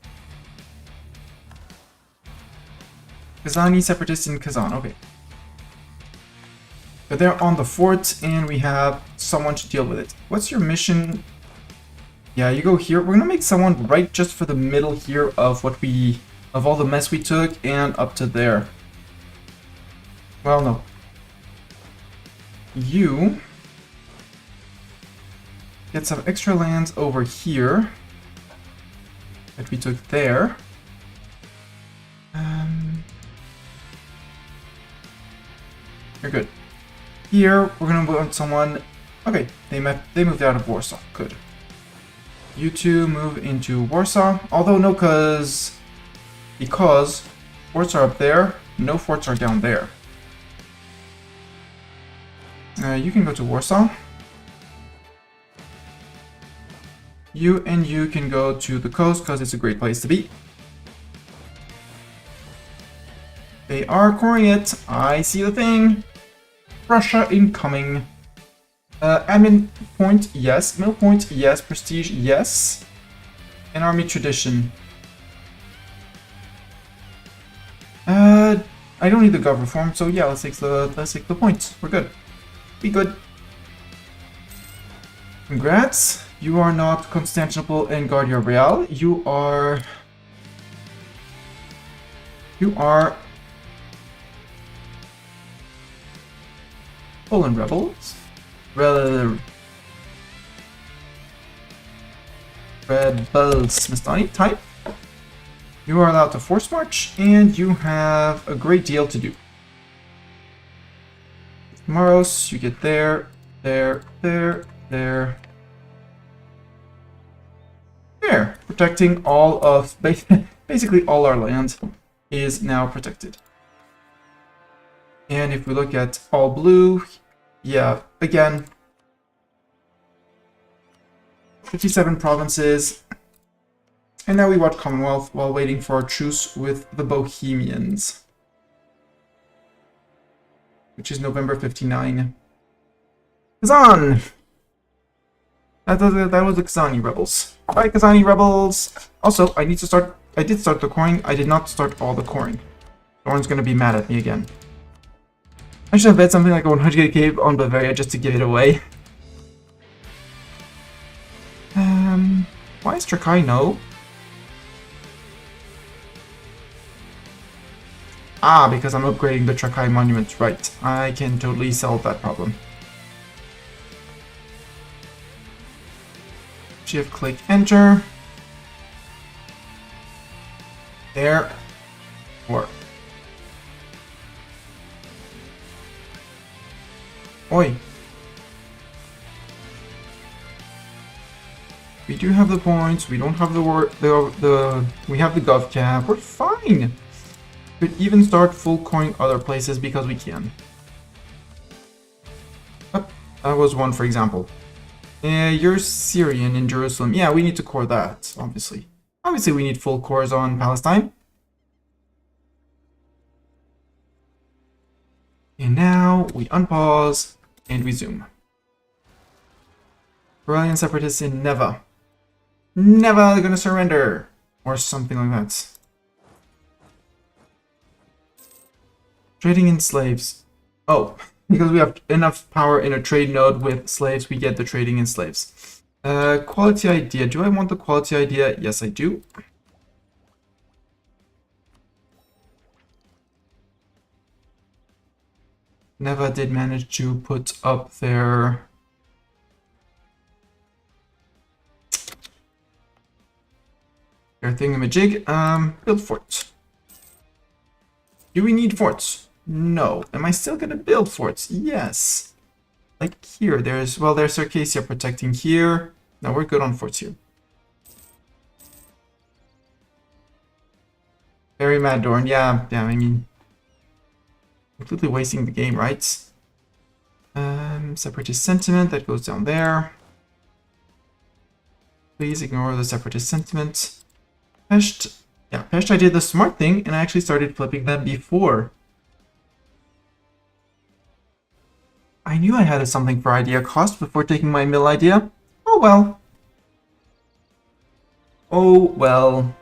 Kazani separatists in Kazan, okay. But they're on the fort, and we have someone to deal with it. What's your mission? Yeah, you go here. We're gonna make someone right just for the middle here of what we... of all the mess we took, and up to there. Well, no. You... get some extra lands over here that we took there. You're good. Here, we're gonna want someone... Okay, they moved out of Warsaw. Good. You two move into Warsaw. Although no, because forts are up there, no forts are down there. You can go to Warsaw. You and you can go to the coast because it's a great place to be. They are coring it. I see the thing. Prussia incoming. Admin point, yes. Mill point, yes. Prestige, yes. And army tradition. I don't need the gov reform, so yeah, let's take the points. We're good. Be good. Congrats. You are not Constantinople and Guardia Real. You are Poland rebels. Rebels, Mastani type. You are allowed to force march, and you have a great deal to do. Moros, you get there. There. Protecting all of, basically all our land is now protected. And if we look at all blue, yeah, again, 57 provinces. And now we watch Commonwealth while waiting for our truce with the Bohemians, which is November 59. Kazan! That was the Kazani rebels. Alright, Kazani rebels! Also, I did start the coring. I did not start all the coring. Lauren's gonna be mad at me again. I should have bet something like 100k on Bavaria just to give it away. Why is Trakai no? Ah, because I'm upgrading the Trakai monument. Right, I can totally solve that problem. Shift click enter. There. Work. Oi. We do have the points. We don't have the we have the gov cap. We're fine. Could even start full coring other places because we can. Oh, that was one, for example. You're Syrian in Jerusalem. Yeah, we need to core that, obviously. Obviously, we need full cores on Palestine. And now we unpause and we zoom. Brazilian separatists in Neva. Never gonna surrender! Or something like that. Trading in slaves. Oh, because we have enough power in a trade node with slaves, we get the trading in slaves. Quality idea. Do I want the quality idea? Yes, I do. Neva did manage to put up their... thingamajig. Build forts. Do we need forts? No. Am I still gonna build forts? Yes. Like here, there's Circassia protecting here. No, we're good on forts here. Very mad, Dorn. Yeah, I mean, completely wasting the game, right? Separatist sentiment, that goes down there. Please ignore the separatist sentiment. Pesht. Yeah, Pesht, I did the smart thing, and I actually started flipping them before. I knew I had something for idea cost before taking my mill idea. Oh well. Oh well.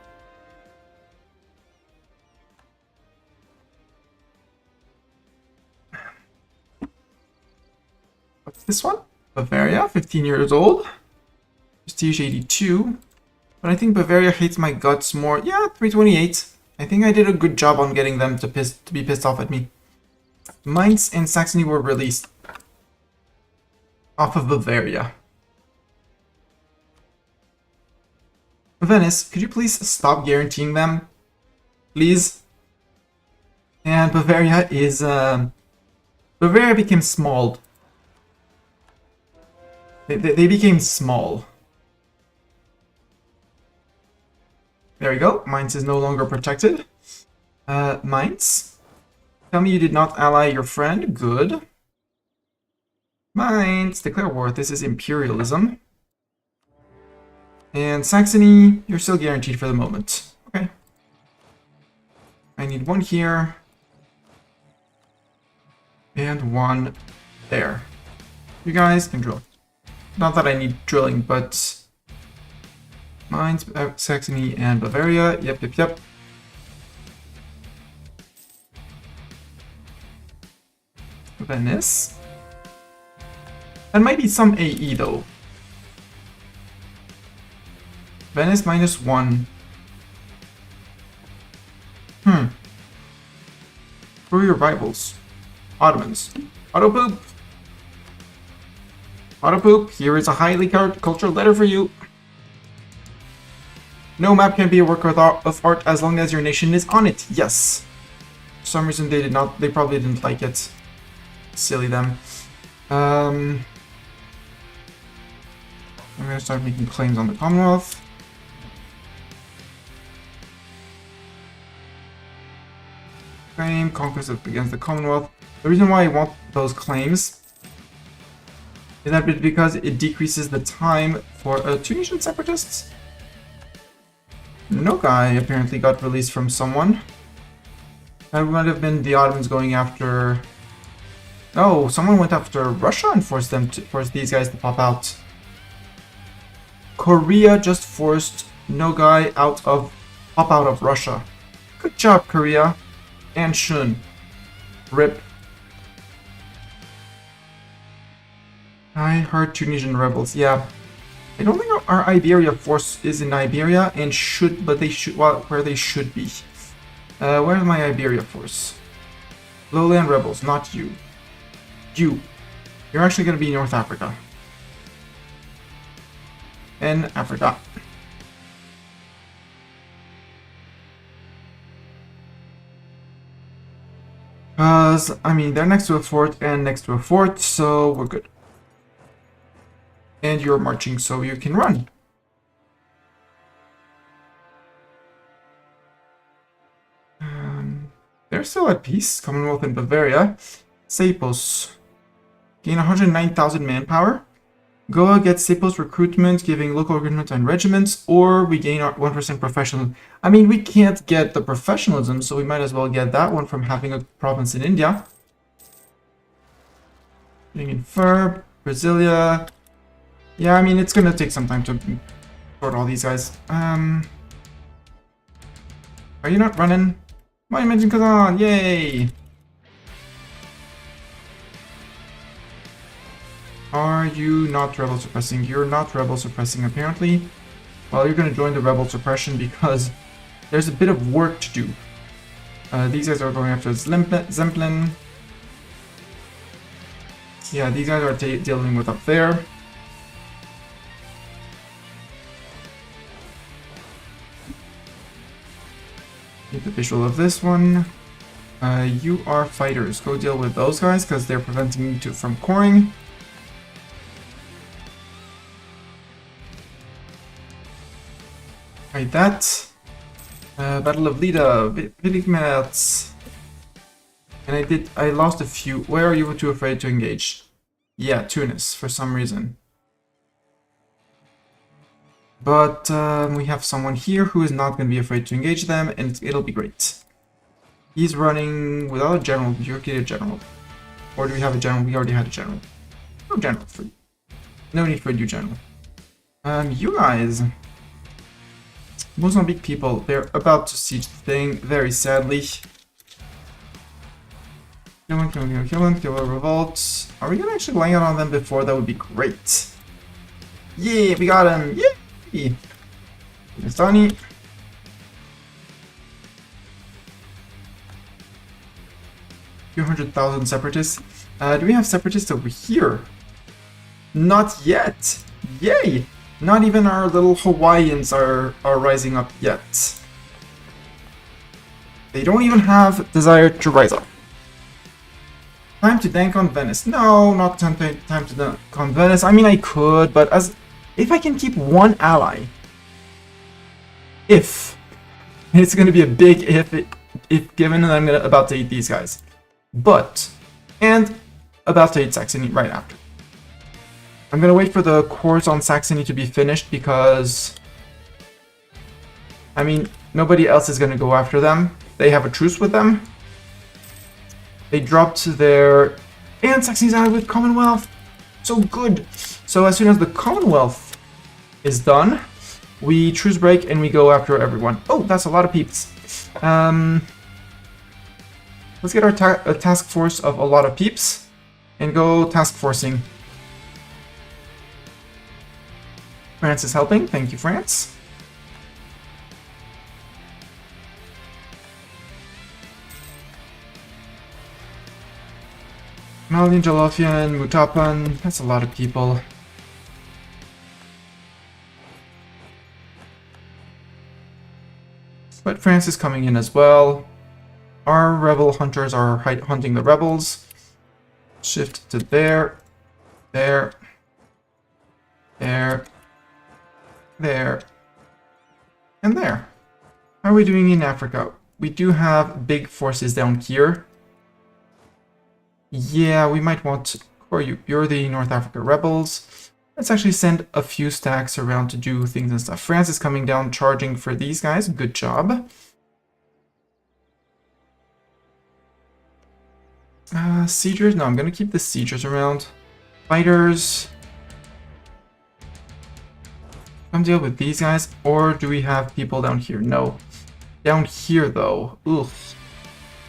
What's this one? Bavaria, 15 years old. Prestige 82. But I think Bavaria hates my guts more. Yeah, 328. I think I did a good job on getting them to be pissed off at me. Mainz and Saxony were released off of Bavaria. Venice, could you please stop guaranteeing them? Please? And Bavaria is... Bavaria became small. They became small. There we go. Mainz is no longer protected. Mainz. Tell me you did not ally your friend. Good. Mainz, declare war. This is imperialism. And Saxony, you're still guaranteed for the moment. Okay. I need one here. And one there. You guys can drill. Not that I need drilling, but... Mainz, Saxony, and Bavaria. Yep. Venice. That might be some AE, though. Venice -1. Who are your rivals? Ottomans. Auto poop. Autopoop, here is a highly cultural letter for you. No map can be a work of art as long as your nation is on it. Yes. For some reason they did not. They probably didn't like it. Silly them. I'm gonna start making claims on the Commonwealth. Claim conquest against the Commonwealth. The reason why I want those claims is that because it decreases the time for Tunisian separatists. No guy apparently got released from someone. That might have been the Ottomans going after. No, someone went after Russia and forced these guys to pop out. Korea just forced Nogai pop out of Russia. Good job, Korea. And Shun. RIP. I heard Tunisian rebels. Yeah. I don't think our Iberia force is in Iberia and but they should, well, where they should be. Where's my Iberia force? Lowland rebels, not you. You're actually going to be North Africa. And Africa. Because, I mean, they're next to a fort and next to a fort, so we're good. And you're marching, so you can run. They're still at peace. Commonwealth in Bavaria. Sepos. Gain 109,000 manpower. Goa gets Sepos recruitment, giving local recruitment and regiments, or we gain 1% professional. I mean, we can't get the professionalism, so we might as well get that one from having a province in India. Being in Fur, Brasilia. Yeah, I mean, it's gonna take some time to sort all these guys. Are you not running? Monument in Kazan, yay! Are you not rebel suppressing? You're not rebel suppressing, apparently. Well, you're gonna join the rebel suppression because there's a bit of work to do. These guys are going after Zemplin. Yeah, these guys are dealing with up there. Get the visual of this one. You are fighters. Go deal with those guys because they're preventing me from coring. Right, that. Battle of Lida, Villigmerz. And I lost a few. Where are you too afraid to engage? Yeah, Tunis, for some reason. But we have someone here who is not going to be afraid to engage them, and it'll be great. He's running without a general. You're getting a general. Or do we have a general? We already had a general. No general for you. No need for a new general. You guys. Mozambique people, they're about to siege the thing, very sadly. Kill a revolt. Are we gonna actually lay out on them before? That would be great. Yeah, we got him! Yay! Stani. Few 100,000 separatists. Do we have separatists over here? Not yet! Yay! Not even our little Hawaiians are rising up yet. They don't even have desire to rise up. Time to dank on Venice. No, not time to dank on Venice. I mean, I could, but if I can keep one ally, it's going to be a big if given that I'm about to eat these guys. And about to eat Saxony right after. I'm going to wait for the course on Saxony to be finished because, I mean, nobody else is going to go after them. They have a truce with them. They dropped their... And Saxony's out with Commonwealth. So good. So as soon as the Commonwealth is done, we truce break and we go after everyone. Oh, that's a lot of peeps. Let's get our a task force of a lot of peeps and go task forcing. France is helping. Thank you, France. Malian, Jolofian, Mutapan. That's a lot of people. But France is coming in as well. Our rebel hunters are hunting the rebels. Shift to there, there, there, there, and there. How are we doing in Africa? We do have big forces down here. Yeah, we might want... Or you're the North Africa rebels. Let's actually send a few stacks around to do things and stuff. France is coming down, charging for these guys. Good job. Siegers? No, I'm going to keep the siegers around. Fighters. Come deal with these guys. Or do we have people down here? No. Down here, though. Oof.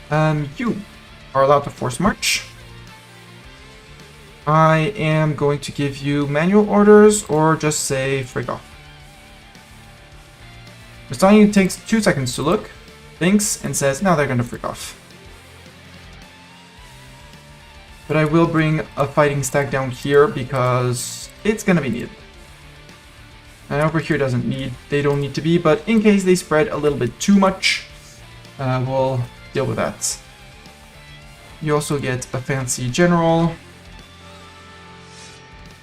You are allowed to force march. I am going to give you manual orders, or just say frig off. Mustang takes 2 seconds to look, thinks, and says, now they're going to frig off. But I will bring a fighting stack down here because it's going to be needed. And over here doesn't need, they don't need to be, but in case they spread a little bit too much, we'll deal with that. You also get a fancy general.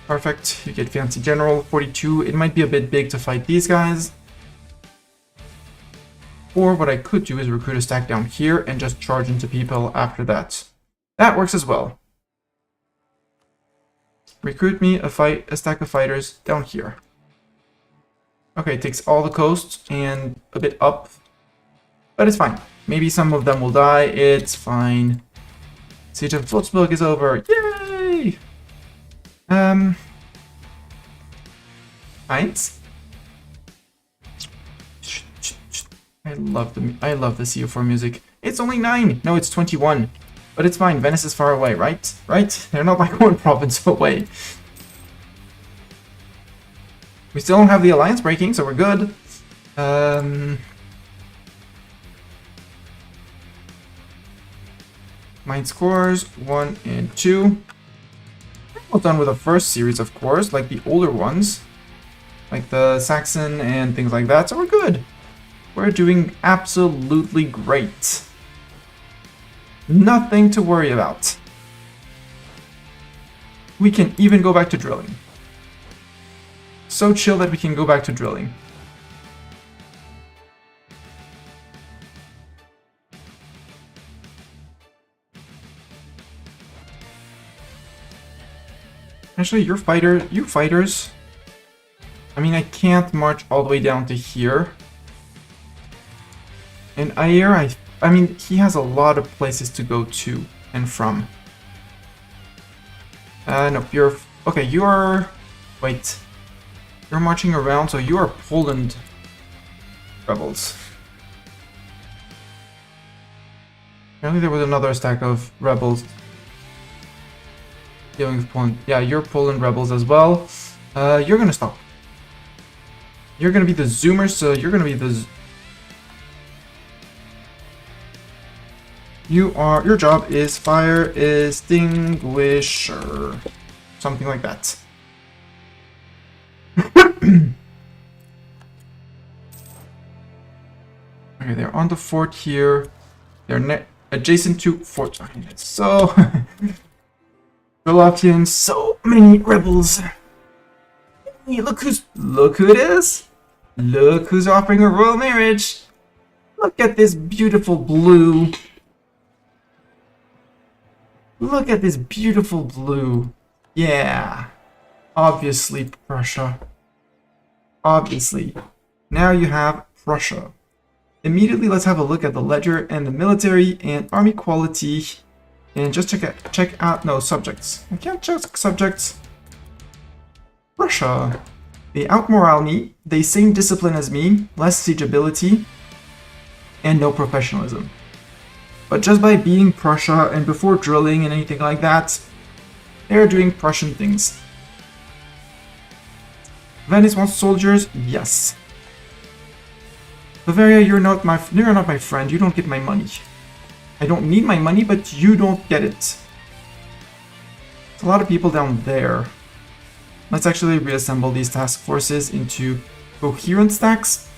Perfect, you get fancy general, 42. It might be a bit big to fight these guys. Or what I could do is recruit a stack down here and just charge into people after that. That works as well. Recruit me a stack of fighters down here. Okay, it takes all the coast and a bit up. But it's fine. Maybe some of them will die. It's fine. Siege of Würzburg is over. Yay! Heinz? I love the CO4 music. It's only 9! No, it's 21. But it's fine, Venice is far away, right? Right? They're not like one province away. We still don't have the alliance breaking, so we're good. Mine scores 1 and 2. Well done with the first series, of course, like the older ones. Like the Saxon and things like that, so we're good. We're doing absolutely great. Nothing to worry about. We can even go back to drilling. So chill that we can go back to drilling. Actually, you fighters. I mean, I can't march all the way down to here. And Ayer, I mean, he has a lot of places to go to and from. No, you're... Okay, you're... Wait. You're marching around, so you are Poland rebels. Apparently there was another stack of rebels dealing with Poland. Yeah, you're Poland rebels as well. You're gonna stop. You're gonna be the zoomers, so you're gonna be the... Your job is fire extinguisher. Something like that. Okay, they're on the fort here. They're adjacent to Fort... So... Galatians, so many rebels. Hey, look who it is. Look who's offering a royal marriage. Look at this beautiful blue. Look at this beautiful blue. Yeah. Obviously Prussia. Obviously. Now you have Prussia. Immediately let's have a look at the ledger and the military and army quality. And just check out no subjects. I can't check subjects. Prussia. They outmorale me. They same discipline as me. Less siege ability. And no professionalism. But just by being Prussia and before drilling and anything like that, they're doing Prussian things. Venice wants soldiers? Yes. Bavaria, you're not my friend. You don't get my money. I don't need my money, but you don't get it. There's a lot of people down there. Let's actually reassemble these task forces into coherent stacks.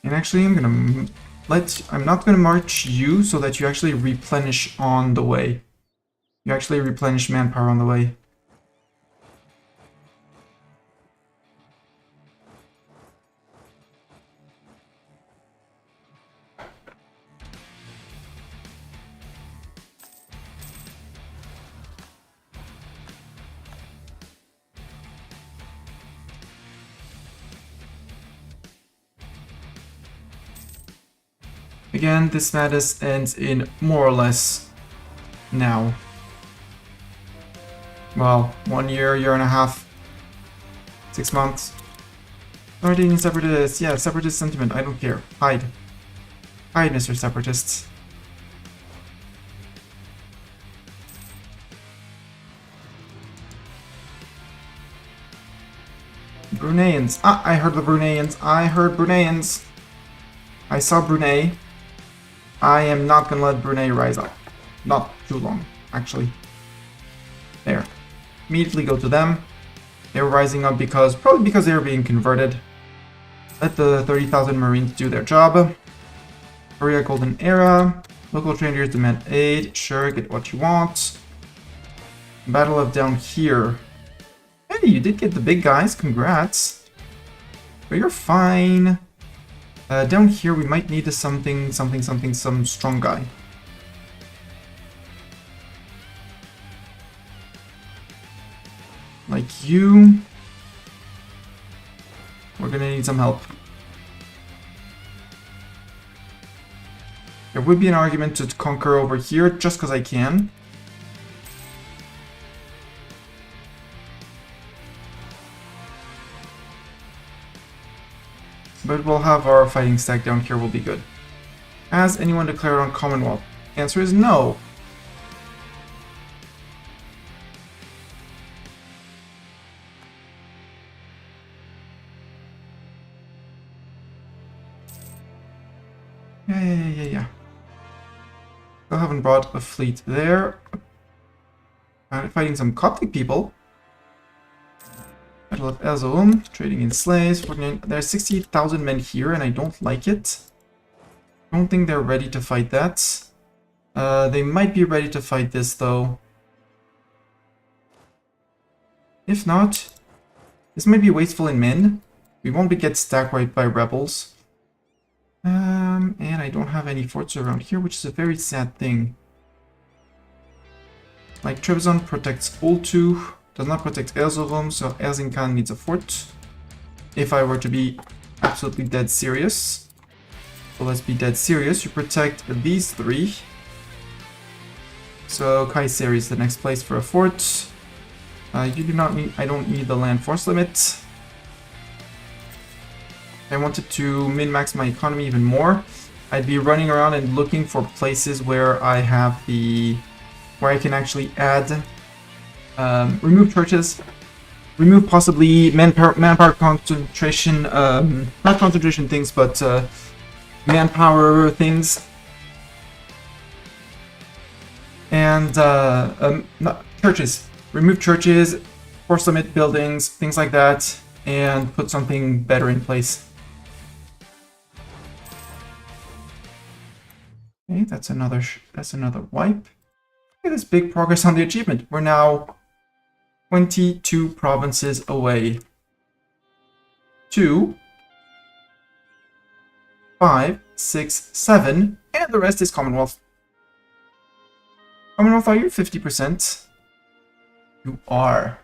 And actually, I'm not gonna march you so that you actually replenish on the way. You actually replenish manpower on the way. Again, this madness ends in more or less now. Well, 1 year, year and a half, 6 months. Sardinian separatists, yeah, separatist sentiment, I don't care. Hide. Hide, Mr. Separatists. Bruneians. Ah, I heard the Bruneians. I heard Bruneians. I saw Brunei. I am not gonna let Brunei rise up. Not too long, actually. There. Immediately go to them. They were rising up probably because they were being converted. Let the 30,000 Marines do their job. Korea Golden Era. Local traders demand aid. Sure, get what you want. Battle of down here. Hey, you did get the big guys. Congrats. But you're fine. Down here we might need some strong guy. Like you. We're gonna need some help. There would be an argument to conquer over here just because I can. But we'll have our fighting stack down here, will be good. Has anyone declared on Commonwealth? Answer is no. Yeah. Still haven't brought a fleet there. Fighting some Coptic people. Battle of Erzurum, trading in slaves. There's 60,000 men here, and I don't like it. I don't think they're ready to fight that. They might be ready to fight this, though. If not, this might be wasteful in men. We won't get stack wiped by rebels. And I don't have any forts around here, which is a very sad thing. Like, Trebizond protects Oltu. Does not protect Erzurum, so Erzincan needs a fort. If I were to be absolutely dead serious. So let's be dead serious. You protect these three. So Kayseri is the next place for a fort. You do not need... I don't need the land force limit. I wanted to min-max my economy even more. I'd be running around and looking for places where I have the... where I can actually add... remove churches, remove possibly manpower concentration, not concentration things, but manpower things, and not churches. Remove churches, force limit buildings, things like that, and put something better in place. Okay, that's another wipe. Look at this big progress on the achievement. We're now 22 provinces away. 2, 5, 6, 7, and the rest is Commonwealth. Commonwealth, are you 50%? You are.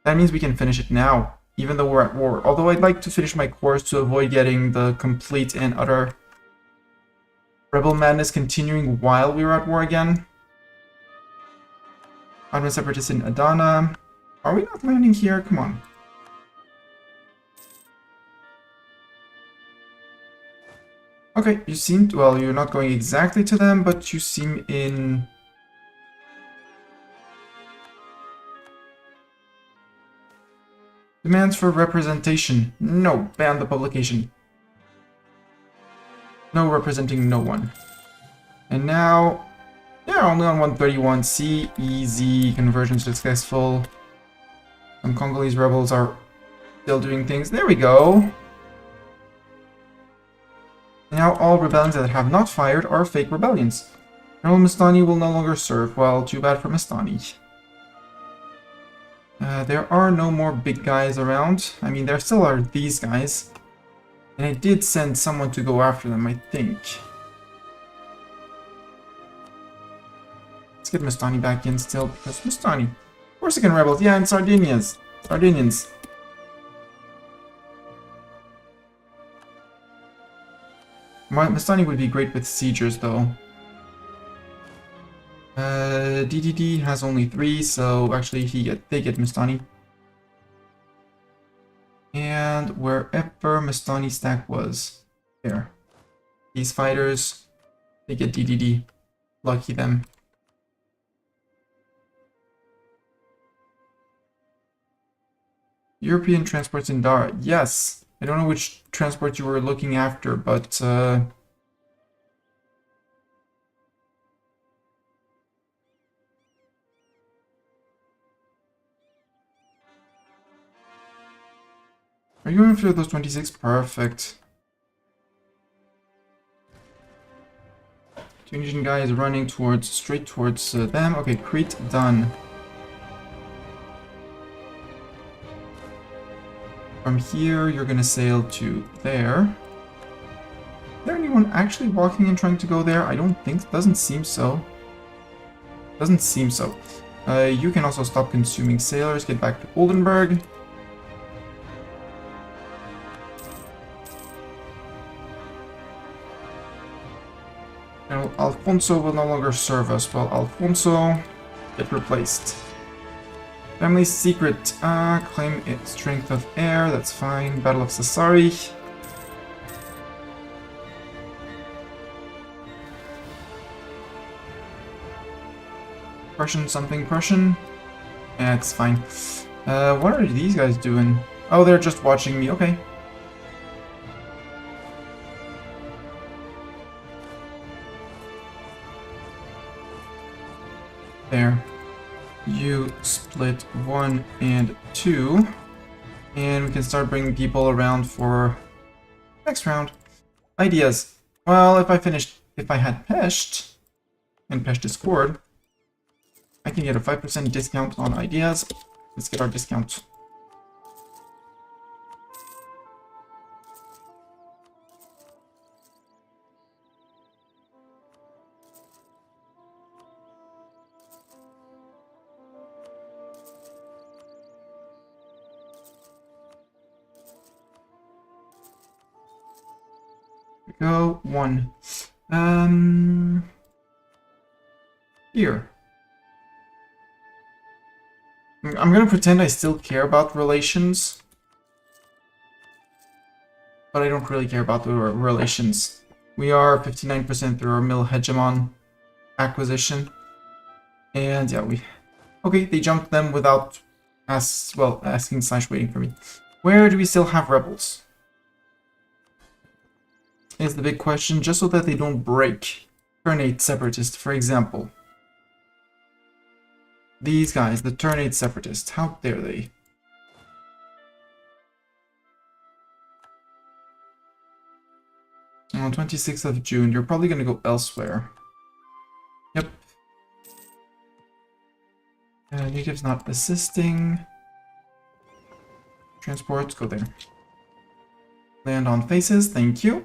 That means we can finish it now, even though we're at war. Although I'd like to finish my course to avoid getting the complete and utter rebel madness continuing while we were at war again. Ottoman separatists in Adana. Are we not landing here? Come on. Okay, you seem... well, you're not going exactly to them, but you seem in... Demands for representation. No, ban the publication. No representing no one. And now... yeah, only on 131C. Easy. Conversion successful. Some Congolese rebels are still doing things. There we go. Now all rebellions that have not fired are fake rebellions. General Mastani will no longer serve. Well, too bad for Mastani. There are no more big guys around. I mean, there still are these guys. And I did send someone to go after them, I think. Let's get Mastani back in still, because Mastani. Corsican rebels, yeah, and Sardinians. Sardinians. Mastani would be great with siegers, though. DDD has only 3, so actually they get Mastani. And wherever Mastani stack was, there. These fighters, they get DDD. Lucky them. European transports in Dara. Yes. I don't know which transport you were looking after, but are you going after those 26? Perfect. Tunisian guy is running straight towards them. Okay, Crete done. From here, you're gonna sail to there. Is there anyone actually walking and trying to go there? I don't think. Doesn't seem so. Doesn't seem so. You can also stop consuming sailors. Get back to Oldenburg. Now, Alfonso will no longer serve us. Well, Alfonso, get replaced. Family secret. Claim its strength of air. That's fine. Battle of Sassari. Prussian something Prussian. Yeah, it's fine. What are these guys doing? Oh, they're just watching me. Okay. There. You split 1 and 2. And we can start bringing people around for next round. Ideas. Well, if I had Pesht, and Pesht is scored, I can get a 5% discount on ideas. Let's get our discount. Go 1. Here. I'm gonna pretend I still care about relations, but I don't really care about the relations. We are 59% through our mill hegemon acquisition, and yeah, okay. They jumped them without asking / waiting for me. Where do we still have rebels? Is the big question, just so that they don't break. Ternate separatists, for example. These guys, the Ternate separatists, how dare they? On 26th of June, you're probably gonna go elsewhere. Yep. Natives not assisting. Transports, go there. Land on faces, thank you.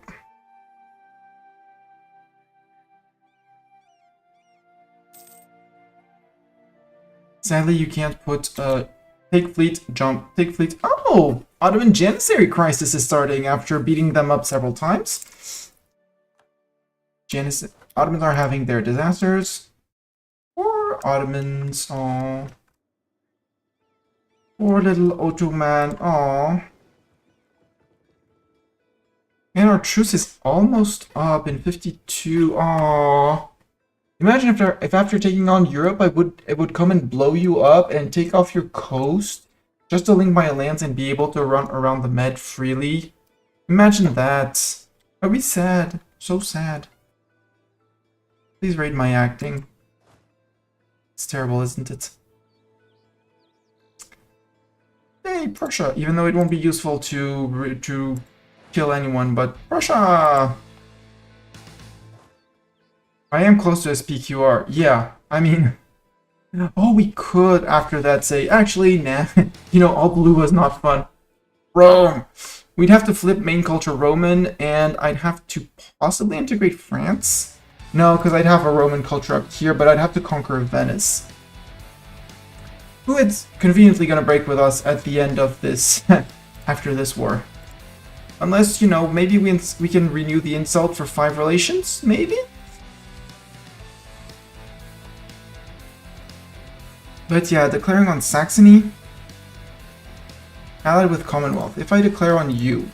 Sadly, you can't put, take fleet, jump, take fleet. Oh! Ottoman Janissary crisis is starting after beating them up several times. Ottomans are having their disasters. Poor Ottomans, aww. Poor little Ottoman, aww. And our truce is almost up in 52, aww. Imagine if after taking on Europe, it would come and blow you up and take off your coast just to link my lands and be able to run around the Med freely. Imagine that. I'd be sad. So sad. Please rate my acting. It's terrible, isn't it? Hey, Prussia. Even though it won't be useful to kill anyone, but Prussia! I am close to SPQR. Yeah, I mean... Oh, we could, after that, say, actually, nah. You know, all blue was not fun. Rome! We'd have to flip main culture Roman, and I'd have to possibly integrate France? No, because I'd have a Roman culture up here, but I'd have to conquer Venice. Who is conveniently going to break with us at the end of this, after this war. Unless, you know, maybe we can renew the insult for 5 relations? Maybe? But yeah, declaring on Saxony, allied with Commonwealth. If I declare on you,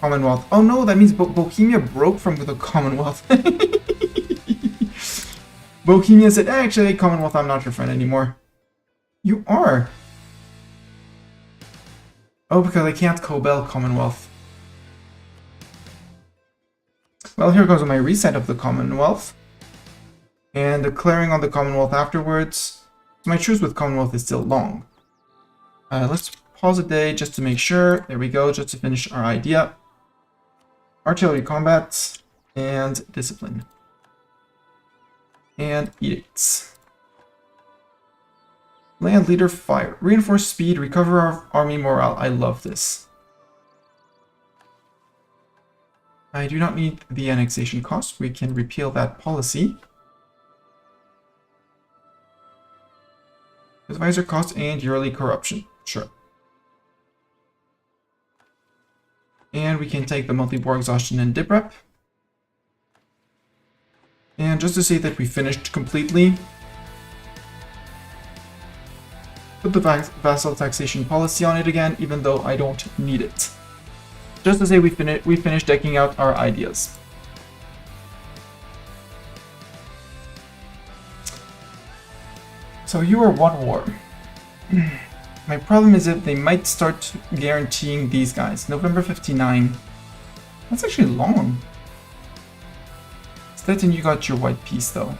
Commonwealth. Oh no, that means Bohemia broke from the Commonwealth. Bohemia said, actually, Commonwealth, I'm not your friend anymore. You are. Oh, because I can't co-bell Commonwealth. Well, here goes my reset of the Commonwealth. And declaring on the Commonwealth afterwards. My truce with Commonwealth is still long. Let's pause a day just to make sure. There we go, just to finish our idea. Artillery combat and discipline. And edicts. Land leader fire. Reinforce speed, recover our army morale. I love this. I do not need the annexation cost. We can repeal that policy. Advisor cost and yearly corruption. Sure. And we can take the monthly war exhaustion and dip rep. And just to say that we finished completely, put the vassal taxation policy on it again, even though I don't need it. Just to say we finished decking out our ideas. So you are one war. My problem is that they might start guaranteeing these guys. November 59. That's actually long. Stettin, you got your white piece though.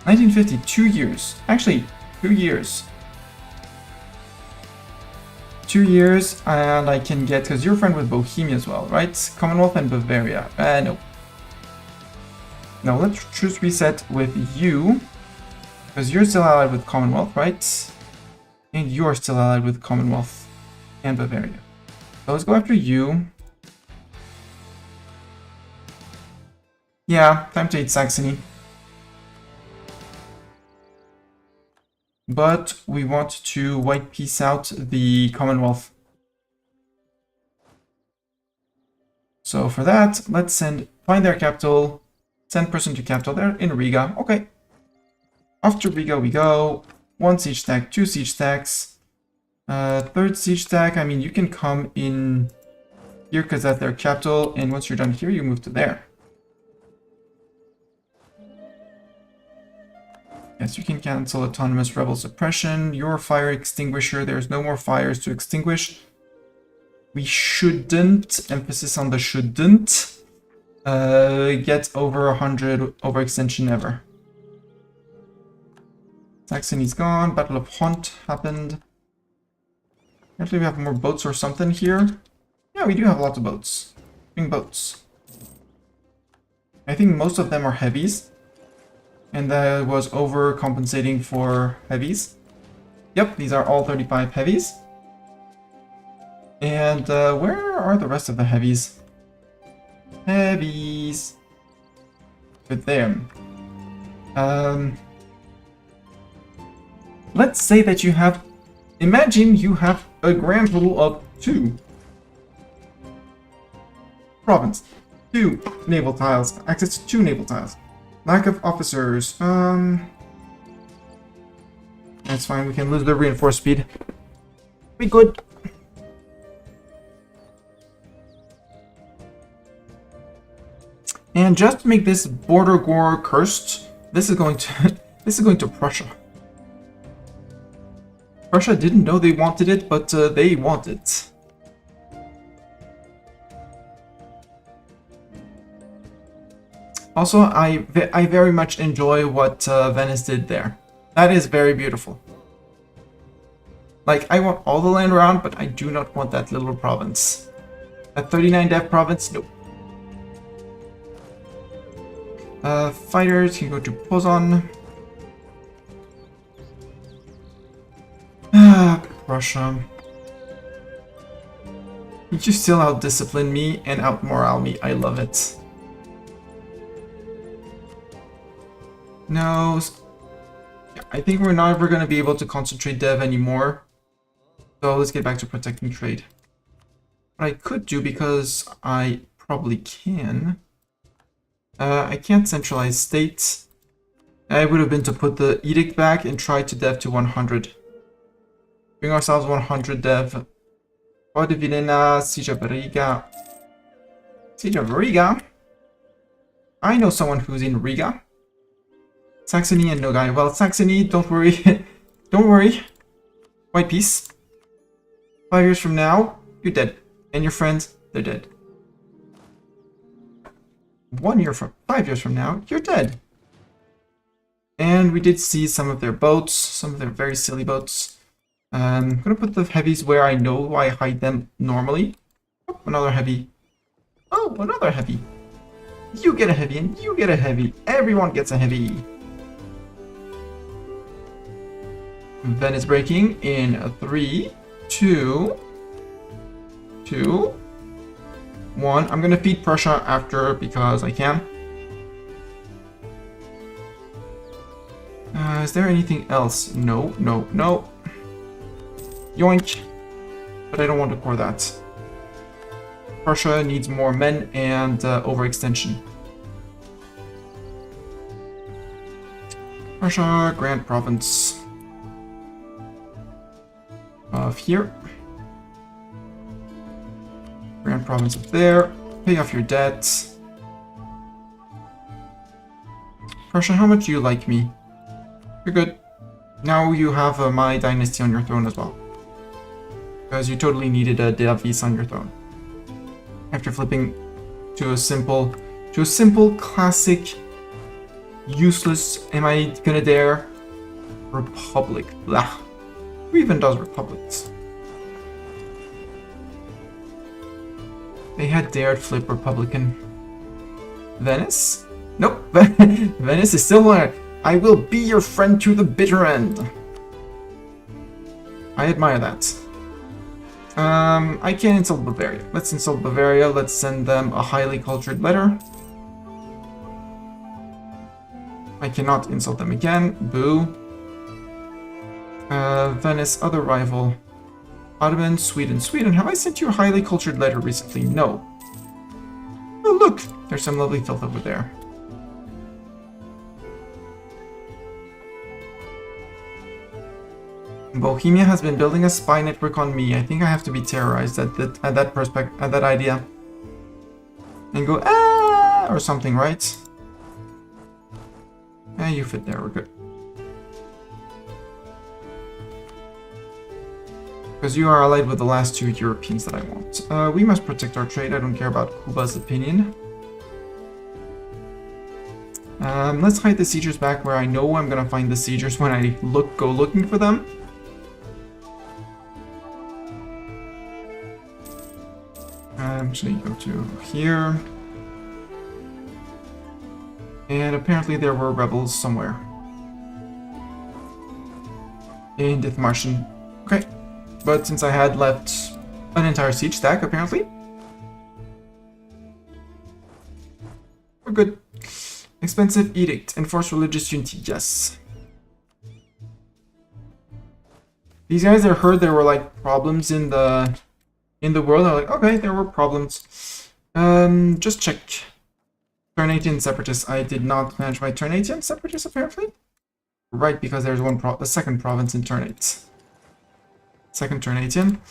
1950, 2 years. Actually, 2 years. 2 years, and I can get, because you're a friend with Bohemia as well, right? Commonwealth and Bavaria. No. Now let's choose reset with you, because you're still allied with Commonwealth, right? And you're still allied with Commonwealth and Bavaria. So let's go after you. Yeah, time to eat Saxony. But we want to white piece out the Commonwealth. So for that, let's find their capital, send person to capital. They're in Riga. Okay. After Riga we go. 1 siege stack, 2 siege stacks. 3rd siege stack, I mean, you can come in here because that's their capital. And once you're done here, you move to there. Yes, you can cancel autonomous rebel suppression. Your fire extinguisher, there's no more fires to extinguish. We shouldn't, emphasis on the shouldn't, get over 100 overextension ever. Saxony's gone, Battle of Hont happened. Apparently we have more boats or something here. Yeah, we do have lots of boats. Bring boats. I think most of them are heavies. And that was overcompensating for heavies. Yep, these are all 35 heavies. And where are the rest of the heavies? Heavies. With them. Let's say that you have... Imagine you have a grand total of 2. Province. 2 naval tiles. Access to 2 naval tiles. Lack of officers. That's fine. We can lose the reinforced speed. We good. And just to make this border war cursed, this is going to Prussia. Prussia didn't know they wanted it, but they want it. Also, I very much enjoy what Venice did there. That is very beautiful. Like, I want all the land around, but I do not want that little province. That 39 dev province, nope. Fighters can go to Poznan. Prussia. You still out-discipline me and out-morale me. I love it. No. I think we're not ever going to be able to concentrate dev anymore. So let's get back to protecting trade. What I could do, because I probably can... I can't centralize states. I would have been to put the edict back and try to dev to 100. Bring ourselves 100 dev. Podvilena, Siege of Riga. Siege of Riga? I know someone who's in Riga. Saxony and Nogai. Well, Saxony, don't worry. Don't worry. White peace. 5 years from now, you're dead. And your friends, they're dead. 5 years from now, you're dead. And we did see some of their boats, some of their very silly boats. I'm gonna put the heavies where I know I hide them normally. Oh, another heavy. Oh, another heavy. You get a heavy and you get a heavy. Everyone gets a heavy. Venice breaking in 3, 2, 1. I'm gonna feed Prussia after because I can. Is there anything else? No, no, no. Yoink. But I don't want to core that. Prussia needs more men and overextension. Prussia, Grand Province. Of here. Grand Province up there. Pay off your debt. Prussia, how much do you like me? You're good. Now you have my dynasty on your throne as well. Because you totally needed a Davis on your throne. After flipping to a simple, classic, useless, am I gonna dare? Republic. Blah. Who even does republics? They had dared flip Republican. Venice? Nope. Venice is still there. I will be your friend to the bitter end. I admire that. I can insult Bavaria. Let's insult Bavaria. Let's send them a highly cultured letter. I cannot insult them again. Boo. Venice, other rival. Ottoman, Sweden. Sweden, have I sent you a highly cultured letter recently? No. Oh, look! There's some lovely filth over there. Bohemia has been building a spy network on me. I think I have to be terrorized at that idea. And go, ah, or something, right? Yeah, you fit there, we're good. Because you are allied with the last 2 Europeans that I want. We must protect our trade. I don't care about Cuba's opinion. Let's hide the siegers back where I know I'm gonna find the siegers when I go looking for them. Actually, go to here. And apparently there were rebels somewhere. In Dithmarschen. Okay. But since I had left an entire siege stack, apparently, we're good. Expensive edict. Enforce religious unity. Yes. These guys, I heard there were like problems in the world. They're like, okay, there were problems. Just check. Ternatian separatists. I did not manage my Ternatian separatists apparently. Right, because there's the second province in Ternate. Second Ternatian.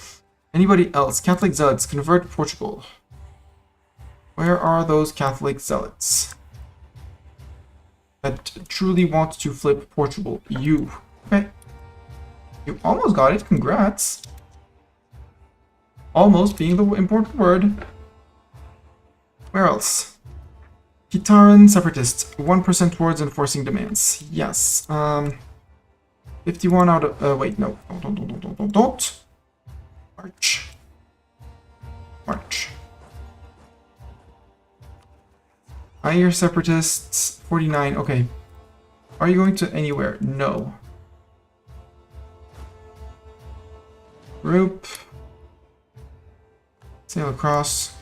Anybody else? Catholic zealots convert Portugal. Where are those Catholic zealots that truly want to flip Portugal? You. Okay. You almost got it. Congrats. Almost being the important word. Where else? Kitaran separatists. 1% towards enforcing demands. Yes. 51 out of... wait, no. Don't. March. Ayer separatists, 49. Okay. Are you going to anywhere? No. Group. Sail across.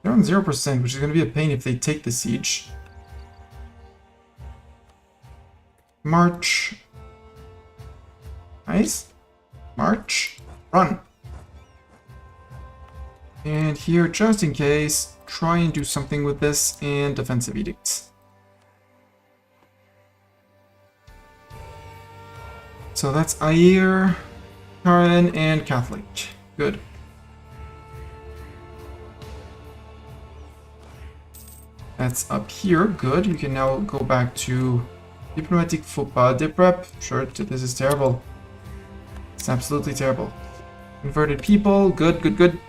They're on 0%, which is going to be a pain if they take the siege. March. Nice. March. Run. And here, just in case, try and do something with this and defensive edicts. So that's Ayer, Karen, and Catholic. Good. That's up here. Good. You can now go back to diplomatic diprep. Sure, this is terrible. It's absolutely terrible. Converted people. Good, good, good.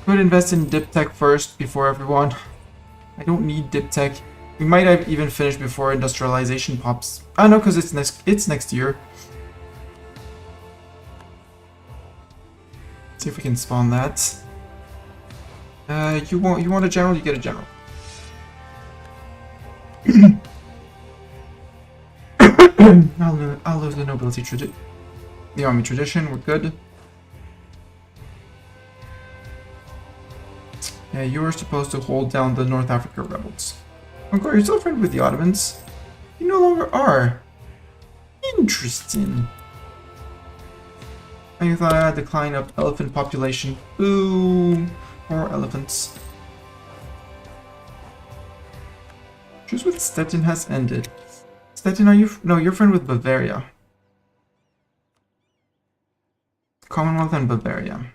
Could invest in dip tech first before everyone. I don't need dip tech. We might have even finished before industrialization pops. I know, because it's next year. See if we can spawn that. You want a general, you get a general. I'll lose the nobility tradition. The army tradition, we're good. Yeah, you were supposed to hold down the North Africa rebels. Uncle, you're still friends with the Ottomans? You no longer are. Interesting. I thought I had a decline of elephant population. Boo! More elephants. Truce with Stettin has ended. Stettin, are you... No, you're friend with Bavaria. Commonwealth and Bavaria.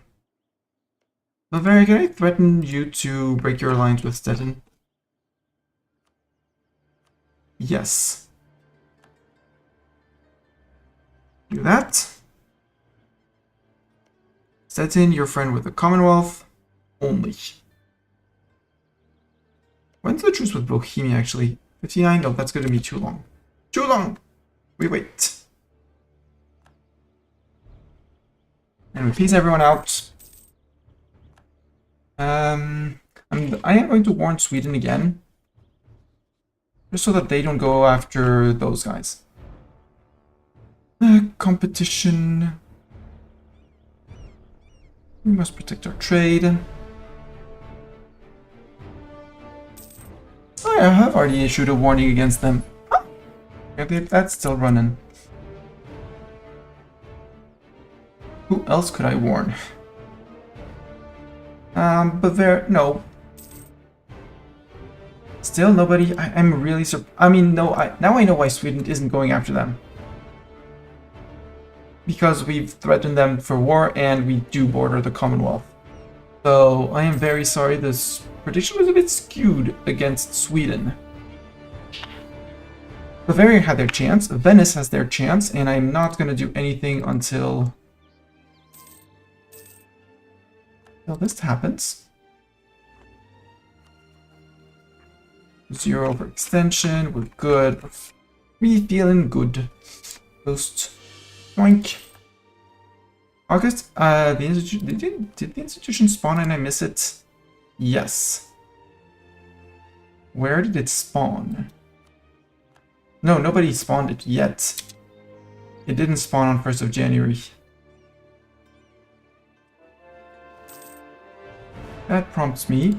Bavaria, can I threaten you to break your alliance with Stettin? Yes. Do that. Stettin, you're friend with the Commonwealth. Only. When's the truce with Bohemia, actually? 59? No, that's going to be too long. Too long! We wait. And we peace everyone out. I am going to warn Sweden again. Just so that they don't go after those guys. Competition. We must protect our trade. I have already issued a warning against them. Huh? Maybe that's still running. Who else could I warn? Bavaria, no. Still nobody. I'm really I mean, no. Now I know why Sweden isn't going after them. Because we've threatened them for war and we do border the Commonwealth. So I am very sorry. This prediction was a bit skewed against Sweden. Bavaria had their chance. Venice has their chance, and I'm not going to do anything until this happens. 0 overextension, we're good. We feeling good. Post. Boink. August, did the institution spawn and I miss it? Yes. Where did it spawn? No, nobody spawned it yet. It didn't spawn on 1st of January. That prompts me.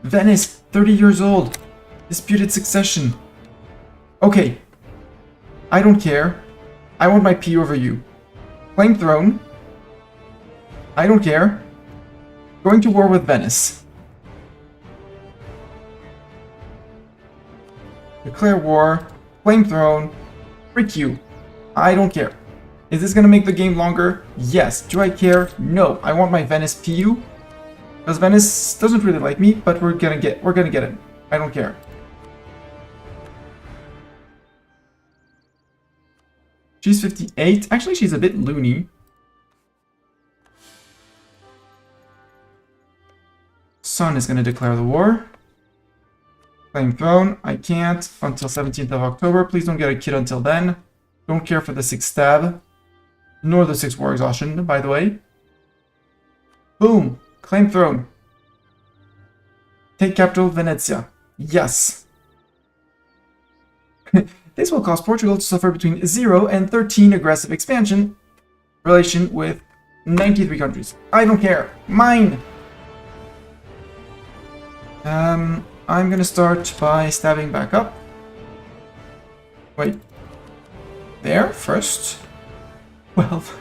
Venice, 30 years old. Disputed succession. Okay. I don't care. I want my P over you. Claim throne. I don't care. Going to war with Venice. Declare war. Claim throne. Freak you. I don't care. Is this gonna make the game longer? Yes. Do I care? No. I want my Venice PU. Because Venice doesn't really like me, but we're gonna get it. I don't care. She's 58. Actually, she's a bit loony. Son is gonna declare the war. Claim throne. I can't until 17th of October. Please don't get a kid until then. Don't care for the 6th stab. Nor the 6th war exhaustion, by the way. Boom. Claim throne. Take capital Venezia. Yes. This will cause Portugal to suffer between 0 and 13 aggressive expansion relation with 93 countries. I don't care. Mine! I'm gonna start by stabbing back up. Wait. There, first. 12.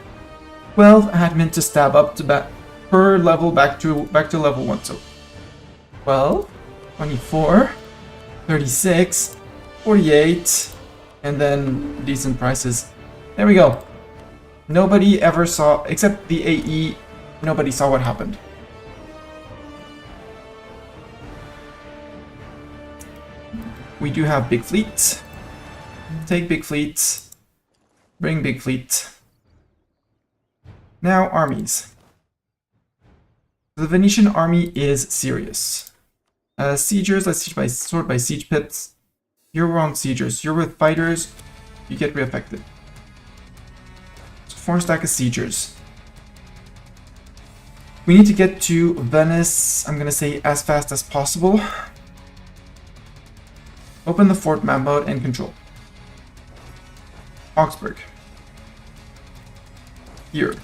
12 admin to stab up to per level back to level 1. So 12, 24, 36, 48, and then decent prices. There we go. Nobody ever saw, except the AE, nobody saw what happened. We do have big fleet. Take big fleet. Bring big fleet. Now armies. The Venetian army is serious. Siegers, let's sort by siege pits. You're on siegers. You're with fighters. You get reaffected. So 4 stack of siegers. We need to get to Venice, I'm gonna say as fast as possible. Open the fort map mode and control. Augsburg. Here.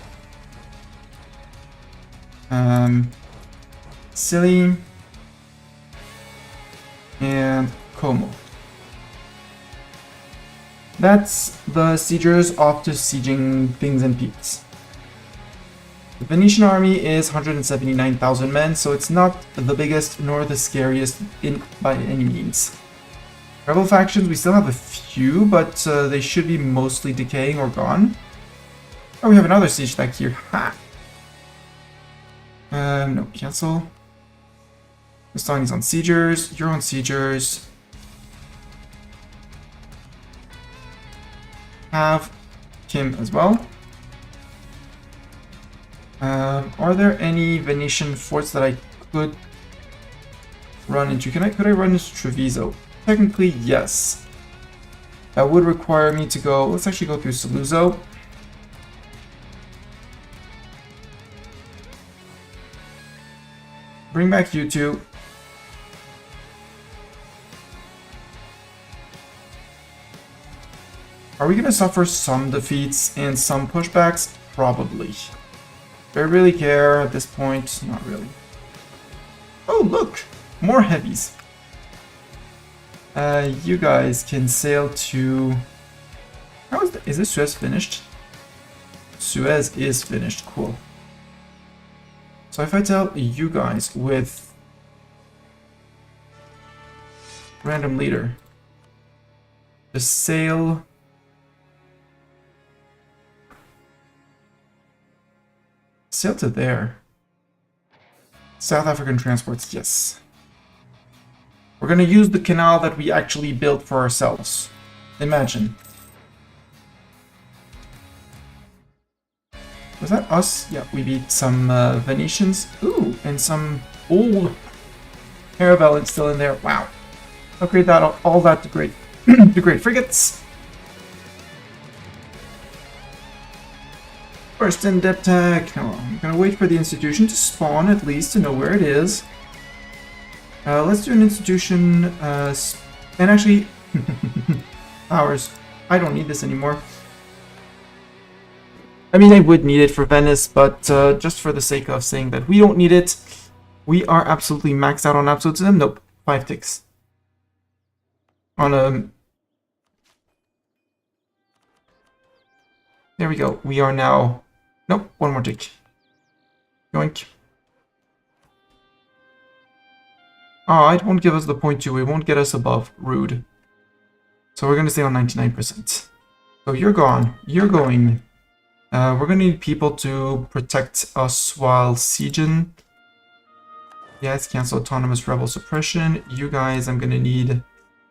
Scilly. And Como. That's the siegers off to sieging things and peeps. The Venetian army is 179,000 men, so it's not the biggest nor the scariest by any means. Rebel factions, we still have a few, but they should be mostly decaying or gone. Oh, we have another siege stack here. Ha! No, cancel. Mustang's on siegers, you're on siegers. Have Kim as well. Are there any Venetian forts that I could run into? Could I run into Treviso? Technically, yes. That would require me to go... Let's actually go through Saluzzo. Bring back you two. Are we going to suffer some defeats and some pushbacks? Probably. Do I really care at this point? Not really. Oh, look! More heavies. You guys can sail to... How is that? Is this Suez finished? Suez is finished. Cool. So if I tell you guys with random leader to sail to there. South African transports, yes. We're gonna use the canal that we actually built for ourselves. Imagine. Was that us? Yeah, we beat some Venetians. Ooh, and some old Caravel still in there. Wow. Upgrade that all that to great to great frigates. First in depth tech. No, I'm gonna wait for the institution to spawn at least to know where it is. Let's do an institution, and actually, ours. I don't need this anymore. I mean, I would need it for Venice, but just for the sake of saying that we don't need it, we are absolutely maxed out on absolutism. Nope, 5 ticks. On a... There we go. We are now... Nope, 1 more tick. Yoink. Oh, it won't give us the 0.2. It won't get us above. Rude. So we're going to stay on 99%. So you're gone. You're going. We're going to need people to protect us while sieging. Yes, cancel autonomous rebel suppression. You guys, I'm going to need...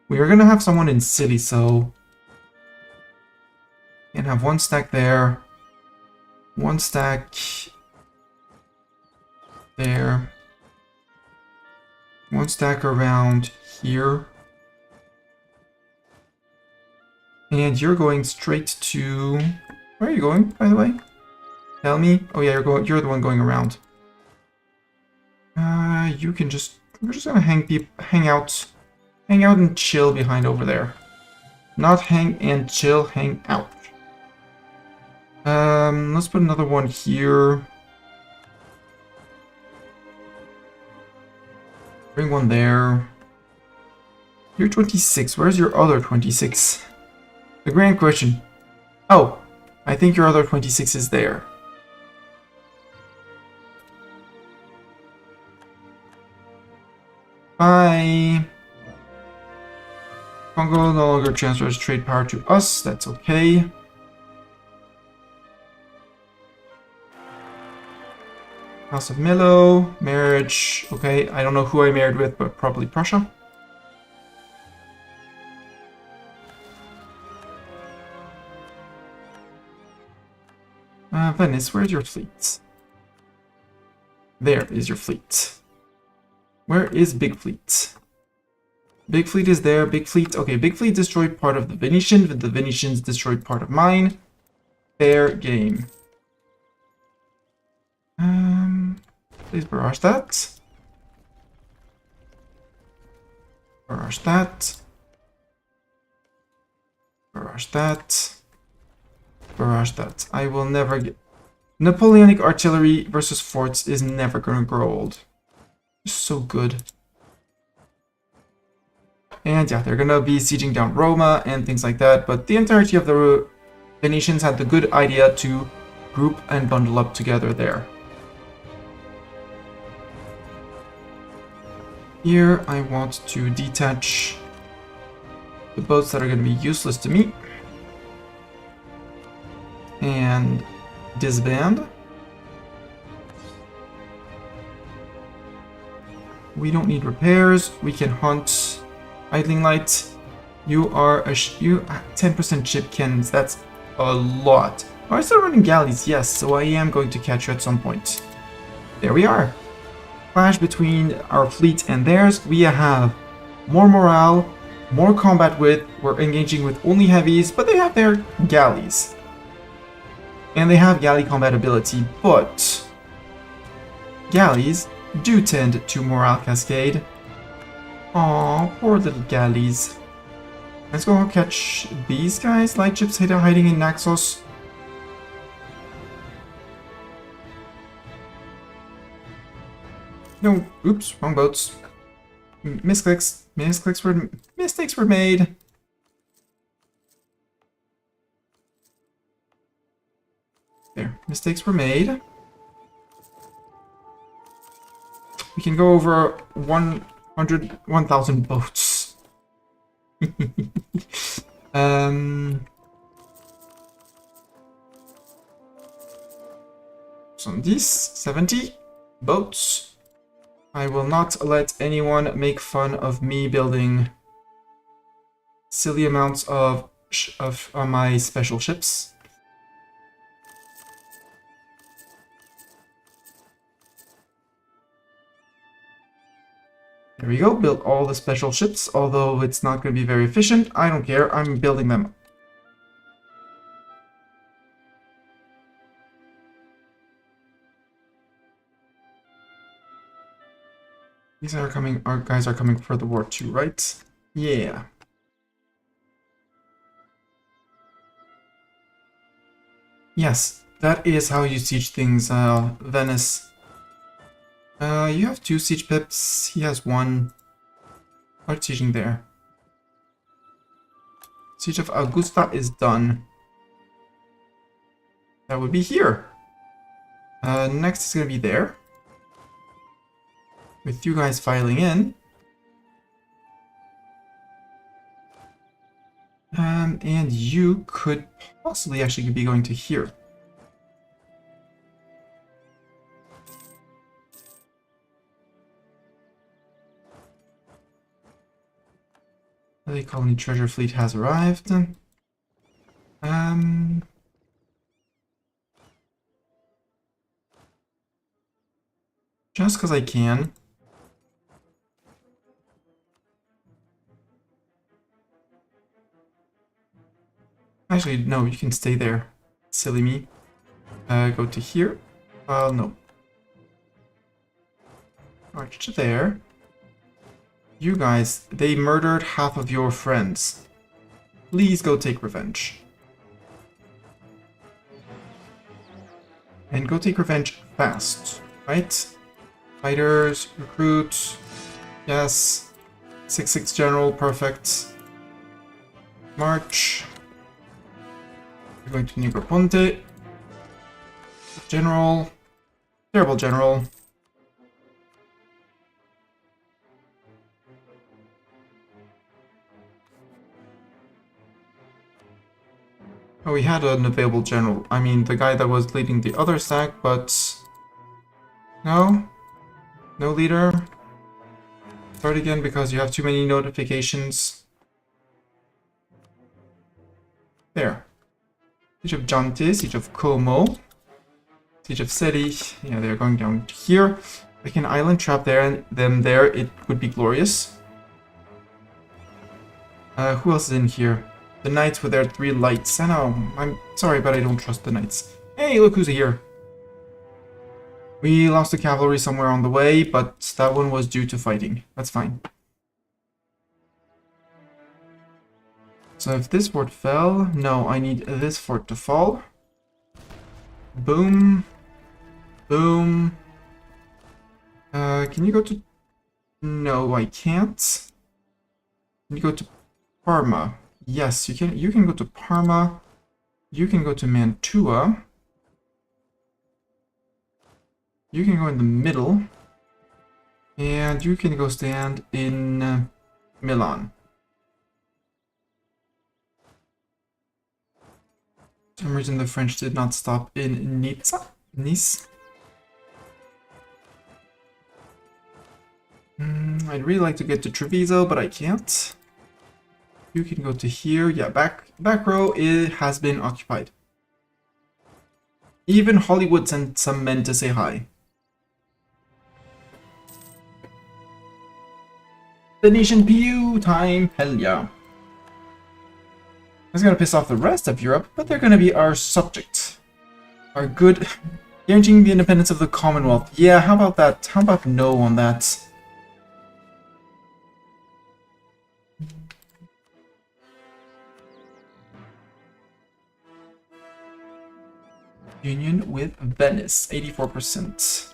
We are going to have someone in city, so... And have 1 stack there. 1 stack... There. 1 stack around here. And you're going straight to... Where are you going, by the way? Tell me. Oh yeah, you're the one going around. You can just... We're just gonna hang out and chill behind over there. Not hang and chill, hang out. Let's put another one here. Bring one there. You're 26. Where's your other 26? The grand question. Oh, I think your other 26 is there. Bye. Congo no longer transfers trade power to us. That's okay. House of Milo, marriage. Okay, I don't know who I married with, but probably Prussia. Venice, where's your fleet? There is your fleet. Where is Big Fleet? Big Fleet is there. Big Fleet. Okay, Big Fleet destroyed part of the Venetian, but the Venetians destroyed part of mine. Fair game. Please barrage that. Barrage that. Barrage that. Barrage that. I will never get... Napoleonic artillery versus forts is never gonna grow old. It's so good. And yeah, they're gonna be sieging down Roma and things like that, but the entirety of the Venetians had the good idea to group and bundle up together there. Here, I want to detach the boats that are going to be useless to me. And disband. We don't need repairs. We can hunt. Idling light. You are a 10% ship cannons. That's a lot. Oh, I still running galleys. Yes, so I am going to catch you at some point. There we are. Clash between our fleet and theirs. We have more morale, more combat width. We're engaging with only heavies, but they have their galleys. And they have galley combat ability, but galleys do tend to morale cascade. Aw, poor little galleys. Let's go catch these guys. Light ships hiding in Naxos. No, oops, wrong boats. Misclicks mistakes were made. There, mistakes were made. We can go over 1,000 boats. So these 70 boats. I will not let anyone make fun of me building silly amounts of my special ships. There we go, build all the special ships, although it's not going to be very efficient. I don't care, I'm building them. These are coming, our guys are coming for the war too, right? Yeah. Yes, that is how you siege things, Venice. You have 2 siege pips, he has 1. Start sieging there. Siege of Augusta is done. That would be here. Next is going to be there. With you guys filing in. And you could possibly actually be going to here. The colony treasure fleet has arrived. Just because I can. Actually, no, you can stay there. Silly me. Go to here. No. March to there. You guys, they murdered half of your friends. Please go take revenge. And go take revenge fast, right? Fighters, recruits, yes. 6-6 general, perfect. March. We're going to Negroponte. General. Terrible general. Oh, we had an available general. I mean, the guy that was leading the other stack, but... No? No leader? Start again because you have too many notifications. There. Siege of Jante, Siege of Como, Siege of Seri. Yeah, they're going down here. We can island trap them there. It would be glorious. Who else is in here? The knights with their 3 lights. I know. I'm sorry, but I don't trust the knights. Hey, look who's here. We lost the cavalry somewhere on the way, but that one was due to fighting. That's fine. So if this fort fell... No, I need this fort to fall. Boom. Boom. Can you go to... No, I can't. Can you go to Parma? Yes, you can. You can go to Parma. You can go to Mantua. You can go in the middle. And you can go stand in Milan. For some reason the French did not stop in Nice. I'd really like to get to Treviso, but I can't. You can go to here. Yeah, back row, it has been occupied. Even Hollywood sent some men to say hi. The nation PU time, hell yeah. That's gonna piss off the rest of Europe, but they're gonna be our subject. Our good, guaranteeing the independence of the Commonwealth. Yeah, how about that? How about no on that? Union with Venice, 84%.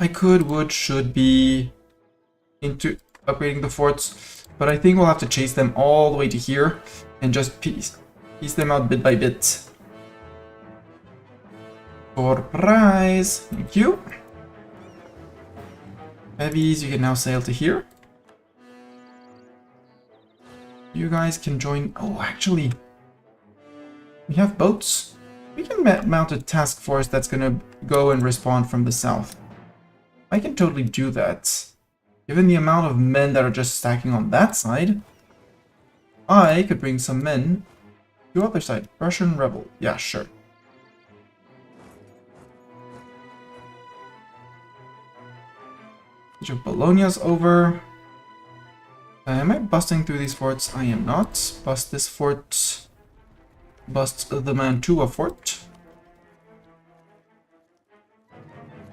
I could, would, should be into upgrading the forts, but I think we'll have to chase them all the way to here and just piece them out bit by bit. Surprise! Thank you. Heavies, you can now sail to here. You guys can join... Oh, actually... We have boats. We can mount a task force that's gonna go and respond from the south. I can totally do that. Given the amount of men that are just stacking on that side, I could bring some men to the other side. Russian rebel. Yeah, sure. Siege of Bologna's over. Am I busting through these forts? I am not. Bust this fort. Bust the Mantua fort.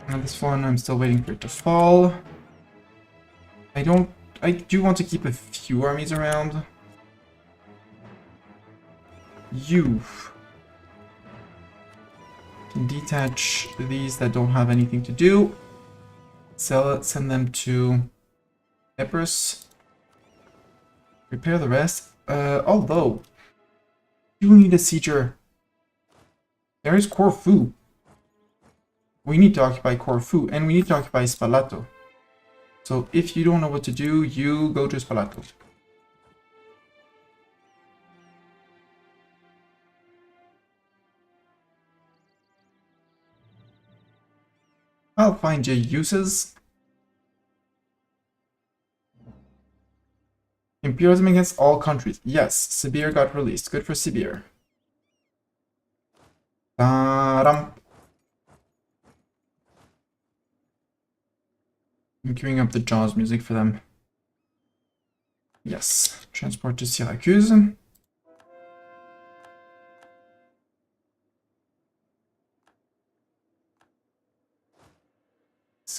And this one, I'm still waiting for it to fall. I do want to keep a few armies around. You can detach these that don't have anything to do. Send them to Epirus. Repair the rest. Although, you need a sieger. There is Corfu. We need to occupy Corfu, and we need to occupy Spalato. So if you don't know what to do, you go to Spalato. I'll find you uses. Imperialism against all countries. Yes, Sibir got released. Good for Sibir. Ta-dam. I'm queuing up the Jaws music for them. Yes. Transport to Syracuse.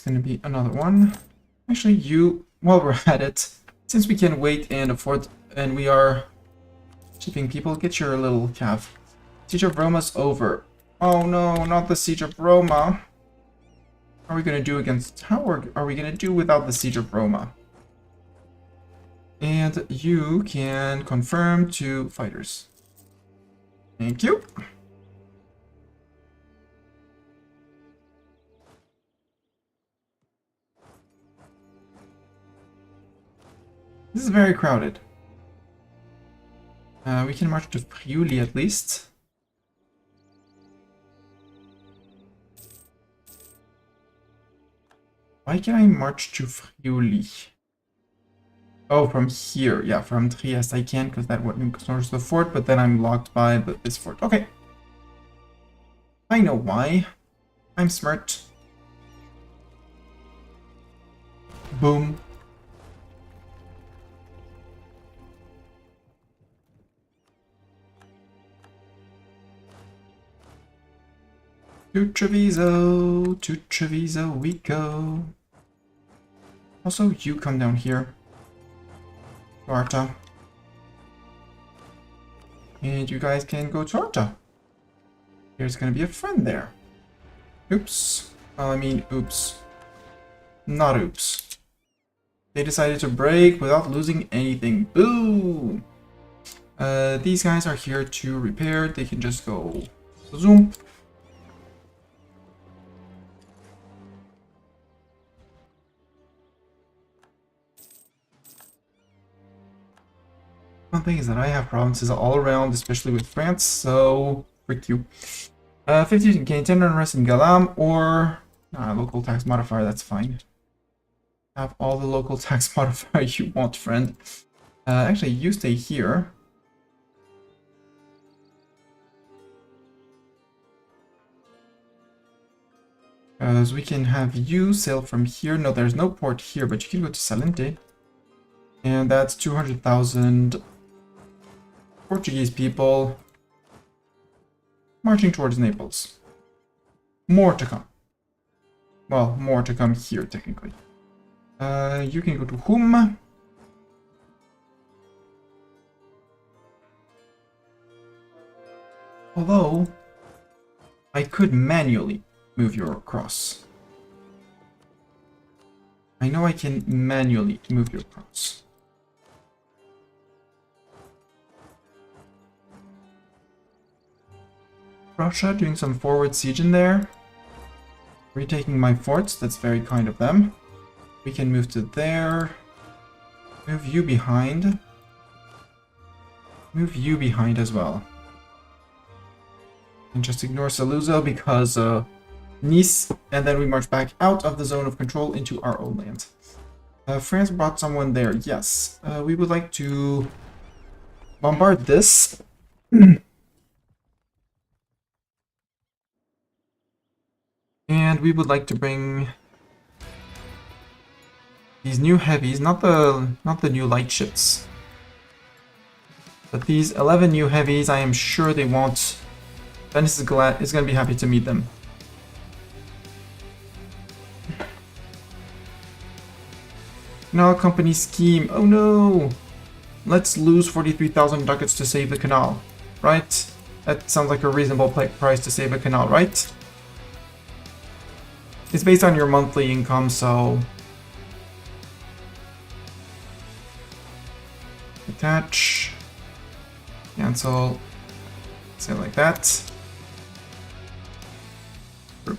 It's gonna be another one. Actually, you, while we're at it, since we can wait in a fort and we are shipping people, get your little cav. Siege of Roma's over. Oh no, not the Siege of Roma. How are we gonna do against, how are we gonna do without the Siege of Roma? And you can confirm to fighters. Thank you. This is very crowded. We can march to Friuli at least. Why can I march to Friuli? Oh, from here. Yeah, from Trieste I can, because that wouldn't ignores the fort, but then I'm locked by this fort. Okay. I know why. I'm smart. Boom. To Treviso we go. Also, you come down here. Arta. And you guys can go to Arta. There's gonna be a friend there. Oops. Well, I mean, oops. Not oops. They decided to break without losing anything. Boo! These guys are here to repair. They can just go zoom. One thing is that I have provinces all around, especially with France, so frick you. 50 can gain 10 unrest in Galam or local tax modifier, that's fine. Have all the local tax modifier you want, friend. Actually, you stay here. Because we can have you sail from here. No, there's no port here, but you can go to Salente. And that's 200,000 Portuguese people marching towards Naples. More to come. Well, more to come here, technically. You can go to Hum. Although, I could manually move your cross. I know I can manually move your cross. Prussia doing some forward siege in there. Retaking my forts, that's very kind of them. We can move to there. Move you behind. Move you behind as well. And just ignore Saluzzo because Nice, and then we march back out of the zone of control into our own land. France brought someone there, yes. We would like to bombard this. And we would like to bring these new heavies, not the new light ships, but these 11 new heavies. I am sure they want. Venice is going to be happy to meet them. Canal company scheme. Oh no! Let's lose 43,000 ducats to save the canal, right? That sounds like a reasonable price to save a canal, right? It's based on your monthly income, so... Attach. Cancel. Say like that. Group.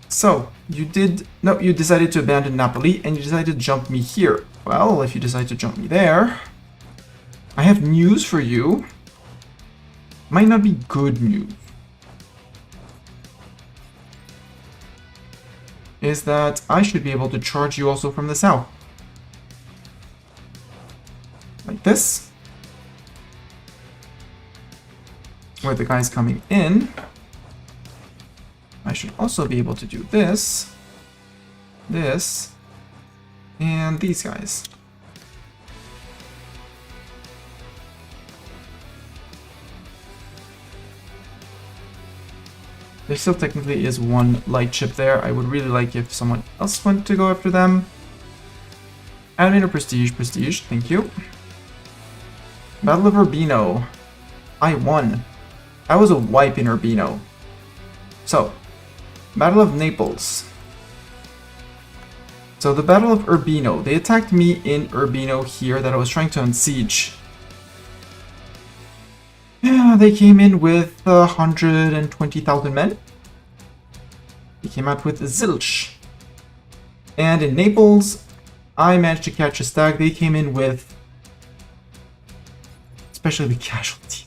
So, you decided to abandon Napoli, and you decided to jump me here. Well, if you decide to jump me there, I have news for you. Might not be good news. Is that I should be able to charge you also from the south. Like this. Where the guy's coming in. I should also be able to do this. This. And these guys. There still technically is one light ship there. I would really like if someone else went to go after them. Animator prestige, prestige, thank you. Battle of Urbino. I won. I was a wipe in Urbino. So, Battle of Naples. So the Battle of Urbino. They attacked me in Urbino here that I was trying to unsiege. Yeah, they came in with 120,000 men. They came out with zilch. And in Naples, I managed to catch a stag. They came in with... especially the casualty.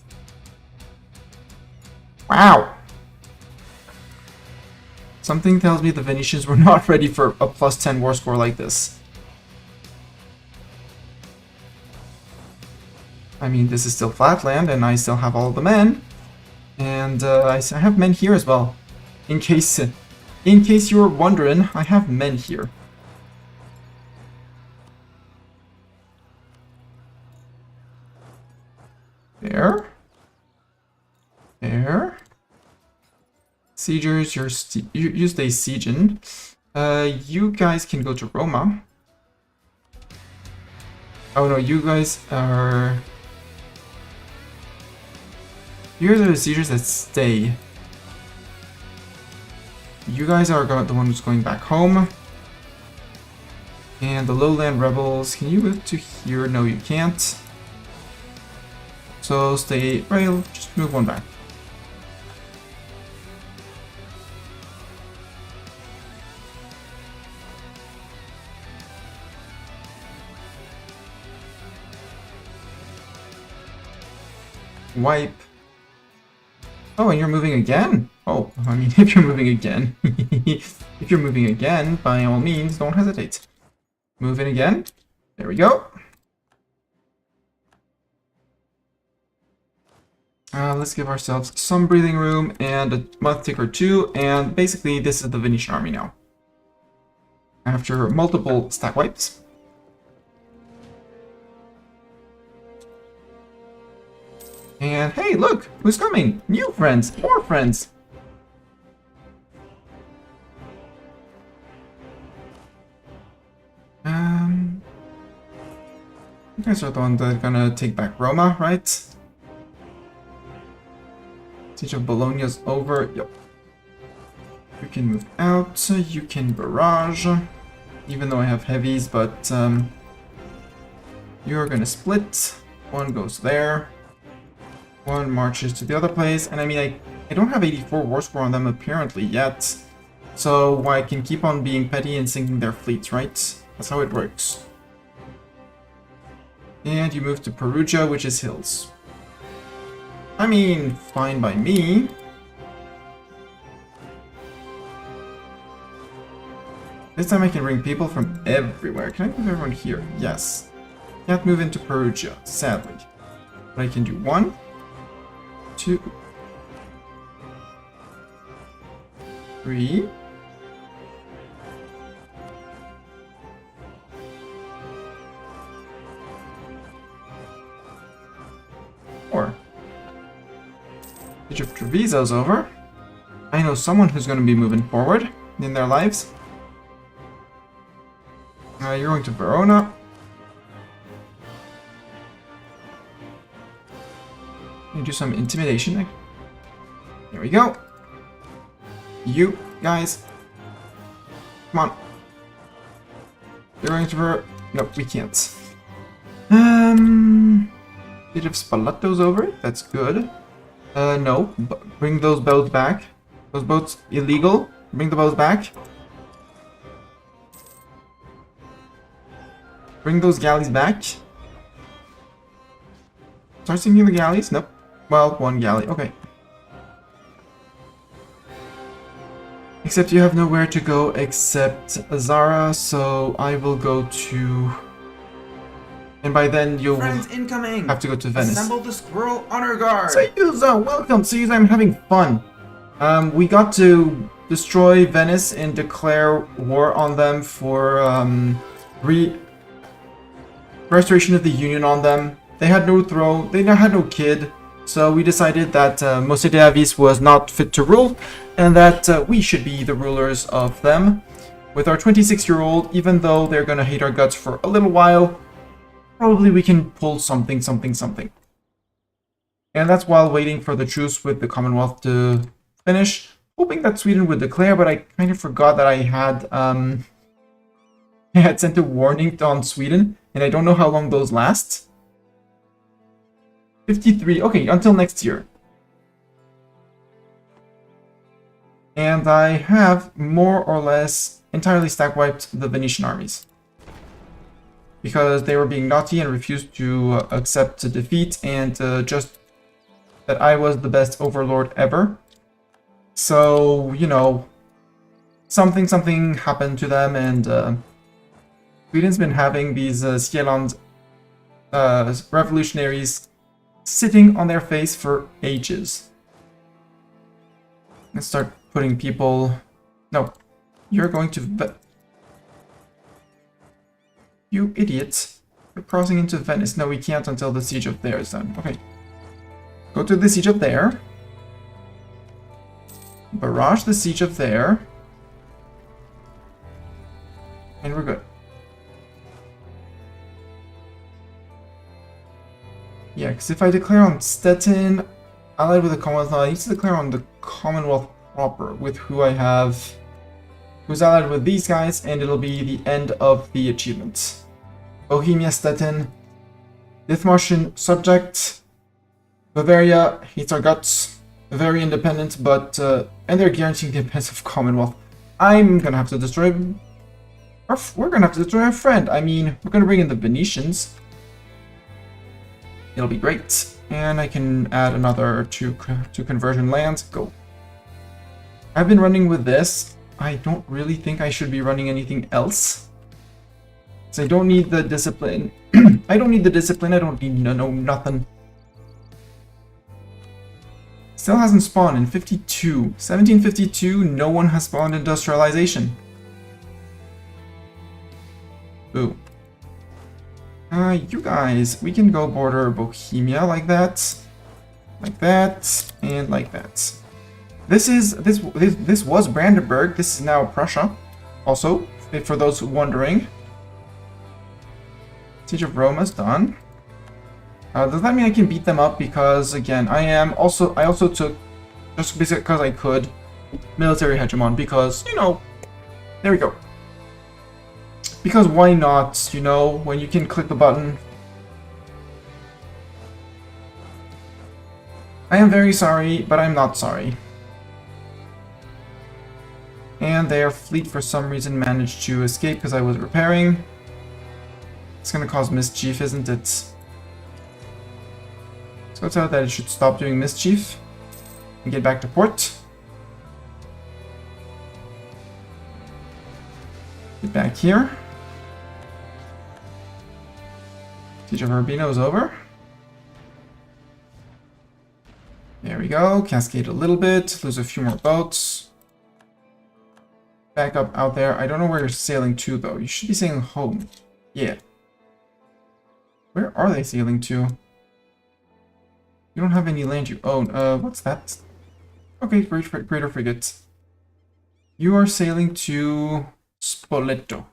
Wow! Something tells me the Venetians were not ready for a +10 war score like this. I mean, this is still flatland, and I still have all the men. And I have men here as well. In case you were wondering, I have men here. There. There. Siegers, you stay sieging. You guys can go to Roma. Oh no, you guys are... You guys are the siegers that stay. You guys are the one who's going back home. And the lowland rebels, can you move to here? No, you can't. So stay, rail, just move one back. Wipe. Oh, and you're moving again? Oh, I mean, if you're moving again. If you're moving again, by all means, don't hesitate. Move in again. There we go. Let's give ourselves some breathing room and a month tick or two, and basically this is the Venetian army now. After multiple stack wipes. And hey, look, who's coming? New friends, more friends. You guys are the ones that are gonna take back Roma, right? Siege of Bologna's over. Yep. You can move out. You can barrage. Even though I have heavies, but you're gonna split. One goes there. One marches to the other place. And I mean, I don't have 84 war score on them apparently yet. So I can keep on being petty and sinking their fleets, right? That's how it works. And you move to Perugia, which is hills. I mean, fine by me. This time I can bring people from everywhere. Can I move everyone here? Yes. Can't move into Perugia, sadly. But I can do 1, 2, 3. Siege of Treviso's over. I know someone who's going to be moving forward in their lives. You're going to Verona. You do some intimidation. Here we go. You guys. Come on. You're going to Verona. Nope, we can't. Siege of Spalletto's over. That's good. No. Bring those boats back. Those boats illegal. Bring the boats back. Bring those galleys back. Start sinking the galleys. Nope. Well, one galley. Okay. Except you have nowhere to go except Zara, so I will go to... And by then you'll Friends incoming. Have to go to Venice. Assemble the Squirrel Honor Guard. Saluzzo, welcome. Saluzzo, I'm having fun. We got to destroy Venice and declare war on them for restoration of the Union on them. They had no throne. They had no kid. So we decided that Mosediavis was not fit to rule, and that we should be the rulers of them. With our 26-year-old, even though they're gonna hate our guts for a little while, probably we can pull something. And that's while waiting for the truce with the Commonwealth to finish, hoping that Sweden would declare, but I kind of forgot that I had sent a warning on Sweden, and I don't know how long those last. 53, okay, until next year. And I have more or less entirely stack wiped the Venetian armies, because they were being naughty and refused to accept defeat, and just that I was the best overlord ever. So, you know, something happened to them, and Sweden's been having these Sieland revolutionaries sitting on their face for ages. Let's start putting people... No, you're going to... You idiot. You're crossing into Venice. No, we can't until the siege of there is done. Okay. Go to the siege of there. Barrage the siege of there. And we're good. Yeah, because if I declare on Stettin, allied with the Commonwealth, I need to declare on the Commonwealth proper, with who I have... who's allied with these guys, and it'll be the end of the achievement. Bohemia, Stettin, Dithmarschen, subject. Bavaria hates our guts. Very independent, but and they're guaranteeing the independence of Commonwealth. I'm gonna have to destroy. We're gonna have to destroy our friend. I mean, we're gonna bring in the Venetians. It'll be great, and I can add another two conversion lands. Go. I've been running with this. I don't really think I should be running anything else. So I don't need the discipline. I don't need the discipline. I don't need nothing. Still hasn't spawned in 52. 1752, no one has spawned industrialization. Boo. You guys, we can go border Bohemia like that, and like that. This was Brandenburg. This is now Prussia. Also, for those wondering, Siege of Rome is done. Does that mean I can beat them up? Because again, I also took, just because I could, military hegemon, because, you know, there we go. Because why not, you know, when you can click the button. I am very sorry, but I'm not sorry. And their fleet for some reason managed to escape because I was repairing. It's gonna cause mischief, isn't it? So tell it that it should stop doing mischief and get back to port. Get back here. Siege of Urbino is over. There we go. Cascade a little bit. Lose a few more boats. Back up out there. I don't know where you're sailing to, though. You should be sailing home. Yeah. Where are they sailing to? You don't have any land you own. What's that? Okay, greater frigate. You are sailing to Spoleto.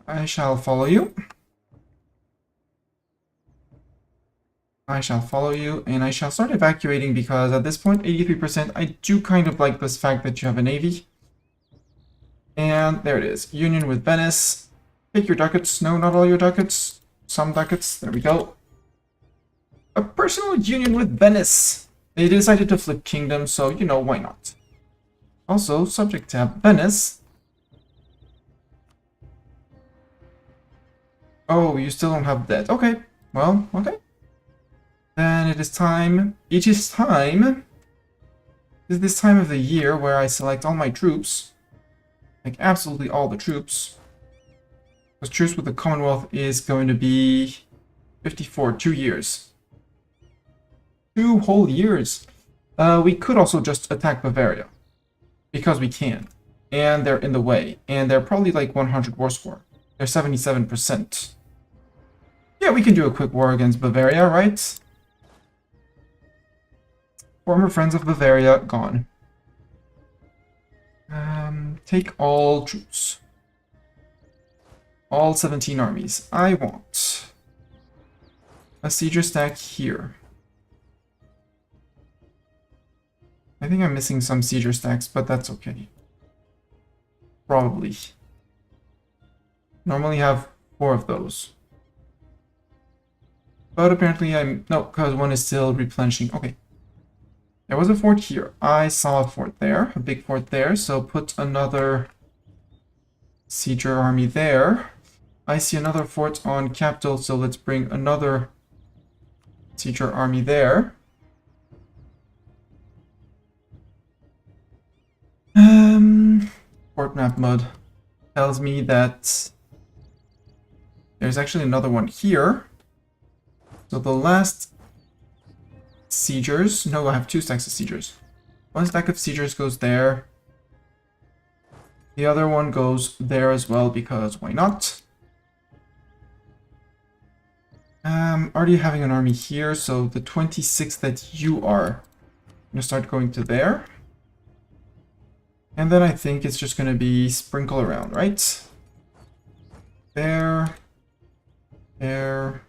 I shall follow you. I shall follow you, and I shall start evacuating because at this point, 83%, I do kind of like this fact that you have a navy. And there it is. Union with Venice. Take your ducats. No, not all your ducats. Some ducats. There we go. A personal union with Venice. They decided to flip kingdoms, so, you know, why not? Also, subject tab, Venice. Oh, you still don't have that. Okay. Well, okay. Then it is time. It is time. It is this time of the year where I select all my troops. Like, absolutely all the troops. Because truce with the Commonwealth is going to be 54, 2 years. 2 whole years. We could also just attack Bavaria. Because we can. And they're in the way. And they're probably like 100 war score. They're 77%. Yeah, we can do a quick war against Bavaria, right? Former friends of Bavaria gone. Take all troops. All 17 armies. I want a sieger stack here. I think I'm missing some sieger stacks, but that's okay. Probably. Normally have 4 of those. But apparently I'm... No, because one is still replenishing. Okay. There was a fort here. I saw a fort there. A big fort there. So put another sieger army there. I see another fort on capital. So let's bring another sieger army there. Fort map mud tells me that there's actually another one here. So the last siegers, no, I have 2 stacks of siegers. One stack of siegers goes there. The other one goes there as well, because why not? Already having an army here, so the 26 that you are, I'm gonna start going to there. And then I think it's just gonna be sprinkle around, right? There. There.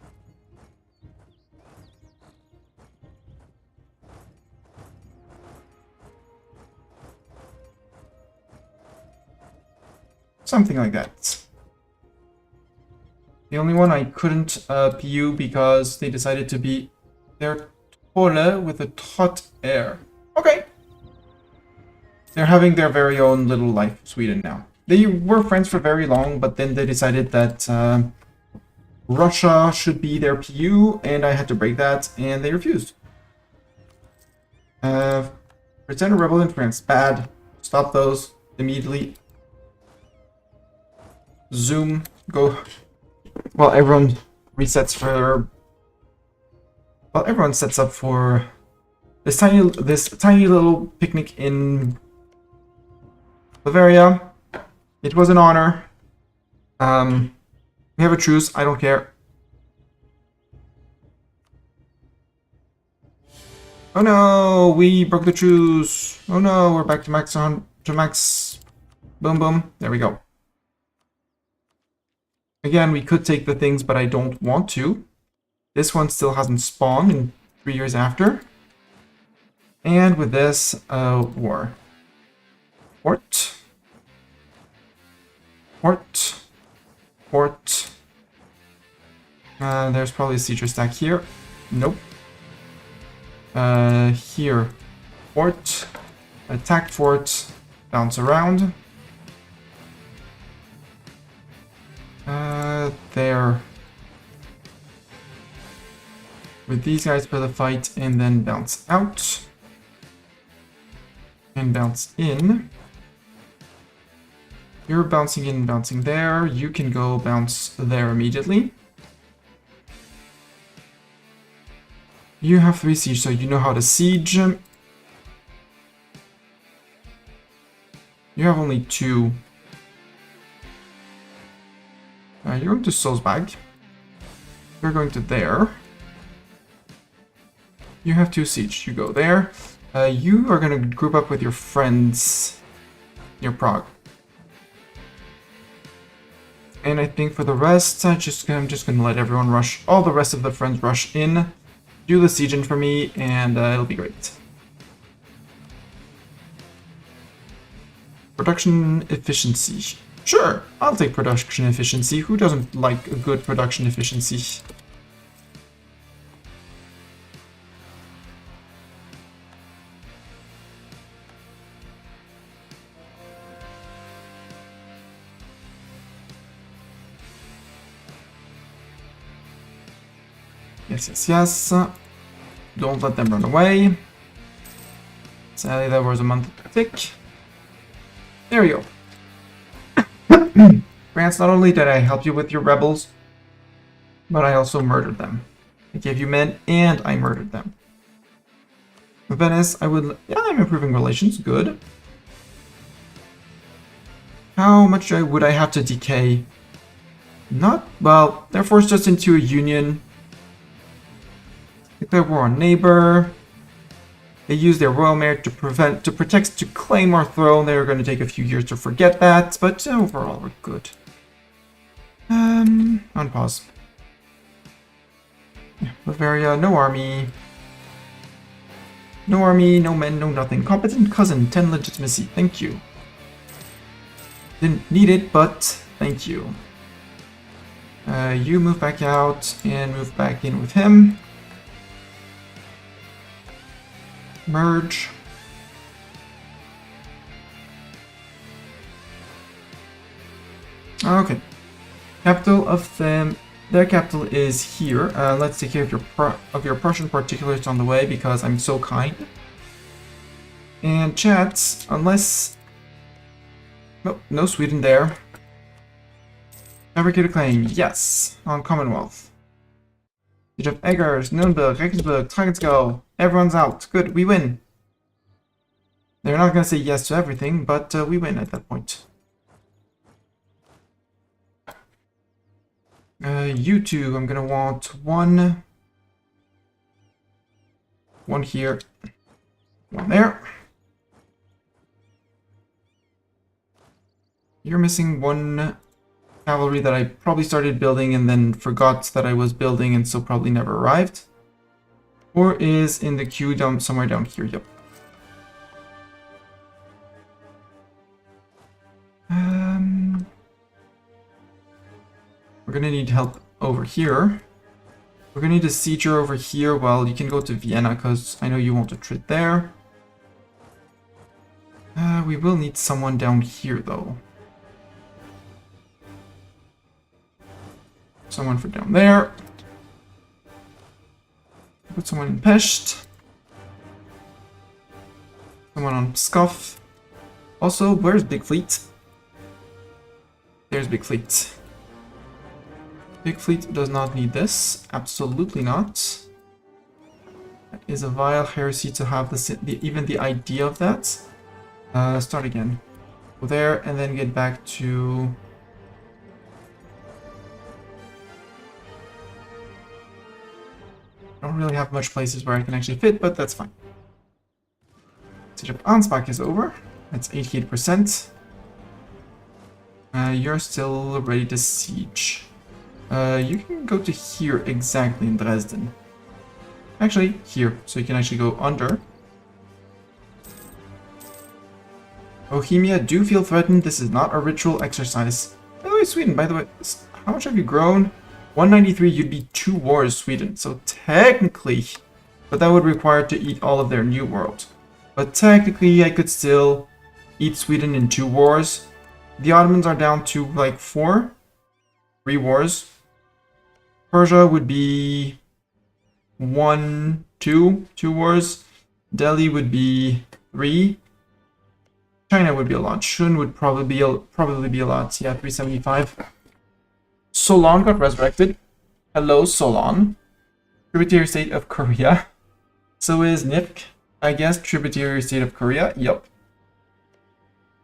Something like that. The only one I couldn't PU because they decided to be their Tolle with a Tot air. Okay. They're having their very own little life of Sweden now. They were friends for very long, but then they decided that Russia should be their PU, and I had to break that, and they refused. Pretend a rebel in France. Bad. Stop those immediately. Zoom. Go. Well, everyone resets for... Well, everyone sets up for this tiny little picnic in Bavaria. It was an honor. We have a truce. I don't care. Oh no, we broke the truce. Oh no, we're back to max. Boom, boom. There we go. Again, we could take the things, but I don't want to. This one still hasn't spawned in 3 years after. And with this, war. Port. Port. Port. There's probably a sieger stack here. Nope. Here. Fort. Attack fort. Bounce around. There. With these guys for the fight, and then bounce out. And bounce in. You're bouncing in, bouncing there. You can go bounce there immediately. You have 3 siege, so you know how to siege. You have only 2. You're going to Solzbag. You're going to there. You have 2 siege. You go there. You are going to group up with your friends near Prague. And I think for the rest, I'm just going to let everyone rush. All the rest of the friends rush in. Do the sieging for me, and it'll be great. Production efficiency. Sure, I'll take production efficiency. Who doesn't like a good production efficiency? Yes, yes, yes. Don't let them run away. Sadly, that was a month tick. There we go. France, not only did I help you with your rebels, but I also murdered them. I gave you men, and I murdered them. Venice, yeah, I'm improving relations, good. How much would I have to decay Not, well, they're forced us into a union. Declare war on neighbor. They use their royal merit to claim our throne. They're going to take a few years to forget that, but overall we're good. On pause. Yeah, Bavaria, no army. No army, no men, no nothing. Competent cousin, 10 legitimacy. Thank you. Didn't need it, but thank you. You move back out and move back in with him. Merge. Okay. Capital of them. Their capital is here. Let's take care of your Prussian particulars on the way because I'm so kind. And chats, unless... Nope, no Sweden there. Fabricated claim, yes, on Commonwealth. Siege of Eggers, Nuremberg, Regensburg, Tragensgau. Everyone's out. Good, we win. They're not going to say yes to everything, but we win at that point. You two, I'm going to want one here, one there. You're missing one cavalry that I probably started building and then forgot that I was building and so probably never arrived. Or is in the queue down somewhere down here, yep. We're gonna need help over here. We're gonna need a sieger over here. Well, you can go to Vienna because I know you want a trip there. We will need someone down here though. Someone for down there. Put someone in Pest. Someone on Scuff. Also, where's Big Fleet? There's Big Fleet. Big Fleet does not need this. Absolutely not. That is a vile heresy to have even the idea of that. Start again. Go there and then get back to... I don't really have much places where I can actually fit, but that's fine. Siege of Ansbach is over. That's 88%. You're still ready to siege. You can go to here exactly in Dresden. Actually, here, so you can actually go under. Bohemia, do feel threatened. This is not a ritual exercise. By the way, Sweden, by the way, how much have you grown? 193, you'd be 2 wars, Sweden. So technically, but that would require to eat all of their new world. But technically, I could still eat Sweden in 2 wars. The Ottomans are down to like 3 wars. Persia would be 2 wars. Delhi would be 3. China would be a lot. Shun would probably be a lot. Yeah, 375. Solon got resurrected. Hello, Solon. Tributary state of Korea. So is Nipk, I guess, tributary state of Korea. Yup.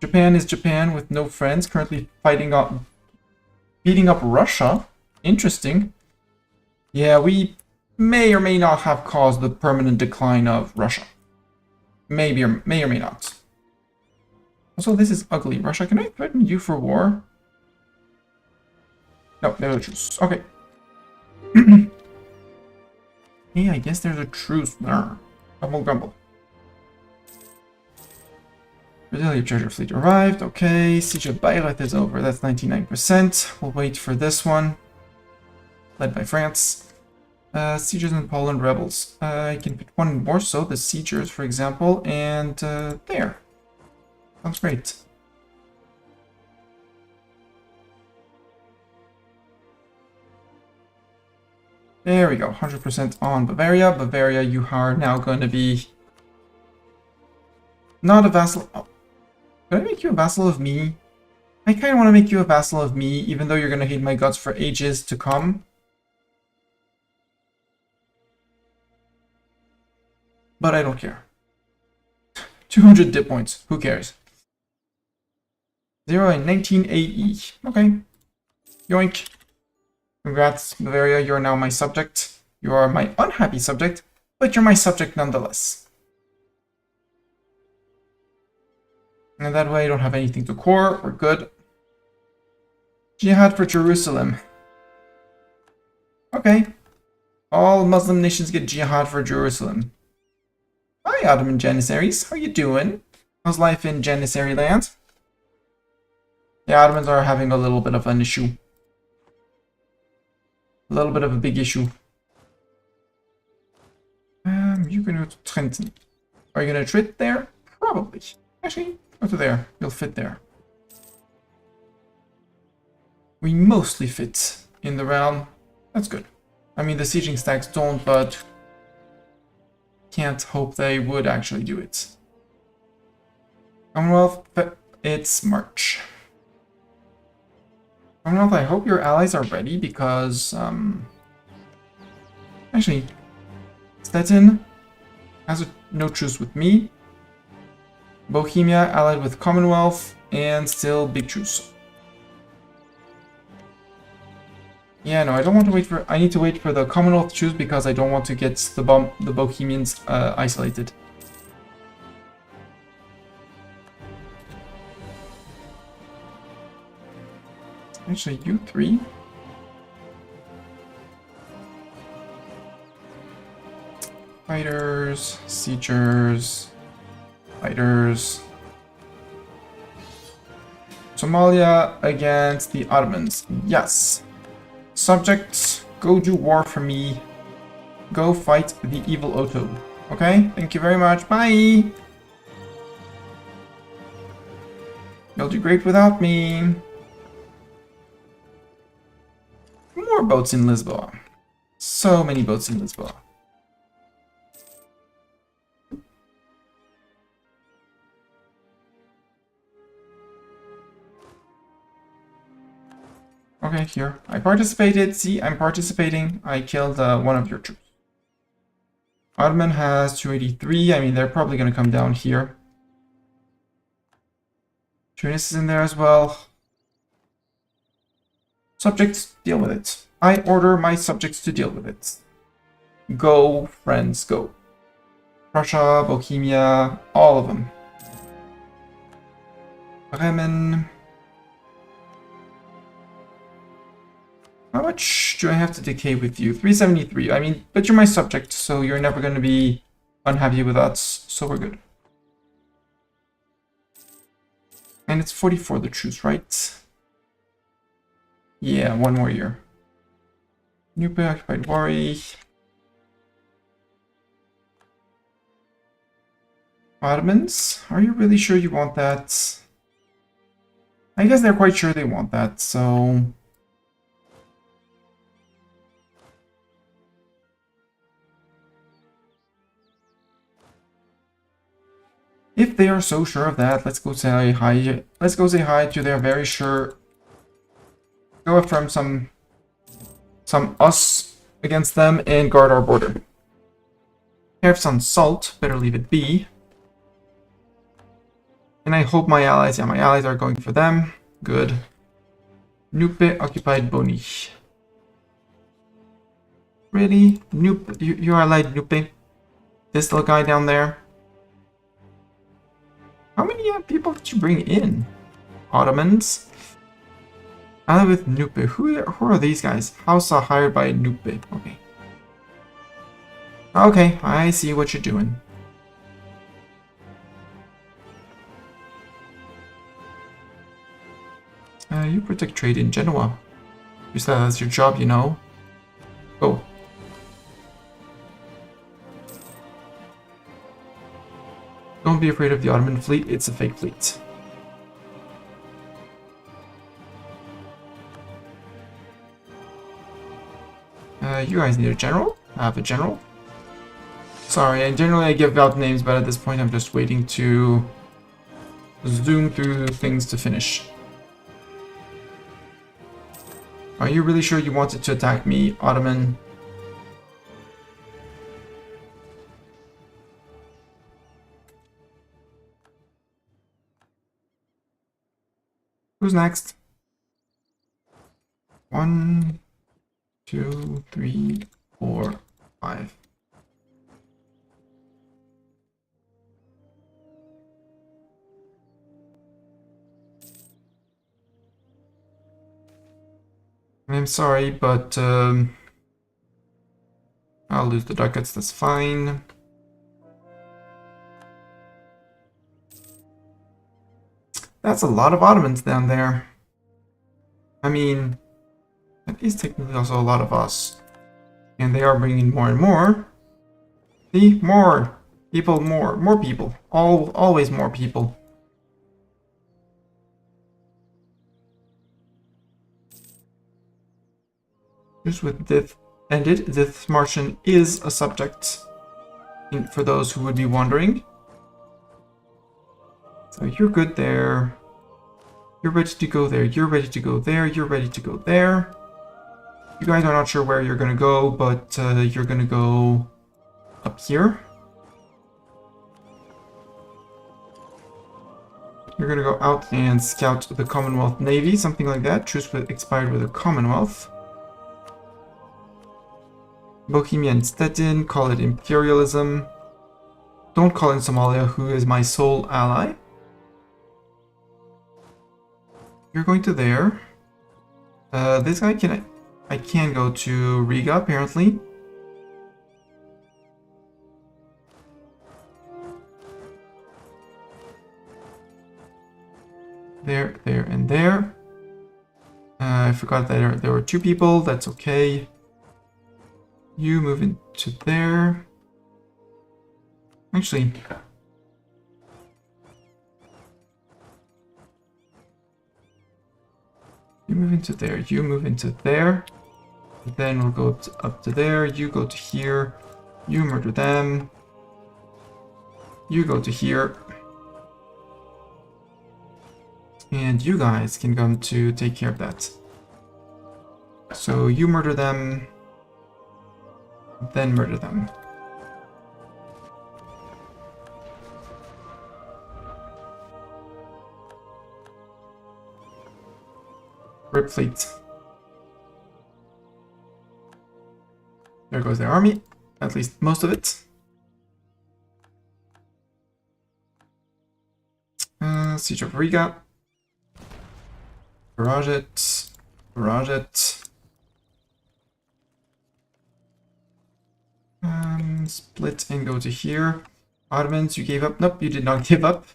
Japan is Japan with no friends. Currently beating up Russia. Interesting. Yeah, we may or may not have caused the permanent decline of Russia. Maybe or may not. Also, this is ugly. Russia, can I threaten you for war? No, there's a truce. Okay. Hey, I guess there's a truce there. Grumble, grumble. Brazilian treasure fleet arrived. Okay, Siege of Bayreuth is over. That's 99%. We'll wait for this one. Led by France. Siegers in Poland, rebels. I can put one in Warsaw, the siegers, for example, and there. Sounds great. There we go, 100% on Bavaria. Bavaria, you are now going to be not a vassal. Oh. Could I make you a vassal of me? I kind of want to make you a vassal of me, even though you're going to hate my guts for ages to come. But I don't care. 200 dip points. Who cares? 0 and 19 AE. Okay. Yoink. Congrats, Bavaria, you're now my subject. You are my unhappy subject, but you're my subject nonetheless. And that way I don't have anything to core, we're good. Jihad for Jerusalem. Okay. All Muslim nations get jihad for Jerusalem. Hi, Ottoman Janissaries. How you doing? How's life in Janissary land? The Ottomans are having a little bit of an issue. A little bit of a big issue. You can go to Trenton. Are you gonna trade there? Probably. Actually, go to there. You'll fit there. We mostly fit in the realm. That's good. I mean, the sieging stacks don't, but can't hope they would actually do it. Commonwealth, it's March. Commonwealth, I hope your allies are ready because, actually, Stettin has no truce with me. Bohemia allied with Commonwealth and still big truce. Yeah, no, I don't want to wait for... I need to wait for the Commonwealth truce because I don't want to get the Bohemians isolated. Actually, you three. Fighters, siegers, fighters. Somalia against the Ottomans. Yes. Subjects, go do war for me. Go fight the evil Otto. Okay? Thank you very much. Bye! You'll do great without me. More boats in Lisboa. So many boats in Lisboa. Okay, here. I participated. See, I'm participating. I killed one of your troops. Ottoman has 283. I mean, they're probably going to come down here. Tunis is in there as well. Subjects, deal with it. I order my subjects to deal with it. Go, friends, go. Prussia, Bohemia, all of them. Bremen. How much do I have to decay with you? 373. I mean, but you're my subject, so you're never going to be unhappy with us, so we're good. And it's 44 the truce, right? Yeah, one more year. Nupe, occupied Wari. Ottomans? Are you really sure you want that? I guess they're quite sure they want that, so... If they are so sure of that, let's go say hi. Let's go say hi to their very sure. Go affirm some us against them and guard our border. Tariffs on salt, better leave it be. And I hope my allies, yeah, my allies are going for them. Good. Nupe occupied Boni. Really? Nupe, you allied Nupe? This little guy down there? How many people did you bring in? Ottomans? Allied with Nupe. Who are these guys? House are hired by Nupe. Okay. Okay, I see what you're doing. You protect trade in Genoa. You said that's your job, you know. Oh. Don't be afraid of the Ottoman fleet, it's a fake fleet. You guys need a general? I have a general. Sorry, and generally I give out names, but at this point I'm just waiting to zoom through things to finish. Are you really sure you wanted to attack me, Ottoman? Who's next? 1, 2, 3, 4, 5. I'm sorry, but I'll lose the ducats, that's fine. That's a lot of Ottomans down there. I mean, that is technically also a lot of us. And they are bringing more and more. See? More people, more people. Always more people. Just with Dith ended, Dithmarschen is a subject, for those who would be wondering. So you're good there. You're ready to go there. You're ready to go there. You're ready to go there. You guys are not sure where you're going to go, but you're going to go up here. You're going to go out and scout the Commonwealth Navy, something like that. Truce expired with the Commonwealth. Bohemia and Stettin, call it imperialism. Don't call in Somalia, who is my sole ally. You're going to there. This guy I can go to Riga, apparently. There, and there. I forgot that there were 2 people, that's okay. You move into there. Actually, you move into there, you move into there. Then we'll go up to there, you go to here, you murder them. You go to here. And you guys can come to take care of that. So you murder them. Then murder them. Rip fleet. There goes their army. At least most of it. Siege of Riga. Barrage it. Barrage it. Split and go to here. Ottomans, you gave up. Nope, you did not give up.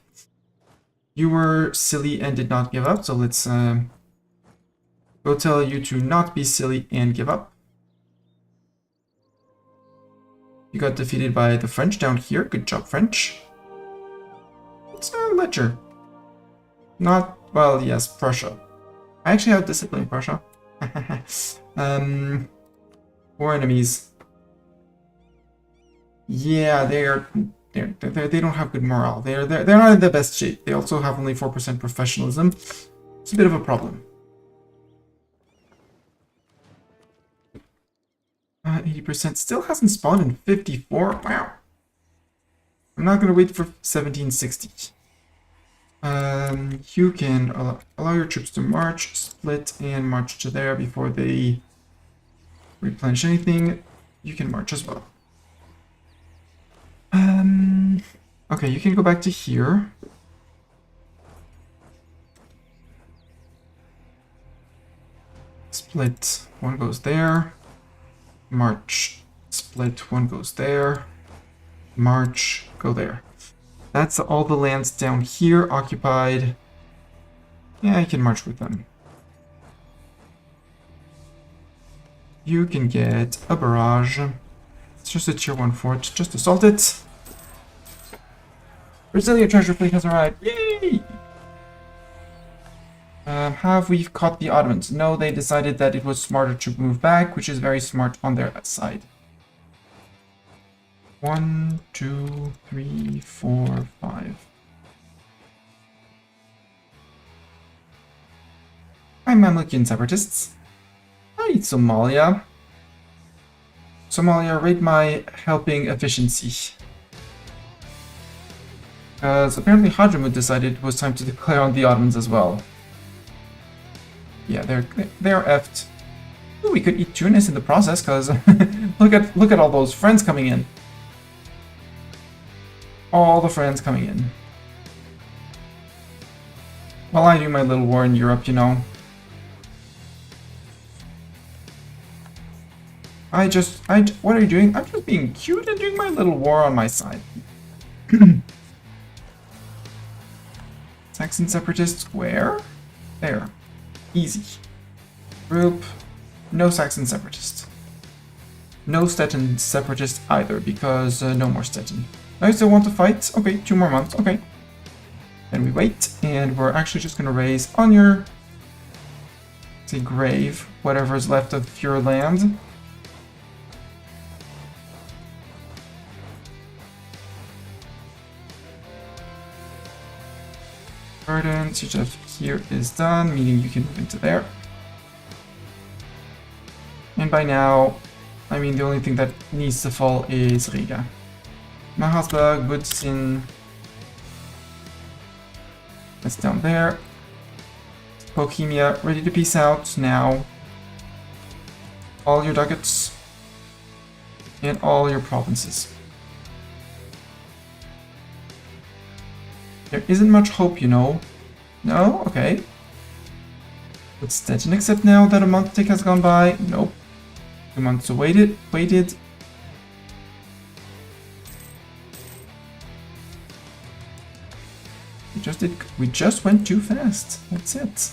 You were silly and did not give up, so let's go tell you to not be silly and give up. You got defeated by the French down here. Good job, French. It's a ledger. Not, well, yes, Prussia. I actually have discipline, Prussia. War enemies. Yeah, they don't have good morale. They're not in the best shape. They also have only 4% professionalism. It's a bit of a problem. 80% still hasn't spawned in 54. Wow. I'm not gonna wait for 1760. You can allow your troops to march, split, and march to there before they replenish anything. You can march as well. Okay, you can go back to here. Split, one goes there. March, split, one goes there. March, go there. That's all the lands down here occupied. Yeah, I can march with them. You can get a barrage. It's just a tier 1 fort. Just assault it. Brazilian treasure fleet has arrived. Yay! Have we caught the Ottomans? No, they decided that it was smarter to move back, which is very smart on their side. 1, 2, 3, 4, 5. Hi, Mamlukian separatists. Hi, Somalia. Somalia, rate my helping efficiency. Because apparently Hadramut decided it was time to declare on the Ottomans as well. Yeah, they're effed. Ooh, we could eat Tunis in the process, because look at all those friends coming in. All the friends coming in. While I do my little war in Europe, you know. What are you doing? I'm just being cute and doing my little war on my side. Saxon separatists, where? There. Easy. Group. No Saxon separatist. No Stettin separatist either, because no more Stettin. I still want to fight? Okay, 2 more months, okay. Then we wait, and we're actually just gonna raise on your, say, grave, whatever is left of your land. Burden, siege of here is done, meaning you can move into there. And by now, I mean, the only thing that needs to fall is Riga. Maharsburg, Budzin. That's down there. Bohemia, ready to peace out now. All your ducats. And all your provinces. There isn't much hope, you know. No? Okay. Would Stettin accept now that a month tick has gone by? Nope. 2 months awaited. Waited. We just went too fast. That's it.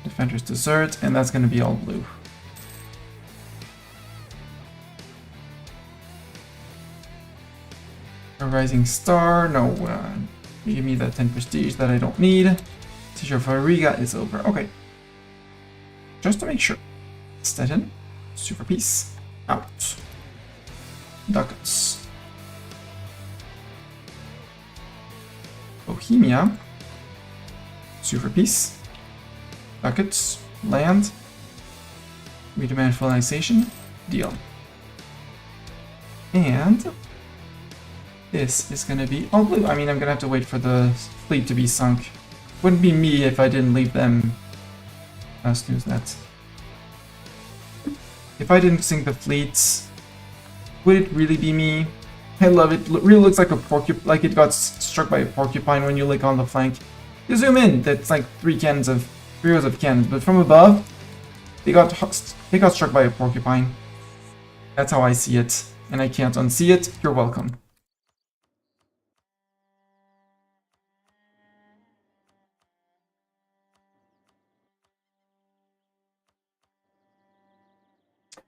Defenders desert, and that's gonna be all blue. A rising star, no, give me that 10 prestige that I don't need. Siege of Riga is over. Okay. Just to make sure. Stettin, super peace, out. Ducats. Bohemia. Super peace. Ducats. Land. We demand full annexation. Deal. And this is gonna be all blue. I mean, I'm gonna have to wait for the fleet to be sunk. Wouldn't be me if I didn't leave them. Snooze that. If I didn't sink the fleets, would it really be me? I love it. It really looks like a porcupine, like it got struck by a porcupine when you look on the flank. You zoom in, that's like 3 rows of cannons, but from above, they got struck by a porcupine. That's how I see it, and I can't unsee it. You're welcome.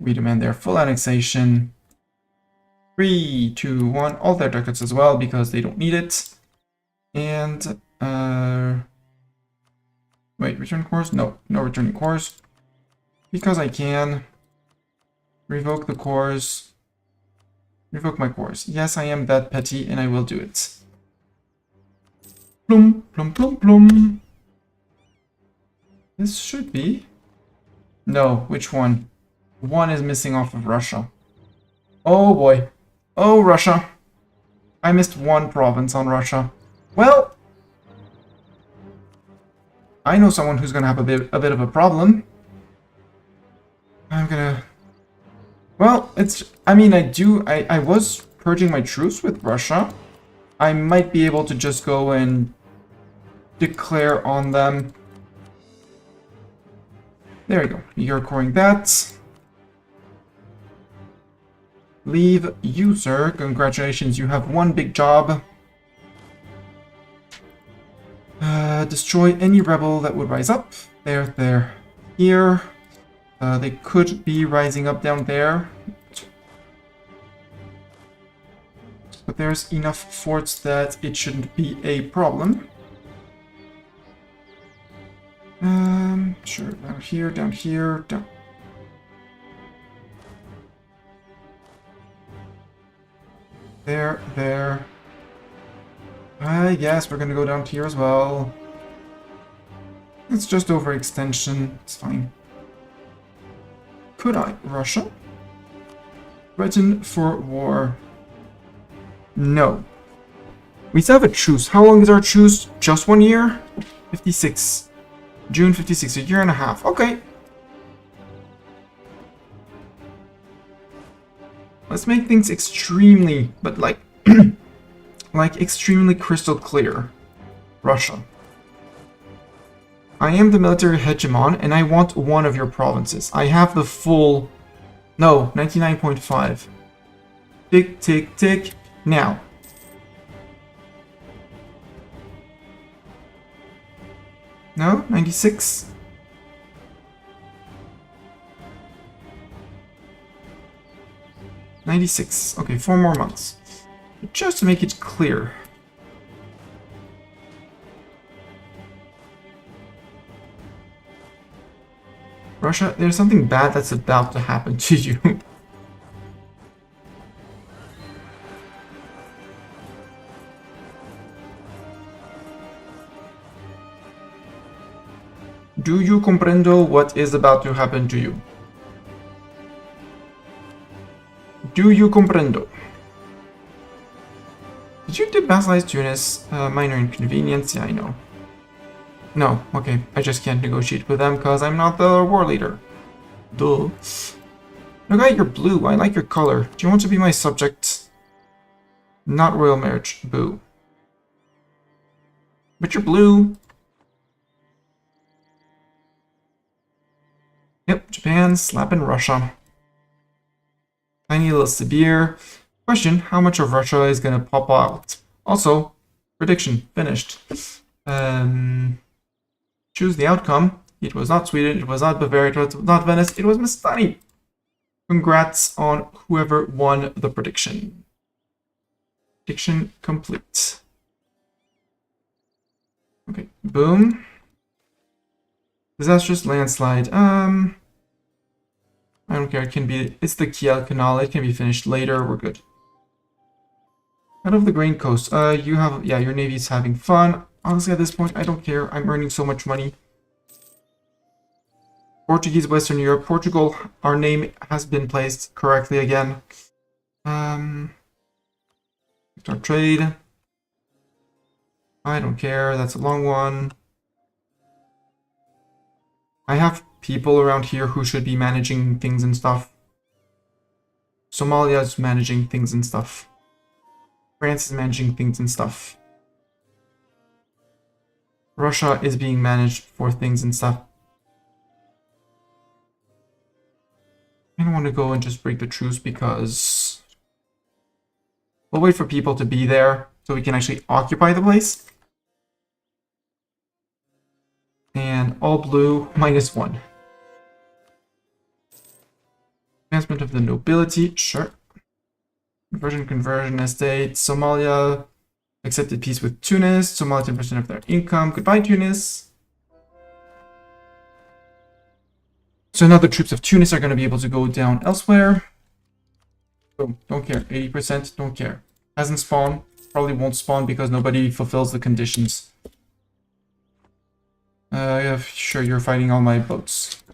We demand their full annexation. 3, 2, 1, all their ducats as well, because they don't need it. And, wait, return cores? No, no returning cores. Because I can. Revoke the cores. Revoke my cores. Yes, I am that petty, and I will do it. Plum, plum, plum, plum. This should be... No, which one? One is missing off of Russia. Oh boy. Oh, Russia. I missed 1 province on Russia. Well, I know someone who's gonna have a bit of a problem. I'm gonna... Well, it's... I mean, I was purging my truce with Russia. I might be able to just go and declare on them. There you go. You're coring that. Leave you, sir. Congratulations, you have 1 big job. Destroy any rebel that would rise up. They're here. They could be rising up down there. But there's enough forts that it shouldn't be a problem. Sure, down here, down here, down... There. I guess we're gonna go down here as well. It's just overextension, it's fine. Could I? Russia? Threaten for war. No. We still have a truce. How long is our truce? Just 1 year? 56. June 56, a year and a half. Okay. Let's make things extremely, but like, like extremely crystal clear. Russia. I am the military hegemon, and I want one of your provinces. I have the full... No, 99.5. Tick, tick, tick. Now. No? 96? $96. Okay, 4 more months. Just to make it clear. Russia, there's something bad that's about to happen to you. Do you comprendo what is about to happen to you? Do you comprendo? Did you debassalize Tunis? Minor inconvenience, yeah, I know. No, okay, I just can't negotiate with them because I'm not the war leader. Duh. Look at your blue, I like your color. Do you want to be my subject? Not royal marriage, boo. But you're blue. Yep, Japan, slapping Russia. Tiny little Sibir. Question, how much of Russia is gonna pop out? Also, prediction, finished. Choose the outcome. It was not Sweden, it was not Bavaria, it was not Venice, it was Mastani. Congrats on whoever won the prediction. Prediction complete. Okay, boom. Disastrous landslide. I don't care, it can be, it's the Kiel Canal, it can be finished later, we're good. Out of the Grain Coast, you have, yeah, your navy's having fun. Honestly, at this point, I don't care, I'm earning so much money. Portuguese Western Europe, Portugal, our name has been placed correctly again. Start trade. I don't care, that's a long one. I have people around here who should be managing things and stuff. Somalia is managing things and stuff. France is managing things and stuff. Russia is being managed for things and stuff. I don't want to go and just break the truce because we'll wait for people to be there so we can actually occupy the place. And all blue, -1. Advancement of the nobility, sure. Conversion estate. Somalia accepted peace with Tunis. Somalia 10% of their income. Goodbye, Tunis. So now the troops of Tunis are going to be able to go down elsewhere. Boom, don't care. 80%, don't care. Hasn't spawned. Probably won't spawn because nobody fulfills the conditions. Yeah, sure, you're fighting all my boats.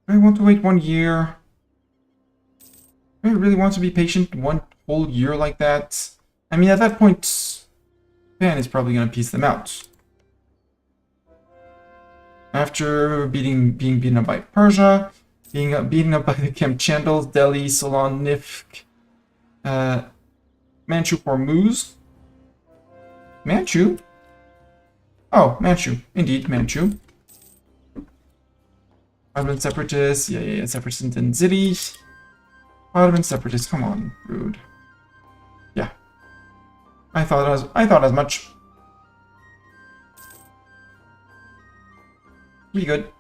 I want to wait 1 year. I really want to be patient 1 whole year like that. I mean, at that point, Japan is probably going to piece them out. After being beaten up by Persia, being beaten up by the Kamchandals, Delhi, Ceylon, Nifk, Manchu, Hormuz. Manchu? Oh, Manchu. Indeed, Manchu. Ottoman separatists. Yeah, separatists in Ziti. Ottoman separatists. Come on, rude. Yeah. I thought as much. We good.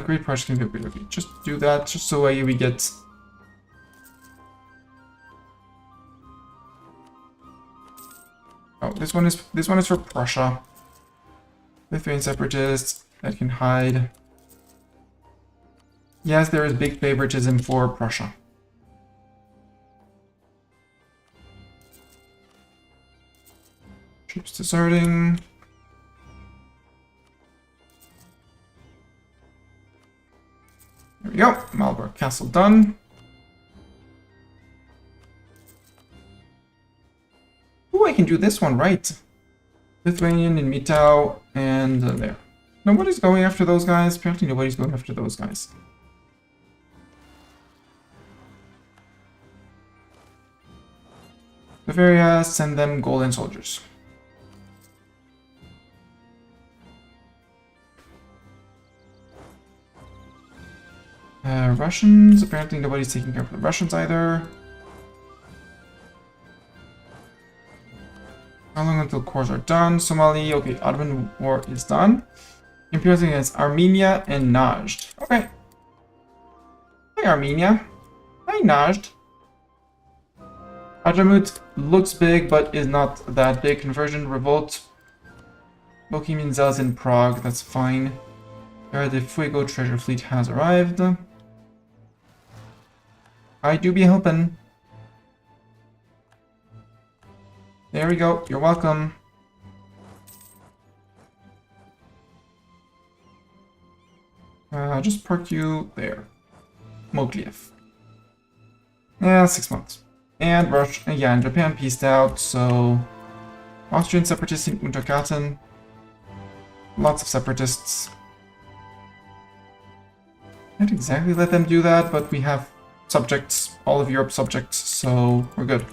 Great Prussia can be okay. Just do that, just so we get. Oh, this one is for Prussia. Lithuanian separatists that can hide. Yes, there is big favoritism for Prussia. Troops deserting. There we go. Marlborough Castle done. can do this one, right? Lithuanian in Mitau and there. Nobody's going after those guys. Apparently nobody's going after those guys. Bavaria, send them golden soldiers. Russians, apparently nobody's taking care of the Russians either. How long until cores are done? Somali, okay, Ottoman War is done. Imperials against Armenia and Najd. Okay. Hi Armenia. Hi Najd. Adramut looks big, but is not that big. Conversion, revolt. Bohemian Zealous in Prague, that's fine. There, the Fuego treasure fleet has arrived. I do be helping. There we go, you're welcome. Just park you there. Mogliev. Yeah, 6 months. And Russia, yeah, and Japan pieced out, so... Austrian separatists in Unterkarten. Lots of separatists. Can't exactly let them do that, but we have subjects, all of Europe subjects, so we're good.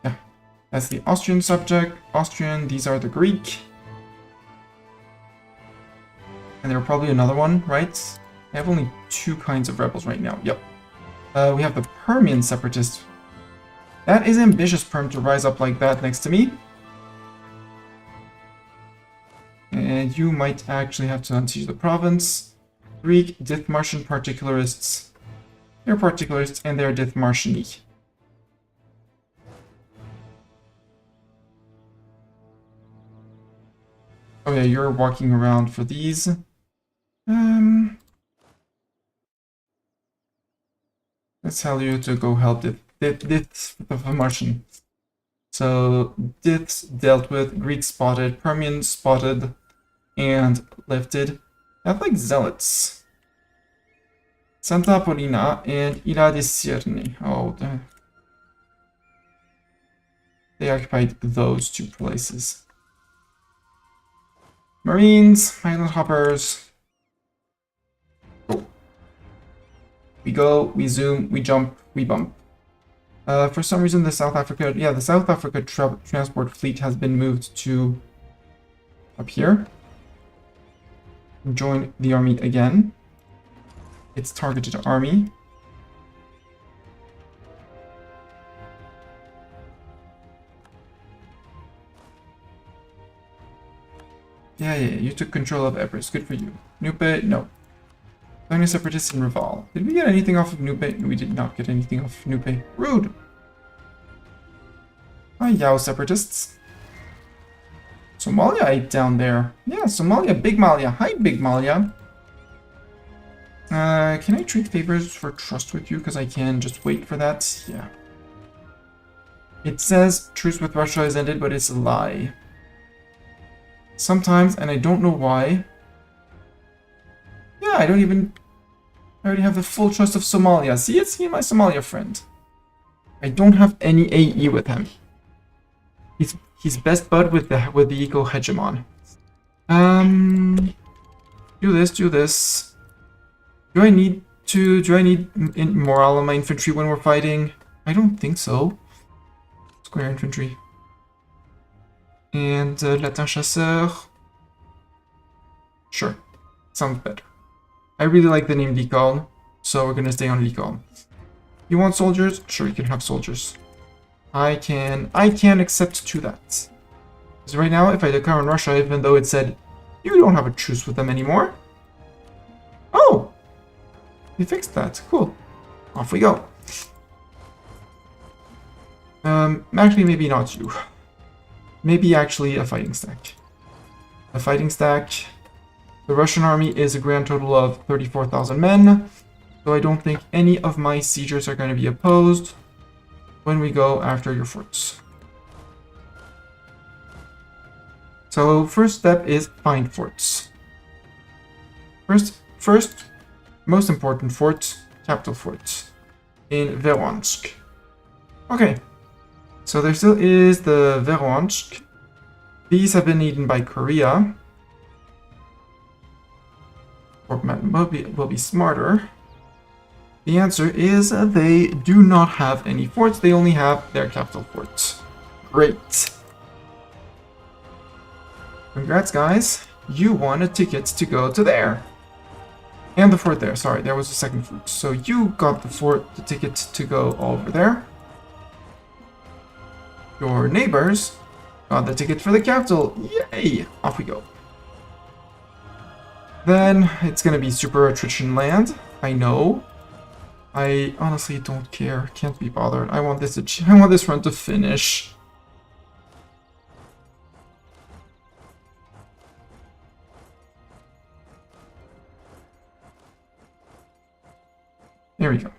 Yeah, that's the Austrian subject. Austrian, these are the Greek. And there were probably another one, right? I have only 2 kinds of rebels right now. Yep. We have the Permian separatist. That is ambitious, Perm, to rise up like that next to me. And you might actually have to unsiege the province. Greek Dithmarschen particularists. They're particularists and they're Dithmarschen-y. Oh yeah, you're walking around for these. Let's tell you to go help Dithmarschen. So Diths dealt with, Greek spotted, Permian spotted, and lifted. I have like zealots. Santa Polina and Ila di Cirne. Oh, they occupied those 2 places. Marines, Highland Hoppers. We go, we zoom, we jump, we bump. For some reason, the South Africa transport fleet has been moved to up here. Join the army again. It's targeted army. Yeah, you took control of Everest. Good for you. Nupe, no. Only separatists in Reval. Did we get anything off of Nupe? No, we did not get anything off of Nupe. Rude! Hi, Yao separatists. Somalia down there. Yeah, Somalia, Big Malia. Hi, Big Malia. Can I trade favors for trust with you? Because I can just wait for that. Yeah. It says truce with Russia is ended, but it's a lie. Sometimes, and I don't know why. Yeah, I already have the full trust of Somalia. See, it's he, my Somalia friend. I don't have any AE with him. He's best bud with the eco-hegemon. Do this. Do I need morale on my infantry when we're fighting? I don't think so. Square infantry. And Latin chasseur. Sure, sounds better. I really like the name Licorne, so we're gonna stay on Licorne. You want soldiers? Sure, you can have soldiers. I can accept to that. Because right now, if I declare on Russia, even though it said you don't have a truce with them anymore. Oh, we fixed that. Cool. Off we go. Actually, maybe not you. Maybe actually a fighting stack. A fighting stack. The Russian army is a grand total of 34,000 men, so I don't think any of my siegers are going to be opposed when we go after your forts. So first step is find forts. First, most important fort, capital fort, in Veronsk. Okay, So there still is the Veronsk. These have been eaten by Korea. Portman will be smarter. The answer is they do not have any forts. They only have their capital forts. Great. Congrats, guys. You won a ticket to go to there. And the fort there. Sorry, there was a second fort. So you got the ticket to go over there. Your neighbors got the ticket for the capital. Yay! Off we go. Then it's gonna be super attrition land. I know. I honestly don't care. Can't be bothered. I want this run to finish. There we go.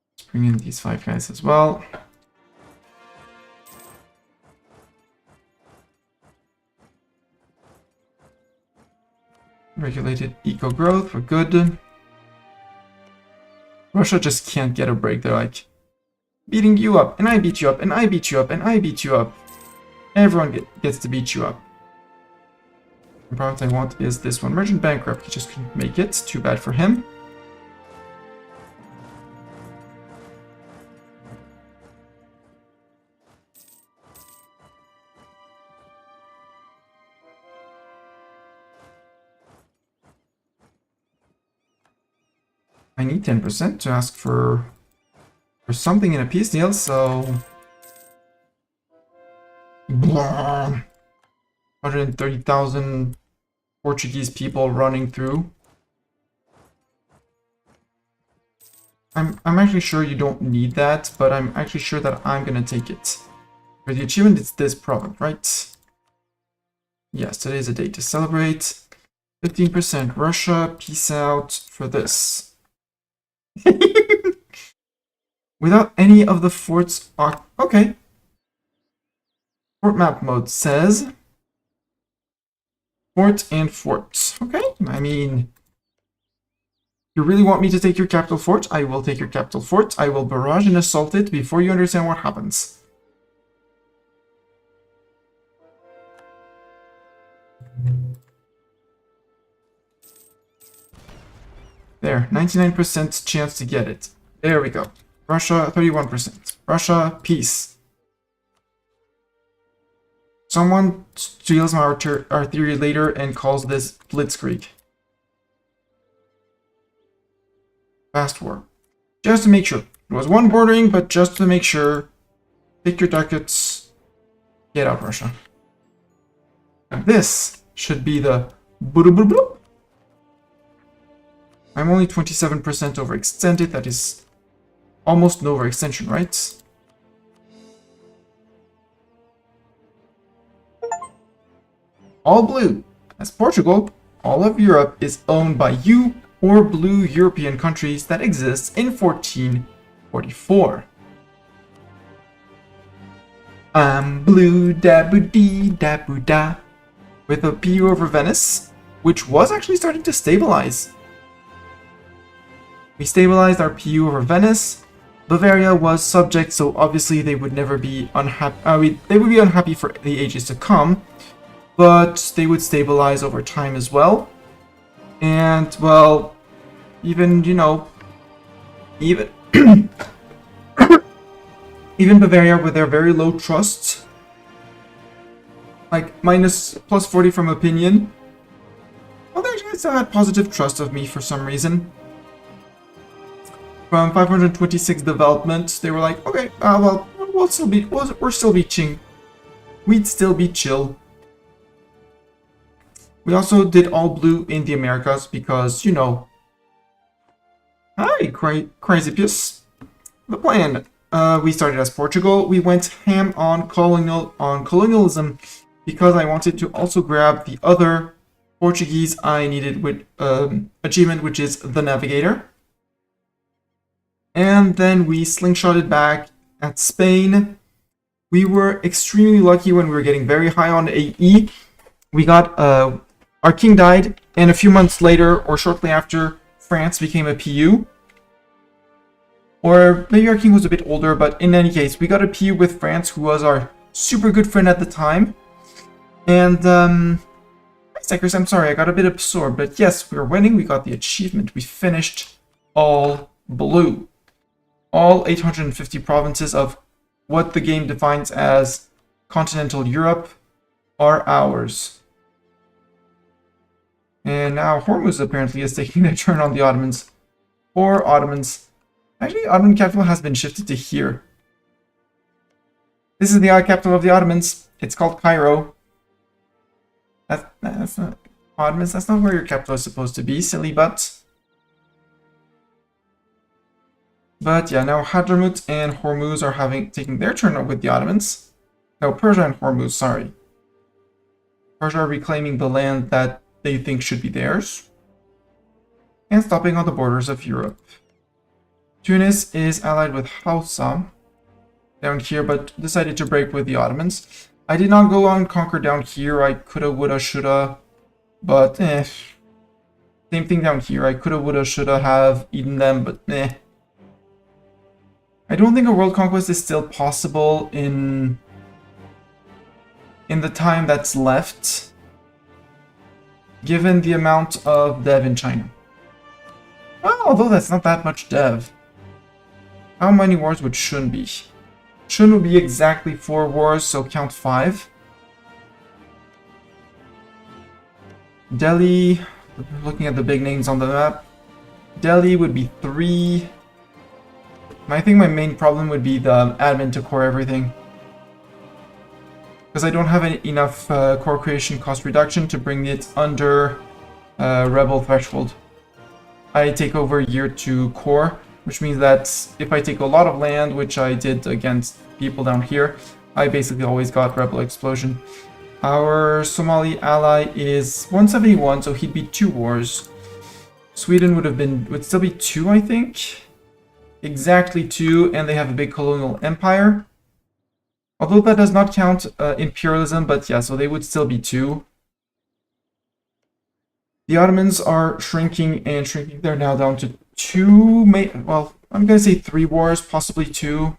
Let's bring in these 5 guys as well. Regulated eco-growth, we're good. Russia just can't get a break. They're like, beating you up, and I beat you up, and I beat you up, and I beat you up. Everyone gets to beat you up. The province I want is this one. Merchant bankrupt, he just couldn't make it. Too bad for him. I need 10% to ask for something in a peace deal, so... 130,000 Portuguese people running through. I'm actually sure you don't need that, but I'm actually sure that I'm gonna take it. For the achievement, it's this province, right? Yes, today is a day to celebrate. 15% Russia, peace out for this. Without any of the forts... Okay. Fort map mode says... Fort and forts. Okay, I mean... You really want me to take your capital fort? I will take your capital fort. I will barrage and assault it before you understand what happens. There, 99% chance to get it. There we go. Russia, 31%. Russia, peace. Someone steals my artillery later and calls this blitzkrieg. Fast war. Just to make sure. It was one bordering, but just to make sure. Take your ducats. Get out, Russia. And this should be the Portublue. I'm only 27% overextended. That is almost an overextension, right? All blue. As Portugal, all of Europe is owned by you or blue European countries that exist in 1444. I'm blue da-boo-dee da-boo-da. With a PU over Venice, which was actually starting to stabilize. We stabilized our PU over Venice. Bavaria was subject, so obviously they would never be unhappy. They would be unhappy for the ages to come, but they would stabilize over time as well. And well, even even even Bavaria with their very low trust, like plus 40 from opinion. Well, they actually still had positive trust of me for some reason. From 526 development, they were like, okay, well, we're still be we'd still be chill. We also did all blue in the Americas because, hi, Chrysippus. The plan. We started as Portugal. We went ham on colonialism because I wanted to also grab the other Portuguese I needed with achievement, which is the Navigator. And then we slingshotted back at Spain. We were extremely lucky when we were getting very high on AE. We got, our king died, and a few months later, or shortly after, France became a PU. Or maybe our king was a bit older, but in any case, we got a peer with France, who was our super good friend at the time. And, Stickers, I'm sorry, I got a bit absorbed, but yes, we were winning, we got the achievement, we finished all blue. All 850 provinces of what the game defines as continental Europe are ours. And now Hormuz apparently is taking their turn on the Ottomans. 4 Ottomans. Actually, Ottoman capital has been shifted to here. This is the capital of the Ottomans. It's called Cairo. That's not Ottomans. That's not where your capital is supposed to be, silly butt. But yeah, now Hadramut and Hormuz are taking their turn up with the Ottomans. No, Persia and Hormuz, sorry. Persia are reclaiming the land that they think should be theirs. And stopping on the borders of Europe. Tunis is allied with Hausa down here, but decided to break with the Ottomans. I did not go on conquer down here. I coulda, woulda, shoulda, but same thing down here. I coulda, woulda, shoulda have eaten them, but I don't think a world conquest is still possible in the time that's left, given the amount of dev in China. Well, although that's not that much dev. How many wars would Shun be? Shun would be exactly 4 wars, so count 5. Delhi, looking at the big names on the map, Delhi would be 3. I think my main problem would be the admin to core everything. Because I don't have enough core creation cost reduction to bring it under rebel threshold. I take over year 2 core, which means that if I take a lot of land, which I did against people down here, I basically always got rebel explosion. Our Somali ally is 171, so he'd be 2 wars. Sweden would still be 2, I think. Exactly 2, and they have a big colonial empire. Although that does not count imperialism, but yeah, so they would still be 2. The Ottomans are shrinking and shrinking. They're now down to 2, well, I'm going to say 3 wars, possibly 2.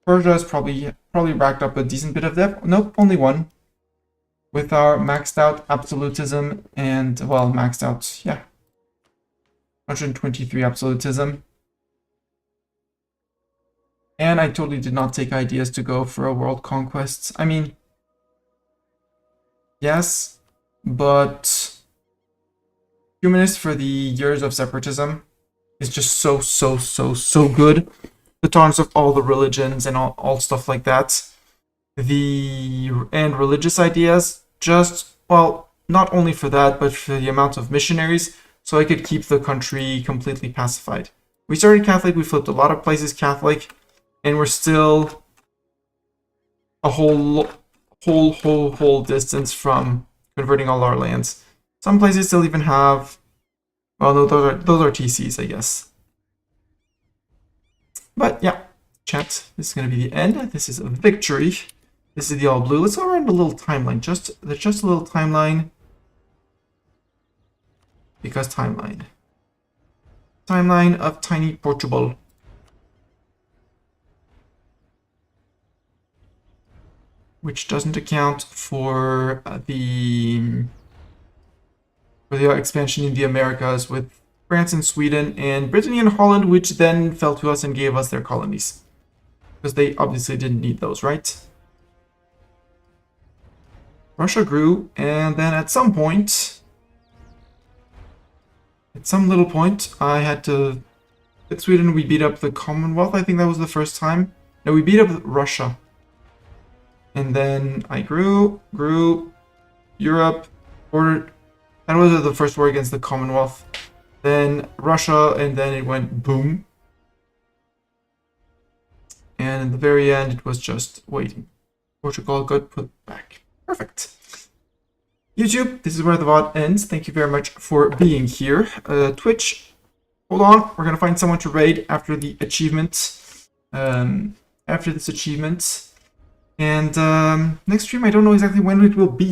Persia has probably racked up a decent bit of debt. Nope, only 1. With our maxed out absolutism and, well, maxed out, yeah. 123 absolutism. And I totally did not take ideas to go for a world conquest. I mean, yes, but Humanist for the years of separatism is just so good. The tolerance of all the religions and all stuff like that. And religious ideas, just, well, not only for that, but for the amount of missionaries, so I could keep the country completely pacified. We started Catholic, we flipped a lot of places Catholic, and we're still a whole distance from converting all our lands. Some places still even have, well, no, those are TCs, I guess. But yeah, chat, this is going to be the end. This is a victory. This is the all blue. Let's go around a little timeline. Just a little timeline. Because timeline. Timeline of tiny Portugal. Which doesn't account for the expansion in the Americas with France and Sweden and Brittany and Holland, which then fell to us and gave us their colonies. Because they obviously didn't need those, right? Russia grew, and then at some point, I had to... At Sweden, we beat up the Commonwealth. I think that was the first time. No, we beat up Russia. And then I grew, Europe, ordered... That was the first war against the Commonwealth. Then Russia, and then it went boom. And in the very end, it was just waiting. Portugal got put back. Perfect. YouTube, this is where the VOD ends. Thank you very much for being here. Twitch, hold on. We're going to find someone to raid after the achievement. After this achievement. And next stream, I don't know exactly when it will be.